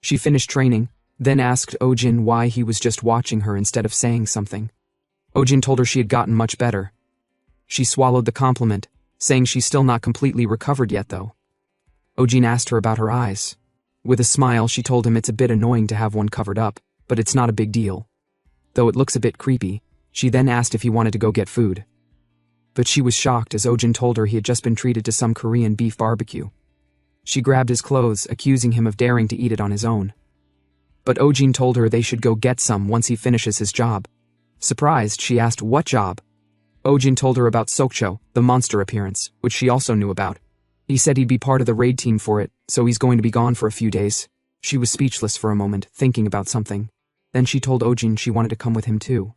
She finished training, then asked Ojin why he was just watching her instead of saying something. Ojin told her she had gotten much better. She swallowed the compliment, saying she's still not completely recovered yet though. Ojin asked her about her eyes. With a smile, she told him it's a bit annoying to have one covered up, but it's not a big deal. Though it looks a bit creepy, she then asked if he wanted to go get food. But she was shocked as Ojin told her he had just been treated to some Korean beef barbecue. She grabbed his clothes, accusing him of daring to eat it on his own. But Ojin told her they should go get some once he finishes his job. Surprised, she asked what job. Ojin told her about Sokcho, the monster appearance, which she also knew about. He said he'd be part of the raid team for it, so he's going to be gone for a few days. She was speechless for a moment, thinking about something. Then she told Ojin she wanted to come with him too.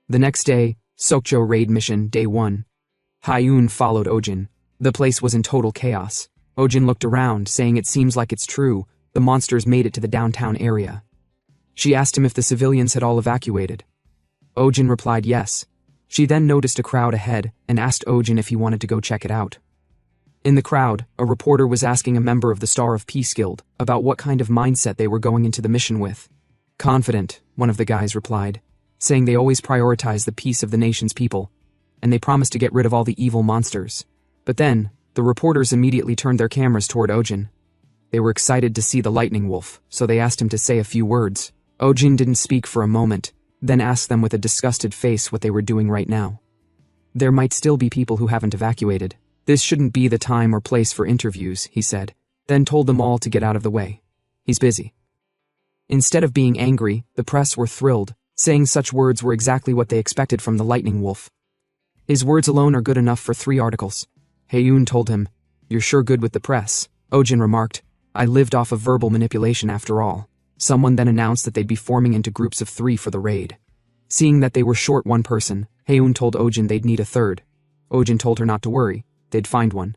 The next day, Sokjo raid mission, day 1. Hyun followed Ojin. The place was in total chaos. Ojin looked around, saying it seems like it's true, the monsters made it to the downtown area. She asked him if the civilians had all evacuated. Ojin replied yes. She then noticed a crowd ahead and asked Ojin if he wanted to go check it out. In the crowd, a reporter was asking a member of the Star of Peace Guild about what kind of mindset they were going into the mission with. Confident, one of the guys replied, saying they always prioritize the peace of the nation's people, and they promised to get rid of all the evil monsters. But then, the reporters immediately turned their cameras toward Ojin. They were excited to see the lightning wolf, so they asked him to say a few words. Ojin didn't speak for a moment, then asked them with a disgusted face what they were doing right now. There might still be people who haven't evacuated. This shouldn't be the time or place for interviews, he said, then told them all to get out of the way. He's busy. Instead of being angry, the press were thrilled, saying such words were exactly what they expected from the lightning wolf. His words alone are good enough for 3 articles. Hyun told him, "You're sure good with the press." Ojin remarked, "I lived off of verbal manipulation after all." Someone then announced that they'd be forming into groups of 3 for the raid. Seeing that they were short one person, Hyun told Ojin they'd need a third. Ojin told her not to worry, they'd find one.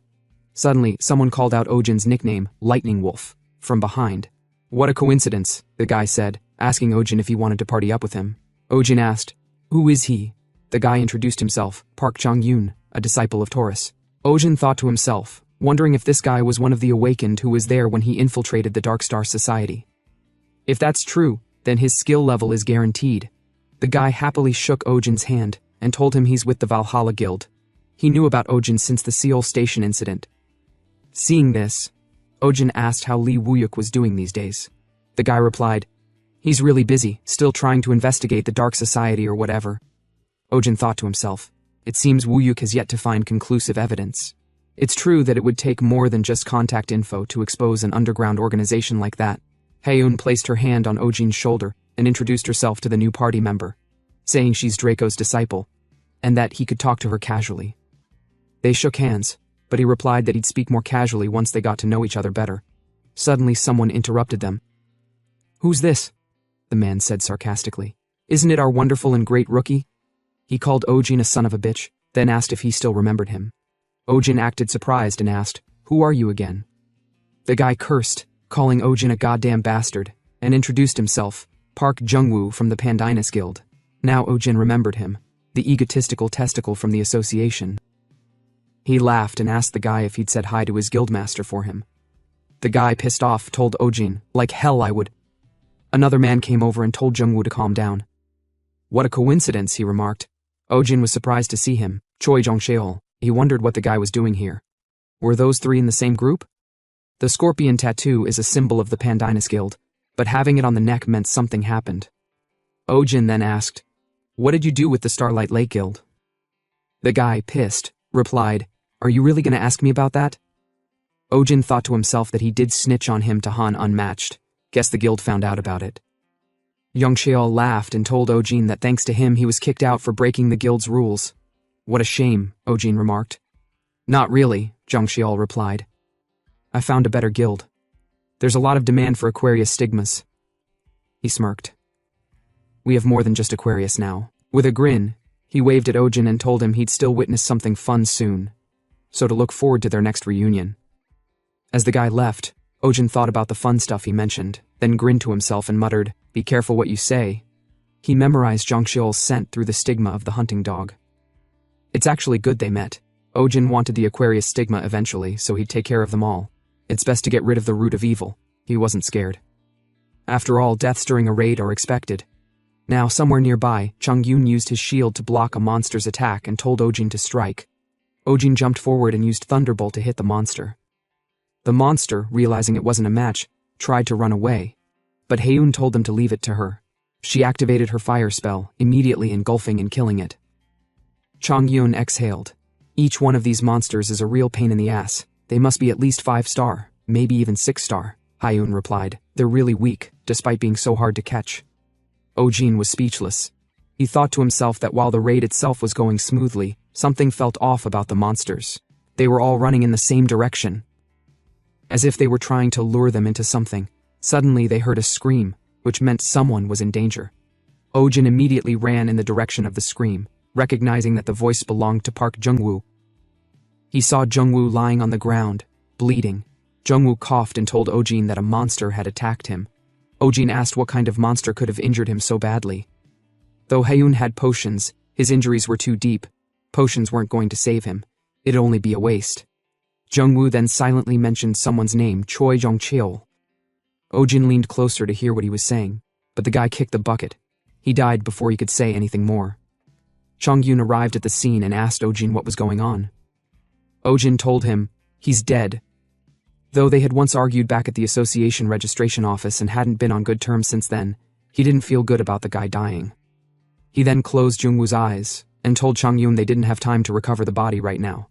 Suddenly, someone called out Ojin's nickname, Lightning Wolf, from behind. "What a coincidence," the guy said, asking Ojin if he wanted to party up with him. Ojin asked, "Who is he?" The guy introduced himself, Park Jong-yoon, a disciple of Taurus. Ojin thought to himself, wondering if this guy was one of the awakened who was there when he infiltrated the Dark Star Society. If that's true, then his skill level is guaranteed. The guy happily shook Ojin's hand and told him he's with the Valhalla Guild. He knew about Ojin since the Seoul Station incident. Seeing this, Ojin asked how Lee Woo-yuk was doing these days. The guy replied, "He's really busy, still trying to investigate the Dark Society or whatever." Ojin thought to himself, it seems Woo-yuk has yet to find conclusive evidence. It's true that it would take more than just contact info to expose an underground organization like that. Hyun placed her hand on Ojin's shoulder and introduced herself to the new party member, saying she's Draco's disciple, and that he could talk to her casually. They shook hands, but he replied that he'd speak more casually once they got to know each other better. Suddenly someone interrupted them. "Who's this?" the man said sarcastically. "Isn't it our wonderful and great rookie?" He called Ojin a son of a bitch, then asked if he still remembered him. Ojin acted surprised and asked, "Who are you again?" The guy cursed, calling Ojin a goddamn bastard, and introduced himself, Park Jung-woo from the Pandinus Guild. Now Ojin remembered him, the egotistical testicle from the association. He laughed and asked the guy if he'd said hi to his guildmaster for him. The guy, pissed off, told Ojin, "Like hell I would." Another man came over and told Jung-woo to calm down. "What a coincidence," he remarked. Ojin was surprised to see him, Choi Jong-cheol. He wondered what the guy was doing here. Were those 3 in the same group? The scorpion tattoo is a symbol of the Pandinus Guild, but having it on the neck meant something happened. Ojin then asked, "What did you do with the Starlight Lake Guild?" The guy, pissed, replied, "Are you really going to ask me about that?" Ojin thought to himself that he did snitch on him to Han unmatched. Guess the guild found out about it. Jong-cheol laughed and told Ojin that thanks to him he was kicked out for breaking the guild's rules. "What a shame," Ojin remarked. "Not really," Jong-cheol replied. "I found a better guild. There's a lot of demand for Aquarius stigmas." He smirked. "We have more than just Aquarius now." With a grin, he waved at Ojin and told him he'd still witness something fun soon, so to look forward to their next reunion. As the guy left, Ojin thought about the fun stuff he mentioned, then grinned to himself and muttered, "Be careful what you say." He memorized Jong-cheol's scent through the stigma of the hunting dog. It's actually good they met. Ojin wanted the Aquarius stigma eventually, so he'd take care of them all. It's best to get rid of the root of evil. He wasn't scared. After all, deaths during a raid are expected. Now, somewhere nearby, Chung-yoon used his shield to block a monster's attack and told Ojin to strike. Ojin jumped forward and used Thunderbolt to hit the monster. The monster, realizing it wasn't a match, tried to run away, but Hyun told them to leave it to her. She activated her fire spell, immediately engulfing and killing it. Chung-yoon exhaled. Each one of these monsters is a real pain in the ass. They must be at least 5-star, maybe even 6-star, Hyun replied. They're really weak, despite being so hard to catch. Ojin was speechless. He thought to himself that while the raid itself was going smoothly, something felt off about the monsters. They were all running in the same direction, as if they were trying to lure them into something. Suddenly they heard a scream, which meant someone was in danger. Ojin immediately ran in the direction of the scream, recognizing that the voice belonged to Park Jungwoo. He saw Jungwoo lying on the ground, bleeding. Jungwoo coughed and told Ojin that a monster had attacked him. Ojin asked what kind of monster could have injured him so badly. Though Haeun had potions, his injuries were too deep. Potions weren't going to save him. It'd only be a waste. Jungwoo then silently mentioned someone's name, Choi Jong-cheol. Ojin leaned closer to hear what he was saying, but the guy kicked the bucket. He died before he could say anything more. Chongyun arrived at the scene and asked Ojin what was going on. Ojin told him, he's dead. Though they had once argued back at the association registration office and hadn't been on good terms since then, he didn't feel good about the guy dying. He then closed Jungwoo's eyes and told Chongyun they didn't have time to recover the body right now,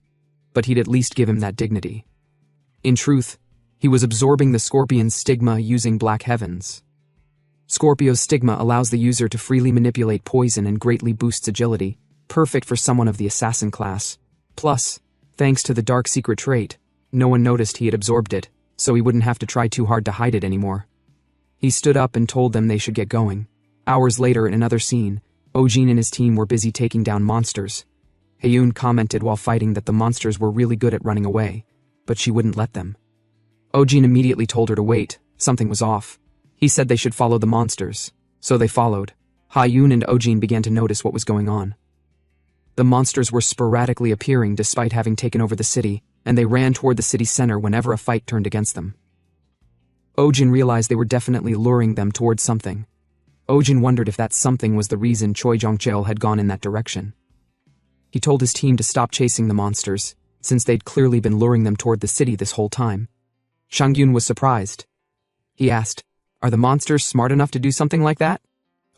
but he'd at least give him that dignity. In truth, he was absorbing the Scorpion's stigma using Black Heavens. Scorpio's stigma allows the user to freely manipulate poison and greatly boosts agility, perfect for someone of the assassin class. Plus, thanks to the dark secret trait, no one noticed he had absorbed it, so he wouldn't have to try too hard to hide it anymore. He stood up and told them they should get going. Hours later in another scene, Ojin and his team were busy taking down monsters. Haeun commented while fighting that the monsters were really good at running away, but she wouldn't let them. Ojin immediately told her to wait, something was off. He said they should follow the monsters, so they followed. Haeun and Ojin began to notice what was going on. The monsters were sporadically appearing despite having taken over the city, and they ran toward the city center whenever a fight turned against them. Ojin realized they were definitely luring them towards something. Ojin wondered if that something was the reason Choi Jong-cheol had gone in that direction. He told his team to stop chasing the monsters, since they'd clearly been luring them toward the city this whole time. Chongyun was surprised. He asked, "Are the monsters smart enough to do something like that?"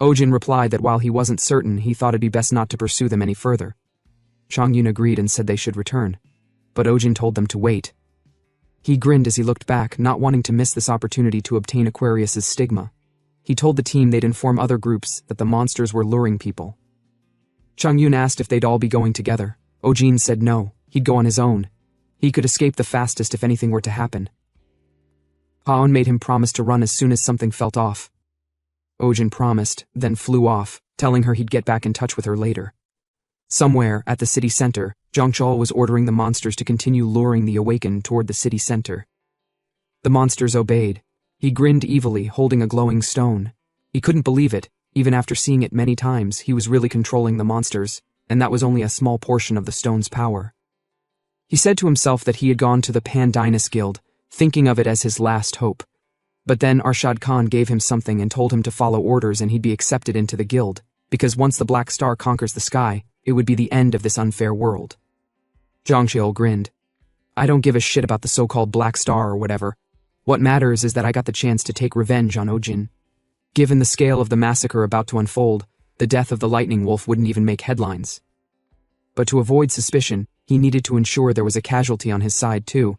Ojin replied that while he wasn't certain, he thought it'd be best not to pursue them any further. Chongyun agreed and said they should return, but Ojin told them to wait. He grinned as he looked back, not wanting to miss this opportunity to obtain Aquarius's stigma. He told the team they'd inform other groups that the monsters were luring people. Chongyun asked if they'd all be going together. Ojin said no, he'd go on his own. He could escape the fastest if anything were to happen. Haeun made him promise to run as soon as something felt off. Ojin promised, then flew off, telling her he'd get back in touch with her later. Somewhere, at the city center, Jong-cheol was ordering the monsters to continue luring the awakened toward the city center. The monsters obeyed. He grinned evilly, holding a glowing stone. He couldn't believe it. Even after seeing it many times, he was really controlling the monsters, and that was only a small portion of the stone's power. He said to himself that he had gone to the Pandinus Guild, thinking of it as his last hope. But then Arshad Khan gave him something and told him to follow orders and he'd be accepted into the guild, because once the Black Star conquers the sky, it would be the end of this unfair world. Jong-cheol grinned. "I don't give a shit about the so-called Black Star or whatever. What matters is that I got the chance to take revenge on Ojin. Given the scale of the massacre about to unfold, the death of the Lightning Wolf wouldn't even make headlines. But to avoid suspicion, he needed to ensure there was a casualty on his side too."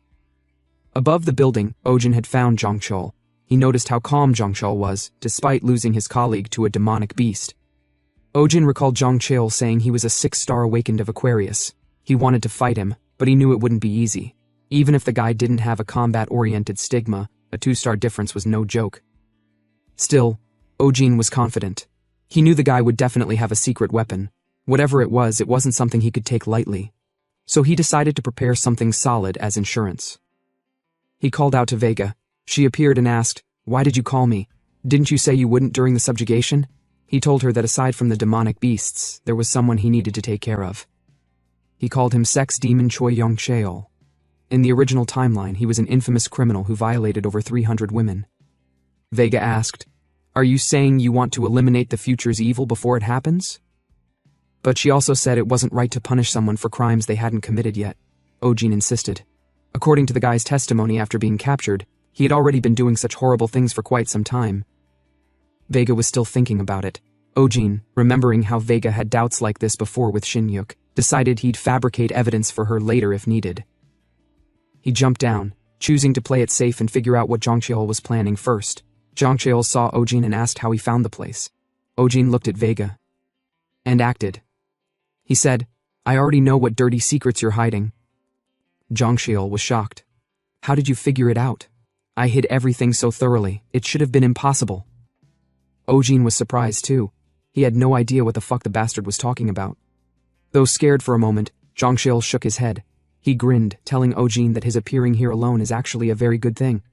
Above the building, Ojin had found Jong-cheol. He noticed how calm Jong-cheol was, despite losing his colleague to a demonic beast. Ojin recalled Jong-cheol saying he was a 6-star awakened of Aquarius. He wanted to fight him, but he knew it wouldn't be easy. Even if the guy didn't have a combat-oriented stigma, a 2-star difference was no joke. Still, Ojin was confident. He knew the guy would definitely have a secret weapon. Whatever it wasn't something he could take lightly. So he decided to prepare something solid as insurance. He called out to Vega. She appeared and asked, "Why did you call me? Didn't you say you wouldn't during the subjugation?" He told her that aside from the demonic beasts, there was someone he needed to take care of. He called him sex demon Choi Jong-cheol. In the original timeline, he was an infamous criminal who violated over 300 women. Vega asked, "Are you saying you want to eliminate the future's evil before it happens?" But she also said it wasn't right to punish someone for crimes they hadn't committed yet. Ojin insisted. According to the guy's testimony after being captured, he had already been doing such horrible things for quite some time. Vega was still thinking about it. Ojin, remembering how Vega had doubts like this before with Shin-yuk, decided he'd fabricate evidence for her later if needed. He jumped down, choosing to play it safe and figure out what Jong-cheol was planning first. Jong-cheol saw Ojin and asked how he found the place. Ojin looked at Vega and acted. He said, "I already know what dirty secrets you're hiding." Zhang was shocked. How did you figure it out? I hid everything so thoroughly, it should have been impossible. Ojin was surprised too. He had no idea what the fuck the bastard was talking about. Though scared for a moment, Zhang shook his head. He grinned, telling Ojin that his appearing here alone is actually a very good thing.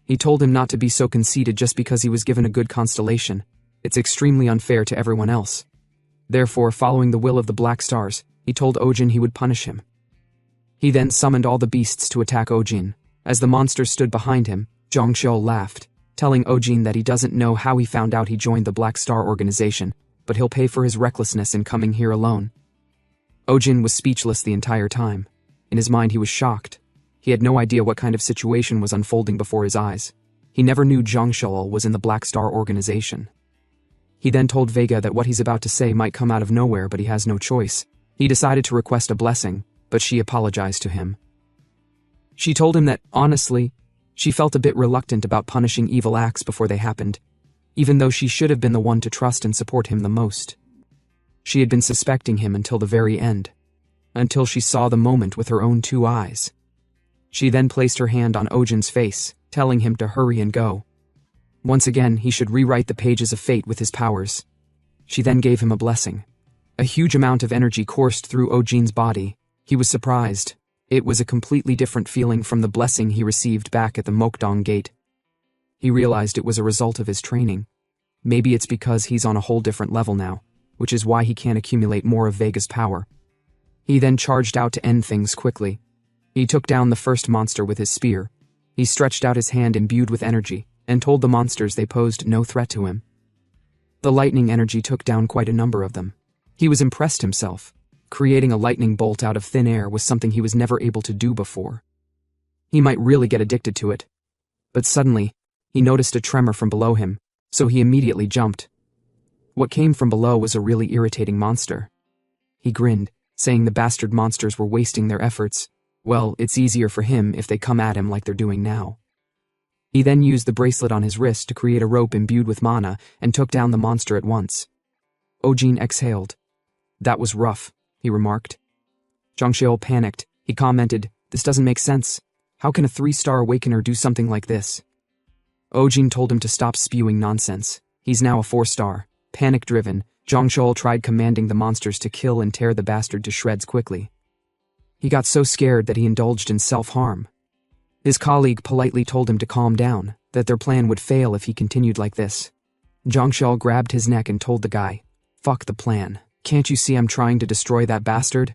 He told him not to be so conceited just because he was given a good constellation. It's extremely unfair to everyone else. Therefore, following the will of the Black Stars, he told Ojin he would punish him. He then summoned all the beasts to attack Ojin. As the monsters stood behind him, Zhang laughed, telling Ojin that he doesn't know how he found out he joined the Black Star organization, but he'll pay for his recklessness in coming here alone. Ojin was speechless the entire time. In his mind he was shocked. He had no idea what kind of situation was unfolding before his eyes. He never knew Zhang was in the Black Star organization. He then told Vega that what he's about to say might come out of nowhere, but he has no choice. He decided to request a blessing, but she apologized to him. She told him that, honestly, she felt a bit reluctant about punishing evil acts before they happened, even though she should have been the one to trust and support him the most. She had been suspecting him until the very end, until she saw the moment with her own 2 eyes. She then placed her hand on Ojin's face, telling him to hurry and go. Once again, he should rewrite the pages of fate with his powers. She then gave him a blessing. A huge amount of energy coursed through Ojin's body. He was surprised. It was a completely different feeling from the blessing he received back at the Mokdong Gate. He realized it was a result of his training. Maybe it's because he's on a whole different level now, which is why he can't accumulate more of Vega's power. He then charged out to end things quickly. He took down the first monster with his spear. He stretched out his hand imbued with energy, and told the monsters they posed no threat to him. The lightning energy took down quite a number of them. He was impressed himself. Creating a lightning bolt out of thin air was something he was never able to do before. He might really get addicted to it. But suddenly, he noticed a tremor from below him, so he immediately jumped. What came from below was a really irritating monster. He grinned, saying the bastard monsters were wasting their efforts. Well, it's easier for him if they come at him like they're doing now. He then used the bracelet on his wrist to create a rope imbued with mana and took down the monster at once. Ojin exhaled. That was rough, he remarked. Zhang panicked. He commented, "This doesn't make sense. How can a 3-star awakener do something like this?" Ojin told him to stop spewing nonsense. He's now a 4-star. Panic-driven, Zhang tried commanding the monsters to kill and tear the bastard to shreds quickly. He got so scared that he indulged in self-harm. His colleague politely told him to calm down, that their plan would fail if he continued like this. Zhang grabbed his neck and told the guy, "Fuck the plan. Can't you see I'm trying to destroy that bastard?"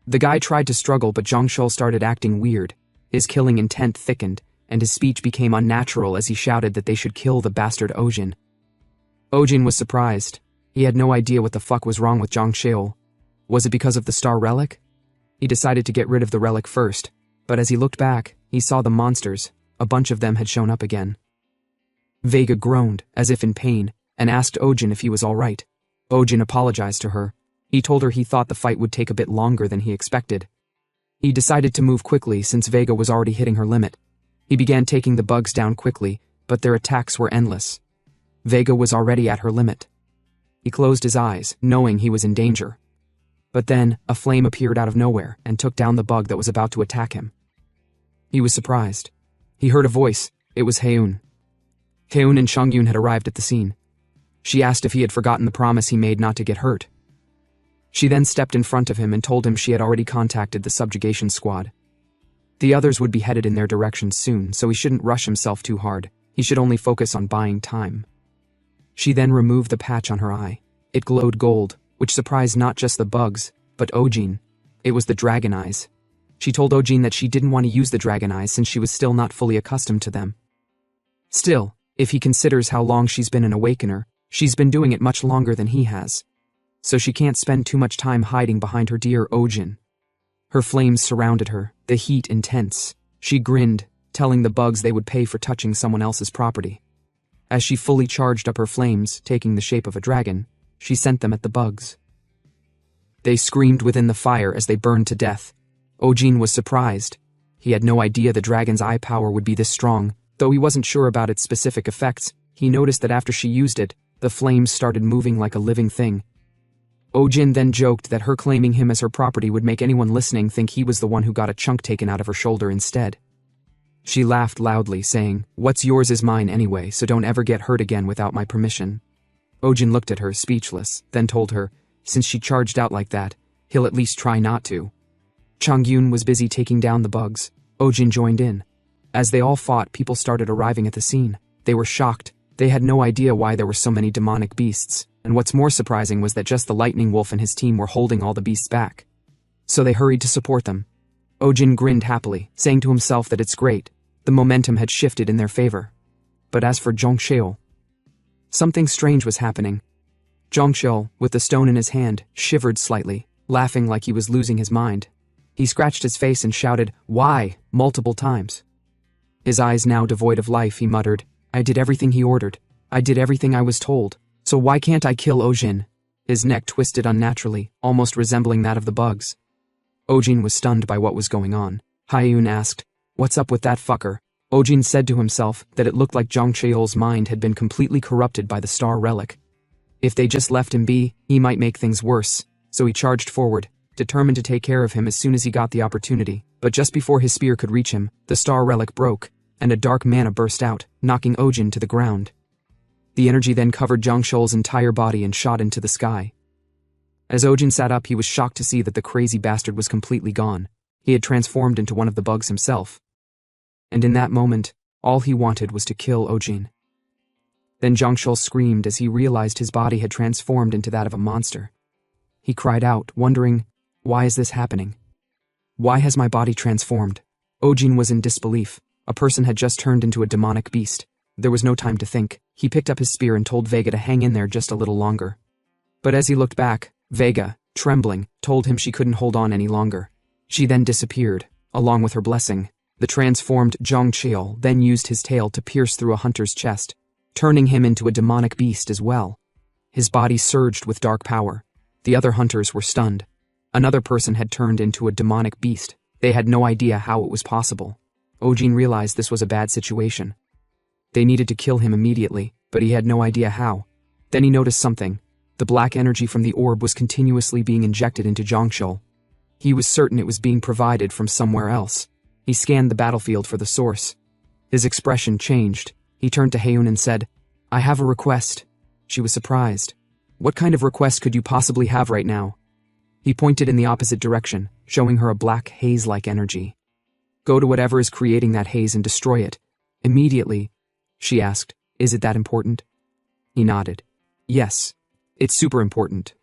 The guy tried to struggle, but Zhang started acting weird. His killing intent thickened, and his speech became unnatural as he shouted that they should kill the bastard Ojin. Ojin was surprised. He had no idea what the fuck was wrong with Zhang. Was it because of the star relic? He decided to get rid of the relic first, but as he looked back, he saw the monsters. A bunch of them had shown up again. Vega groaned, as if in pain, and asked Ojin if he was all right. Ojin apologized to her. He told her he thought the fight would take a bit longer than he expected. He decided to move quickly since Vega was already hitting her limit. He began taking the bugs down quickly, but their attacks were endless. Vega was already at her limit. He closed his eyes, knowing he was in danger. But then, a flame appeared out of nowhere and took down the bug that was about to attack him. He was surprised. He heard a voice. It was Haeun. Haeun and Shangyun had arrived at the scene. She asked if he had forgotten the promise he made not to get hurt. She then stepped in front of him and told him she had already contacted the subjugation squad. The others would be headed in their direction soon, so he shouldn't rush himself too hard. He should only focus on buying time. She then removed the patch on her eye. It glowed gold, which surprised not just the bugs, but Ojin. It was the dragon eyes. She told Ojin that she didn't want to use the dragon eyes since she was still not fully accustomed to them. Still, if he considers how long she's been an awakener, she's been doing it much longer than he has. So she can't spend too much time hiding behind her dear Ojin. Her flames surrounded her, the heat intense. She grinned, telling the bugs they would pay for touching someone else's property. As she fully charged up her flames, taking the shape of a dragon, she sent them at the bugs. They screamed within the fire as they burned to death. Ojin was surprised. He had no idea the dragon's eye power would be this strong. Though he wasn't sure about its specific effects, he noticed that after she used it, the flames started moving like a living thing. Ojin then joked that her claiming him as her property would make anyone listening think he was the one who got a chunk taken out of her shoulder instead. She laughed loudly, saying, "What's yours is mine anyway, so don't ever get hurt again without my permission." Ojin looked at her, speechless, then told her, since she charged out like that, he'll at least try not to. Changyun was busy taking down the bugs. Ojin joined in. As they all fought, people started arriving at the scene. They were shocked. They had no idea why there were so many demonic beasts, and what's more surprising was that just the Lightning Wolf and his team were holding all the beasts back. So they hurried to support them. Ojin grinned happily, saying to himself that it's great. The momentum had shifted in their favor. But as for Zhongxiao, something strange was happening. Zhongxiao, with the stone in his hand, shivered slightly, laughing like he was losing his mind. He scratched his face and shouted, "Why?" multiple times. His eyes now devoid of life, he muttered, "I did everything he ordered. I did everything I was told. So why can't I kill Ojin?" His neck twisted unnaturally, almost resembling that of the bugs. Ojin was stunned by what was going on. Hyun asked, "What's up with that fucker?" Ojin said to himself that it looked like Zhongxiao's mind had been completely corrupted by the star relic. If they just left him be, he might make things worse, so he charged forward, determined to take care of him as soon as he got the opportunity. But just before his spear could reach him, the star relic broke, and a dark mana burst out, knocking Ojin to the ground. The energy then covered Zhongxiao's entire body and shot into the sky. As Ojin sat up, he was shocked to see that the crazy bastard was completely gone. He had transformed into one of the bugs himself. And in that moment, all he wanted was to kill Ojin. Then Zhongxiao screamed as he realized his body had transformed into that of a monster. He cried out, wondering, "Why is this happening? Why has my body transformed?" Ojin was in disbelief. A person had just turned into a demonic beast. There was no time to think. He picked up his spear and told Vega to hang in there just a little longer. But as he looked back, Vega, trembling, told him she couldn't hold on any longer. She then disappeared, along with her blessing. The transformed Zhongxiao then used his tail to pierce through a hunter's chest, turning him into a demonic beast as well. His body surged with dark power. The other hunters were stunned. Another person had turned into a demonic beast. They had no idea how it was possible. Ojin realized this was a bad situation. They needed to kill him immediately, but he had no idea how. Then he noticed something. The black energy from the orb was continuously being injected into Zhongxiao. He was certain it was being provided from somewhere else. He scanned the battlefield for the source. His expression changed. He turned to Hyun and said, "I have a request." She was surprised. "What kind of request could you possibly have right now?" He pointed in the opposite direction, showing her a black haze-like energy. "Go to whatever is creating that haze and destroy it. Immediately." She asked, "Is it that important?" He nodded. "Yes, it's super important."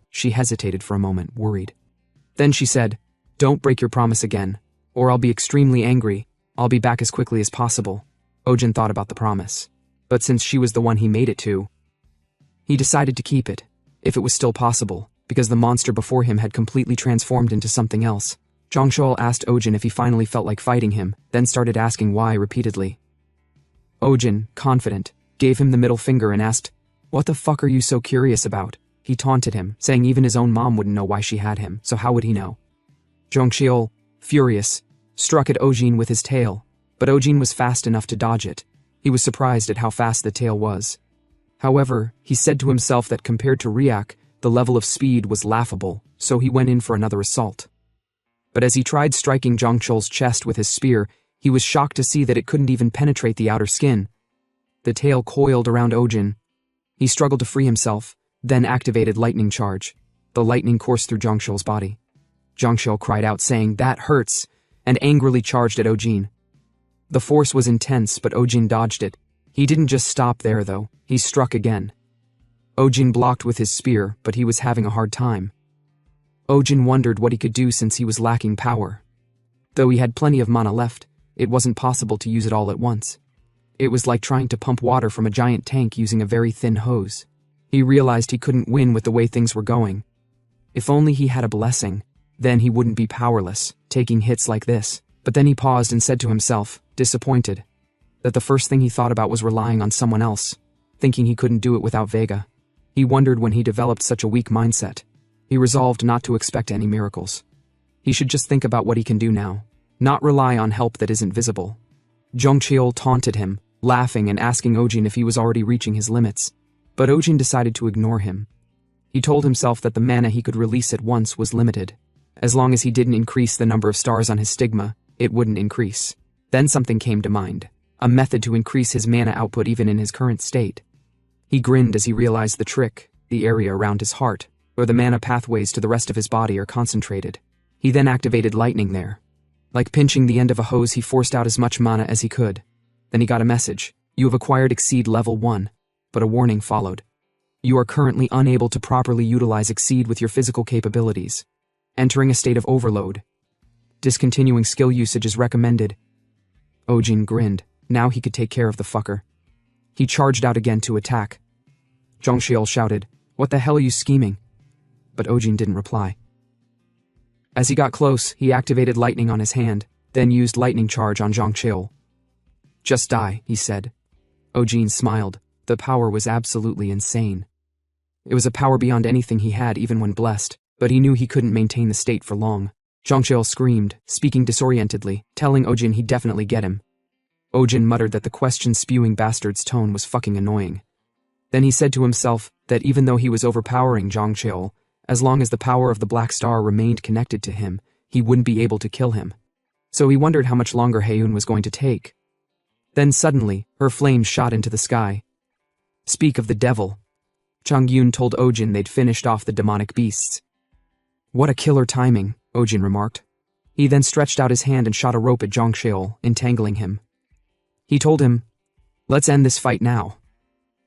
She hesitated for a moment, worried. Then she said, "Don't break your promise again, or I'll be extremely angry. I'll be back as quickly as possible." Ojin thought about the promise. But since she was the one he made it to, he decided to keep it, if it was still possible, because the monster before him had completely transformed into something else. Zhongxiao asked Ojin if he finally felt like fighting him, then started asking why repeatedly. Ojin, confident, gave him the middle finger and asked, "What the fuck are you so curious about?" He taunted him, saying even his own mom wouldn't know why she had him, so how would he know? Zhongxiao, furious, struck at Ojin with his tail, but Ojin was fast enough to dodge it. He was surprised at how fast the tail was. However, he said to himself that compared to Riak, the level of speed was laughable, so he went in for another assault. But as he tried striking Zhongxiao's chest with his spear, he was shocked to see that it couldn't even penetrate the outer skin. The tail coiled around Ojin. He struggled to free himself, then activated lightning charge. The lightning coursed through Zhongxiao's body. Zhongxiao cried out saying, "That hurts," and angrily charged at Ojin. The force was intense, but Ojin dodged it. He didn't just stop there, though. He struck again. Ojin blocked with his spear, but he was having a hard time. Ojin wondered what he could do since he was lacking power. Though he had plenty of mana left, it wasn't possible to use it all at once. It was like trying to pump water from a giant tank using a very thin hose. He realized he couldn't win with the way things were going. If only he had a blessing, then he wouldn't be powerless, taking hits like this. But then he paused and said to himself, disappointed, that the first thing he thought about was relying on someone else, thinking he couldn't do it without Vega. He wondered when he developed such a weak mindset. He resolved not to expect any miracles. He should just think about what he can do now, not rely on help that isn't visible. Zhongxiao taunted him, laughing and asking Ojin if he was already reaching his limits. But Ojin decided to ignore him. He told himself that the mana he could release at once was limited. As long as he didn't increase the number of stars on his stigma, it wouldn't increase. Then something came to mind. A method to increase his mana output even in his current state. He grinned as he realized the trick. The area around his heart, where the mana pathways to the rest of his body are concentrated. He then activated lightning there. Like pinching the end of a hose, he forced out as much mana as he could. Then he got a message. You have acquired Exceed level 1. But a warning followed. You are currently unable to properly utilize Exceed with your physical capabilities. Entering a state of overload. Discontinuing skill usage is recommended. Ojin grinned. Now he could take care of the fucker. He charged out again to attack. Zhongxiel shouted, "What the hell are you scheming?" But Ojin didn't reply. As he got close, he activated lightning on his hand, then used lightning charge on Zhongxiel. "Just die," he said. Ojin smiled. The power was absolutely insane. It was a power beyond anything he had even when blessed, but he knew he couldn't maintain the state for long. Zhongxiel screamed, speaking disorientedly, telling Ojin he'd definitely get him. Ojin muttered that the question-spewing bastard's tone was fucking annoying. Then he said to himself that even though he was overpowering Zhongxiel, as long as the power of the Black Star remained connected to him, he wouldn't be able to kill him. So he wondered how much longer Heiyun was going to take. Then suddenly, her flames shot into the sky. Speak of the devil. Changyun told Ojin they'd finished off the demonic beasts. What a killer timing, Ojin remarked. He then stretched out his hand and shot a rope at Zhongxiel, entangling him. He told him, "Let's end this fight now."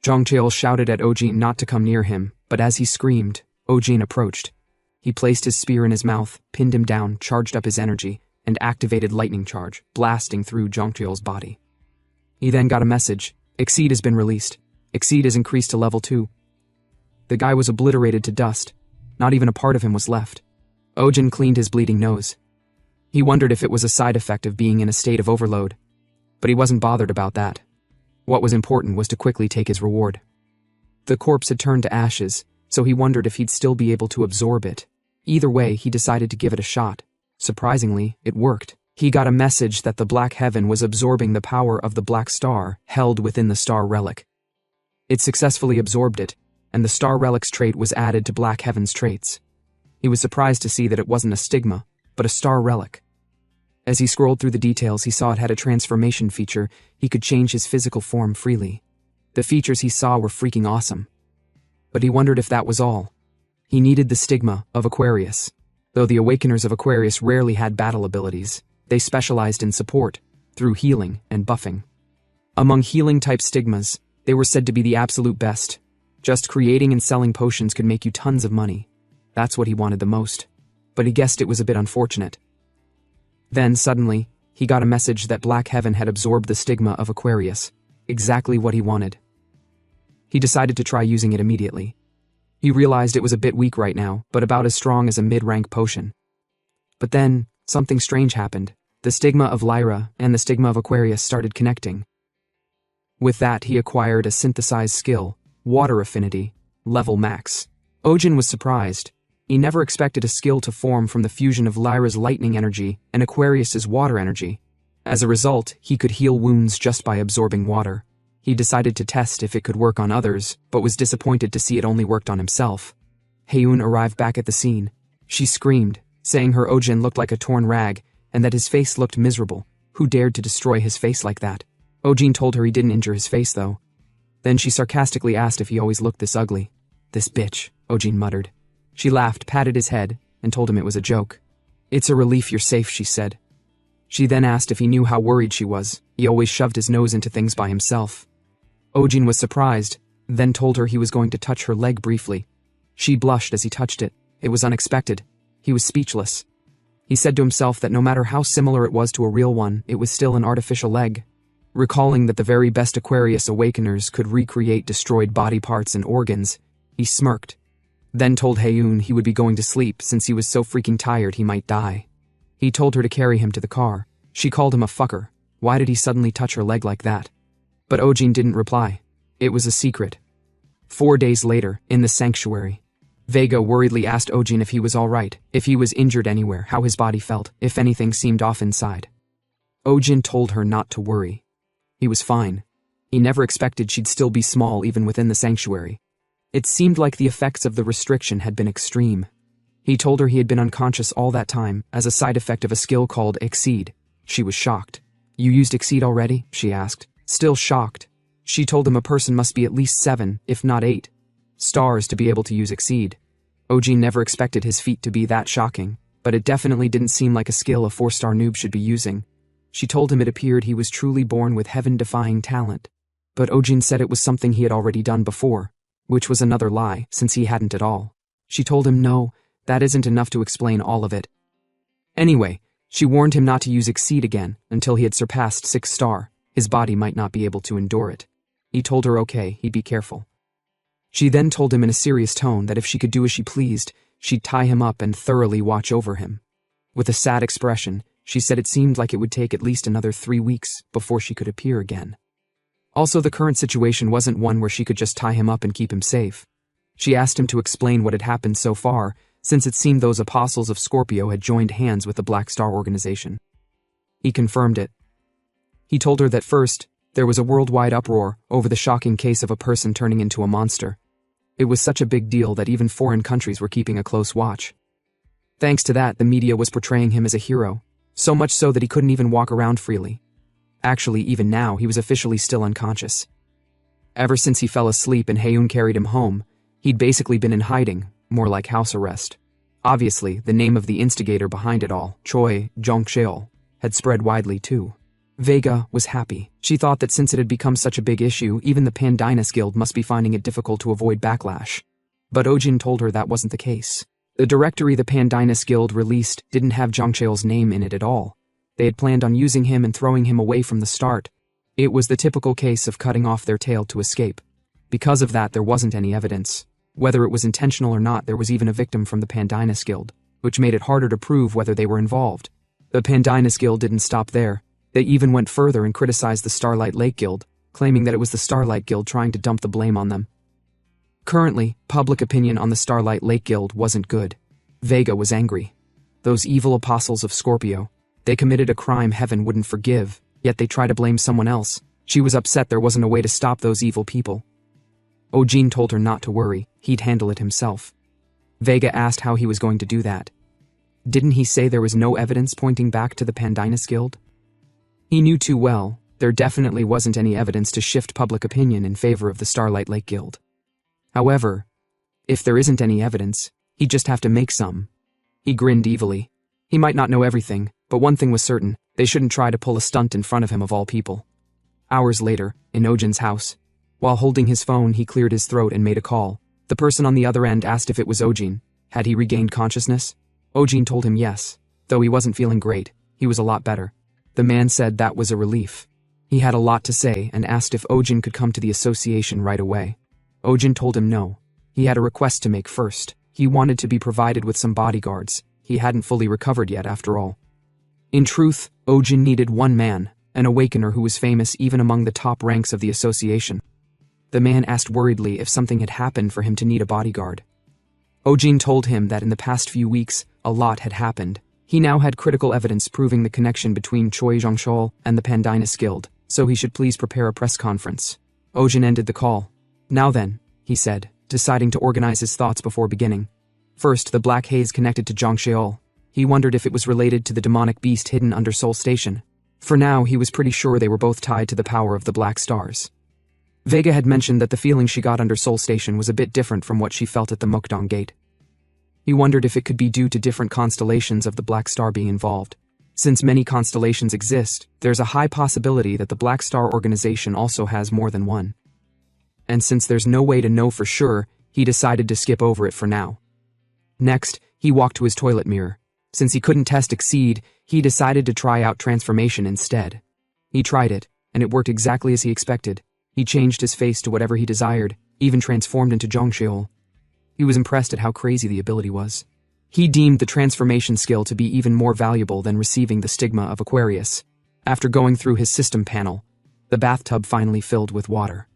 Zhongxiel shouted at Ojin not to come near him, but as he screamed, Ojin approached. He placed his spear in his mouth, pinned him down, charged up his energy, and activated lightning charge, blasting through Zhongxiel's body. He then got a message. Exceed has been released. Exceed is increased to level 2. The guy was obliterated to dust. Not even a part of him was left. Ojin cleaned his bleeding nose. He wondered if it was a side effect of being in a state of overload. But he wasn't bothered about that. What was important was to quickly take his reward. The corpse had turned to ashes, so he wondered if he'd still be able to absorb it. Either way, he decided to give it a shot. Surprisingly, it worked. He got a message that the Black Heaven was absorbing the power of the Black Star held within the Star Relic. It successfully absorbed it, and the Star Relic's trait was added to Black Heaven's traits. He was surprised to see that it wasn't a stigma, but a Star Relic. As he scrolled through the details, he saw it had a transformation feature. He could change his physical form freely. The features he saw were freaking awesome. But he wondered if that was all. He needed the stigma of Aquarius. Though the Awakeners of Aquarius rarely had battle abilities, they specialized in support, through healing and buffing. Among healing-type stigmas, they were said to be the absolute best. Just creating and selling potions could make you tons of money. That's what he wanted the most. But he guessed it was a bit unfortunate. Then, suddenly, he got a message that Black Heaven had absorbed the stigma of Aquarius. Exactly what he wanted. He decided to try using it immediately. He realized it was a bit weak right now, but about as strong as a mid-rank potion. But then, something strange happened. The stigma of Lyra and the stigma of Aquarius started connecting. With that, he acquired a synthesized skill, Water Affinity, level max. Ojin was surprised. He never expected a skill to form from the fusion of Lyra's lightning energy and Aquarius's water energy. As a result, he could heal wounds just by absorbing water. He decided to test if it could work on others, but was disappointed to see it only worked on himself. Heiyun arrived back at the scene. She screamed, saying her Ojin looked like a torn rag, and that his face looked miserable. Who dared to destroy his face like that? Ojin told her he didn't injure his face, though. Then she sarcastically asked if he always looked this ugly. "This bitch," Ojin muttered. She laughed, patted his head, and told him it was a joke. "It's a relief you're safe," she said. She then asked if he knew how worried she was. He always shoved his nose into things by himself. Ojin was surprised, then told her he was going to touch her leg briefly. She blushed as he touched it. It was unexpected. He was speechless. He said to himself that no matter how similar it was to a real one, it was still an artificial leg. Recalling that the very best Aquarius Awakeners could recreate destroyed body parts and organs, he smirked. Then told Heiyun he would be going to sleep since he was so freaking tired he might die. He told her to carry him to the car. She called him a fucker. Why did he suddenly touch her leg like that? But Ojin didn't reply. It was a secret. 4 days later, in the sanctuary, Vega worriedly asked Ojin if he was alright, if he was injured anywhere, how his body felt, if anything seemed off inside. Ojin told her not to worry. He was fine. He never expected she'd still be small even within the sanctuary. It seemed like the effects of the restriction had been extreme. He told her he had been unconscious all that time as a side effect of a skill called Exceed. She was shocked. "You used Exceed already?" she asked. Still shocked. She told him a person must be at least 7, if not 8, stars to be able to use Exceed. Ojin never expected his feat to be that shocking, but it definitely didn't seem like a skill a 4-star noob should be using. She told him it appeared he was truly born with heaven-defying talent. But Ojin said it was something he had already done before, which was another lie, since he hadn't at all. She told him no, that isn't enough to explain all of it. Anyway, she warned him not to use Exceed again until he had surpassed 6-star. His body might not be able to endure it. He told her okay, he'd be careful. She then told him in a serious tone that if she could do as she pleased, she'd tie him up and thoroughly watch over him. With a sad expression, she said it seemed like it would take at least another 3 weeks before she could appear again. Also, the current situation wasn't one where she could just tie him up and keep him safe. She asked him to explain what had happened so far, since it seemed those apostles of Scorpio had joined hands with the Black Star organization. He confirmed it. He told her that first, there was a worldwide uproar over the shocking case of a person turning into a monster. It was such a big deal that even foreign countries were keeping a close watch. Thanks to that, the media was portraying him as a hero, so much so that he couldn't even walk around freely. Actually, even now, he was officially still unconscious. Ever since he fell asleep and Haeun carried him home, he'd basically been in hiding, more like house arrest. Obviously, the name of the instigator behind it all, Choi Jong-cheol, had spread widely too. Vega was happy. She thought that since it had become such a big issue, even the Pandynas Guild must be finding it difficult to avoid backlash. But Ojin told her that wasn't the case. The directory the Pandynas Guild released didn't have Jong-cheol's name in it at all. They had planned on using him and throwing him away from the start. It was the typical case of cutting off their tail to escape. Because of that, there wasn't any evidence. Whether it was intentional or not, there was even a victim from the Pandynas Guild, which made it harder to prove whether they were involved. The Pandynas Guild didn't stop there. They even went further and criticized the Starlight Lake Guild, claiming that it was the Starlight Guild trying to dump the blame on them. Currently, public opinion on the Starlight Lake Guild wasn't good. Vega was angry. Those evil apostles of Scorpio. They committed a crime heaven wouldn't forgive, yet they try to blame someone else. She was upset there wasn't a way to stop those evil people. Ojin told her not to worry, he'd handle it himself. Vega asked how he was going to do that. Didn't he say there was no evidence pointing back to the Pandynas Guild? He knew too well, there definitely wasn't any evidence to shift public opinion in favor of the Starlight Lake Guild. However, if there isn't any evidence, he'd just have to make some. He grinned evilly. He might not know everything, but one thing was certain, they shouldn't try to pull a stunt in front of him of all people. Hours later, in Ojin's house, while holding his phone, he cleared his throat and made a call. The person on the other end asked if it was Ojin. Had he regained consciousness? Ojin told him yes. Though he wasn't feeling great, he was a lot better. The man said that was a relief. He had a lot to say and asked if Ojin could come to the association right away. Ojin told him no. He had a request to make first. He wanted to be provided with some bodyguards. He hadn't fully recovered yet, after all. In truth, Ojin needed one man, an awakener who was famous even among the top ranks of the association. The man asked worriedly if something had happened for him to need a bodyguard. Ojin told him that in the past few weeks, a lot had happened. He now had critical evidence proving the connection between Choi Jong-cheol and the Pandynas Guild, so he should please prepare a press conference. Ojin ended the call. Now then, he said, deciding to organize his thoughts before beginning. First, the black haze connected to Jong-cheol. He wondered if it was related to the demonic beast hidden under Seoul Station. For now, he was pretty sure they were both tied to the power of the black stars. Vega had mentioned that the feeling she got under Seoul Station was a bit different from what she felt at the Mukdong Gate. He wondered if it could be due to different constellations of the black star being involved. Since many constellations exist, there's a high possibility that the Black Star organization also has more than one. And since there's no way to know for sure, he decided to skip over it for now. Next, he walked to his toilet mirror. Since he couldn't test Exceed, he decided to try out transformation instead. He tried it, and it worked exactly as he expected. He changed his face to whatever he desired, even transformed into Jong-cheol. He was impressed at how crazy the ability was. He deemed the transformation skill to be even more valuable than receiving the stigma of Aquarius. After going through his system panel, the bathtub finally filled with water.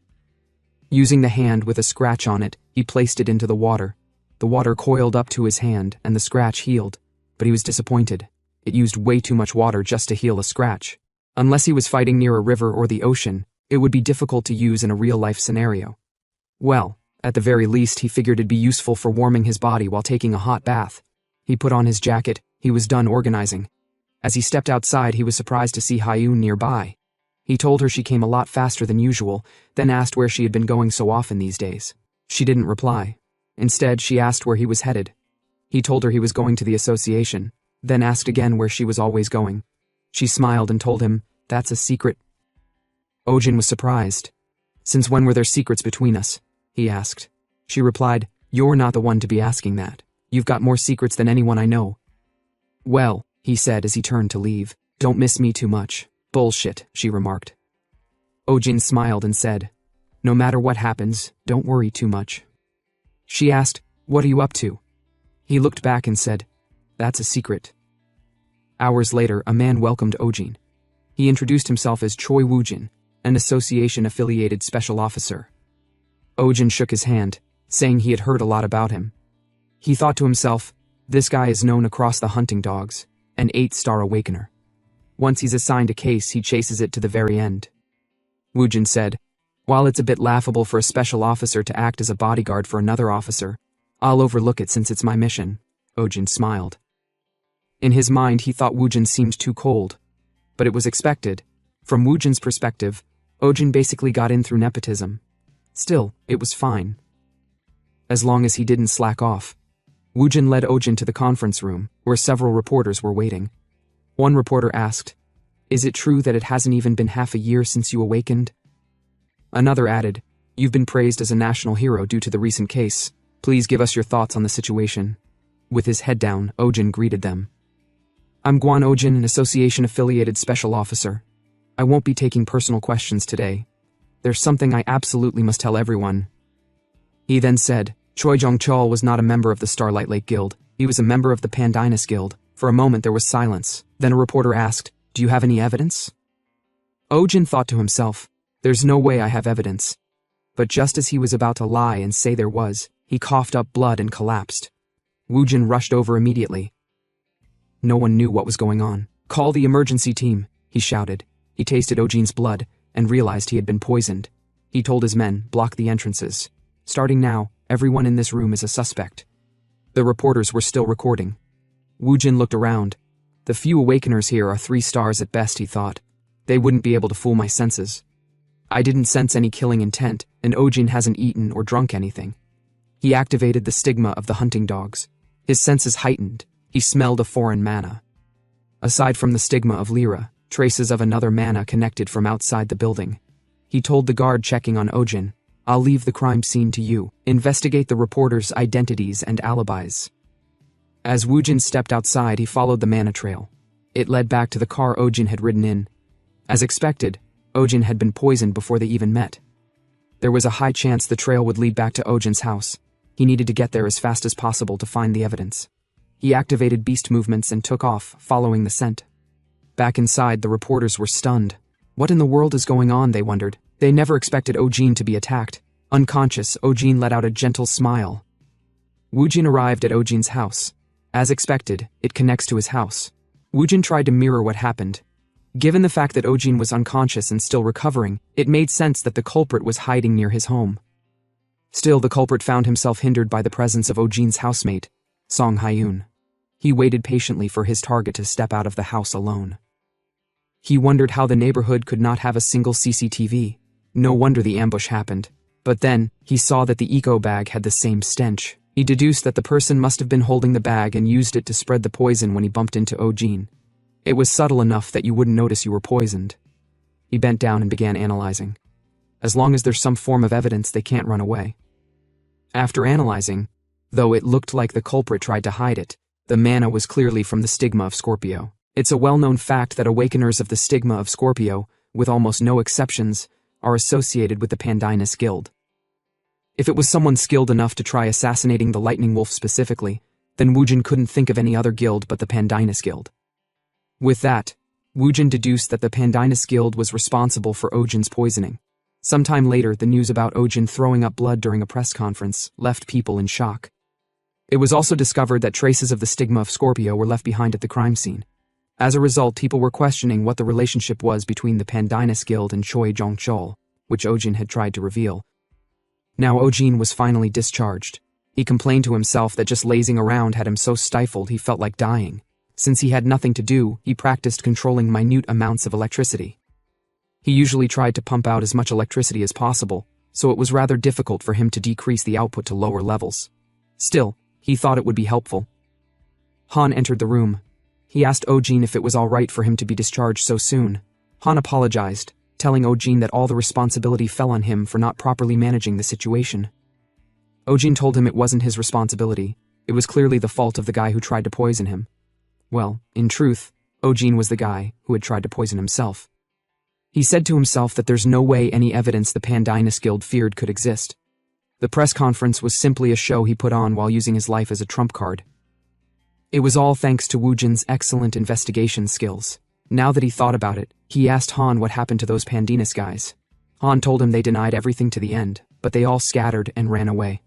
Using the hand with a scratch on it, he placed it into the water. The water coiled up to his hand, and the scratch healed. But he was disappointed. It used way too much water just to heal a scratch. Unless he was fighting near a river or the ocean, it would be difficult to use in a real-life scenario. Well, At the very least, he figured it'd be useful for warming his body while taking a hot bath. He put on his jacket. He was done organizing. As he stepped outside, he was surprised to see Hyun nearby. He told her she came a lot faster than usual, then asked where she had been going so often these days. She didn't reply. Instead, she asked where he was headed. He told her he was going to the association, then asked again where she was always going. She smiled and told him, "That's a secret." Ojin was surprised. "Since when were there secrets between us?" he asked. She replied, "You're not the one to be asking that. You've got more secrets than anyone I know." "Well," he said as he turned to leave, "don't miss me too much." "Bullshit," she remarked. Ojin smiled and said, "No matter what happens, don't worry too much." She asked, "What are you up to?" He looked back and said, "That's a secret." Hours later, a man welcomed Ojin. He introduced himself as Choi Woojin, an association-affiliated special officer. Ojin shook his hand, saying he had heard a lot about him. He thought to himself, this guy is known across the hunting dogs, an 8-star awakener. Once he's assigned a case, he chases it to the very end. Woojin said, "While it's a bit laughable for a special officer to act as a bodyguard for another officer, I'll overlook it since it's my mission." Ojin smiled. In his mind, he thought Woojin seemed too cold. But it was expected. From Woojin's perspective, Ojin basically got in through nepotism. Still, it was fine. As long as he didn't slack off. Woojin led Ojin to the conference room, where several reporters were waiting. One reporter asked, "Is it true that it hasn't even been half a year since you awakened?" Another added, "You've been praised as a national hero due to the recent case. Please give us your thoughts on the situation." With his head down, Ojin greeted them. "I'm Guan Ojin, an association-affiliated special officer. I won't be taking personal questions today. There's something I absolutely must tell everyone." He then said, Choi Jong-chol was not a member of the Starlight Lake Guild. He was a member of the Pandanus Guild. For a moment there was silence. Then a reporter asked, "Do you have any evidence?" Ojin thought to himself, "There's no way I have evidence." But just as he was about to lie and say there was, he coughed up blood and collapsed. Woojin rushed over immediately. No one knew what was going on. "Call the emergency team," he shouted. He tasted Ojin's blood and realized he had been poisoned. He told his men, "Block the entrances. Starting now, everyone in this room is a suspect." The reporters were still recording. Woojin looked around. The few awakeners here are 3 stars at best, he thought. They wouldn't be able to fool my senses. I didn't sense any killing intent, and Ojin hasn't eaten or drunk anything. He activated the stigma of the hunting dogs. His senses heightened. He smelled a foreign mana. Aside from the stigma of Lyra, traces of another mana connected from outside the building. He told the guard checking on Ojin, "I'll leave the crime scene to you. Investigate the reporters' identities and alibis." As Woojin stepped outside, he followed the mana trail. It led back to the car Ojin had ridden in. As expected, Ojin had been poisoned before they even met. There was a high chance the trail would lead back to Ojin's house. He needed to get there as fast as possible to find the evidence. He activated beast movements and took off, following the scent. Back inside, the reporters were stunned. What in the world is going on, they wondered. They never expected Ojin to be attacked. Unconscious, Ojin let out a gentle smile. Woojin arrived at Ojin's house. As expected, it connects to his house. Woojin tried to mirror what happened. Given the fact that Ojin was unconscious and still recovering, it made sense that the culprit was hiding near his home. Still, the culprit found himself hindered by the presence of Ojin's housemate, Song Hyun. He waited patiently for his target to step out of the house alone. He wondered how the neighborhood could not have a single CCTV. No wonder the ambush happened. But then, he saw that the eco bag had the same stench. He deduced that the person must have been holding the bag and used it to spread the poison when he bumped into Ojin. It was subtle enough that you wouldn't notice you were poisoned. He bent down and began analyzing. As long as there's some form of evidence, they can't run away. After analyzing, though it looked like the culprit tried to hide it, the mana was clearly from the stigma of Scorpio. It's a well-known fact that awakeners of the stigma of Scorpio, with almost no exceptions, are associated with the Pandanus Guild. If it was someone skilled enough to try assassinating the Lightning Wolf specifically, then Woojin couldn't think of any other guild but the Pandanus Guild. With that, Woojin deduced that the Pandanus Guild was responsible for Ojin's poisoning. Sometime later, the news about Ojin throwing up blood during a press conference left people in shock. It was also discovered that traces of the stigma of Scorpio were left behind at the crime scene. As a result, people were questioning what the relationship was between the Pandanus Guild and Choi Jong-chol, which Ojin had tried to reveal. Now Ojin was finally discharged. He complained to himself that just lazing around had him so stifled he felt like dying. Since he had nothing to do, he practiced controlling minute amounts of electricity. He usually tried to pump out as much electricity as possible, so it was rather difficult for him to decrease the output to lower levels. Still, he thought it would be helpful. Han entered the room. He asked Ojin if it was all right for him to be discharged so soon. Han apologized, telling Ojin that all the responsibility fell on him for not properly managing the situation. Ojin told him it wasn't his responsibility. It was clearly the fault of the guy who tried to poison him. Well, in truth, Ojin was the guy who had tried to poison himself. He said to himself that there's no way any evidence the Pandinus Guild feared could exist. The press conference was simply a show he put on while using his life as a trump card. It was all thanks to Woojin's excellent investigation skills. Now that he thought about it, he asked Han what happened to those Pandinus guys. Han told him they denied everything to the end, but they all scattered and ran away.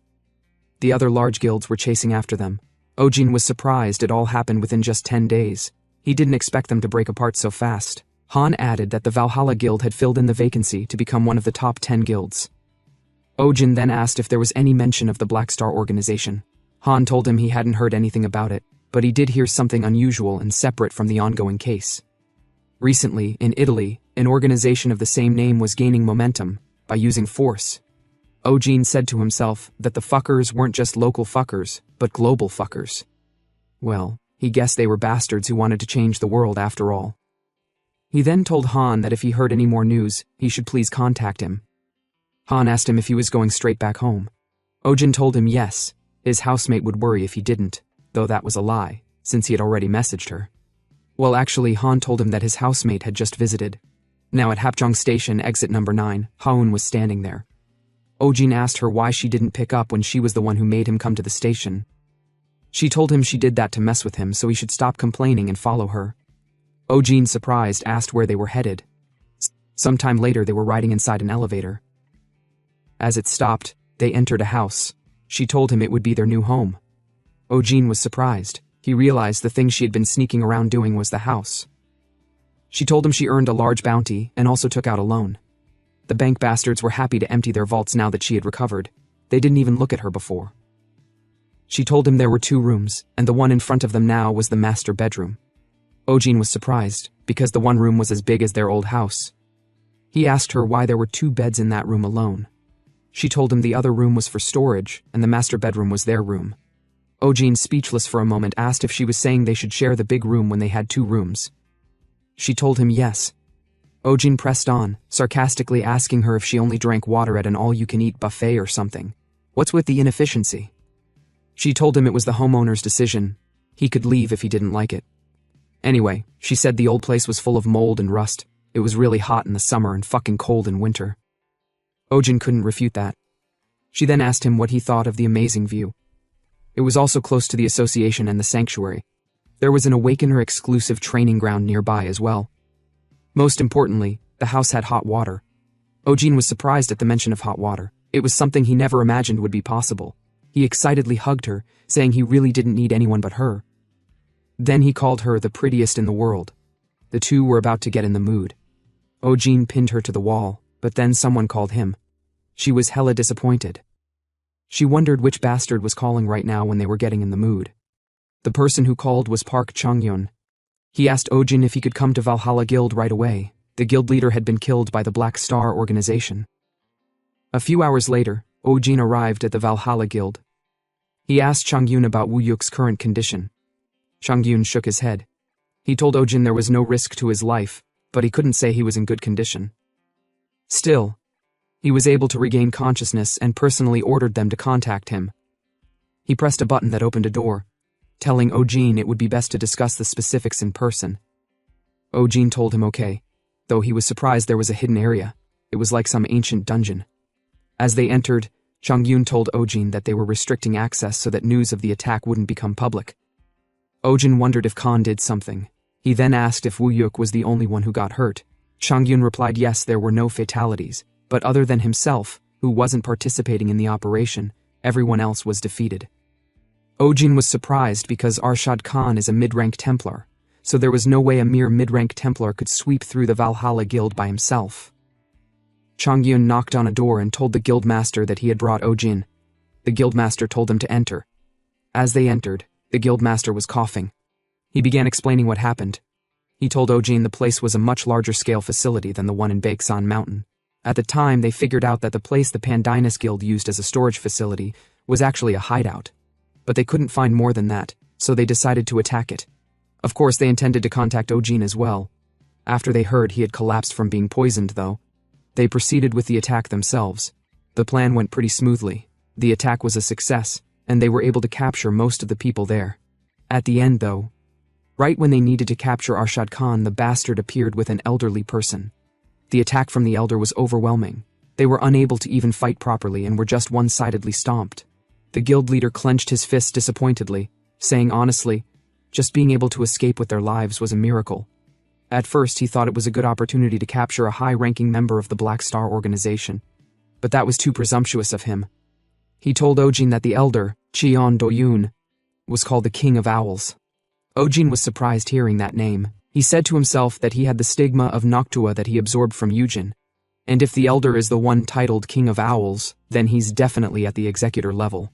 The other large guilds were chasing after them. Ojin was surprised it all happened within just 10 days. He didn't expect them to break apart so fast. Han added that the Valhalla Guild had filled in the vacancy to become one of the top 10 guilds. Ojin then asked if there was any mention of the Black Star organization. Han told him he hadn't heard anything about it, but he did hear something unusual and separate from the ongoing case. Recently, in Italy, an organization of the same name was gaining momentum by using force. Ojin said to himself that the fuckers weren't just local fuckers, but global fuckers. Well, he guessed they were bastards who wanted to change the world after all. He then told Han that if he heard any more news, he should please contact him. Han asked him if he was going straight back home. Ojin told him yes, his housemate would worry if he didn't, though that was a lie, since he had already messaged her. Well, actually, Han told him that his housemate had just visited. Now at Hapjeong Station, exit number 9, Haun was standing there. Ojin asked her why she didn't pick up when she was the one who made him come to the station. She told him she did that to mess with him, so he should stop complaining and follow her. Ojin, surprised, asked where they were headed. Sometime later, they were riding inside an elevator. As it stopped, they entered a house. She told him it would be their new home. Ojin was surprised. He realized the thing she had been sneaking around doing was the house. She told him she earned a large bounty and also took out a loan. The bank bastards were happy to empty their vaults now that she had recovered. They didn't even look at her before. She told him there were 2 rooms, and the one in front of them now was the master bedroom. Ojin was surprised, because the one room was as big as their old house. He asked her why there were 2 beds in that room alone. She told him the other room was for storage, and the master bedroom was their room. Ojin, speechless for a moment, asked if she was saying they should share the big room when they had 2 rooms. She told him yes. Ojin pressed on, sarcastically asking her if she only drank water at an all-you-can-eat buffet or something. What's with the inefficiency? She told him it was the homeowner's decision. He could leave if he didn't like it. Anyway, she said the old place was full of mold and rust. It was really hot in the summer and fucking cold in winter. Ojin couldn't refute that. She then asked him what he thought of the amazing view. It was also close to the association and the sanctuary. There was an Awakener exclusive training ground nearby as well. Most importantly, the house had hot water. Ojin was surprised at the mention of hot water. It was something he never imagined would be possible. He excitedly hugged her, saying he really didn't need anyone but her. Then he called her the prettiest in the world. The 2 were about to get in the mood. Ojin pinned her to the wall, but then someone called him. She was hella disappointed. She wondered which bastard was calling right now when they were getting in the mood. The person who called was Park Chung-yun. He asked Ojin if he could come to Valhalla Guild right away. The guild leader had been killed by the Black Star organization. A few hours later, Ojin arrived at the Valhalla Guild. He asked Chung-yun about Woo-yuk's current condition. Chung-yun shook his head. He told Ojin there was no risk to his life, but he couldn't say he was in good condition. Still, he was able to regain consciousness and personally ordered them to contact him. He pressed a button that opened a door, telling Ojin it would be best to discuss the specifics in person. Ojin told him okay, though he was surprised there was a hidden area. It was like some ancient dungeon. As they entered, Chung-yun told Ojin that they were restricting access so that news of the attack wouldn't become public. Ojin wondered if Khan did something. He then asked if Woo-yuk was the only one who got hurt. Chung-yun replied yes, there were no fatalities, but other than himself, who wasn't participating in the operation, everyone else was defeated. Ojin was surprised because Arshad Khan is a mid-rank Templar, so there was no way a mere mid-rank Templar could sweep through the Valhalla Guild by himself. Chongyun knocked on a door and told the guildmaster that he had brought Ojin. The guildmaster told them to enter. As they entered, the guildmaster was coughing. He began explaining what happened. He told Ojin the place was a much larger scale facility than the one in Baeksan Mountain. At the time, they figured out that the place the Pandinus Guild used as a storage facility was actually a hideout. But they couldn't find more than that, so they decided to attack it. Of course, they intended to contact Ojin as well. After they heard he had collapsed from being poisoned, though, they proceeded with the attack themselves. The plan went pretty smoothly. The attack was a success, and they were able to capture most of the people there. At the end, though, right when they needed to capture Arshad Khan, the bastard appeared with an elderly person. The attack from the elder was overwhelming. They were unable to even fight properly and were just one-sidedly stomped. The guild leader clenched his fists disappointedly, saying honestly, just being able to escape with their lives was a miracle. At first, he thought it was a good opportunity to capture a high-ranking member of the Black Star organization. But that was too presumptuous of him. He told Ojin that the elder, Cheon Do-yoon, was called the King of Owls. Ojin was surprised hearing that name. He said to himself that he had the stigma of Noctua that he absorbed from Yujin. And if the elder is the one titled King of Owls, then he's definitely at the executor level.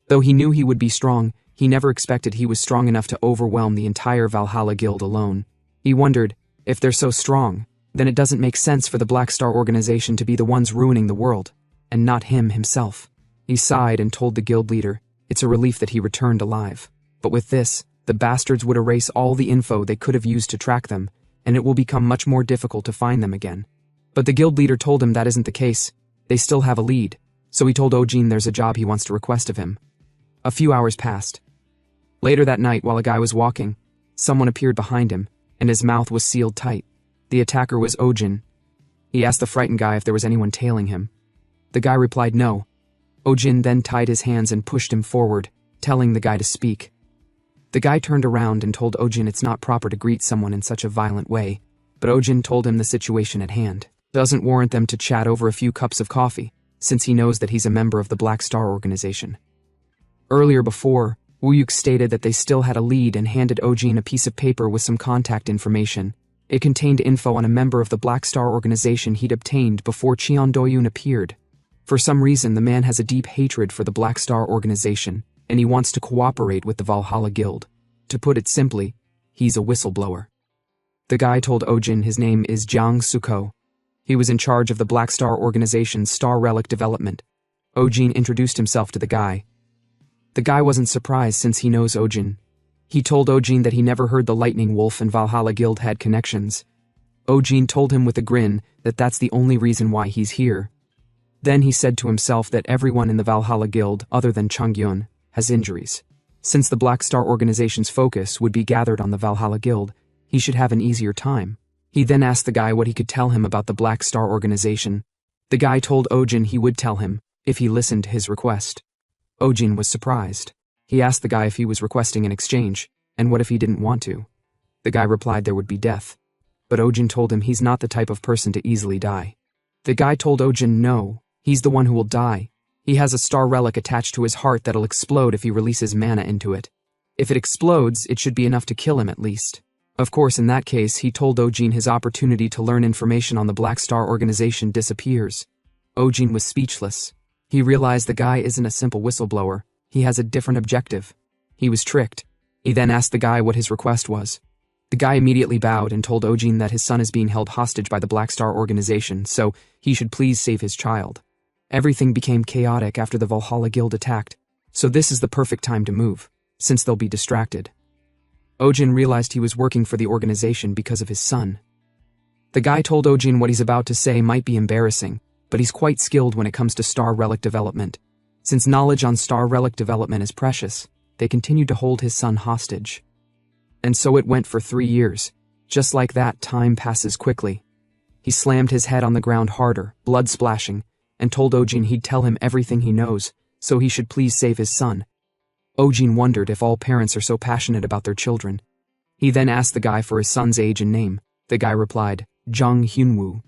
Though he knew he would be strong, he never expected he was strong enough to overwhelm the entire Valhalla Guild alone. He wondered, if they're so strong, then it doesn't make sense for the Black Star organization to be the ones ruining the world, and not him himself. He sighed and told the guild leader, it's a relief that he returned alive. But with this, the bastards would erase all the info they could have used to track them, and it will become much more difficult to find them again. But the guild leader told him that isn't the case. They still have a lead, so he told Ojin there's a job he wants to request of him. A few hours passed. Later that night, while a guy was walking, someone appeared behind him, and his mouth was sealed tight. The attacker was Ojin. He asked the frightened guy if there was anyone tailing him. The guy replied no. Ojin then tied his hands and pushed him forward, telling the guy to speak. The guy turned around and told Ojin it's not proper to greet someone in such a violent way, but Ojin told him the situation at hand doesn't warrant them to chat over a few cups of coffee, since he knows that he's a member of the Black Star organization. Earlier before, Wuyuk stated that they still had a lead and handed Ojin a piece of paper with some contact information. It contained info on a member of the Black Star organization he'd obtained before Cheon Do-yoon appeared. For some reason, the man has a deep hatred for the Black Star organization, and he wants to cooperate with the Valhalla Guild. To put it simply, he's a whistleblower. The guy told Ojin his name is Jiang Suko. He was in charge of the Black Star organization's Star Relic development. Ojin introduced himself to the guy. The guy wasn't surprised since he knows Ojin. He told Ojin that he never heard the Lightning Wolf and Valhalla Guild had connections. Ojin told him with a grin that that's the only reason why he's here. Then he said to himself that everyone in the Valhalla Guild, other than Chongyun, has injuries. Since the Black Star organization's focus would be gathered on the Valhalla Guild, he should have an easier time. He then asked the guy what he could tell him about the Black Star organization. The guy told Ojin he would tell him, if he listened to his request. Ojin was surprised. He asked the guy if he was requesting an exchange, and what if he didn't want to. The guy replied there would be death. But Ojin told him he's not the type of person to easily die. The guy told Ojin no, he's the one who will die. He has a star relic attached to his heart that'll explode if he releases mana into it. If it explodes, it should be enough to kill him at least. Of course, in that case, he told Ojin his opportunity to learn information on the Black Star organization disappears. Ojin was speechless. He realized the guy isn't a simple whistleblower. He has a different objective. He was tricked. He then asked the guy what his request was. The guy immediately bowed and told Ojin that his son is being held hostage by the Black Star organization, so he should please save his child. Everything became chaotic after the Valhalla Guild attacked, so this is the perfect time to move, since they'll be distracted. Ojin realized he was working for the organization because of his son. The guy told Ojin what he's about to say might be embarrassing, but he's quite skilled when it comes to Star Relic development. Since knowledge on Star Relic development is precious, they continued to hold his son hostage. And so it went for 3 years. Just like that, time passes quickly. He slammed his head on the ground harder, blood splashing, and told Ojin he'd tell him everything he knows, so he should please save his son. Ojin wondered if all parents are so passionate about their children. He then asked the guy for his son's age and name. The guy replied, Jung Hyunwoo.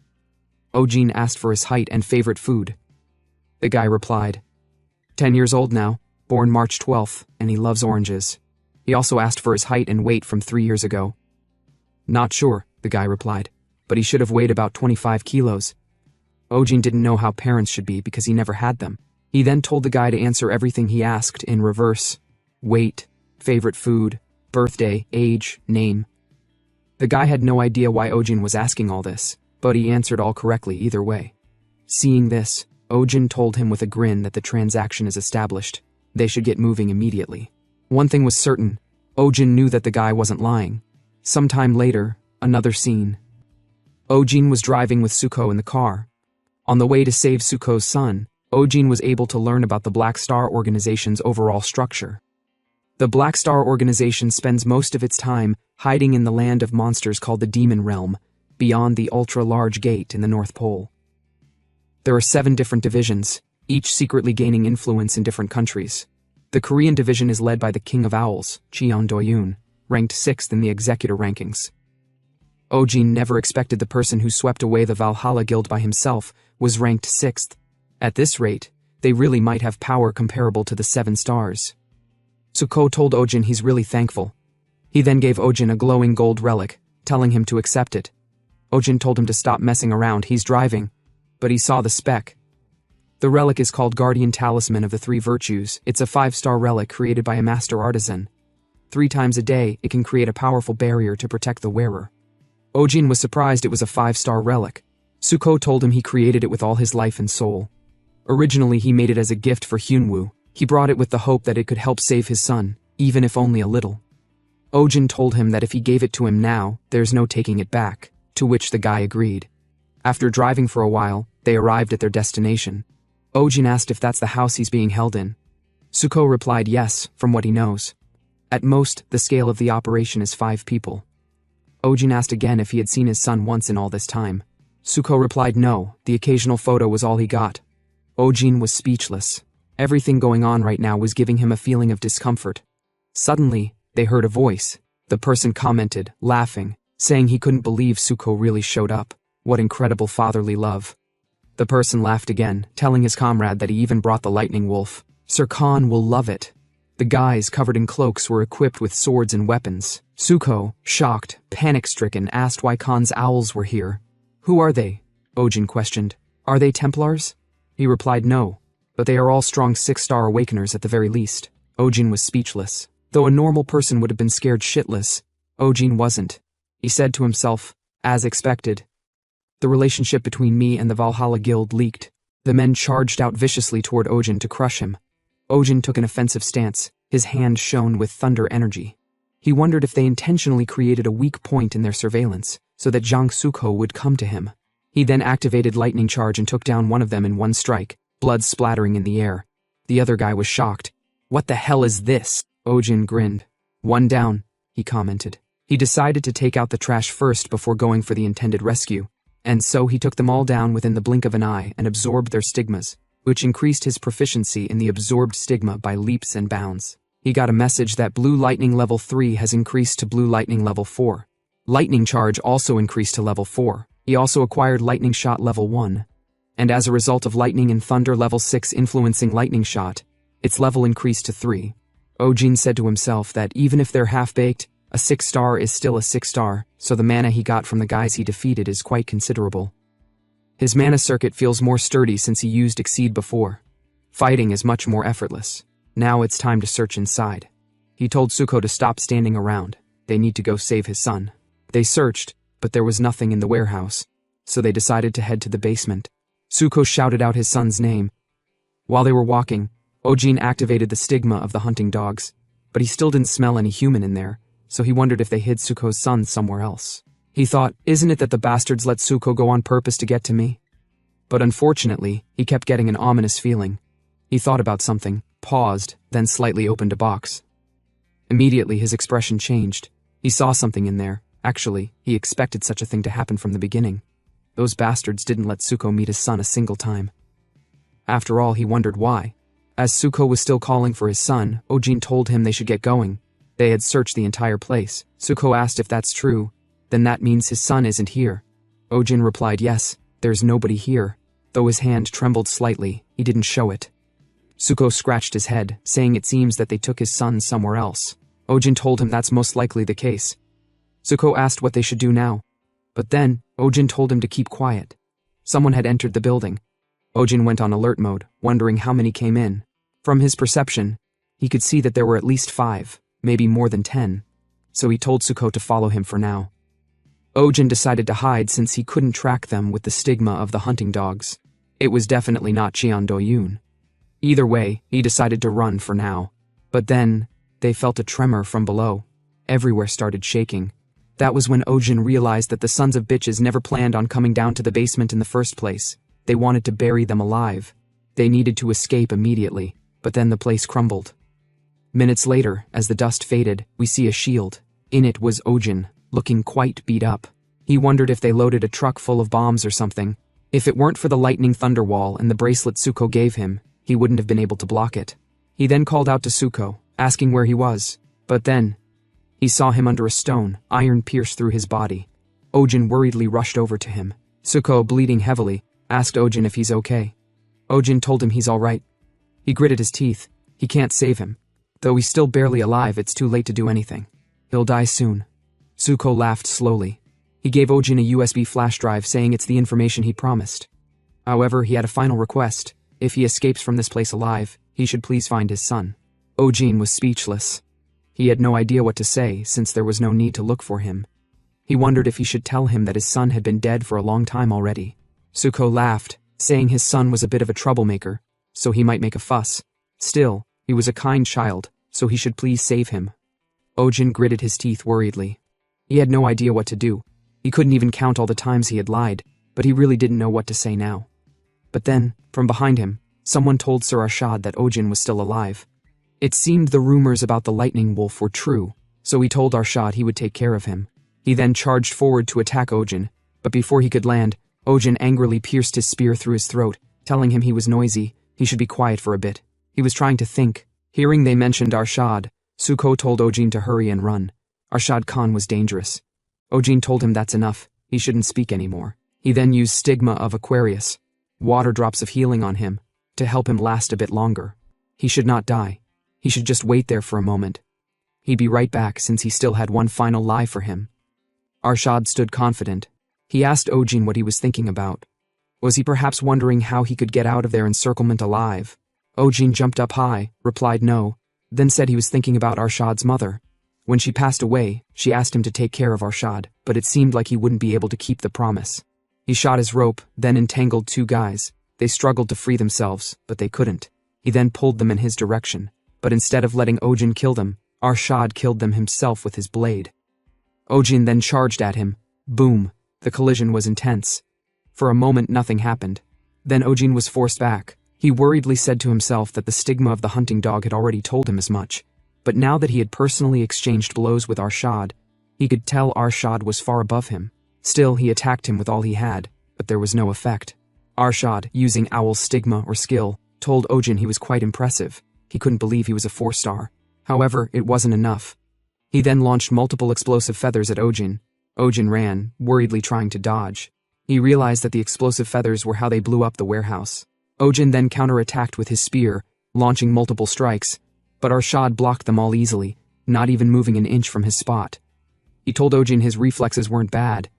Ojin asked for his height and favorite food. The guy replied, 10 years old now, born March 12th, and he loves oranges. He also asked for his height and weight from 3 years ago. Not sure, the guy replied, but he should have weighed about 25 kilos. Ojin didn't know how parents should be because he never had them. He then told the guy to answer everything he asked in reverse. Weight, favorite food, birthday, age, name. The guy had no idea why Ojin was asking all this, but he answered all correctly either way. Seeing this, Ojin told him with a grin that the transaction is established. They should get moving immediately. One thing was certain, Ojin knew that the guy wasn't lying. Sometime later, another scene. Ojin was driving with Suko in the car. On the way to save Suko's son, Ojin was able to learn about the Black Star organization's overall structure. The Black Star organization spends most of its time hiding in the land of monsters called the Demon Realm, beyond the ultra-large gate in the North Pole. There are 7 different divisions, each secretly gaining influence in different countries. The Korean division is led by the King of Owls, Cheon Do-yoon, ranked 6th in the executor rankings. Ojin never expected the person who swept away the Valhalla Guild by himself was ranked 6th. At this rate, they really might have power comparable to the 7 stars. Suko told Ojin he's really thankful. He then gave Ojin a glowing gold relic, telling him to accept it. Ojin told him to stop messing around, he's driving, but he saw the spec. The relic is called Guardian Talisman of the 3 Virtues. It's a 5-star relic created by a master artisan. 3 times a day, it can create a powerful barrier to protect the wearer. Ojin was surprised it was a 5-star relic. Suko told him he created it with all his life and soul. Originally, he made it as a gift for Hyunwoo. He brought it with the hope that it could help save his son, even if only a little. Ojin told him that if he gave it to him now, there's no taking it back, to which the guy agreed. After driving for a while, they arrived at their destination. Ojin asked if that's the house he's being held in. Suko replied yes, from what he knows. At most, the scale of the operation is 5 people. Ojin asked again if he had seen his son once in all this time. Suko replied no, the occasional photo was all he got. Ojin was speechless. Everything going on right now was giving him a feeling of discomfort. Suddenly, they heard a voice. The person commented, laughing, saying he couldn't believe Suko really showed up. What incredible fatherly love. The person laughed again, telling his comrade that he even brought the lightning wolf. Sir Khan will love it. The guys covered in cloaks were equipped with swords and weapons. Suko, shocked, panic-stricken, asked why Khan's owls were here. Who are they? Ojin questioned. Are they Templars? He replied no, but they are all strong 6-star awakeners at the very least. Ojin was speechless. Though a normal person would have been scared shitless, Ojin wasn't. He said to himself, as expected. The relationship between me and the Valhalla Guild leaked. The men charged out viciously toward Ojin to crush him. Ojin took an offensive stance, his hand shone with thunder energy. He wondered if they intentionally created a weak point in their surveillance, so that Jang Suko would come to him. He then activated lightning charge and took down one of them in one strike, blood splattering in the air. The other guy was shocked. What the hell is this? Ojin grinned. 1 down, he commented. He decided to take out the trash first before going for the intended rescue, and so he took them all down within the blink of an eye and absorbed their stigmas, which increased his proficiency in the absorbed stigma by leaps and bounds. He got a message that Blue Lightning Level 3 has increased to Blue Lightning Level 4. Lightning Charge also increased to Level 4. He also acquired Lightning Shot Level 1. And as a result of Lightning and Thunder Level 6 influencing Lightning Shot, its level increased to 3. Ojin said to himself that even if they're half-baked, a 6-star is still a 6-star, so the mana he got from the guys he defeated is quite considerable. His mana circuit feels more sturdy since he used Exceed before. Fighting is much more effortless. Now it's time to search inside. He told Suko to stop standing around. They need to go save his son. They searched, but there was nothing in the warehouse, so they decided to head to the basement. Suko shouted out his son's name. While they were walking, Ojin activated the stigma of the hunting dogs, but he still didn't smell any human in there, so he wondered if they hid Suko's son somewhere else. He thought, isn't it that the bastards let Suko go on purpose to get to me? But unfortunately, he kept getting an ominous feeling. He thought about something, paused, then slightly opened a box. Immediately his expression changed. He saw something in there. Actually, he expected such a thing to happen from the beginning. Those bastards didn't let Suko meet his son a single time. After all, he wondered why. As Suko was still calling for his son, Ojin told him they should get going. They had searched the entire place. Suko asked if that's true. Then that means his son isn't here. Ojin replied yes, there's nobody here. Though his hand trembled slightly, he didn't show it. Suko scratched his head, saying it seems that they took his son somewhere else. Ojin told him that's most likely the case. Suko asked what they should do now. But then, Ojin told him to keep quiet. Someone had entered the building. Ojin went on alert mode, wondering how many came in. From his perception, he could see that there were at least 5, maybe more than 10. So he told Tsuko to follow him for now. Ojin decided to hide since he couldn't track them with the stigma of the hunting dogs. It was definitely not Cheon Do-yoon. Either way, he decided to run for now. But then, they felt a tremor from below. Everywhere started shaking. That was when Ojin realized that the sons of bitches never planned on coming down to the basement in the first place. They wanted to bury them alive. They needed to escape immediately, but then the place crumbled. Minutes later, as the dust faded, we see a shield. In it was Ojin, looking quite beat up. He wondered if they loaded a truck full of bombs or something. If it weren't for the lightning thunder wall and the bracelet Tsuko gave him, he wouldn't have been able to block it. He then called out to Tsuko, asking where he was. But then, he saw him under a stone, iron pierced through his body. Ojin worriedly rushed over to him. Tsuko, bleeding heavily, asked Ojin if he's okay. Ojin told him he's alright. He gritted his teeth. He can't save him. Though he's still barely alive, it's too late to do anything. He'll die soon. Tsuko laughed slowly. He gave Ojin a USB flash drive saying it's the information he promised. However, he had a final request. If he escapes from this place alive, he should please find his son. Ojin was speechless. He had no idea what to say since there was no need to look for him. He wondered if he should tell him that his son had been dead for a long time already. Tsuko laughed, saying his son was a bit of a troublemaker, so he might make a fuss. Still, he was a kind child, so he should please save him. Ojin gritted his teeth worriedly. He had no idea what to do. He couldn't even count all the times he had lied, but he really didn't know what to say now. But then, from behind him, someone told Sir Arshad that Ojin was still alive. It seemed the rumors about the lightning wolf were true, so he told Arshad he would take care of him. He then charged forward to attack Ojin, but before he could land, Ojin angrily pierced his spear through his throat, telling him he was noisy, he should be quiet for a bit. He was trying to think. Hearing they mentioned Arshad, Tsuko told Ojin to hurry and run. Arshad Khan was dangerous. Ojin told him that's enough, he shouldn't speak anymore. He then used Stigma of Aquarius, water drops of healing on him, to help him last a bit longer. He should not die. He should just wait there for a moment. He'd be right back since he still had one final lie for him. Arshad stood confident. He asked Ojin what he was thinking about. Was he perhaps wondering how he could get out of their encirclement alive? Ojin jumped up high, replied no, then said he was thinking about Arshad's mother. When she passed away, she asked him to take care of Arshad, but it seemed like he wouldn't be able to keep the promise. He shot his rope, then entangled 2 guys. They struggled to free themselves, but they couldn't. He then pulled them in his direction, but instead of letting Ojin kill them, Arshad killed them himself with his blade. Ojin then charged at him. Boom! The collision was intense. For a moment nothing happened. Then Ojin was forced back. He worriedly said to himself that the stigma of the hunting dog had already told him as much. But now that he had personally exchanged blows with Arshad, he could tell Arshad was far above him. Still, he attacked him with all he had, but there was no effect. Arshad, using Owl's stigma or skill, told Ojin he was quite impressive. He couldn't believe he was a 4-star. However, it wasn't enough. He then launched multiple explosive feathers at Ojin. Ojin ran, worriedly trying to dodge. He realized that the explosive feathers were how they blew up the warehouse. Ojin then counterattacked with his spear, launching multiple strikes, but Arshad blocked them all easily, not even moving an inch from his spot. He told Ojin his reflexes weren't bad.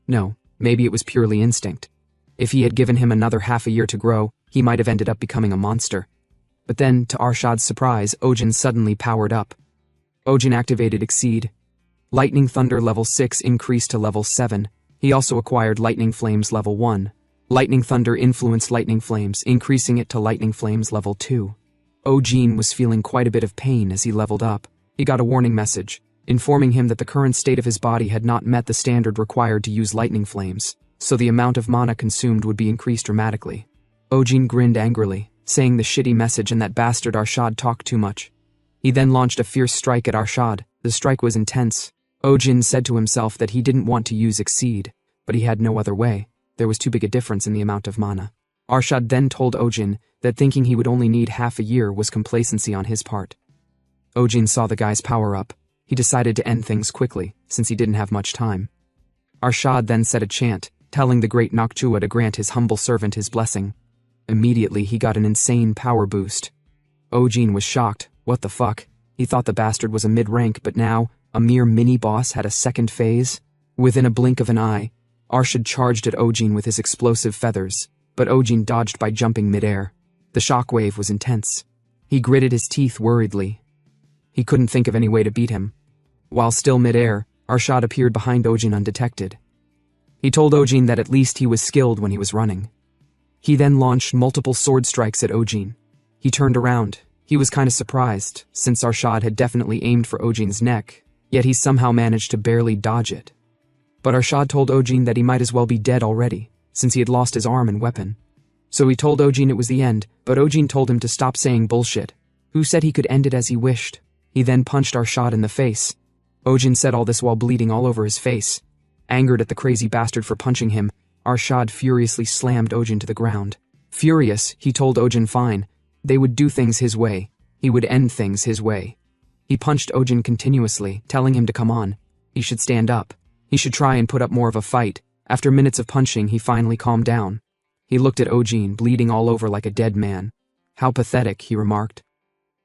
No, maybe it was purely instinct. If he had given him another half a year to grow, he might have ended up becoming a monster. But then, to Arshad's surprise, Ojin suddenly powered up. Ojin activated Exceed. Lightning Thunder level 6 increased to level 7. He also acquired Lightning Flames level 1. Lightning Thunder influenced Lightning Flames, increasing it to Lightning Flames level 2. Ojin was feeling quite a bit of pain as he leveled up. He got a warning message, informing him that the current state of his body had not met the standard required to use Lightning Flames, so the amount of mana consumed would be increased dramatically. Ojin grinned angrily, saying the shitty message and that bastard Arshad talked too much. He then launched a fierce strike at Arshad. The strike was intense. Ojin said to himself that he didn't want to use Exceed, but he had no other way. There was too big a difference in the amount of mana. Arshad then told Ojin that thinking he would only need half a year was complacency on his part. Ojin saw the guy's power up. He decided to end things quickly, since he didn't have much time. Arshad then said a chant, telling the great Noctua to grant his humble servant his blessing. Immediately he got an insane power boost. Ojin was shocked. What the fuck? He thought the bastard was a mid-rank, but now, a mere mini-boss had a second phase? Within a blink of an eye, Arshad charged at Ojin with his explosive feathers, but Ojin dodged by jumping midair. The shockwave was intense. He gritted his teeth worriedly. He couldn't think of any way to beat him. While still midair, Arshad appeared behind Ojin undetected. He told Ojin that at least he was skilled when he was running. He then launched multiple sword strikes at Ojin. He turned around. He was kind of surprised, since Arshad had definitely aimed for Ojin's neck, yet he somehow managed to barely dodge it. But Arshad told Ojin that he might as well be dead already, since he had lost his arm and weapon. So he told Ojin it was the end, but Ojin told him to stop saying bullshit. Who said he could end it as he wished? He then punched Arshad in the face. Ojin said all this while bleeding all over his face. Angered at the crazy bastard for punching him, Arshad furiously slammed Ojin to the ground. Furious, he told Ojin fine. They would do things his way. He would end things his way. He punched Ojin continuously, telling him to come on. He should stand up. He should try and put up more of a fight. After minutes of punching, he finally calmed down. He looked at Ojin, bleeding all over like a dead man. How pathetic, he remarked.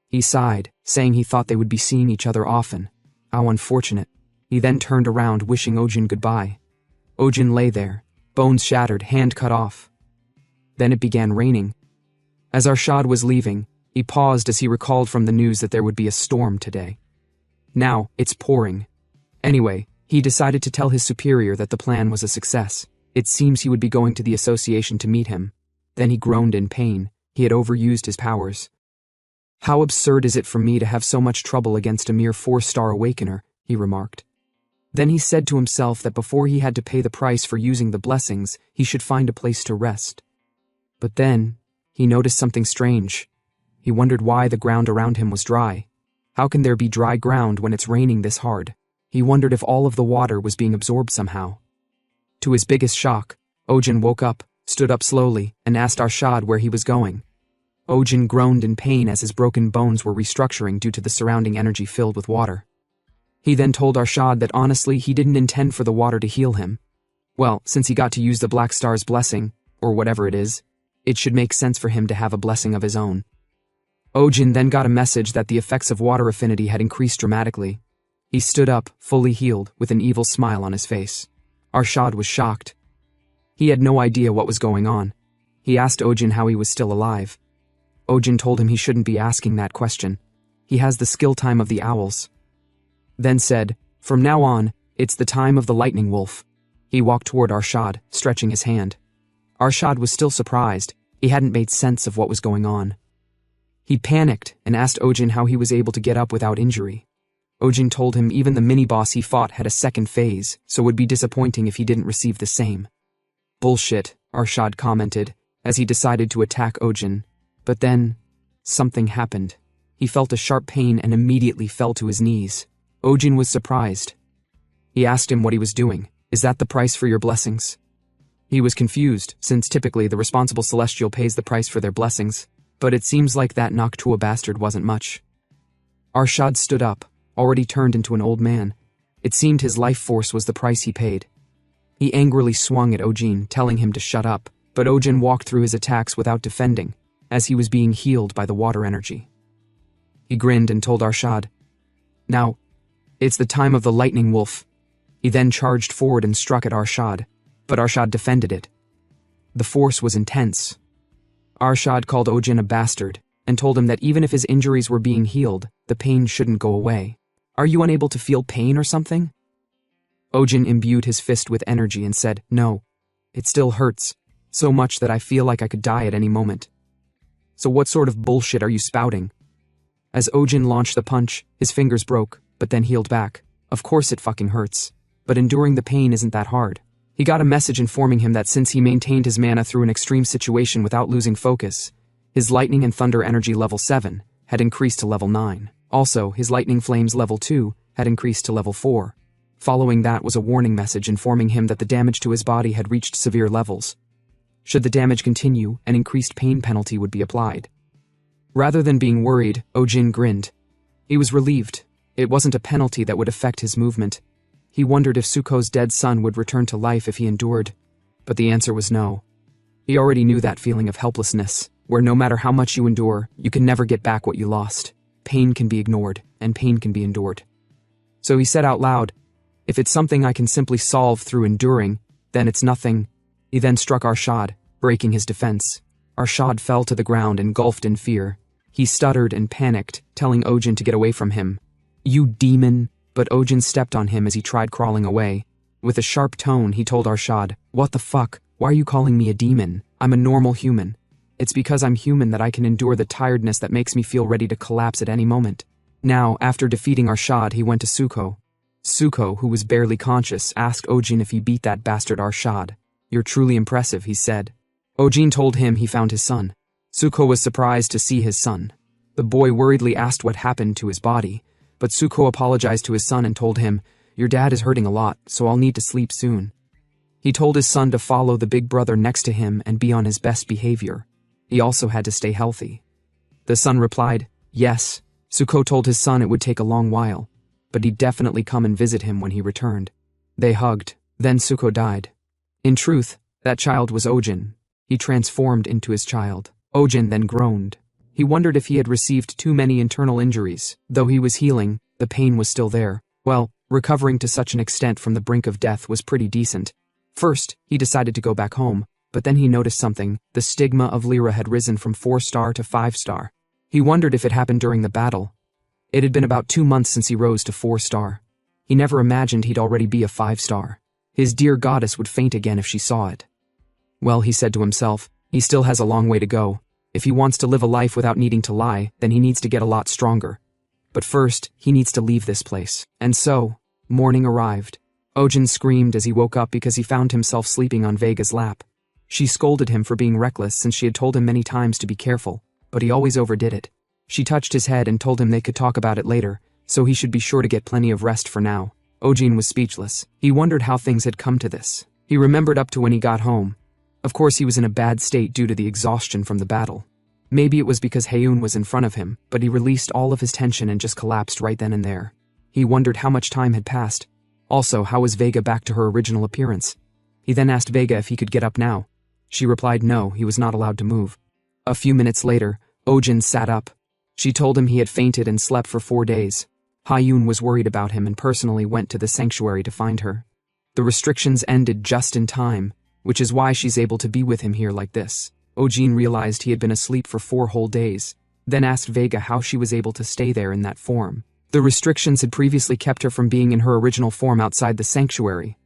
He sighed, saying he thought they would be seeing each other often. How unfortunate. He then turned around, wishing Ojin goodbye. Ojin lay there, bones shattered, hand cut off. Then it began raining. As Arshad was leaving, he paused as he recalled from the news that there would be a storm today. Now, it's pouring. Anyway, he decided to tell his superior that the plan was a success. It seems he would be going to the association to meet him. Then he groaned in pain. He had overused his powers. How absurd is it for me to have so much trouble against a mere 4-star awakener, he remarked. Then he said to himself that before he had to pay the price for using the blessings, he should find a place to rest. But then, he noticed something strange. He wondered why the ground around him was dry. How can there be dry ground when it's raining this hard? He wondered if all of the water was being absorbed somehow. To his biggest shock, Ojin woke up, stood up slowly, and asked Arshad where he was going. Ojin groaned in pain as his broken bones were restructuring due to the surrounding energy filled with water. He then told Arshad that honestly he didn't intend for the water to heal him. Well, since he got to use the Black Star's blessing, or whatever it is, it should make sense for him to have a blessing of his own. Ojin then got a message that the effects of water affinity had increased dramatically. He stood up, fully healed, with an evil smile on his face. Arshad was shocked. He had no idea what was going on. He asked Ojin how he was still alive. Ojin told him he shouldn't be asking that question. He has the skill time of the owls. Then said, from now on, it's the time of the lightning wolf. He walked toward Arshad, stretching his hand. Arshad was still surprised. He hadn't made sense of what was going on. He panicked and asked Ojin how he was able to get up without injury. Ojin told him even the mini-boss he fought had a second phase, so it would be disappointing if he didn't receive the same. Bullshit, Arshad commented, as he decided to attack Ojin. But then, something happened. He felt a sharp pain and immediately fell to his knees. Ojin was surprised. He asked him what he was doing. Is that the price for your blessings? He was confused, since typically the responsible celestial pays the price for their blessings, but it seems like that Noctua bastard wasn't much. Arshad stood up, already turned into an old man. It seemed his life force was the price he paid. He angrily swung at Ojin, telling him to shut up, but Ojin walked through his attacks without defending, as he was being healed by the water energy. He grinned and told Arshad, now, it's the time of the lightning wolf. He then charged forward and struck at Arshad, but Arshad defended it. The force was intense. Arshad called Ojin a bastard, and told him that even if his injuries were being healed, the pain shouldn't go away. Are you unable to feel pain or something? Ojin imbued his fist with energy and said, no, it still hurts, so much that I feel like I could die at any moment. So what sort of bullshit are you spouting? As Ojin launched the punch, his fingers broke, but then healed back. Of course it fucking hurts, but enduring the pain isn't that hard. He got a message informing him that since he maintained his mana through an extreme situation without losing focus, his lightning and thunder energy level 7 had increased to level 9. Also, his lightning flames level 2 had increased to level 4. Following that was a warning message informing him that the damage to his body had reached severe levels. Should the damage continue, an increased pain penalty would be applied. Rather than being worried, Ojin grinned. He was relieved. It wasn't a penalty that would affect his movement. He wondered if Suko's dead son would return to life if he endured, but the answer was no. He already knew that feeling of helplessness, where no matter how much you endure, you can never get back what you lost. Pain can be ignored, and pain can be endured. So he said out loud, if it's something I can simply solve through enduring, Then it's nothing. He then struck Arshad, breaking his defense. Arshad fell to the ground, engulfed in fear. He stuttered and panicked, telling Ojin to get away from him. "You demon!" But Ojin stepped on him as he tried crawling away. With a sharp tone, he told Arshad, "What the fuck? Why are you calling me a demon? I'm a normal human. It's because I'm human that I can endure the tiredness that makes me feel ready to collapse at any moment." Now, after defeating Arshad, he went to Suko. Suko, who was barely conscious, asked Ojin if he beat that bastard Arshad. "You're truly impressive," he said. Ojin told him he found his son. Suko was surprised to see his son. The boy worriedly asked what happened to his body, but Suko apologized to his son and told him, "Your dad is hurting a lot, so I'll need to sleep soon." He told his son to follow the big brother next to him and be on his best behavior. He also had to stay healthy. The son replied, "Yes." Suko told his son it would take a long while, but he'd definitely come and visit him when he returned. They hugged. Then Suko died. In truth, that child was Ojin. He transformed into his child. Ojin then groaned. He wondered if he had received too many internal injuries. Though he was healing, the pain was still there. Well, recovering to such an extent from the brink of death was pretty decent. First, he decided to go back home, but then he noticed something. The stigma of Lyra had risen from 4-star to 5-star. He wondered if it happened during the battle. It had been about 2 months since he rose to 4-star. He never imagined he'd already be a 5-star. His dear goddess would faint again if she saw it. Well, he said to himself, he still has a long way to go. If he wants to live a life without needing to lie, then he needs to get a lot stronger. But first, he needs to leave this place. And so, morning arrived. Ojin screamed as he woke up because he found himself sleeping on Vega's lap. She scolded him for being reckless since she had told him many times to be careful, but he always overdid it. She touched his head and told him they could talk about it later, so he should be sure to get plenty of rest for now. Ojin was speechless. He wondered how things had come to this. He remembered up to when he got home. Of course, he was in a bad state due to the exhaustion from the battle. Maybe it was because Haeun was in front of him, but he released all of his tension and just collapsed right then and there. He wondered how much time had passed. Also, how was Vega back to her original appearance? He then asked Vega if he could get up now. She replied no, he was not allowed to move. A few minutes later, Ojin sat up. She told him he had fainted and slept for 4 days. Haeun was worried about him and personally went to the sanctuary to find her. The restrictions ended just in time, which is why she's able to be with him here like this. Ojin realized he had been asleep for 4 whole days, then asked Vega how she was able to stay there in that form. The restrictions had previously kept her from being in her original form outside the sanctuary.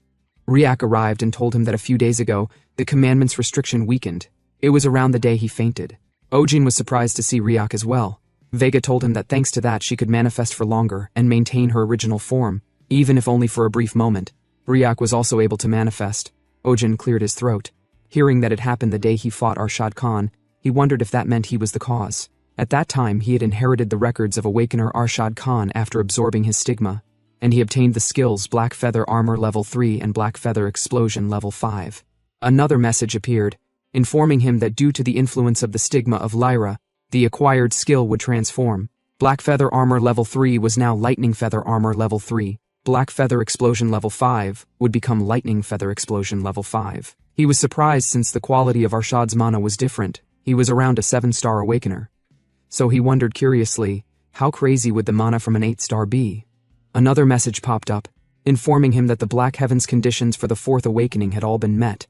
Riak arrived and told him that a few days ago, the commandment's restriction weakened. It was around the day he fainted. Ojin was surprised to see Riak as well. Vega told him that thanks to that she could manifest for longer and maintain her original form, even if only for a brief moment. Riak was also able to manifest. Ojin cleared his throat. Hearing that it happened the day he fought Arshad Khan, he wondered if that meant he was the cause. At that time, he had inherited the records of Awakener Arshad Khan after absorbing his stigma, and he obtained the skills Black Feather Armor Level 3 and Black Feather Explosion Level 5. Another message appeared, informing him that due to the influence of the stigma of Lyra, the acquired skill would transform. Black Feather Armor Level 3 was now Lightning Feather Armor Level 3. Black Feather Explosion Level 5 would become Lightning Feather Explosion Level 5. He was surprised since the quality of Arshad's mana was different. He was around a 7-star Awakener. So he wondered curiously, how crazy would the mana from an 8-star be? Another message popped up, informing him that the Black Heavens conditions for the 4th Awakening had all been met.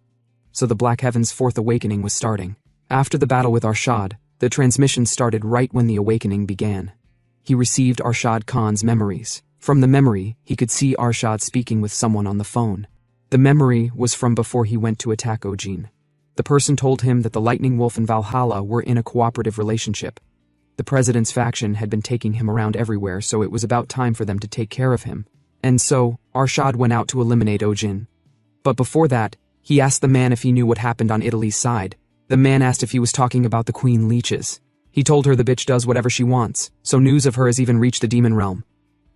So the Black Heavens 4th Awakening was starting. After the battle with Arshad, the transmission started right when the Awakening began. He received Arshad Khan's memories. From the memory, he could see Arshad speaking with someone on the phone. The memory was from before he went to attack Ojin. The person told him that the Lightning Wolf and Valhalla were in a cooperative relationship. The president's faction had been taking him around everywhere, so it was about time for them to take care of him. And so, Arshad went out to eliminate Ojin. But before that, he asked the man if he knew what happened on Italy's side. The man asked if he was talking about the Queen Leeches. He told her the bitch does whatever she wants, so news of her has even reached the demon realm.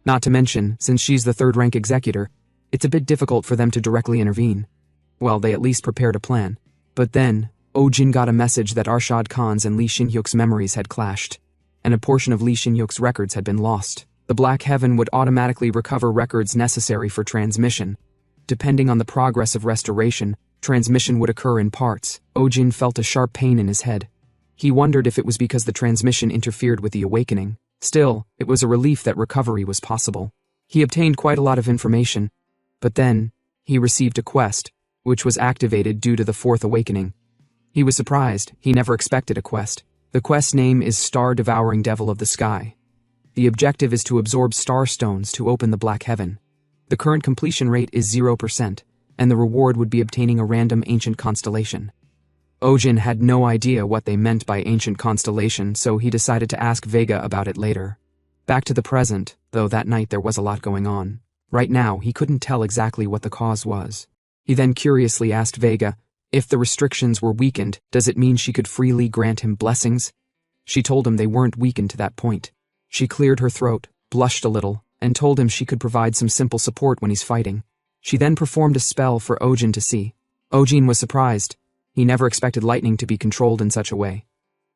Not to mention, since she's the 3rd-rank executor, it's a bit difficult for them to directly intervene. Well, they at least prepared a plan. But then, Ojin got a message that Arshad Khan's and Lee Shin-hyuk's memories had clashed, and a portion of Lee Shin-hyuk's records had been lost. The Black Heaven would automatically recover records necessary for transmission. Depending on the progress of restoration, transmission would occur in parts. Ojin felt a sharp pain in his head. He wondered if it was because the transmission interfered with the awakening. Still, it was a relief that recovery was possible. He obtained quite a lot of information, but then, he received a quest, which was activated due to the fourth awakening. He was surprised. He never expected a quest. The quest's name is Star Devouring Devil of the Sky. The objective is to absorb star stones to open the Black Heaven. The current completion rate is 0%, and the reward would be obtaining a random ancient constellation. Ojin had no idea what they meant by ancient constellation, so he decided to ask Vega about it later. Back to the present, though that night there was a lot going on. Right now, he couldn't tell exactly what the cause was. He then curiously asked Vega, if the restrictions were weakened, does it mean she could freely grant him blessings? She told him they weren't weakened to that point. She cleared her throat, blushed a little, and told him she could provide some simple support when he's fighting. She then performed a spell for Ojin to see. Ojin was surprised. He never expected lightning to be controlled in such a way.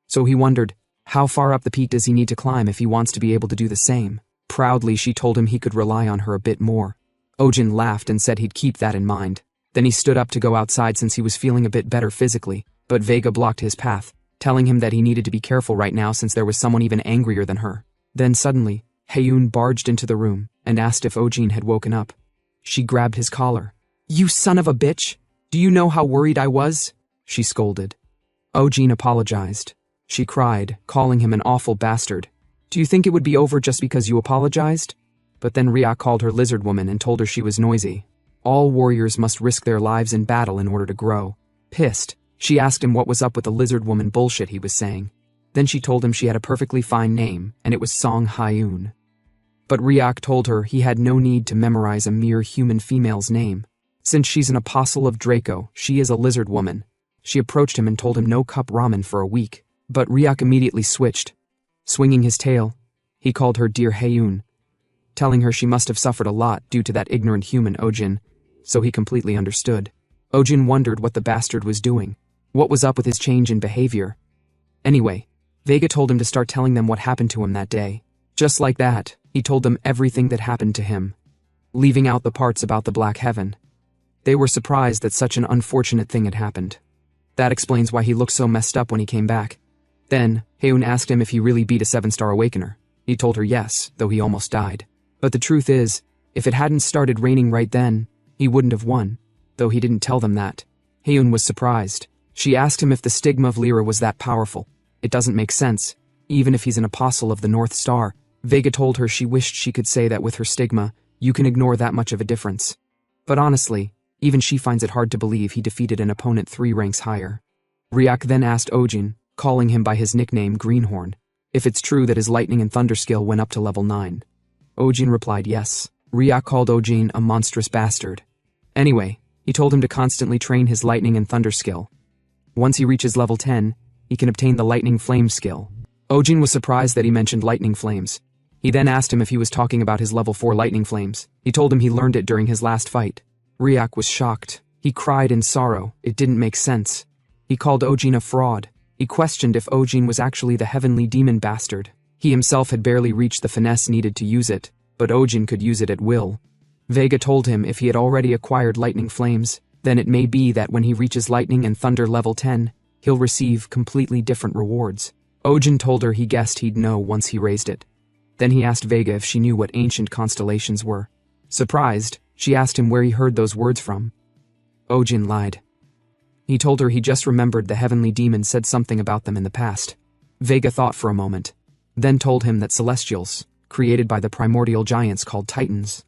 So he wondered, how far up the peak does he need to climb if he wants to be able to do the same? Proudly, she told him he could rely on her a bit more. Ojin laughed and said he'd keep that in mind. Then he stood up to go outside since he was feeling a bit better physically, but Vega blocked his path, telling him that he needed to be careful right now since there was someone even angrier than her. Then suddenly, Haeun barged into the room and asked if Ojin had woken up. She grabbed his collar. "You son of a bitch! Do you know how worried I was?" she scolded. Ojin apologized. She cried, calling him an awful bastard. "Do you think it would be over just because you apologized?" But then Ryak called her lizard woman and told her she was noisy. All warriors must risk their lives in battle in order to grow. Pissed, she asked him what was up with the lizard woman bullshit he was saying. Then she told him she had a perfectly fine name, and it was Song Haeun. But Ryak told her he had no need to memorize a mere human female's name. Since she's an apostle of Draco, she is a lizard woman. She approached him and told him no cup ramen for a week. But Ryak immediately switched. Swinging his tail, he called her Dear Haeun, telling her she must have suffered a lot due to that ignorant human Ojin, so he completely understood. Ojin wondered what the bastard was doing. What was up with his change in behavior? Anyway, Vega told him to start telling them what happened to him that day. Just like that, he told them everything that happened to him, leaving out the parts about the Black Heaven. They were surprised that such an unfortunate thing had happened. That explains why he looked so messed up when he came back. Then, Haeun asked him if he really beat a 7-star awakener. He told her yes, though he almost died. But the truth is, if it hadn't started raining right then, he wouldn't have won, though he didn't tell them that. Haeun was surprised. She asked him if the stigma of Lyra was that powerful. It doesn't make sense. Even if he's an apostle of the North Star, Vega told her she wished she could say that with her stigma, you can ignore that much of a difference. But honestly, even she finds it hard to believe he defeated an opponent 3 ranks higher. Ryak then asked Ojin, calling him by his nickname Greenhorn, if it's true that his lightning and thunder skill went up to level 9. Ojin replied yes. Ryak called Ojin a monstrous bastard. Anyway, he told him to constantly train his lightning and thunder skill. Once he reaches level 10, he can obtain the lightning flame skill. Ojin was surprised that he mentioned lightning flames. He then asked him if he was talking about his level 4 lightning flames. He told him he learned it during his last fight. Ryak was shocked. He cried in sorrow. It didn't make sense. He called Ojin a fraud. He questioned if Ojin was actually the heavenly demon bastard. He himself had barely reached the finesse needed to use it, but Ojin could use it at will. Vega told him if he had already acquired lightning flames, then it may be that when he reaches lightning and thunder level 10, he'll receive completely different rewards. Ojin told her he guessed he'd know once he raised it. Then he asked Vega if she knew what ancient constellations were. Surprised, she asked him where he heard those words from. Ojin lied. He told her he just remembered the heavenly demon said something about them in the past. Vega thought for a moment, then told him that celestials, created by the primordial giants called Titans,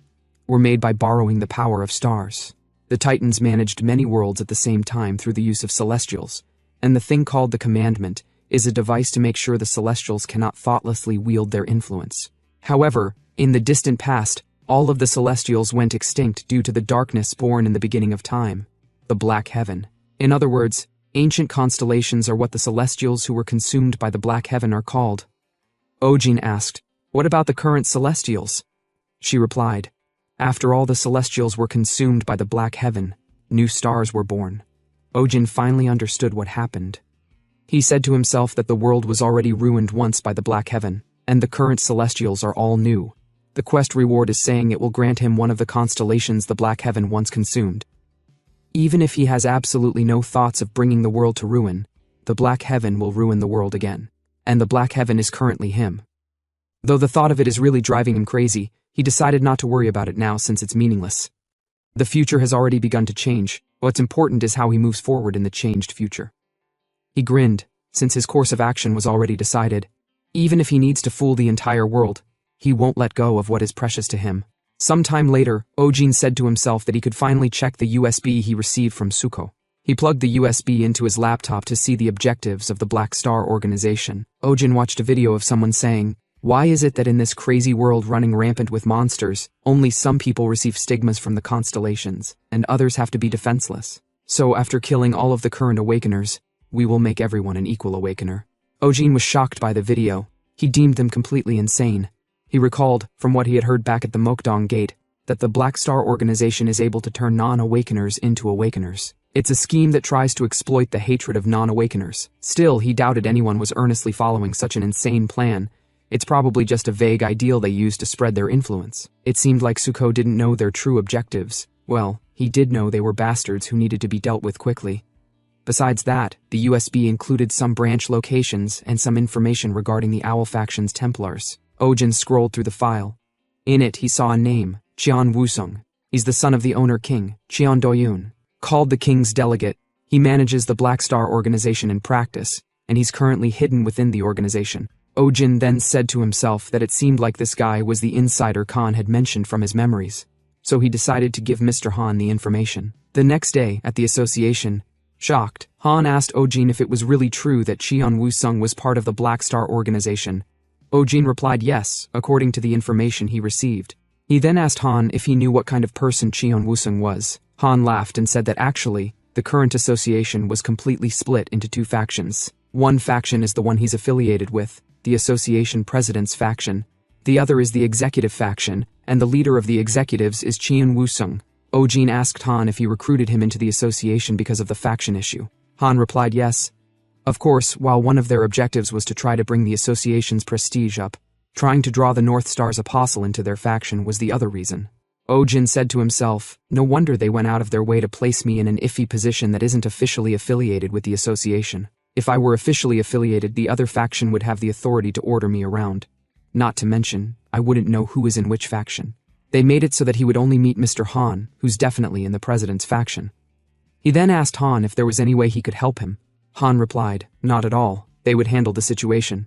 were made by borrowing the power of stars. The Titans managed many worlds at the same time through the use of celestials, and the thing called the commandment is a device to make sure the celestials cannot thoughtlessly wield their influence. However, in the distant past, all of the celestials went extinct due to the darkness born in the beginning of time, the Black Heaven. In other words, ancient constellations are what the celestials who were consumed by the Black Heaven are called. Ojin asked, "What about the current celestials?" She replied, "After all the celestials were consumed by the Black Heaven, new stars were born." Ojin finally understood what happened. He said to himself that the world was already ruined once by the Black Heaven, and the current celestials are all new. The quest reward is saying it will grant him one of the constellations the Black Heaven once consumed. Even if he has absolutely no thoughts of bringing the world to ruin, the Black Heaven will ruin the world again. And the Black Heaven is currently him. Though the thought of it is really driving him crazy, he decided not to worry about it now since it's meaningless. The future has already begun to change. What's important is how he moves forward in the changed future. He grinned, since his course of action was already decided. Even if he needs to fool the entire world, he won't let go of what is precious to him. Sometime later, Ojin said to himself that he could finally check the USB he received from Suko. He plugged the USB into his laptop to see the objectives of the Black Star organization. Ojin watched a video of someone saying, "Why is it that in this crazy world running rampant with monsters, only some people receive stigmas from the constellations, and others have to be defenseless? So after killing all of the current awakeners, we will make everyone an equal awakener." Ojin was shocked by the video. He deemed them completely insane. He recalled, from what he had heard back at the Mokdong Gate, that the Black Star organization is able to turn non-awakeners into awakeners. It's a scheme that tries to exploit the hatred of non-awakeners. Still, he doubted anyone was earnestly following such an insane plan. It's probably just a vague ideal they used to spread their influence. It seemed like Suko didn't know their true objectives. Well, he did know they were bastards who needed to be dealt with quickly. Besides that, the USB included some branch locations and some information regarding the Owl faction's Templars. Ojin scrolled through the file. In it, he saw a name, Cheon Wusung. He's the son of the owner king, Cheon Doyun. Called the king's delegate, he manages the Black Star organization in practice, and he's currently hidden within the organization. Ojin then said to himself that it seemed like this guy was the insider Khan had mentioned from his memories, so he decided to give Mr. Han the information. The next day, at the association, shocked, Han asked Ojin if it was really true that Cheon Wusung was part of the Black Star organization. Ojin replied yes, according to the information he received. He then asked Han if he knew what kind of person Cheon Wusung was. Han laughed and said that actually, the current association was completely split into two factions. One faction is the one he's affiliated with, the association president's faction. The other is the executive faction, and the leader of the executives is Cheon Wusung. Ojin asked Han if he recruited him into the association because of the faction issue. Han replied yes. Of course, while one of their objectives was to try to bring the association's prestige up, trying to draw the North Star's apostle into their faction was the other reason. Ojin said to himself, no wonder they went out of their way to place me in an iffy position that isn't officially affiliated with the association. If I were officially affiliated, the other faction would have the authority to order me around. Not to mention, I wouldn't know who is in which faction. They made it so that he would only meet Mr. Han, who's definitely in the president's faction. He then asked Han if there was any way he could help him. Han replied, not at all, they would handle the situation.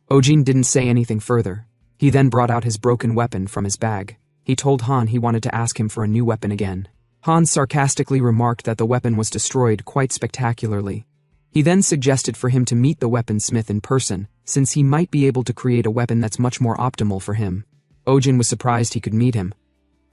Ojin didn't say anything further. He then brought out his broken weapon from his bag. He told Han he wanted to ask him for a new weapon again. Han sarcastically remarked that the weapon was destroyed quite spectacularly. He then suggested for him to meet the weaponsmith in person, since he might be able to create a weapon that's much more optimal for him. Ojin was surprised he could meet him.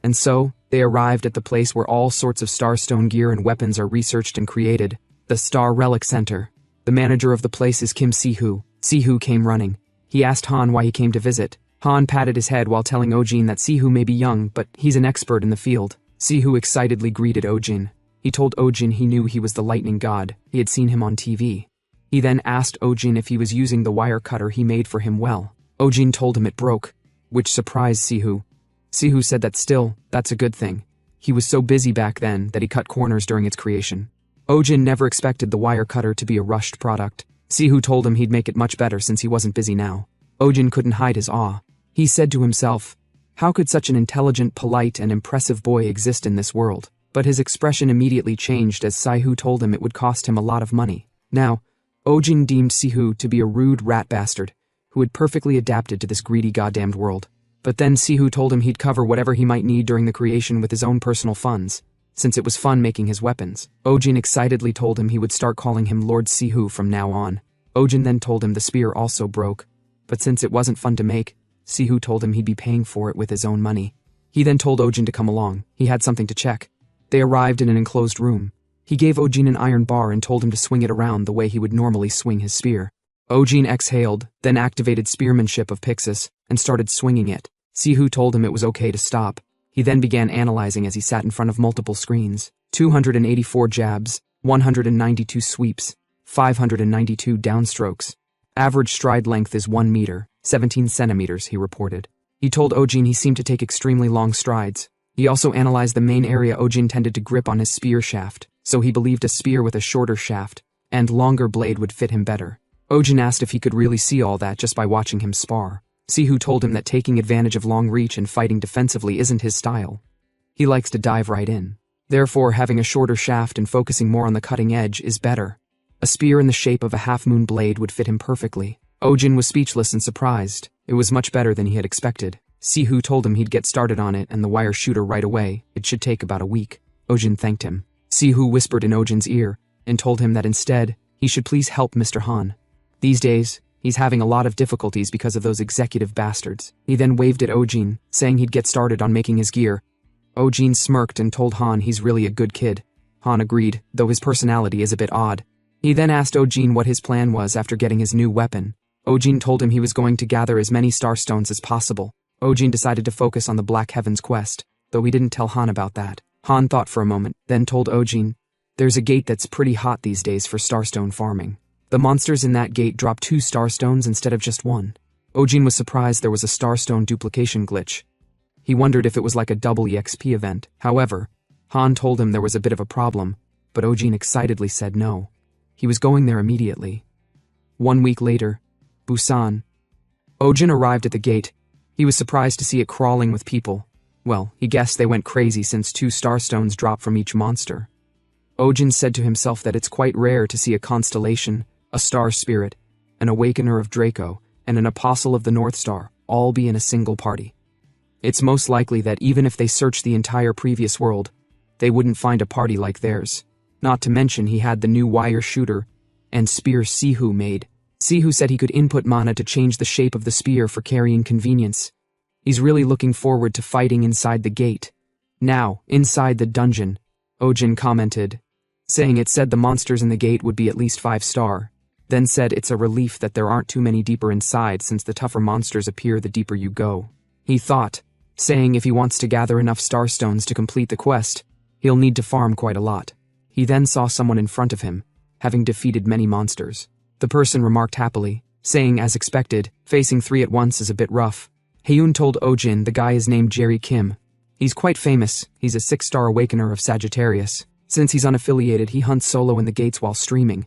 And so, they arrived at the place where all sorts of Starstone gear and weapons are researched and created, the Star Relic Center. The manager of the place is Kim Si-hoo. Si-hoo came running. He asked Han why he came to visit. Han patted his head while telling Ojin that Si-hoo may be young, but he's an expert in the field. Si-hoo excitedly greeted Ojin. He told Ojin he knew he was the lightning god. He had seen him on TV. He then asked Ojin if he was using the wire cutter he made for him well. Ojin told him it broke, which surprised Si-hoo. Si-hoo said that still, that's a good thing. He was so busy back then that he cut corners during its creation. Ojin never expected the wire cutter to be a rushed product. Si-hoo told him he'd make it much better since he wasn't busy now. Ojin couldn't hide his awe. He said to himself, how could such an intelligent, polite, and impressive boy exist in this world? But his expression immediately changed as Si-hoo told him it would cost him a lot of money. Now, Ojin deemed Si-hoo to be a rude rat bastard, who had perfectly adapted to this greedy goddamned world. But then Si-hoo told him he'd cover whatever he might need during the creation with his own personal funds, since it was fun making his weapons. Ojin excitedly told him he would start calling him Lord Si-hoo from now on. Ojin then told him the spear also broke, but since it wasn't fun to make, Si-hoo told him he'd be paying for it with his own money. He then told Ojin to come along. He had something to check. They arrived in an enclosed room. He gave Ojin an iron bar and told him to swing it around the way he would normally swing his spear. Ojin exhaled, then activated spearmanship of Pixis, and started swinging it. Si-hoo told him it was okay to stop. He then began analyzing as he sat in front of multiple screens. 284 jabs, 192 sweeps, 592 downstrokes. Average stride length is 1 meter, 17 centimeters, he reported. He told Ojin he seemed to take extremely long strides. He also analyzed the main area Ojin tended to grip on his spear shaft, so he believed a spear with a shorter shaft and longer blade would fit him better. Ojin asked if he could really see all that just by watching him spar. Si-hoo told him that taking advantage of long reach and fighting defensively isn't his style. He likes to dive right in. Therefore, having a shorter shaft and focusing more on the cutting edge is better. A spear in the shape of a half-moon blade would fit him perfectly. Ojin was speechless and surprised. It was much better than he had expected. Sihu told him he'd get started on it and the wire shooter right away. It should take about a week. Ojin thanked him. Sihu whispered in Ojin's ear and told him that instead, he should please help Mr. Han. These days, he's having a lot of difficulties because of those executive bastards. He then waved at Ojin, saying he'd get started on making his gear. Ojin smirked and told Han he's really a good kid. Han agreed, though his personality is a bit odd. He then asked Ojin what his plan was after getting his new weapon. Ojin told him he was going to gather as many starstones as possible. Ojin decided to focus on the Black Heavens quest, though he didn't tell Han about that. Han thought for a moment, then told Ojin, "There's a gate that's pretty hot these days for starstone farming. The monsters in that gate drop 2 starstones instead of just 1. Ojin was surprised there was a starstone duplication glitch. He wondered if it was like a double EXP event. However, Han told him there was a bit of a problem, but Ojin excitedly said no. He was going there immediately. 1 week later, Busan. Ojin arrived at the gate. He was surprised to see it crawling with people. Well, he guessed they went crazy since 2 starstones drop from each monster. Ojin said to himself that it's quite rare to see a constellation, a star spirit, an awakener of Draco, and an apostle of the North Star all be in a single party. It's most likely that even if they searched the entire previous world, they wouldn't find a party like theirs. Not to mention he had the new wire shooter and spear Sihu made. Sihu said he could input mana to change the shape of the spear for carrying convenience. He's really looking forward to fighting inside the gate. Now, inside the dungeon, Ojin commented, saying it said the monsters in the gate would be at least 5-star, then said it's a relief that there aren't too many deeper inside since the tougher monsters appear the deeper you go. He thought, saying if he wants to gather enough starstones to complete the quest, he'll need to farm quite a lot. He then saw someone in front of him, having defeated many monsters. The person remarked happily, saying as expected, facing 3 at once is a bit rough. Haeun told Ojin the guy is named Jerry Kim. He's quite famous, he's a 6-star awakener of Sagittarius. Since he's unaffiliated, he hunts solo in the gates while streaming.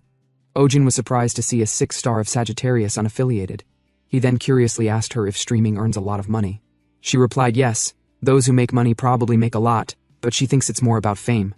Ojin was surprised to see a 6-star of Sagittarius unaffiliated. He then curiously asked her if streaming earns a lot of money. She replied yes, those who make money probably make a lot, but she thinks it's more about fame.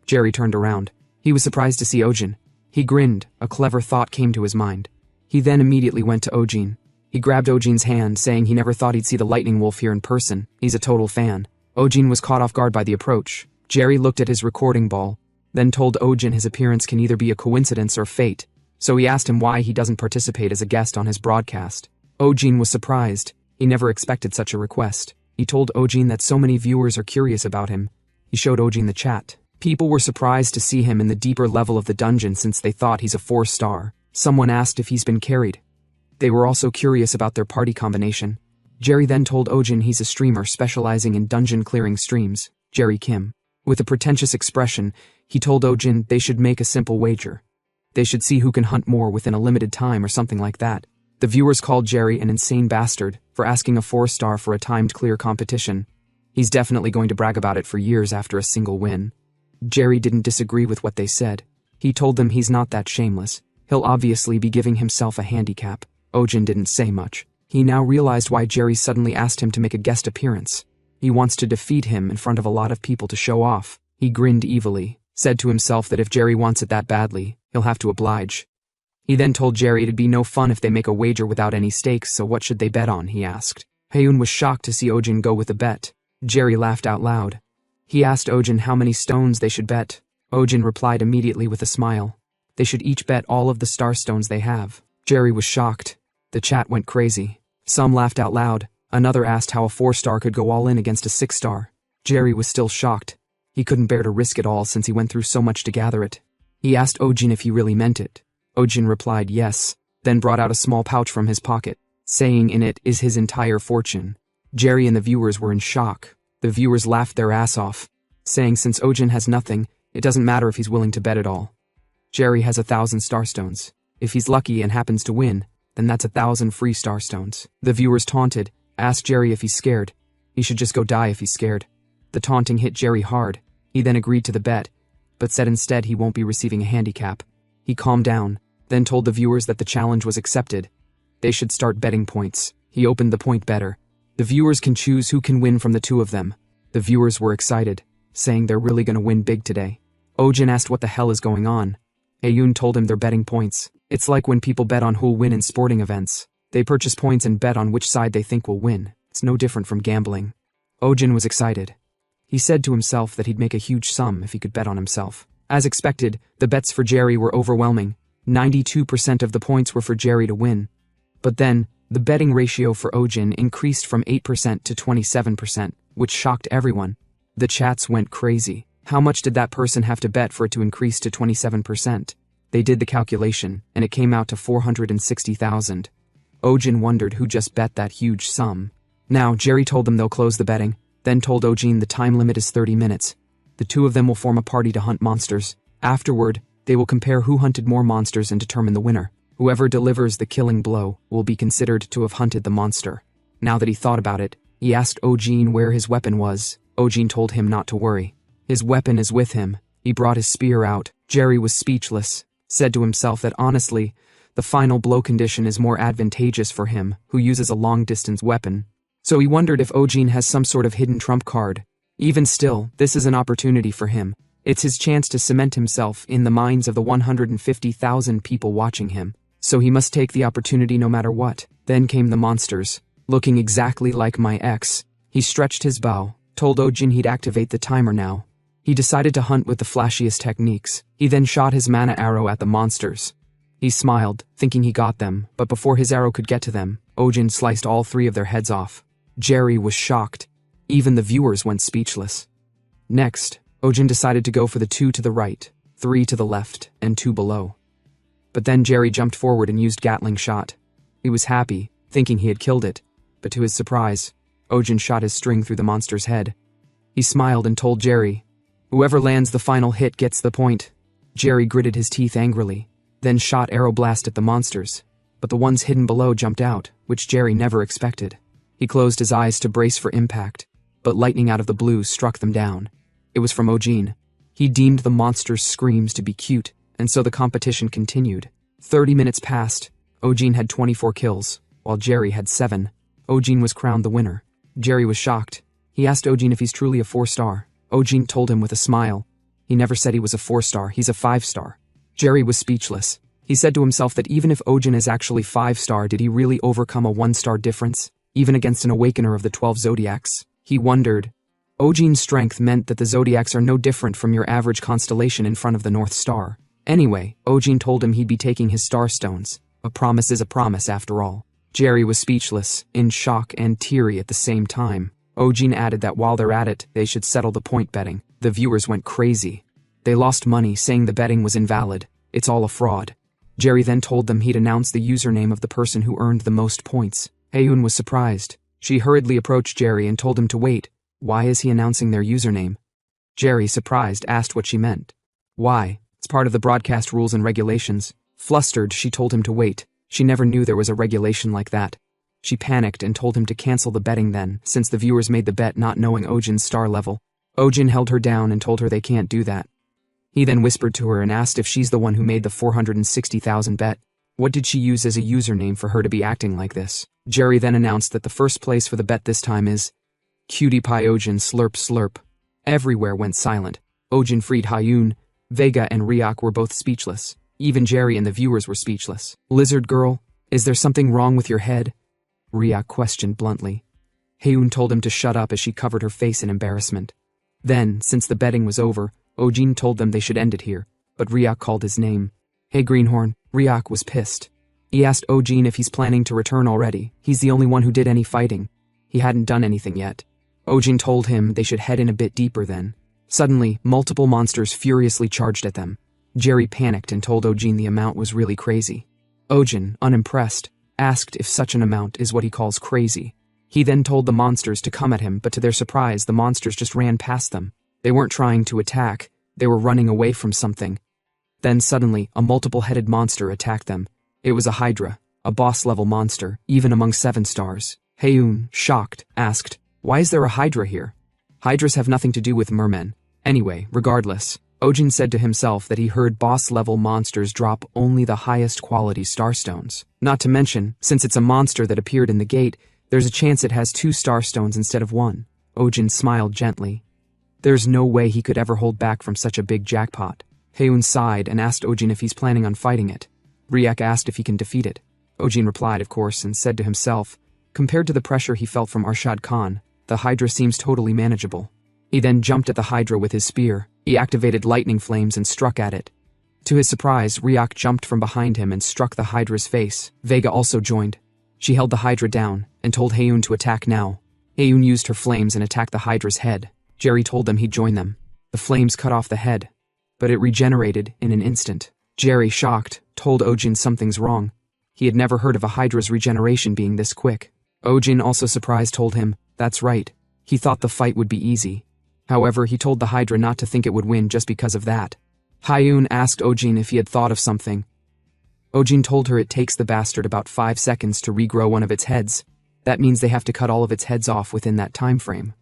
Jerry turned around. He was surprised to see Ojin. He grinned, a clever thought came to his mind. He then immediately went to Ojin. He grabbed Ojin's hand, saying he never thought he'd see the Lightning Wolf here in person. He's a total fan. Ojin was caught off guard by the approach. Jerry looked at his recording ball, then told Ojin his appearance can either be a coincidence or fate, so he asked him why he doesn't participate as a guest on his broadcast. Ojin was surprised. He never expected such a request. He told Ojin that so many viewers are curious about him. He showed Ojin the chat. People were surprised to see him in the deeper level of the dungeon since they thought he's a 4-star. Someone asked if he's been carried. They were also curious about their party combination. Jerry then told Ojin he's a streamer specializing in dungeon clearing streams, Jerry Kim. With a pretentious expression, he told Ojin they should make a simple wager. They should see who can hunt more within a limited time or something like that. The viewers called Jerry an insane bastard for asking a 4-star for a timed clear competition. He's definitely going to brag about it for years after a single win. Jerry didn't disagree with what they said. He told them he's not that shameless. He'll obviously be giving himself a handicap. Ojin didn't say much. He now realized why Jerry suddenly asked him to make a guest appearance. He wants to defeat him in front of a lot of people to show off. He grinned evilly, said to himself that if Jerry wants it that badly, he'll have to oblige. He then told Jerry it'd be no fun if they make a wager without any stakes, so what should they bet on, he asked. Haeun was shocked to see Ojin go with a bet. Jerry laughed out loud. He asked Ojin how many stones they should bet. Ojin replied immediately with a smile. They should each bet all of the star stones they have. Jerry was shocked. The chat went crazy. Some laughed out loud. Another asked how a 4-star could go all in against a 6-star. Jerry was still shocked. He couldn't bear to risk it all since he went through so much to gather it. He asked Ojin if he really meant it. Ojin replied yes, then brought out a small pouch from his pocket, saying in it is his entire fortune. Jerry and the viewers were in shock. The viewers laughed their ass off, saying since Ojin has nothing, it doesn't matter if he's willing to bet it all. Jerry has 1,000 starstones. If he's lucky and happens to win, then that's 1,000 free starstones. The viewers taunted, asked Jerry if he's scared. He should just go die if he's scared. The taunting hit Jerry hard. He then agreed to the bet, but said instead he won't be receiving a handicap. He calmed down, then told the viewers that the challenge was accepted. They should start betting points. He opened the point better. The viewers can choose who can win from the two of them. The viewers were excited. saying they're really gonna win big today. Ojin asked what the hell is going on. Haeyoon told him they're betting points. It's like when people bet on who'll win in sporting events. They purchase points and bet on which side they think will win. It's no different from gambling. Ojin was excited. He said to himself that he'd make a huge sum if he could bet on himself. As expected, the bets for Jerry were overwhelming. 92% of the points were for Jerry to win. But then, the betting ratio for Ojin increased from 8% to 27%, which shocked everyone. The chats went crazy. How much did that person have to bet for it to increase to 27%? They did the calculation, and it came out to 460,000. Ojin wondered who just bet that huge sum. Now, Jerry told them they'll close the betting, then told Ojin the time limit is 30 minutes. The two of them will form a party to hunt monsters. Afterward, they will compare who hunted more monsters and determine the winner. Whoever delivers the killing blow will be considered to have hunted the monster. Now that he thought about it, he asked Ojin where his weapon was. Ojin told him not to worry. His weapon is with him. He brought his spear out. Jerry was speechless, said to himself that honestly, the final blow condition is more advantageous for him, who uses a long-distance weapon. So he wondered if Ojin has some sort of hidden trump card. Even still, this is an opportunity for him. It's his chance to cement himself in the minds of the 150,000 people watching him. So he must take the opportunity no matter what. Then came the monsters, looking exactly like my ex. He stretched his bow, told Ojin he'd activate the timer now. He decided to hunt with the flashiest techniques. He then shot his mana arrow at the monsters. He smiled, thinking he got them, but before his arrow could get to them, Ojin sliced all three of their heads off. Jerry was shocked. Even the viewers went speechless. Next, Ojin decided to go for the 2 to the right, 3 to the left, and 2 below. But then Jerry jumped forward and used Gatling shot. He was happy, thinking he had killed it, but to his surprise, Ojin shot his string through the monster's head. He smiled and told Jerry, "Whoever lands the final hit gets the point." Jerry gritted his teeth angrily, then shot arrow blast at the monsters, but the ones hidden below jumped out, which Jerry never expected. He closed his eyes to brace for impact, but lightning out of the blue struck them down. It was from Ojin. He deemed the monsters' screams to be cute, and so the competition continued. 30 minutes passed. Ojin had 24 kills, while Jerry had 7. Ojin was crowned the winner. Jerry was shocked. He asked Ojin if he's truly a 4-star. Ojin told him with a smile. He never said he was a 4-star, he's a 5-star. Jerry was speechless. He said to himself that even if Ojin is actually 5-star, did he really overcome a 1-star difference, even against an awakener of the 12 zodiacs? He wondered. Ojin's strength meant that the zodiacs are no different from your average constellation in front of the North Star. Anyway, Ojin told him he'd be taking his starstones. A promise is a promise after all. Jerry was speechless, in shock and teary at the same time. Ojin added that while they're at it, they should settle the point betting. The viewers went crazy. They lost money, saying the betting was invalid. It's all a fraud. Jerry then told them he'd announce the username of the person who earned the most points. Haeyoon was surprised. She hurriedly approached Jerry and told him to wait. Why is he announcing their username? Jerry, surprised, asked what she meant. Why? It's part of the broadcast rules and regulations. Flustered, she told him to wait. She never knew there was a regulation like that. She panicked and told him to cancel the betting then, since the viewers made the bet not knowing Ojin's star level. Ojin held her down and told her they can't do that. He then whispered to her and asked if she's the one who made the 460,000 bet. What did she use as a username for her to be acting like this? Jerry then announced that the first place for the bet this time is Cutie Pie Ojin Slurp Slurp. Everywhere went silent. Ojin freed Haeyoon. Vega and Ryuk were both speechless. Even Jerry and the viewers were speechless. Lizard girl, is there something wrong with your head? Ryuk questioned bluntly. Haeyoon told him to shut up as she covered her face in embarrassment. Then, since the betting was over, Ojin told them they should end it here, but Ryuk called his name. Hey Greenhorn, Ryuk was pissed. He asked Ojin if he's planning to return already. He's the only one who did any fighting. He hadn't done anything yet. Ojin told him they should head in a bit deeper then. Suddenly, multiple monsters furiously charged at them. Jerry panicked and told Ojin the amount was really crazy. Ojin, unimpressed, asked if such an amount is what he calls crazy. He then told the monsters to come at him, but to their surprise, the monsters just ran past them. They weren't trying to attack, they were running away from something. Then suddenly, a multiple-headed monster attacked them. It was a Hydra, a boss-level monster, even among 7 stars. Haeyoon, shocked, asked, "Why is there a Hydra here? Hydras have nothing to do with mermen." Anyway, regardless, Ojin said to himself that he heard boss-level monsters drop only the highest quality starstones. Not to mention, since it's a monster that appeared in the gate, there's a chance it has 2 starstones instead of 1. Ojin smiled gently. There's no way he could ever hold back from such a big jackpot. Haeun sighed and asked Ojin if he's planning on fighting it. Ryak asked if he can defeat it. Ojin replied, of course, and said to himself, compared to the pressure he felt from Arshad Khan, the Hydra seems totally manageable. He then jumped at the Hydra with his spear. He activated lightning flames and struck at it. To his surprise, Ryak jumped from behind him and struck the Hydra's face. Vega also joined. She held the Hydra down and told Haeun to attack now. Haeun used her flames and attacked the Hydra's head. Jerry told them he'd join them. The flames cut off the head, but it regenerated in an instant. Jerry, shocked, told Ojin something's wrong. He had never heard of a Hydra's regeneration being this quick. Ojin, also surprised, told him, that's right. He thought the fight would be easy. However, he told the Hydra not to think it would win just because of that. Haeun asked Ojin if he had thought of something. Ojin told her it takes the bastard about 5 seconds to regrow one of its heads. That means they have to cut all of its heads off within that time frame.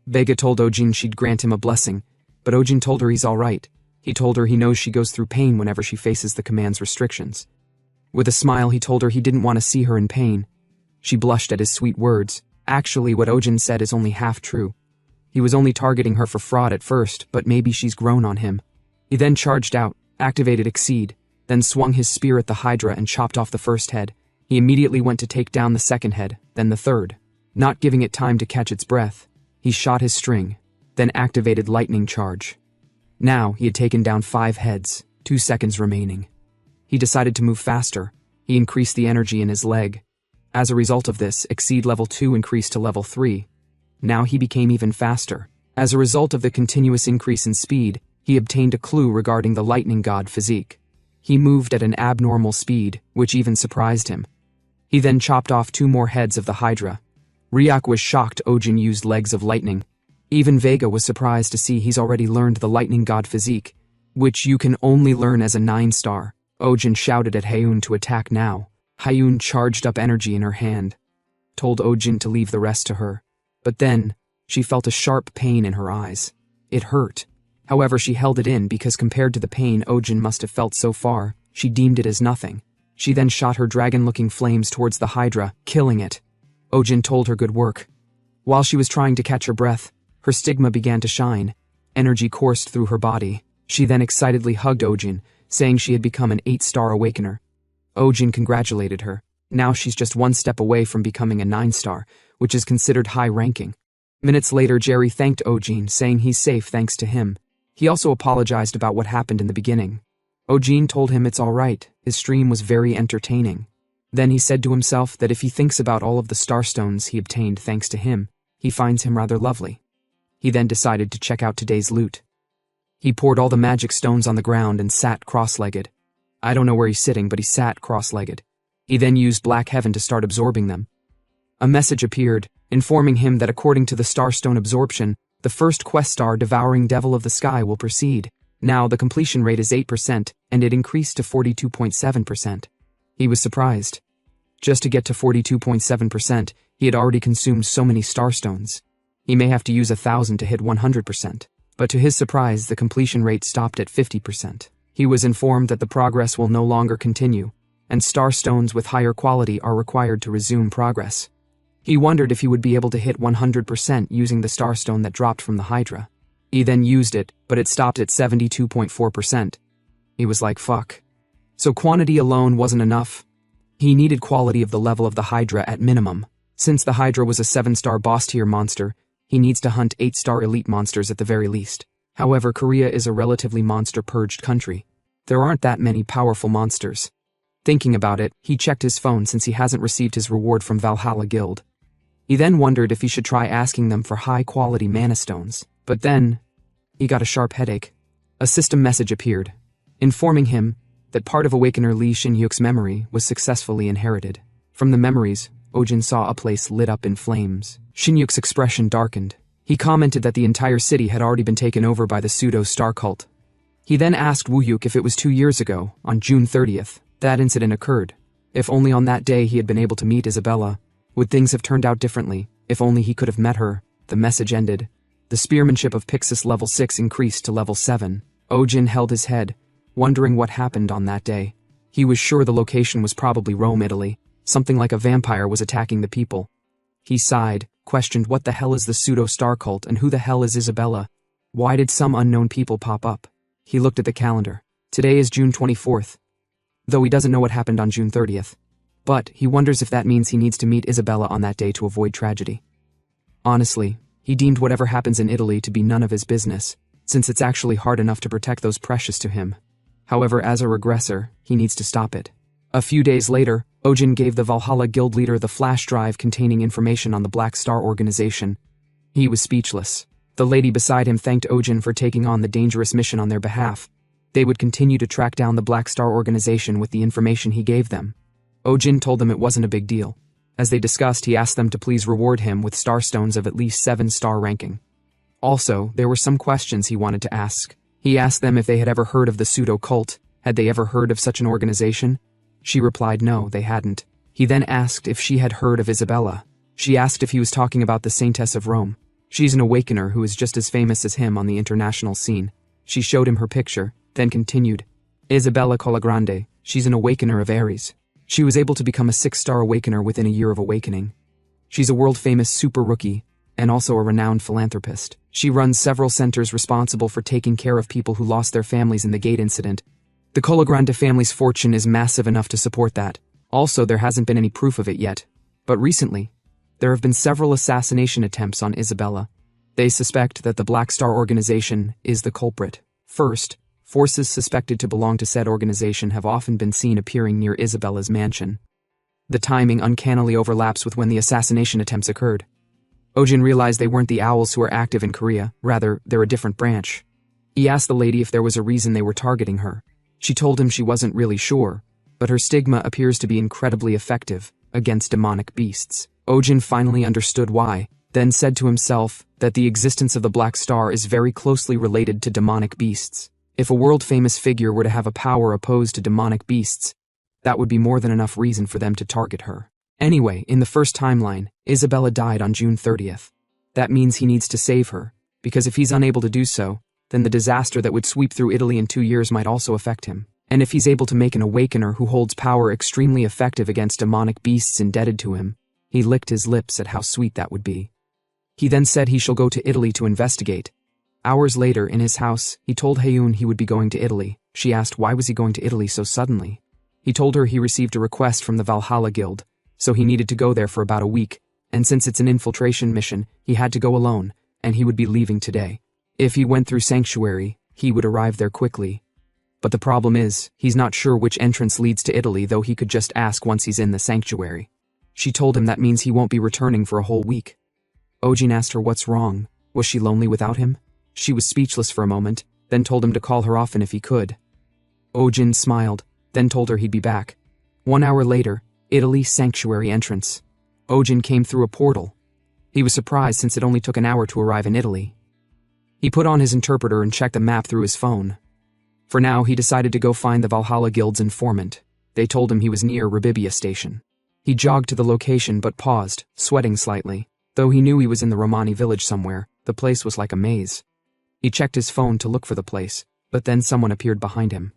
Vega told Ojin she'd grant him a blessing, but Ojin told her he's alright. He told her he knows she goes through pain whenever she faces the command's restrictions. With a smile, he told her he didn't want to see her in pain. She blushed at his sweet words. Actually, what Ojin said is only half true. He was only targeting her for fraud at first, but maybe she's grown on him. He then charged out, activated Exceed, then swung his spear at the Hydra and chopped off the first head. He immediately went to take down the second head, then the third. Not giving it time to catch its breath, he shot his string, then activated Lightning Charge. Now, he had taken down 5 heads, 2 seconds remaining. He decided to move faster. He increased the energy in his leg. As a result of this, Exceed level 2 increased to level 3. Now he became even faster. As a result of the continuous increase in speed, he obtained a clue regarding the lightning god physique. He moved at an abnormal speed, which even surprised him. He then chopped off 2 more heads of the Hydra. Ryak was shocked Ojin used legs of lightning. Even Vega was surprised to see he's already learned the lightning god physique, which you can only learn as a 9-star. Ojin shouted at Haeun to attack now. Haeun charged up energy in her hand, told Ojin to leave the rest to her. But then, she felt a sharp pain in her eyes. It hurt. However, she held it in because compared to the pain Ojin must have felt so far, she deemed it as nothing. She then shot her dragon-looking flames towards the Hydra, killing it. Ojin told her good work. While she was trying to catch her breath, her stigma began to shine. Energy coursed through her body. She then excitedly hugged Ojin, saying she had become an 8-star awakener. Ojin congratulated her. Now she's just 1 step away from becoming a 9-star, which is considered high-ranking. Minutes later, Jerry thanked Ojin, saying he's safe thanks to him. He also apologized about what happened in the beginning. Ojin told him it's alright, his stream was very entertaining. Then he said to himself that if he thinks about all of the starstones he obtained thanks to him, he finds him rather lovely. He then decided to check out today's loot. He poured all the magic stones on the ground and sat cross-legged. I don't know where he's sitting, but he sat cross-legged. He then used Black Heaven to start absorbing them. A message appeared, informing him that according to the Starstone absorption, the first quest star Devouring Devil of the Sky will proceed. Now the completion rate is 8%, and it increased to 42.7%. He was surprised. Just to get to 42.7%, he had already consumed so many Starstones. He may have to use 1,000 to hit 100%. But to his surprise, the completion rate stopped at 50%. He was informed that the progress will no longer continue, and Starstones with higher quality are required to resume progress. He wondered if he would be able to hit 100% using the Starstone that dropped from the Hydra. He then used it, but it stopped at 72.4%. He was like, fuck. So quantity alone wasn't enough. He needed quality of the level of the Hydra at minimum. Since the Hydra was a 7-star boss-tier monster, he needs to hunt 8-star elite monsters at the very least. However, Korea is a relatively monster-purged country. There aren't that many powerful monsters. Thinking about it, he checked his phone since he hasn't received his reward from Valhalla Guild. He then wondered if he should try asking them for high-quality mana stones. But then, he got a sharp headache. A system message appeared, informing him that part of Awakener Lee Shin-hyuk's memory was successfully inherited. From the memories, Ojin saw a place lit up in flames. Shin-hyuk's expression darkened. He commented that the entire city had already been taken over by the pseudo-star cult. He then asked Woo-hyuk if it was 2 years ago, on June 30th, that incident occurred. If only on that day he had been able to meet Isabella. Would things have turned out differently? If only he could have met her. The message ended. The spearmanship of Pixis level 6 increased to level 7. Ojin held his head, wondering what happened on that day. He was sure the location was probably Rome, Italy. Something like a vampire was attacking the people. He sighed, questioned what the hell is the pseudo-star cult and who the hell is Isabella. Why did some unknown people pop up? He looked at the calendar. Today is June 24th. Though he doesn't know what happened on June 30th. But he wonders if that means he needs to meet Isabella on that day to avoid tragedy. Honestly, he deemed whatever happens in Italy to be none of his business, since it's actually hard enough to protect those precious to him. However, as a regressor, he needs to stop it. A few days later, Ojin gave the Valhalla guild leader the flash drive containing information on the Black Star organization. He was speechless. The lady beside him thanked Ojin for taking on the dangerous mission on their behalf. They would continue to track down the Black Star organization with the information he gave them. Ojin told them it wasn't a big deal. As they discussed, he asked them to please reward him with starstones of at least 7-star ranking. Also, there were some questions he wanted to ask. He asked them if they had ever heard of the pseudo-cult. Had they ever heard of such an organization? She replied no, they hadn't. He then asked if she had heard of Isabella. She asked if he was talking about the Saintess of Rome. She's an awakener who is just as famous as him on the international scene. She showed him her picture, then continued. Isabella Colagrande, she's an awakener of Aries. She was able to become a 6-star awakener within a year of awakening. She's a world-famous super rookie, and also a renowned philanthropist. She runs several centers responsible for taking care of people who lost their families in the gate incident. The Colagrande family's fortune is massive enough to support that. Also, there hasn't been any proof of it yet. But recently, there have been several assassination attempts on Isabella. They suspect that the Black Star organization is the culprit. First, forces suspected to belong to said organization have often been seen appearing near Isabella's mansion. The timing uncannily overlaps with when the assassination attempts occurred. Ojin realized they weren't the owls who are active in Korea, rather, they're a different branch. He asked the lady if there was a reason they were targeting her. She told him she wasn't really sure, but her stigma appears to be incredibly effective against demonic beasts. Ojin finally understood why, then said to himself that the existence of the Black Star is very closely related to demonic beasts. If a world-famous figure were to have a power opposed to demonic beasts, that would be more than enough reason for them to target her. Anyway, in the first timeline, Isabella died on June 30th. That means he needs to save her, because if he's unable to do so, then the disaster that would sweep through Italy in 2 years might also affect him. And if he's able to make an awakener who holds power extremely effective against demonic beasts indebted to him, he licked his lips at how sweet that would be. He then said he shall go to Italy to investigate. Hours later, in his house, he told Haeun he would be going to Italy. She asked why was he going to Italy so suddenly. He told her he received a request from the Valhalla Guild, so he needed to go there for about a week, and since it's an infiltration mission, he had to go alone, and he would be leaving today. If he went through Sanctuary, he would arrive there quickly. But the problem is, he's not sure which entrance leads to Italy, though he could just ask once he's in the Sanctuary. She told him that means he won't be returning for a whole week. Ojin asked her what's wrong. Was she lonely without him? She was speechless for a moment, then told him to call her often if he could. Ojin smiled, then told her he'd be back. 1 hour later, Italy Sanctuary entrance. Ojin came through a portal. He was surprised since it only took an hour to arrive in Italy. He put on his interpreter and checked the map through his phone. For now, he decided to go find the Valhalla Guild's informant. They told him he was near Rabibia Station. He jogged to the location but paused, sweating slightly. Though he knew he was in the Romani village somewhere, the place was like a maze. He checked his phone to look for the place, but then someone appeared behind him.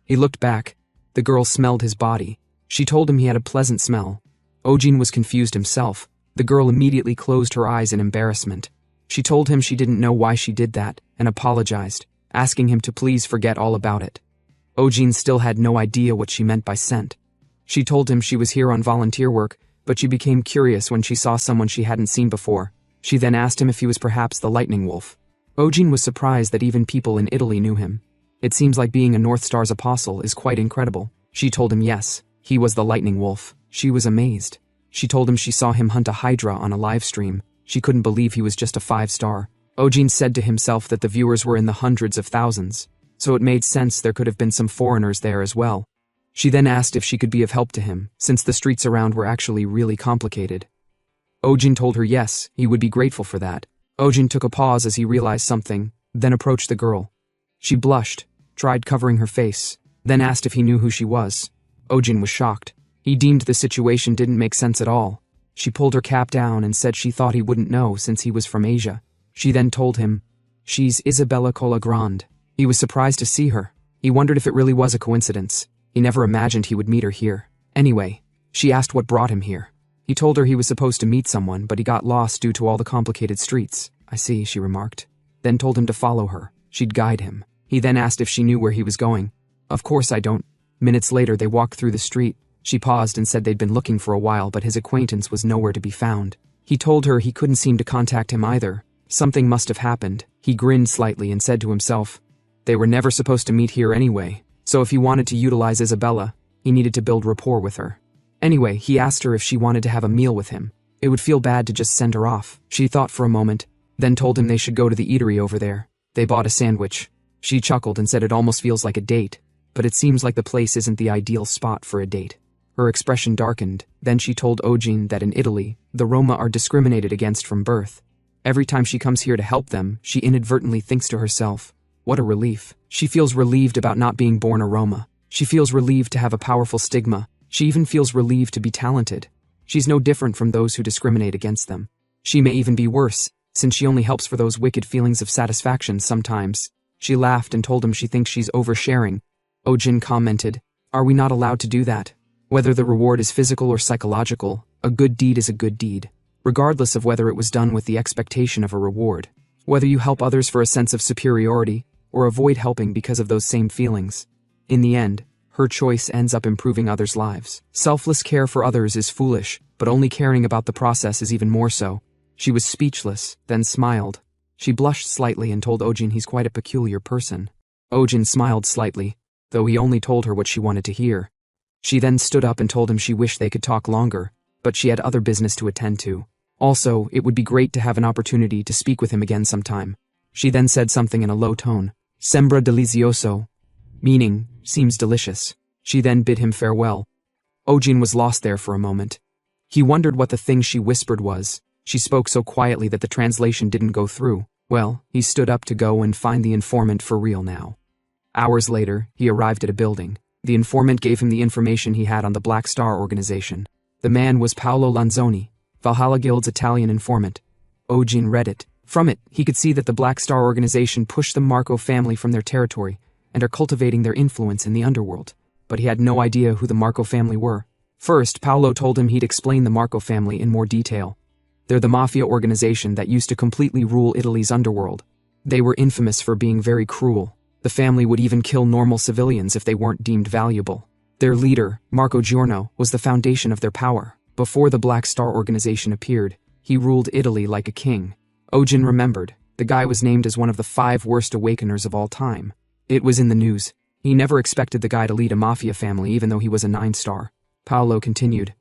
He looked back. The girl smelled his body. She told him he had a pleasant smell. Ojin was confused himself. The girl immediately closed her eyes in embarrassment. She told him she didn't know why she did that, and apologized, asking him to please forget all about it. Ojin still had no idea what she meant by scent. She told him she was here on volunteer work, but she became curious when she saw someone she hadn't seen before. She then asked him if he was perhaps the Lightning Wolf. Ojin was surprised that even people in Italy knew him. It seems like being a North Star's apostle is quite incredible. She told him yes, he was the Lightning Wolf. She was amazed. She told him she saw him hunt a hydra on a live stream. She couldn't believe he was just a 5-star. Ojin said to himself that the viewers were in the hundreds of thousands, so it made sense there could have been some foreigners there as well. She then asked if she could be of help to him, since the streets around were actually really complicated. Ojin told her yes, he would be grateful for that. Ojin took a pause as he realized something, then approached the girl. She blushed, tried covering her face, then asked if he knew who she was. Ojin was shocked. He deemed the situation didn't make sense at all. She pulled her cap down and said she thought he wouldn't know since he was from Asia. She then told him, "She's Isabella Colagrande." He was surprised to see her. He wondered if it really was a coincidence. He never imagined he would meet her here. Anyway, she asked what brought him here. He told her he was supposed to meet someone, but he got lost due to all the complicated streets. "I see," she remarked. then told him to follow her. She'd guide him. He then asked if she knew where he was going. Of course I don't. Minutes later they walked through the street. She paused and said they'd been looking for a while, but his acquaintance was nowhere to be found. He told her he couldn't seem to contact him either. Something must have happened. He grinned slightly and said to himself, they were never supposed to meet here anyway, so if he wanted to utilize Isabella, he needed to build rapport with her. Anyway, he asked her if she wanted to have a meal with him. It would feel bad to just send her off. She thought for a moment, then told him they should go to the eatery over there. They bought a sandwich. She chuckled and said it almost feels like a date, but it seems like the place isn't the ideal spot for a date. Her expression darkened. Then she told Ojin that in Italy, the Roma are discriminated against from birth. Every time she comes here to help them, she inadvertently thinks to herself, what a relief. She feels relieved about not being born a Roma. She feels relieved to have a powerful stigma. She even feels relieved to be talented. She's no different from those who discriminate against them. She may even be worse, since she only helps for those wicked feelings of satisfaction sometimes. She laughed and told him she thinks she's oversharing. Ojin commented, are we not allowed to do that? Whether the reward is physical or psychological, a good deed is a good deed, regardless of whether it was done with the expectation of a reward. Whether you help others for a sense of superiority, or avoid helping because of those same feelings. In the end, her choice ends up improving others' lives. Selfless care for others is foolish, but only caring about the process is even more so. She was speechless, then smiled. She blushed slightly and told Ojin he's quite a peculiar person. Ojin smiled slightly, though he only told her what she wanted to hear. She then stood up and told him she wished they could talk longer, but she had other business to attend to. Also, it would be great to have an opportunity to speak with him again sometime. She then said something in a low tone. Sembra delicioso, meaning, seems delicious. She then bid him farewell. Ojin was lost there for a moment. He wondered what the thing she whispered was. She spoke so quietly that the translation didn't go through. Well, he stood up to go and find the informant for real now. Hours later, he arrived at a building. The informant gave him the information he had on the Black Star organization. The man was Paolo Lanzoni, Valhalla Guild's Italian informant. Ojin read it. From it, he could see that the Black Star organization pushed the Marco family from their territory and are cultivating their influence in the underworld. But he had no idea who the Marco family were. First, Paolo told him he'd explain the Marco family in more detail. They're the mafia organization that used to completely rule Italy's underworld. They were infamous for being very cruel. The family would even kill normal civilians if they weren't deemed valuable. Their leader, Marco Giorno, was the foundation of their power. Before the Black Star organization appeared, he ruled Italy like a king. Ojin remembered. The guy was named as one of the 5 worst awakeners of all time. It was in the news. He never expected the guy to lead a mafia family even though he was a 9-star. Paolo continued.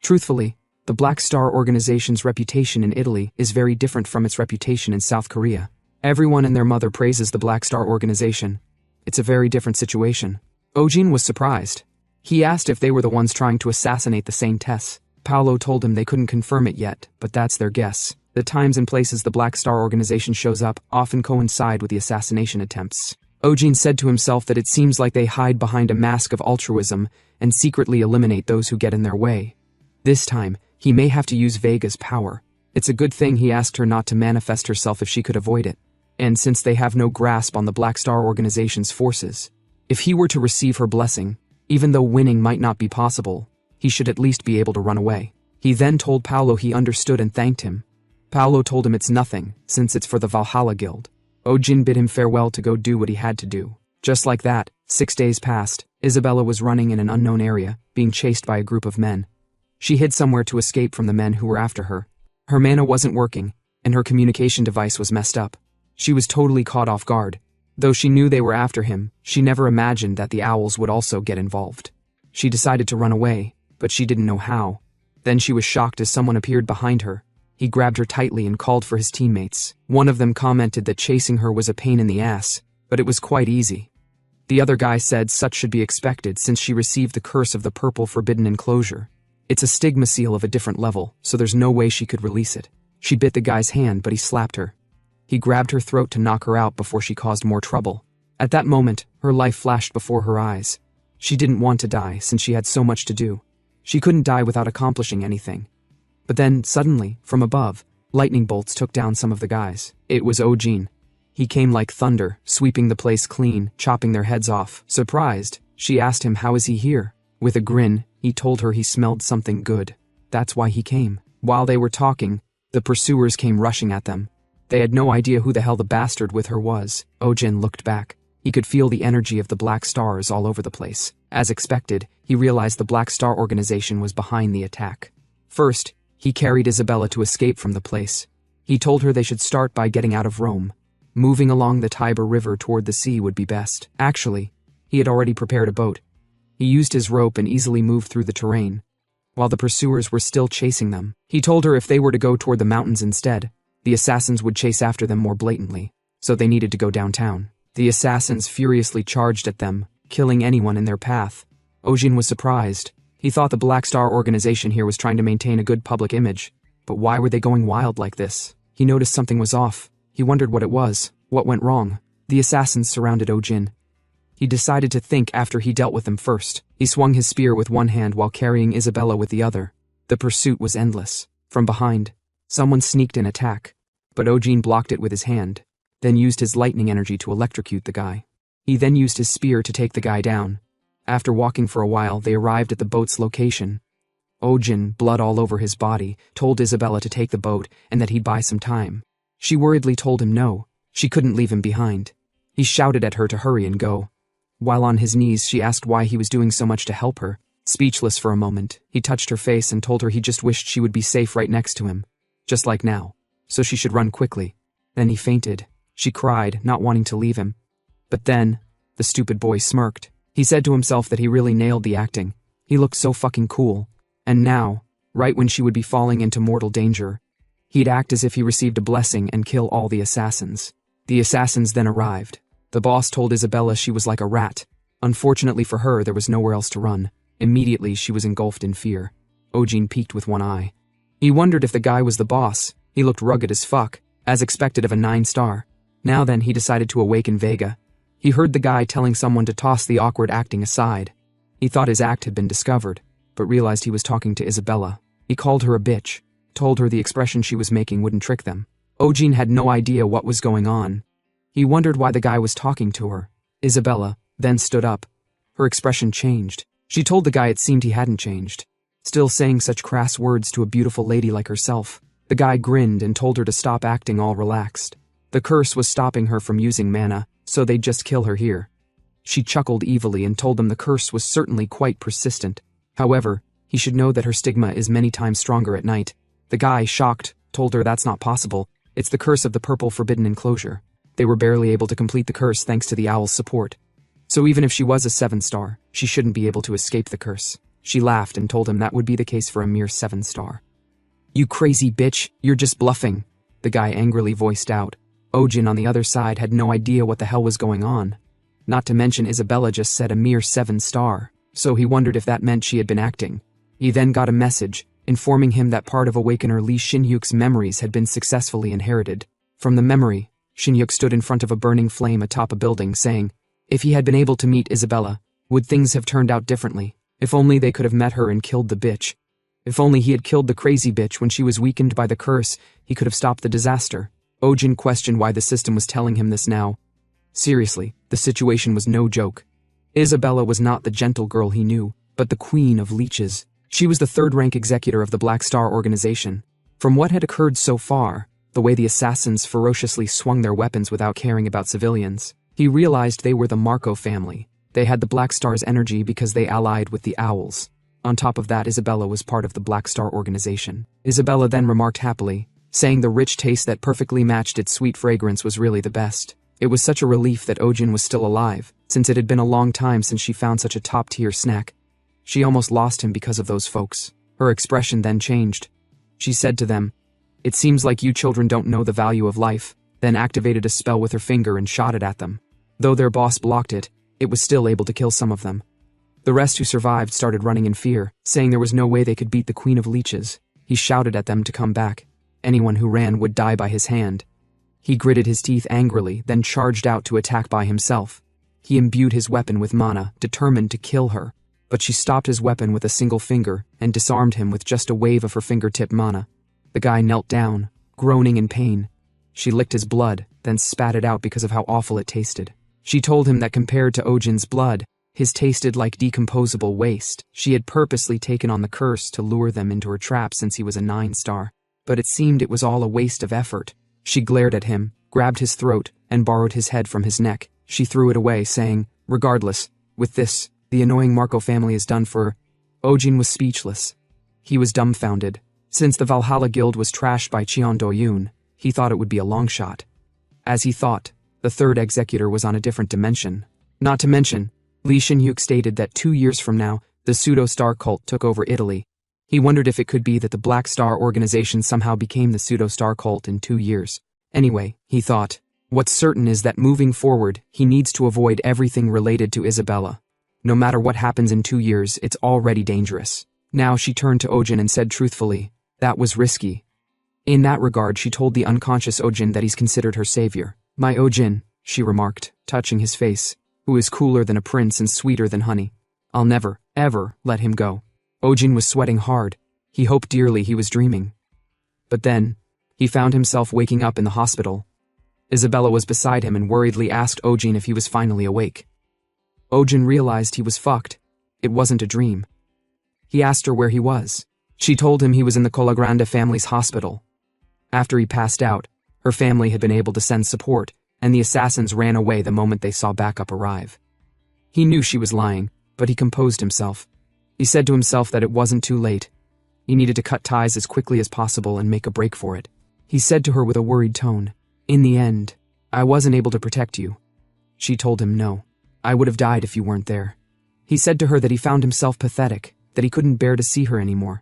Truthfully, the Black Star organization's reputation in Italy is very different from its reputation in South Korea. Everyone and their mother praises the Black Star organization. It's a very different situation. Ojin was surprised. He asked if they were the ones trying to assassinate the Saintess. Paolo told him they couldn't confirm it yet, but that's their guess. The times and places the Black Star organization shows up often coincide with the assassination attempts. Ojin said to himself that it seems like they hide behind a mask of altruism and secretly eliminate those who get in their way. This time, he may have to use Vega's power. It's a good thing he asked her not to manifest herself if she could avoid it. And since they have no grasp on the Black Star organization's forces, if he were to receive her blessing, even though winning might not be possible, he should at least be able to run away. He then told Paolo he understood and thanked him. Paolo told him it's nothing, since it's for the Valhalla Guild. Ojin bid him farewell to go do what he had to do. Just like that, 6 days passed. Isabella was running in an unknown area, being chased by a group of men. She hid somewhere to escape from the men who were after her. Her mana wasn't working, and her communication device was messed up. She was totally caught off guard. Though she knew they were after him, she never imagined that the owls would also get involved. She decided to run away, but she didn't know how. Then she was shocked as someone appeared behind her. He grabbed her tightly and called for his teammates. One of them commented that chasing her was a pain in the ass, but it was quite easy. The other guy said such should be expected since she received the curse of the purple forbidden enclosure. It's a stigma seal of a different level, so there's no way she could release it. She bit the guy's hand, but he slapped her. He grabbed her throat to knock her out before she caused more trouble. At that moment, her life flashed before her eyes. She didn't want to die since she had so much to do. She couldn't die without accomplishing anything. But then, suddenly, from above, lightning bolts took down some of the guys. It was Ojin. He came like thunder, sweeping the place clean, chopping their heads off. Surprised, she asked him how is he here. With a grin, he told her he smelled something good. That's why he came. While they were talking, the pursuers came rushing at them. They had no idea who the hell the bastard with her was. Ojin looked back. He could feel the energy of the Black Stars all over the place. As expected, he realized the Black Star organization was behind the attack. First, he carried Isabella to escape from the place. He told her they should start by getting out of Rome. Moving along the Tiber River toward the sea would be best. Actually, he had already prepared a boat. He used his rope and easily moved through the terrain, while the pursuers were still chasing them. He told her if they were to go toward the mountains instead, the assassins would chase after them more blatantly, so they needed to go downtown. The assassins furiously charged at them, killing anyone in their path. Ojin was surprised. He thought the Black Star organization here was trying to maintain a good public image, but why were they going wild like this? He noticed something was off. He wondered what it was. What went wrong? The assassins surrounded Ojin. He decided to think after he dealt with them first. He swung his spear with one hand while carrying Isabella with the other. The pursuit was endless. From behind, someone sneaked an attack, but Ojin blocked it with his hand, then used his lightning energy to electrocute the guy. He then used his spear to take the guy down. After walking for a while, they arrived at the boat's location. Ojin, blood all over his body, told Isabella to take the boat and that he'd buy some time. She worriedly told him no, she couldn't leave him behind. He shouted at her to hurry and go. While on his knees, she asked why he was doing so much to help her. Speechless for a moment, he touched her face and told her he just wished she would be safe right next to him, just like now, so she should run quickly. Then he fainted. She cried, not wanting to leave him. But then, the stupid boy smirked. He said to himself that he really nailed the acting. He looked so fucking cool. And now, right when she would be falling into mortal danger, he'd act as if he received a blessing and kill all the assassins. The assassins then arrived. The boss told Isabella she was like a rat. Unfortunately for her, there was nowhere else to run. Immediately, she was engulfed in fear. Ojin peeked with one eye. He wondered if the guy was the boss. He looked rugged as fuck, as expected of a 9-star. Now then, he decided to awaken Vega. He heard the guy telling someone to toss the awkward acting aside. He thought his act had been discovered, but realized he was talking to Isabella. He called her a bitch, told her the expression she was making wouldn't trick them. Ojin had no idea what was going on. He wondered why the guy was talking to her. Isabella then stood up. Her expression changed. She told the guy it seemed he hadn't changed, still saying such crass words to a beautiful lady like herself. The guy grinned and told her to stop acting all relaxed. The curse was stopping her from using mana, so they'd just kill her here. She chuckled evilly and told them the curse was certainly quite persistent. However, he should know that her stigma is many times stronger at night. The guy, shocked, told her that's not possible. It's the curse of the purple forbidden enclosure. They were barely able to complete the curse thanks to the owl's support. So even if she was a 7-star, she shouldn't be able to escape the curse. She laughed and told him that would be the case for a mere 7-star. You crazy bitch, you're just bluffing, the guy angrily voiced out. Ojin on the other side had no idea what the hell was going on. Not to mention Isabella just said a mere 7-star, so he wondered if that meant she had been acting. He then got a message, informing him that part of Awakener Lee Shinhyuk's memories had been successfully inherited. From the memory, Shinhyuk stood in front of a burning flame atop a building, saying, if he had been able to meet Isabella, would things have turned out differently? If only they could have met her and killed the bitch. If only he had killed the crazy bitch when she was weakened by the curse, he could have stopped the disaster. Ojin questioned why the system was telling him this now. Seriously, the situation was no joke. Isabella was not the gentle girl he knew, but the queen of leeches. She was the third-rank executor of the Black Star organization. From what had occurred so far, the way the assassins ferociously swung their weapons without caring about civilians, he realized they were the Marco family. They had the Black Star's energy because they allied with the Owls. On top of that, Isabella was part of the Black Star organization. Isabella then remarked happily, saying the rich taste that perfectly matched its sweet fragrance was really the best. It was such a relief that Ojin was still alive, since it had been a long time since she found such a top-tier snack. She almost lost him because of those folks. Her expression then changed. She said to them, "It seems like you children don't know the value of life," then activated a spell with her finger and shot it at them. Though their boss blocked it, it was still able to kill some of them. The rest who survived started running in fear, saying there was no way they could beat the Queen of Leeches. He shouted at them to come back. Anyone who ran would die by his hand. He gritted his teeth angrily, then charged out to attack by himself. He imbued his weapon with mana, determined to kill her, but she stopped his weapon with a single finger and disarmed him with just a wave of her fingertip mana. The guy knelt down, groaning in pain. She licked his blood, then spat it out because of how awful it tasted. She told him that compared to Ojin's blood, his tasted like decomposable waste. She had purposely taken on the curse to lure them into her trap since he was a 9-star. But it seemed it was all a waste of effort. She glared at him, grabbed his throat, and borrowed his head from his neck. She threw it away, saying, "Regardless, with this, the annoying Marco family is done for." Ojin was speechless. He was dumbfounded. Since the Valhalla Guild was trashed by Cheon Do-yoon, he thought it would be a long shot. As he thought, the third executor was on a different dimension. Not to mention, Lee Shin-hyuk stated that 2 years from now, the pseudo-star cult took over Italy. He wondered if it could be that the Black Star organization somehow became the pseudo-star cult in 2 years. Anyway, he thought, what's certain is that moving forward, he needs to avoid everything related to Isabella. No matter what happens in 2 years, it's already dangerous. Now she turned to Ojin and said truthfully, that was risky. In that regard, she told the unconscious Ojin that he's considered her savior. "My Ojin," she remarked, touching his face, "who is cooler than a prince and sweeter than honey. I'll never, ever let him go." Ojin was sweating hard. He hoped dearly he was dreaming. But then, he found himself waking up in the hospital. Isabella was beside him and worriedly asked Ojin if he was finally awake. Ojin realized he was fucked. It wasn't a dream. He asked her where he was. She told him he was in the Colagrande family's hospital. After he passed out, her family had been able to send support, and the assassins ran away the moment they saw backup arrive. He knew she was lying, but he composed himself. He said to himself that it wasn't too late. He needed to cut ties as quickly as possible and make a break for it. He said to her with a worried tone, "In the end, I wasn't able to protect you." She told him no. "I would have died if you weren't there." He said to her that he found himself pathetic, that he couldn't bear to see her anymore.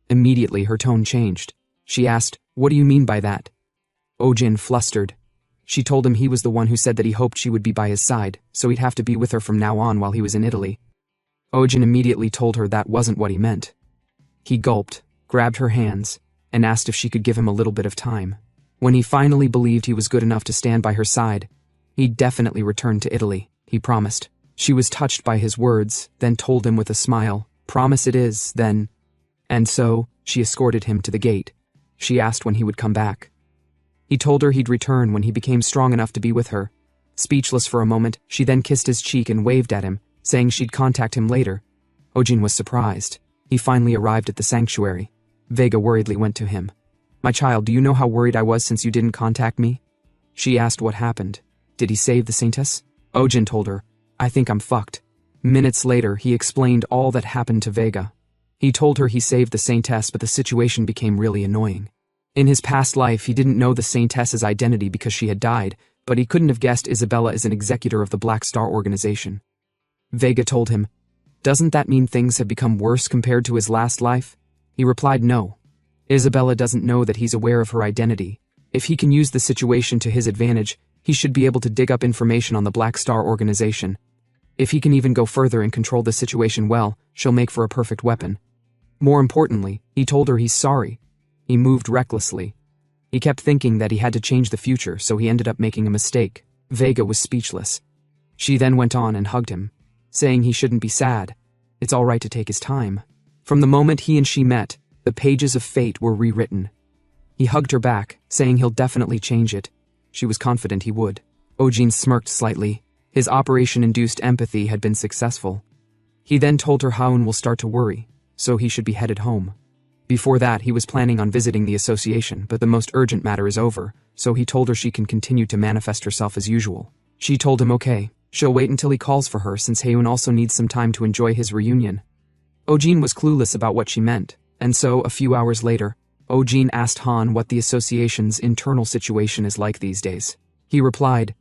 Immediately her tone changed. She asked, "What do you mean by that?" Ojin flustered. She told him he was the one who said that he hoped she would be by his side, so he'd have to be with her from now on while he was in Italy. Ojin immediately told her that wasn't what he meant. He gulped, grabbed her hands, and asked if she could give him a little bit of time. When he finally believed he was good enough to stand by her side, he'd definitely return to Italy, he promised. She was touched by his words, then told him with a smile, "Promise it is, then." And so, she escorted him to the gate. She asked when he would come back. He told her he'd return when he became strong enough to be with her. Speechless for a moment, she then kissed his cheek and waved at him, saying she'd contact him later. Ojin was surprised. He finally arrived at the sanctuary. Vega worriedly went to him. "My child, do you know how worried I was since you didn't contact me?" She asked what happened. "Did he save the saintess?" Ojin told her, "I think I'm fucked." Minutes later, he explained all that happened to Vega. He told her he saved the saintess, but the situation became really annoying. In his past life, he didn't know the saintess's identity because she had died, but he couldn't have guessed Isabella is an executor of the Black Star organization. Vega told him, "Doesn't that mean things have become worse compared to his last life?" He replied no. Isabella doesn't know that he's aware of her identity. If he can use the situation to his advantage, he should be able to dig up information on the Black Star organization. If he can even go further and control the situation well, she'll make for a perfect weapon. More importantly, he told her he's sorry. He moved recklessly. He kept thinking that he had to change the future, so he ended up making a mistake. Vega was speechless. She then went on and hugged him, saying he shouldn't be sad. It's all right to take his time. From the moment he and she met, the pages of fate were rewritten. He hugged her back, saying he'll definitely change it. She was confident he would. Ojin smirked slightly. His operation-induced empathy had been successful. He then told her Haun will start to worry, so he should be headed home. Before that, he was planning on visiting the association, but the most urgent matter is over, so he told her she can continue to manifest herself as usual. She told him okay, she'll wait until he calls for her since Haeun also needs some time to enjoy his reunion. Ojin was clueless about what she meant, and so, a few hours later, Ojin asked Han what the association's internal situation is like these days. He replied,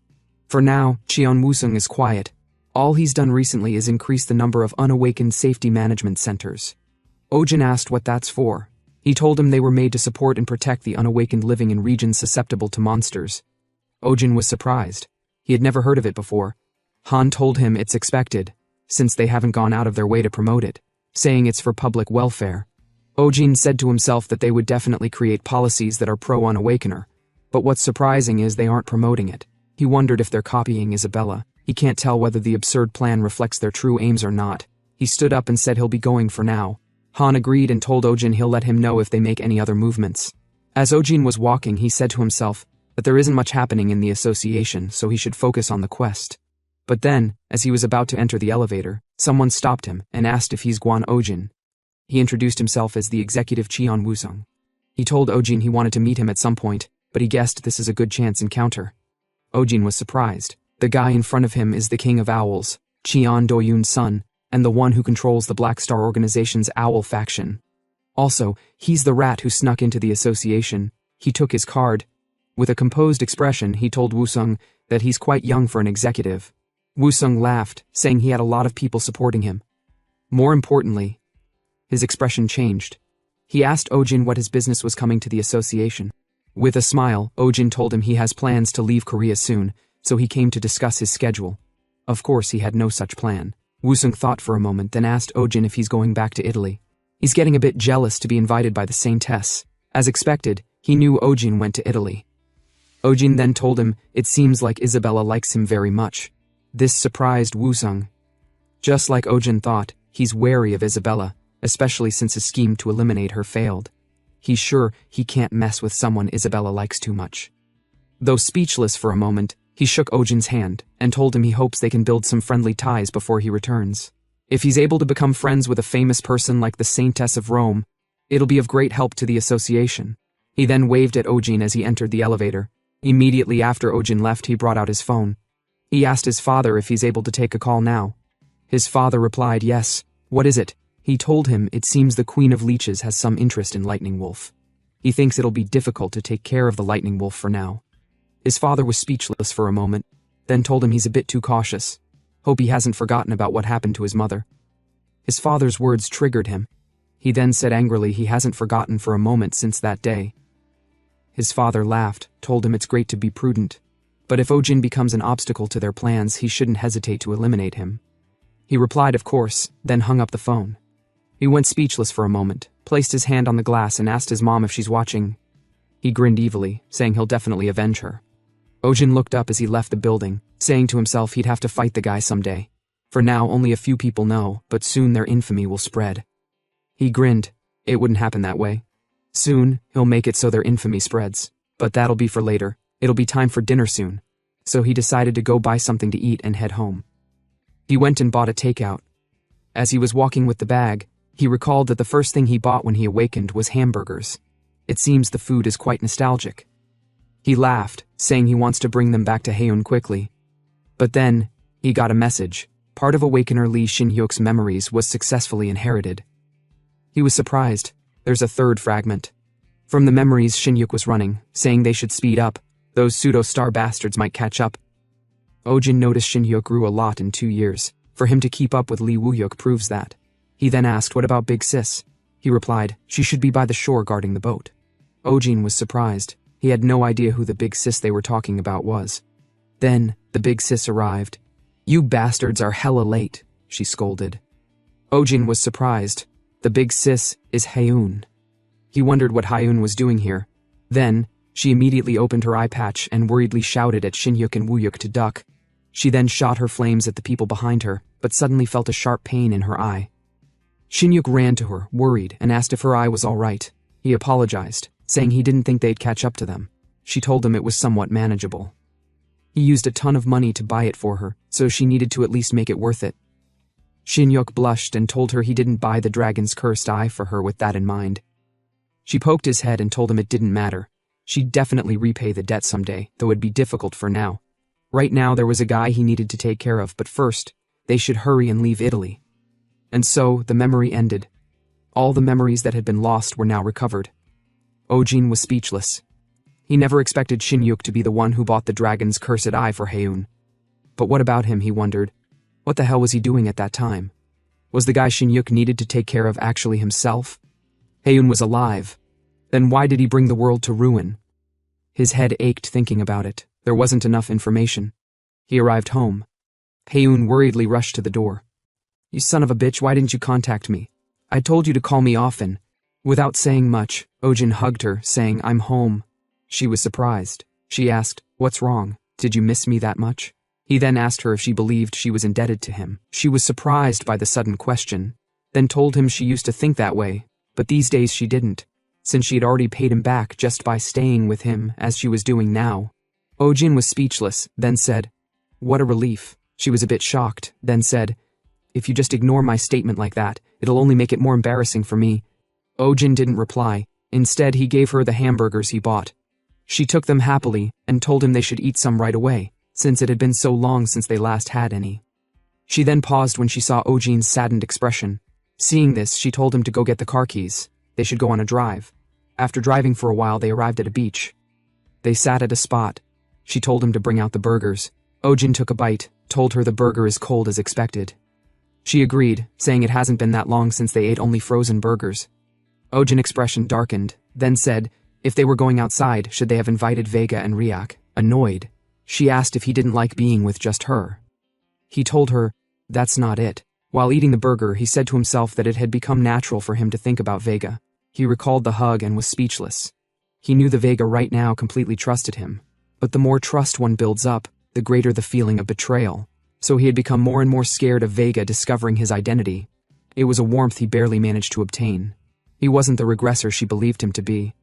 "For now, Cheon Woo-sung is quiet. All he's done recently is increase the number of unawakened safety management centers." Ojin asked what that's for. He told him they were made to support and protect the unawakened living in regions susceptible to monsters. Ojin was surprised. He had never heard of it before. Han told him it's expected, since they haven't gone out of their way to promote it, saying it's for public welfare. Ojin said to himself that they would definitely create policies that are pro-unawakener, but what's surprising is they aren't promoting it. He wondered if they're copying Isabella. He can't tell whether the absurd plan reflects their true aims or not. He stood up and said he'll be going for now. Han agreed and told Ojin he'll let him know if they make any other movements. As Ojin was walking, he said to himself that there isn't much happening in the association, so he should focus on the quest. But then, as he was about to enter the elevator, someone stopped him and asked if he's Guan Ojin. He introduced himself as the executive Cheon Woo-sung. He told Ojin he wanted to meet him at some point, but he guessed this is a good chance encounter. Ojin was surprised. The guy in front of him is the king of owls, Cheon Do-yoon's son, and the one who controls the Black Star Organization's owl faction. Also, he's the rat who snuck into the association. He took his card. With a composed expression, he told Woo-sung that he's quite young for an executive. Woo-sung laughed, saying he had a lot of people supporting him. More importantly, his expression changed. He asked Ojin what his business was coming to the association. With a smile, Ojin told him he has plans to leave Korea soon, so he came to discuss his schedule. Of course, he had no such plan. Woo-sung thought for a moment, then asked Ojin if he's going back to Italy. He's getting a bit jealous to be invited by the Saintess. As expected, he knew Ojin went to Italy. Ojin then told him it seems like Isabella likes him very much. This surprised Woo-sung. Just like Ojin thought, he's wary of Isabella, especially since his scheme to eliminate her failed. He's sure he can't mess with someone Isabella likes too much. Though speechless for a moment, he shook Ojin's hand and told him he hopes they can build some friendly ties before he returns. If he's able to become friends with a famous person like the Saintess of Rome, it'll be of great help to the association. He then waved at Ojin as he entered the elevator. Immediately after Ojin left, he brought out his phone. He asked his father if he's able to take a call now. His father replied, "Yes. What is it?" He told him it seems the Queen of Leeches has some interest in Lightning Wolf. He thinks it'll be difficult to take care of the Lightning Wolf for now. His father was speechless for a moment, then told him he's a bit too cautious. Hope he hasn't forgotten about what happened to his mother. His father's words triggered him. He then said angrily he hasn't forgotten for a moment since that day. His father laughed, told him it's great to be prudent, but if Ojin becomes an obstacle to their plans, he shouldn't hesitate to eliminate him. He replied, of course, then hung up the phone. He went speechless for a moment, placed his hand on the glass and asked his mom if she's watching. He grinned evilly, saying he'll definitely avenge her. Ojin looked up as he left the building, saying to himself he'd have to fight the guy someday. For now, only a few people know, but soon their infamy will spread. He grinned. It wouldn't happen that way. Soon, he'll make it so their infamy spreads. But that'll be for later. It'll be time for dinner soon. So he decided to go buy something to eat and head home. He went and bought a takeout. As he was walking with the bag, he recalled that the first thing he bought when he awakened was hamburgers. It seems the food is quite nostalgic. He laughed, saying he wants to bring them back to Haeun quickly. But then, he got a message. Part of Awakener Lee Shin-hyuk's memories was successfully inherited. He was surprised. There's a third fragment. From the memories Shin-hyuk was running, saying they should speed up. Those pseudo-star bastards might catch up. Ojin noticed Shin-hyuk grew a lot in 2 years. For him to keep up with Lee Woo-hyuk proves that. He then asked, what about Big Sis? He replied, she should be by the shore guarding the boat. Ojin was surprised. He had no idea who the Big Sis they were talking about was. Then, the Big Sis arrived. You bastards are hella late, she scolded. Ojin was surprised. The Big Sis is Haeun. He wondered what Haeun was doing here. Then, she immediately opened her eye patch and worriedly shouted at Shin-hyuk and Woo-hyuk to duck. She then shot her flames at the people behind her, but suddenly felt a sharp pain in her eye. Shin-hyuk ran to her, worried, and asked if her eye was all right. He apologized, saying he didn't think they'd catch up to them. She told him it was somewhat manageable. He used a ton of money to buy it for her, so she needed to at least make it worth it. Shin-hyuk blushed and told her he didn't buy the dragon's cursed eye for her with that in mind. She poked his head and told him it didn't matter. She'd definitely repay the debt someday, though it'd be difficult for now. Right now there was a guy he needed to take care of, but first, they should hurry and leave Italy. And so, the memory ended. All the memories that had been lost were now recovered. Ojin was speechless. He never expected Shin-hyuk to be the one who bought the dragon's cursed eye for Haeun. But what about him, he wondered. What the hell was he doing at that time? Was the guy Shin-hyuk needed to take care of actually himself? Haeun was alive. Then why did he bring the world to ruin? His head ached thinking about it. There wasn't enough information. He arrived home. Haeun worriedly rushed to the door. You son of a bitch, why didn't you contact me? I told you to call me often. Without saying much, Ojin hugged her, saying, I'm home. She was surprised. She asked, what's wrong? Did you miss me that much? He then asked her if she believed she was indebted to him. She was surprised by the sudden question, then told him she used to think that way, but these days she didn't, since she had already paid him back just by staying with him as she was doing now. Ojin was speechless, then said, what a relief. She was a bit shocked, then said, if you just ignore my statement like that, it'll only make it more embarrassing for me. Ojin didn't reply. Instead, he gave her the hamburgers he bought. She took them happily and told him they should eat some right away, since it had been so long since they last had any. She then paused when she saw Ojin's saddened expression. Seeing this, she told him to go get the car keys. They should go on a drive. After driving for a while, they arrived at a beach. They sat at a spot. She told him to bring out the burgers. Ojin took a bite, told her the burger is cold as expected. She agreed, saying it hasn't been that long since they ate only frozen burgers. Ojin's expression darkened, then said, if they were going outside, should they have invited Vega and Riak? Annoyed, she asked if he didn't like being with just her. He told her, that's not it. While eating the burger, he said to himself that it had become natural for him to think about Vega. He recalled the hug and was speechless. He knew the Vega right now completely trusted him. But the more trust one builds up, the greater the feeling of betrayal. So he had become more and more scared of Vega discovering his identity. It was a warmth he barely managed to obtain. He wasn't the regressor she believed him to be.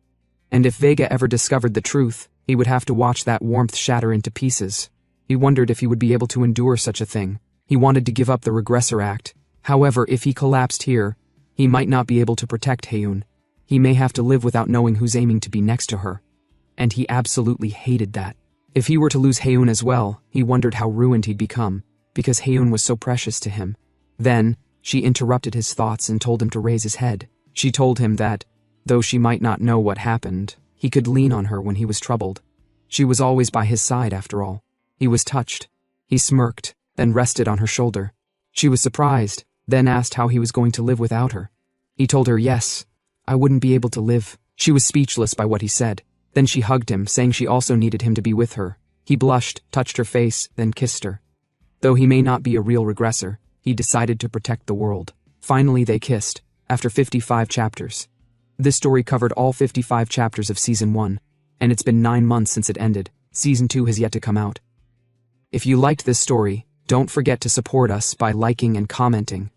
And if Vega ever discovered the truth, he would have to watch that warmth shatter into pieces. He wondered if he would be able to endure such a thing. He wanted to give up the regressor act. However, if he collapsed here, he might not be able to protect Haeun. He may have to live without knowing who's aiming to be next to her. And he absolutely hated that. If he were to lose Haeun as well, he wondered how ruined he'd become, because Haeun was so precious to him. Then, she interrupted his thoughts and told him to raise his head. She told him that, though she might not know what happened, he could lean on her when he was troubled. She was always by his side after all. He was touched. He smirked, then rested on her shoulder. She was surprised, then asked how he was going to live without her. He told her, yes, I wouldn't be able to live. She was speechless by what he said. Then she hugged him, saying she also needed him to be with her. He blushed, touched her face, then kissed her. Though he may not be a real regressor, he decided to protect the world. Finally, they kissed, after 55 chapters. This story covered all 55 chapters of Season 1, and it's been 9 months since it ended. Season 2 has yet to come out. If you liked this story, don't forget to support us by liking and commenting.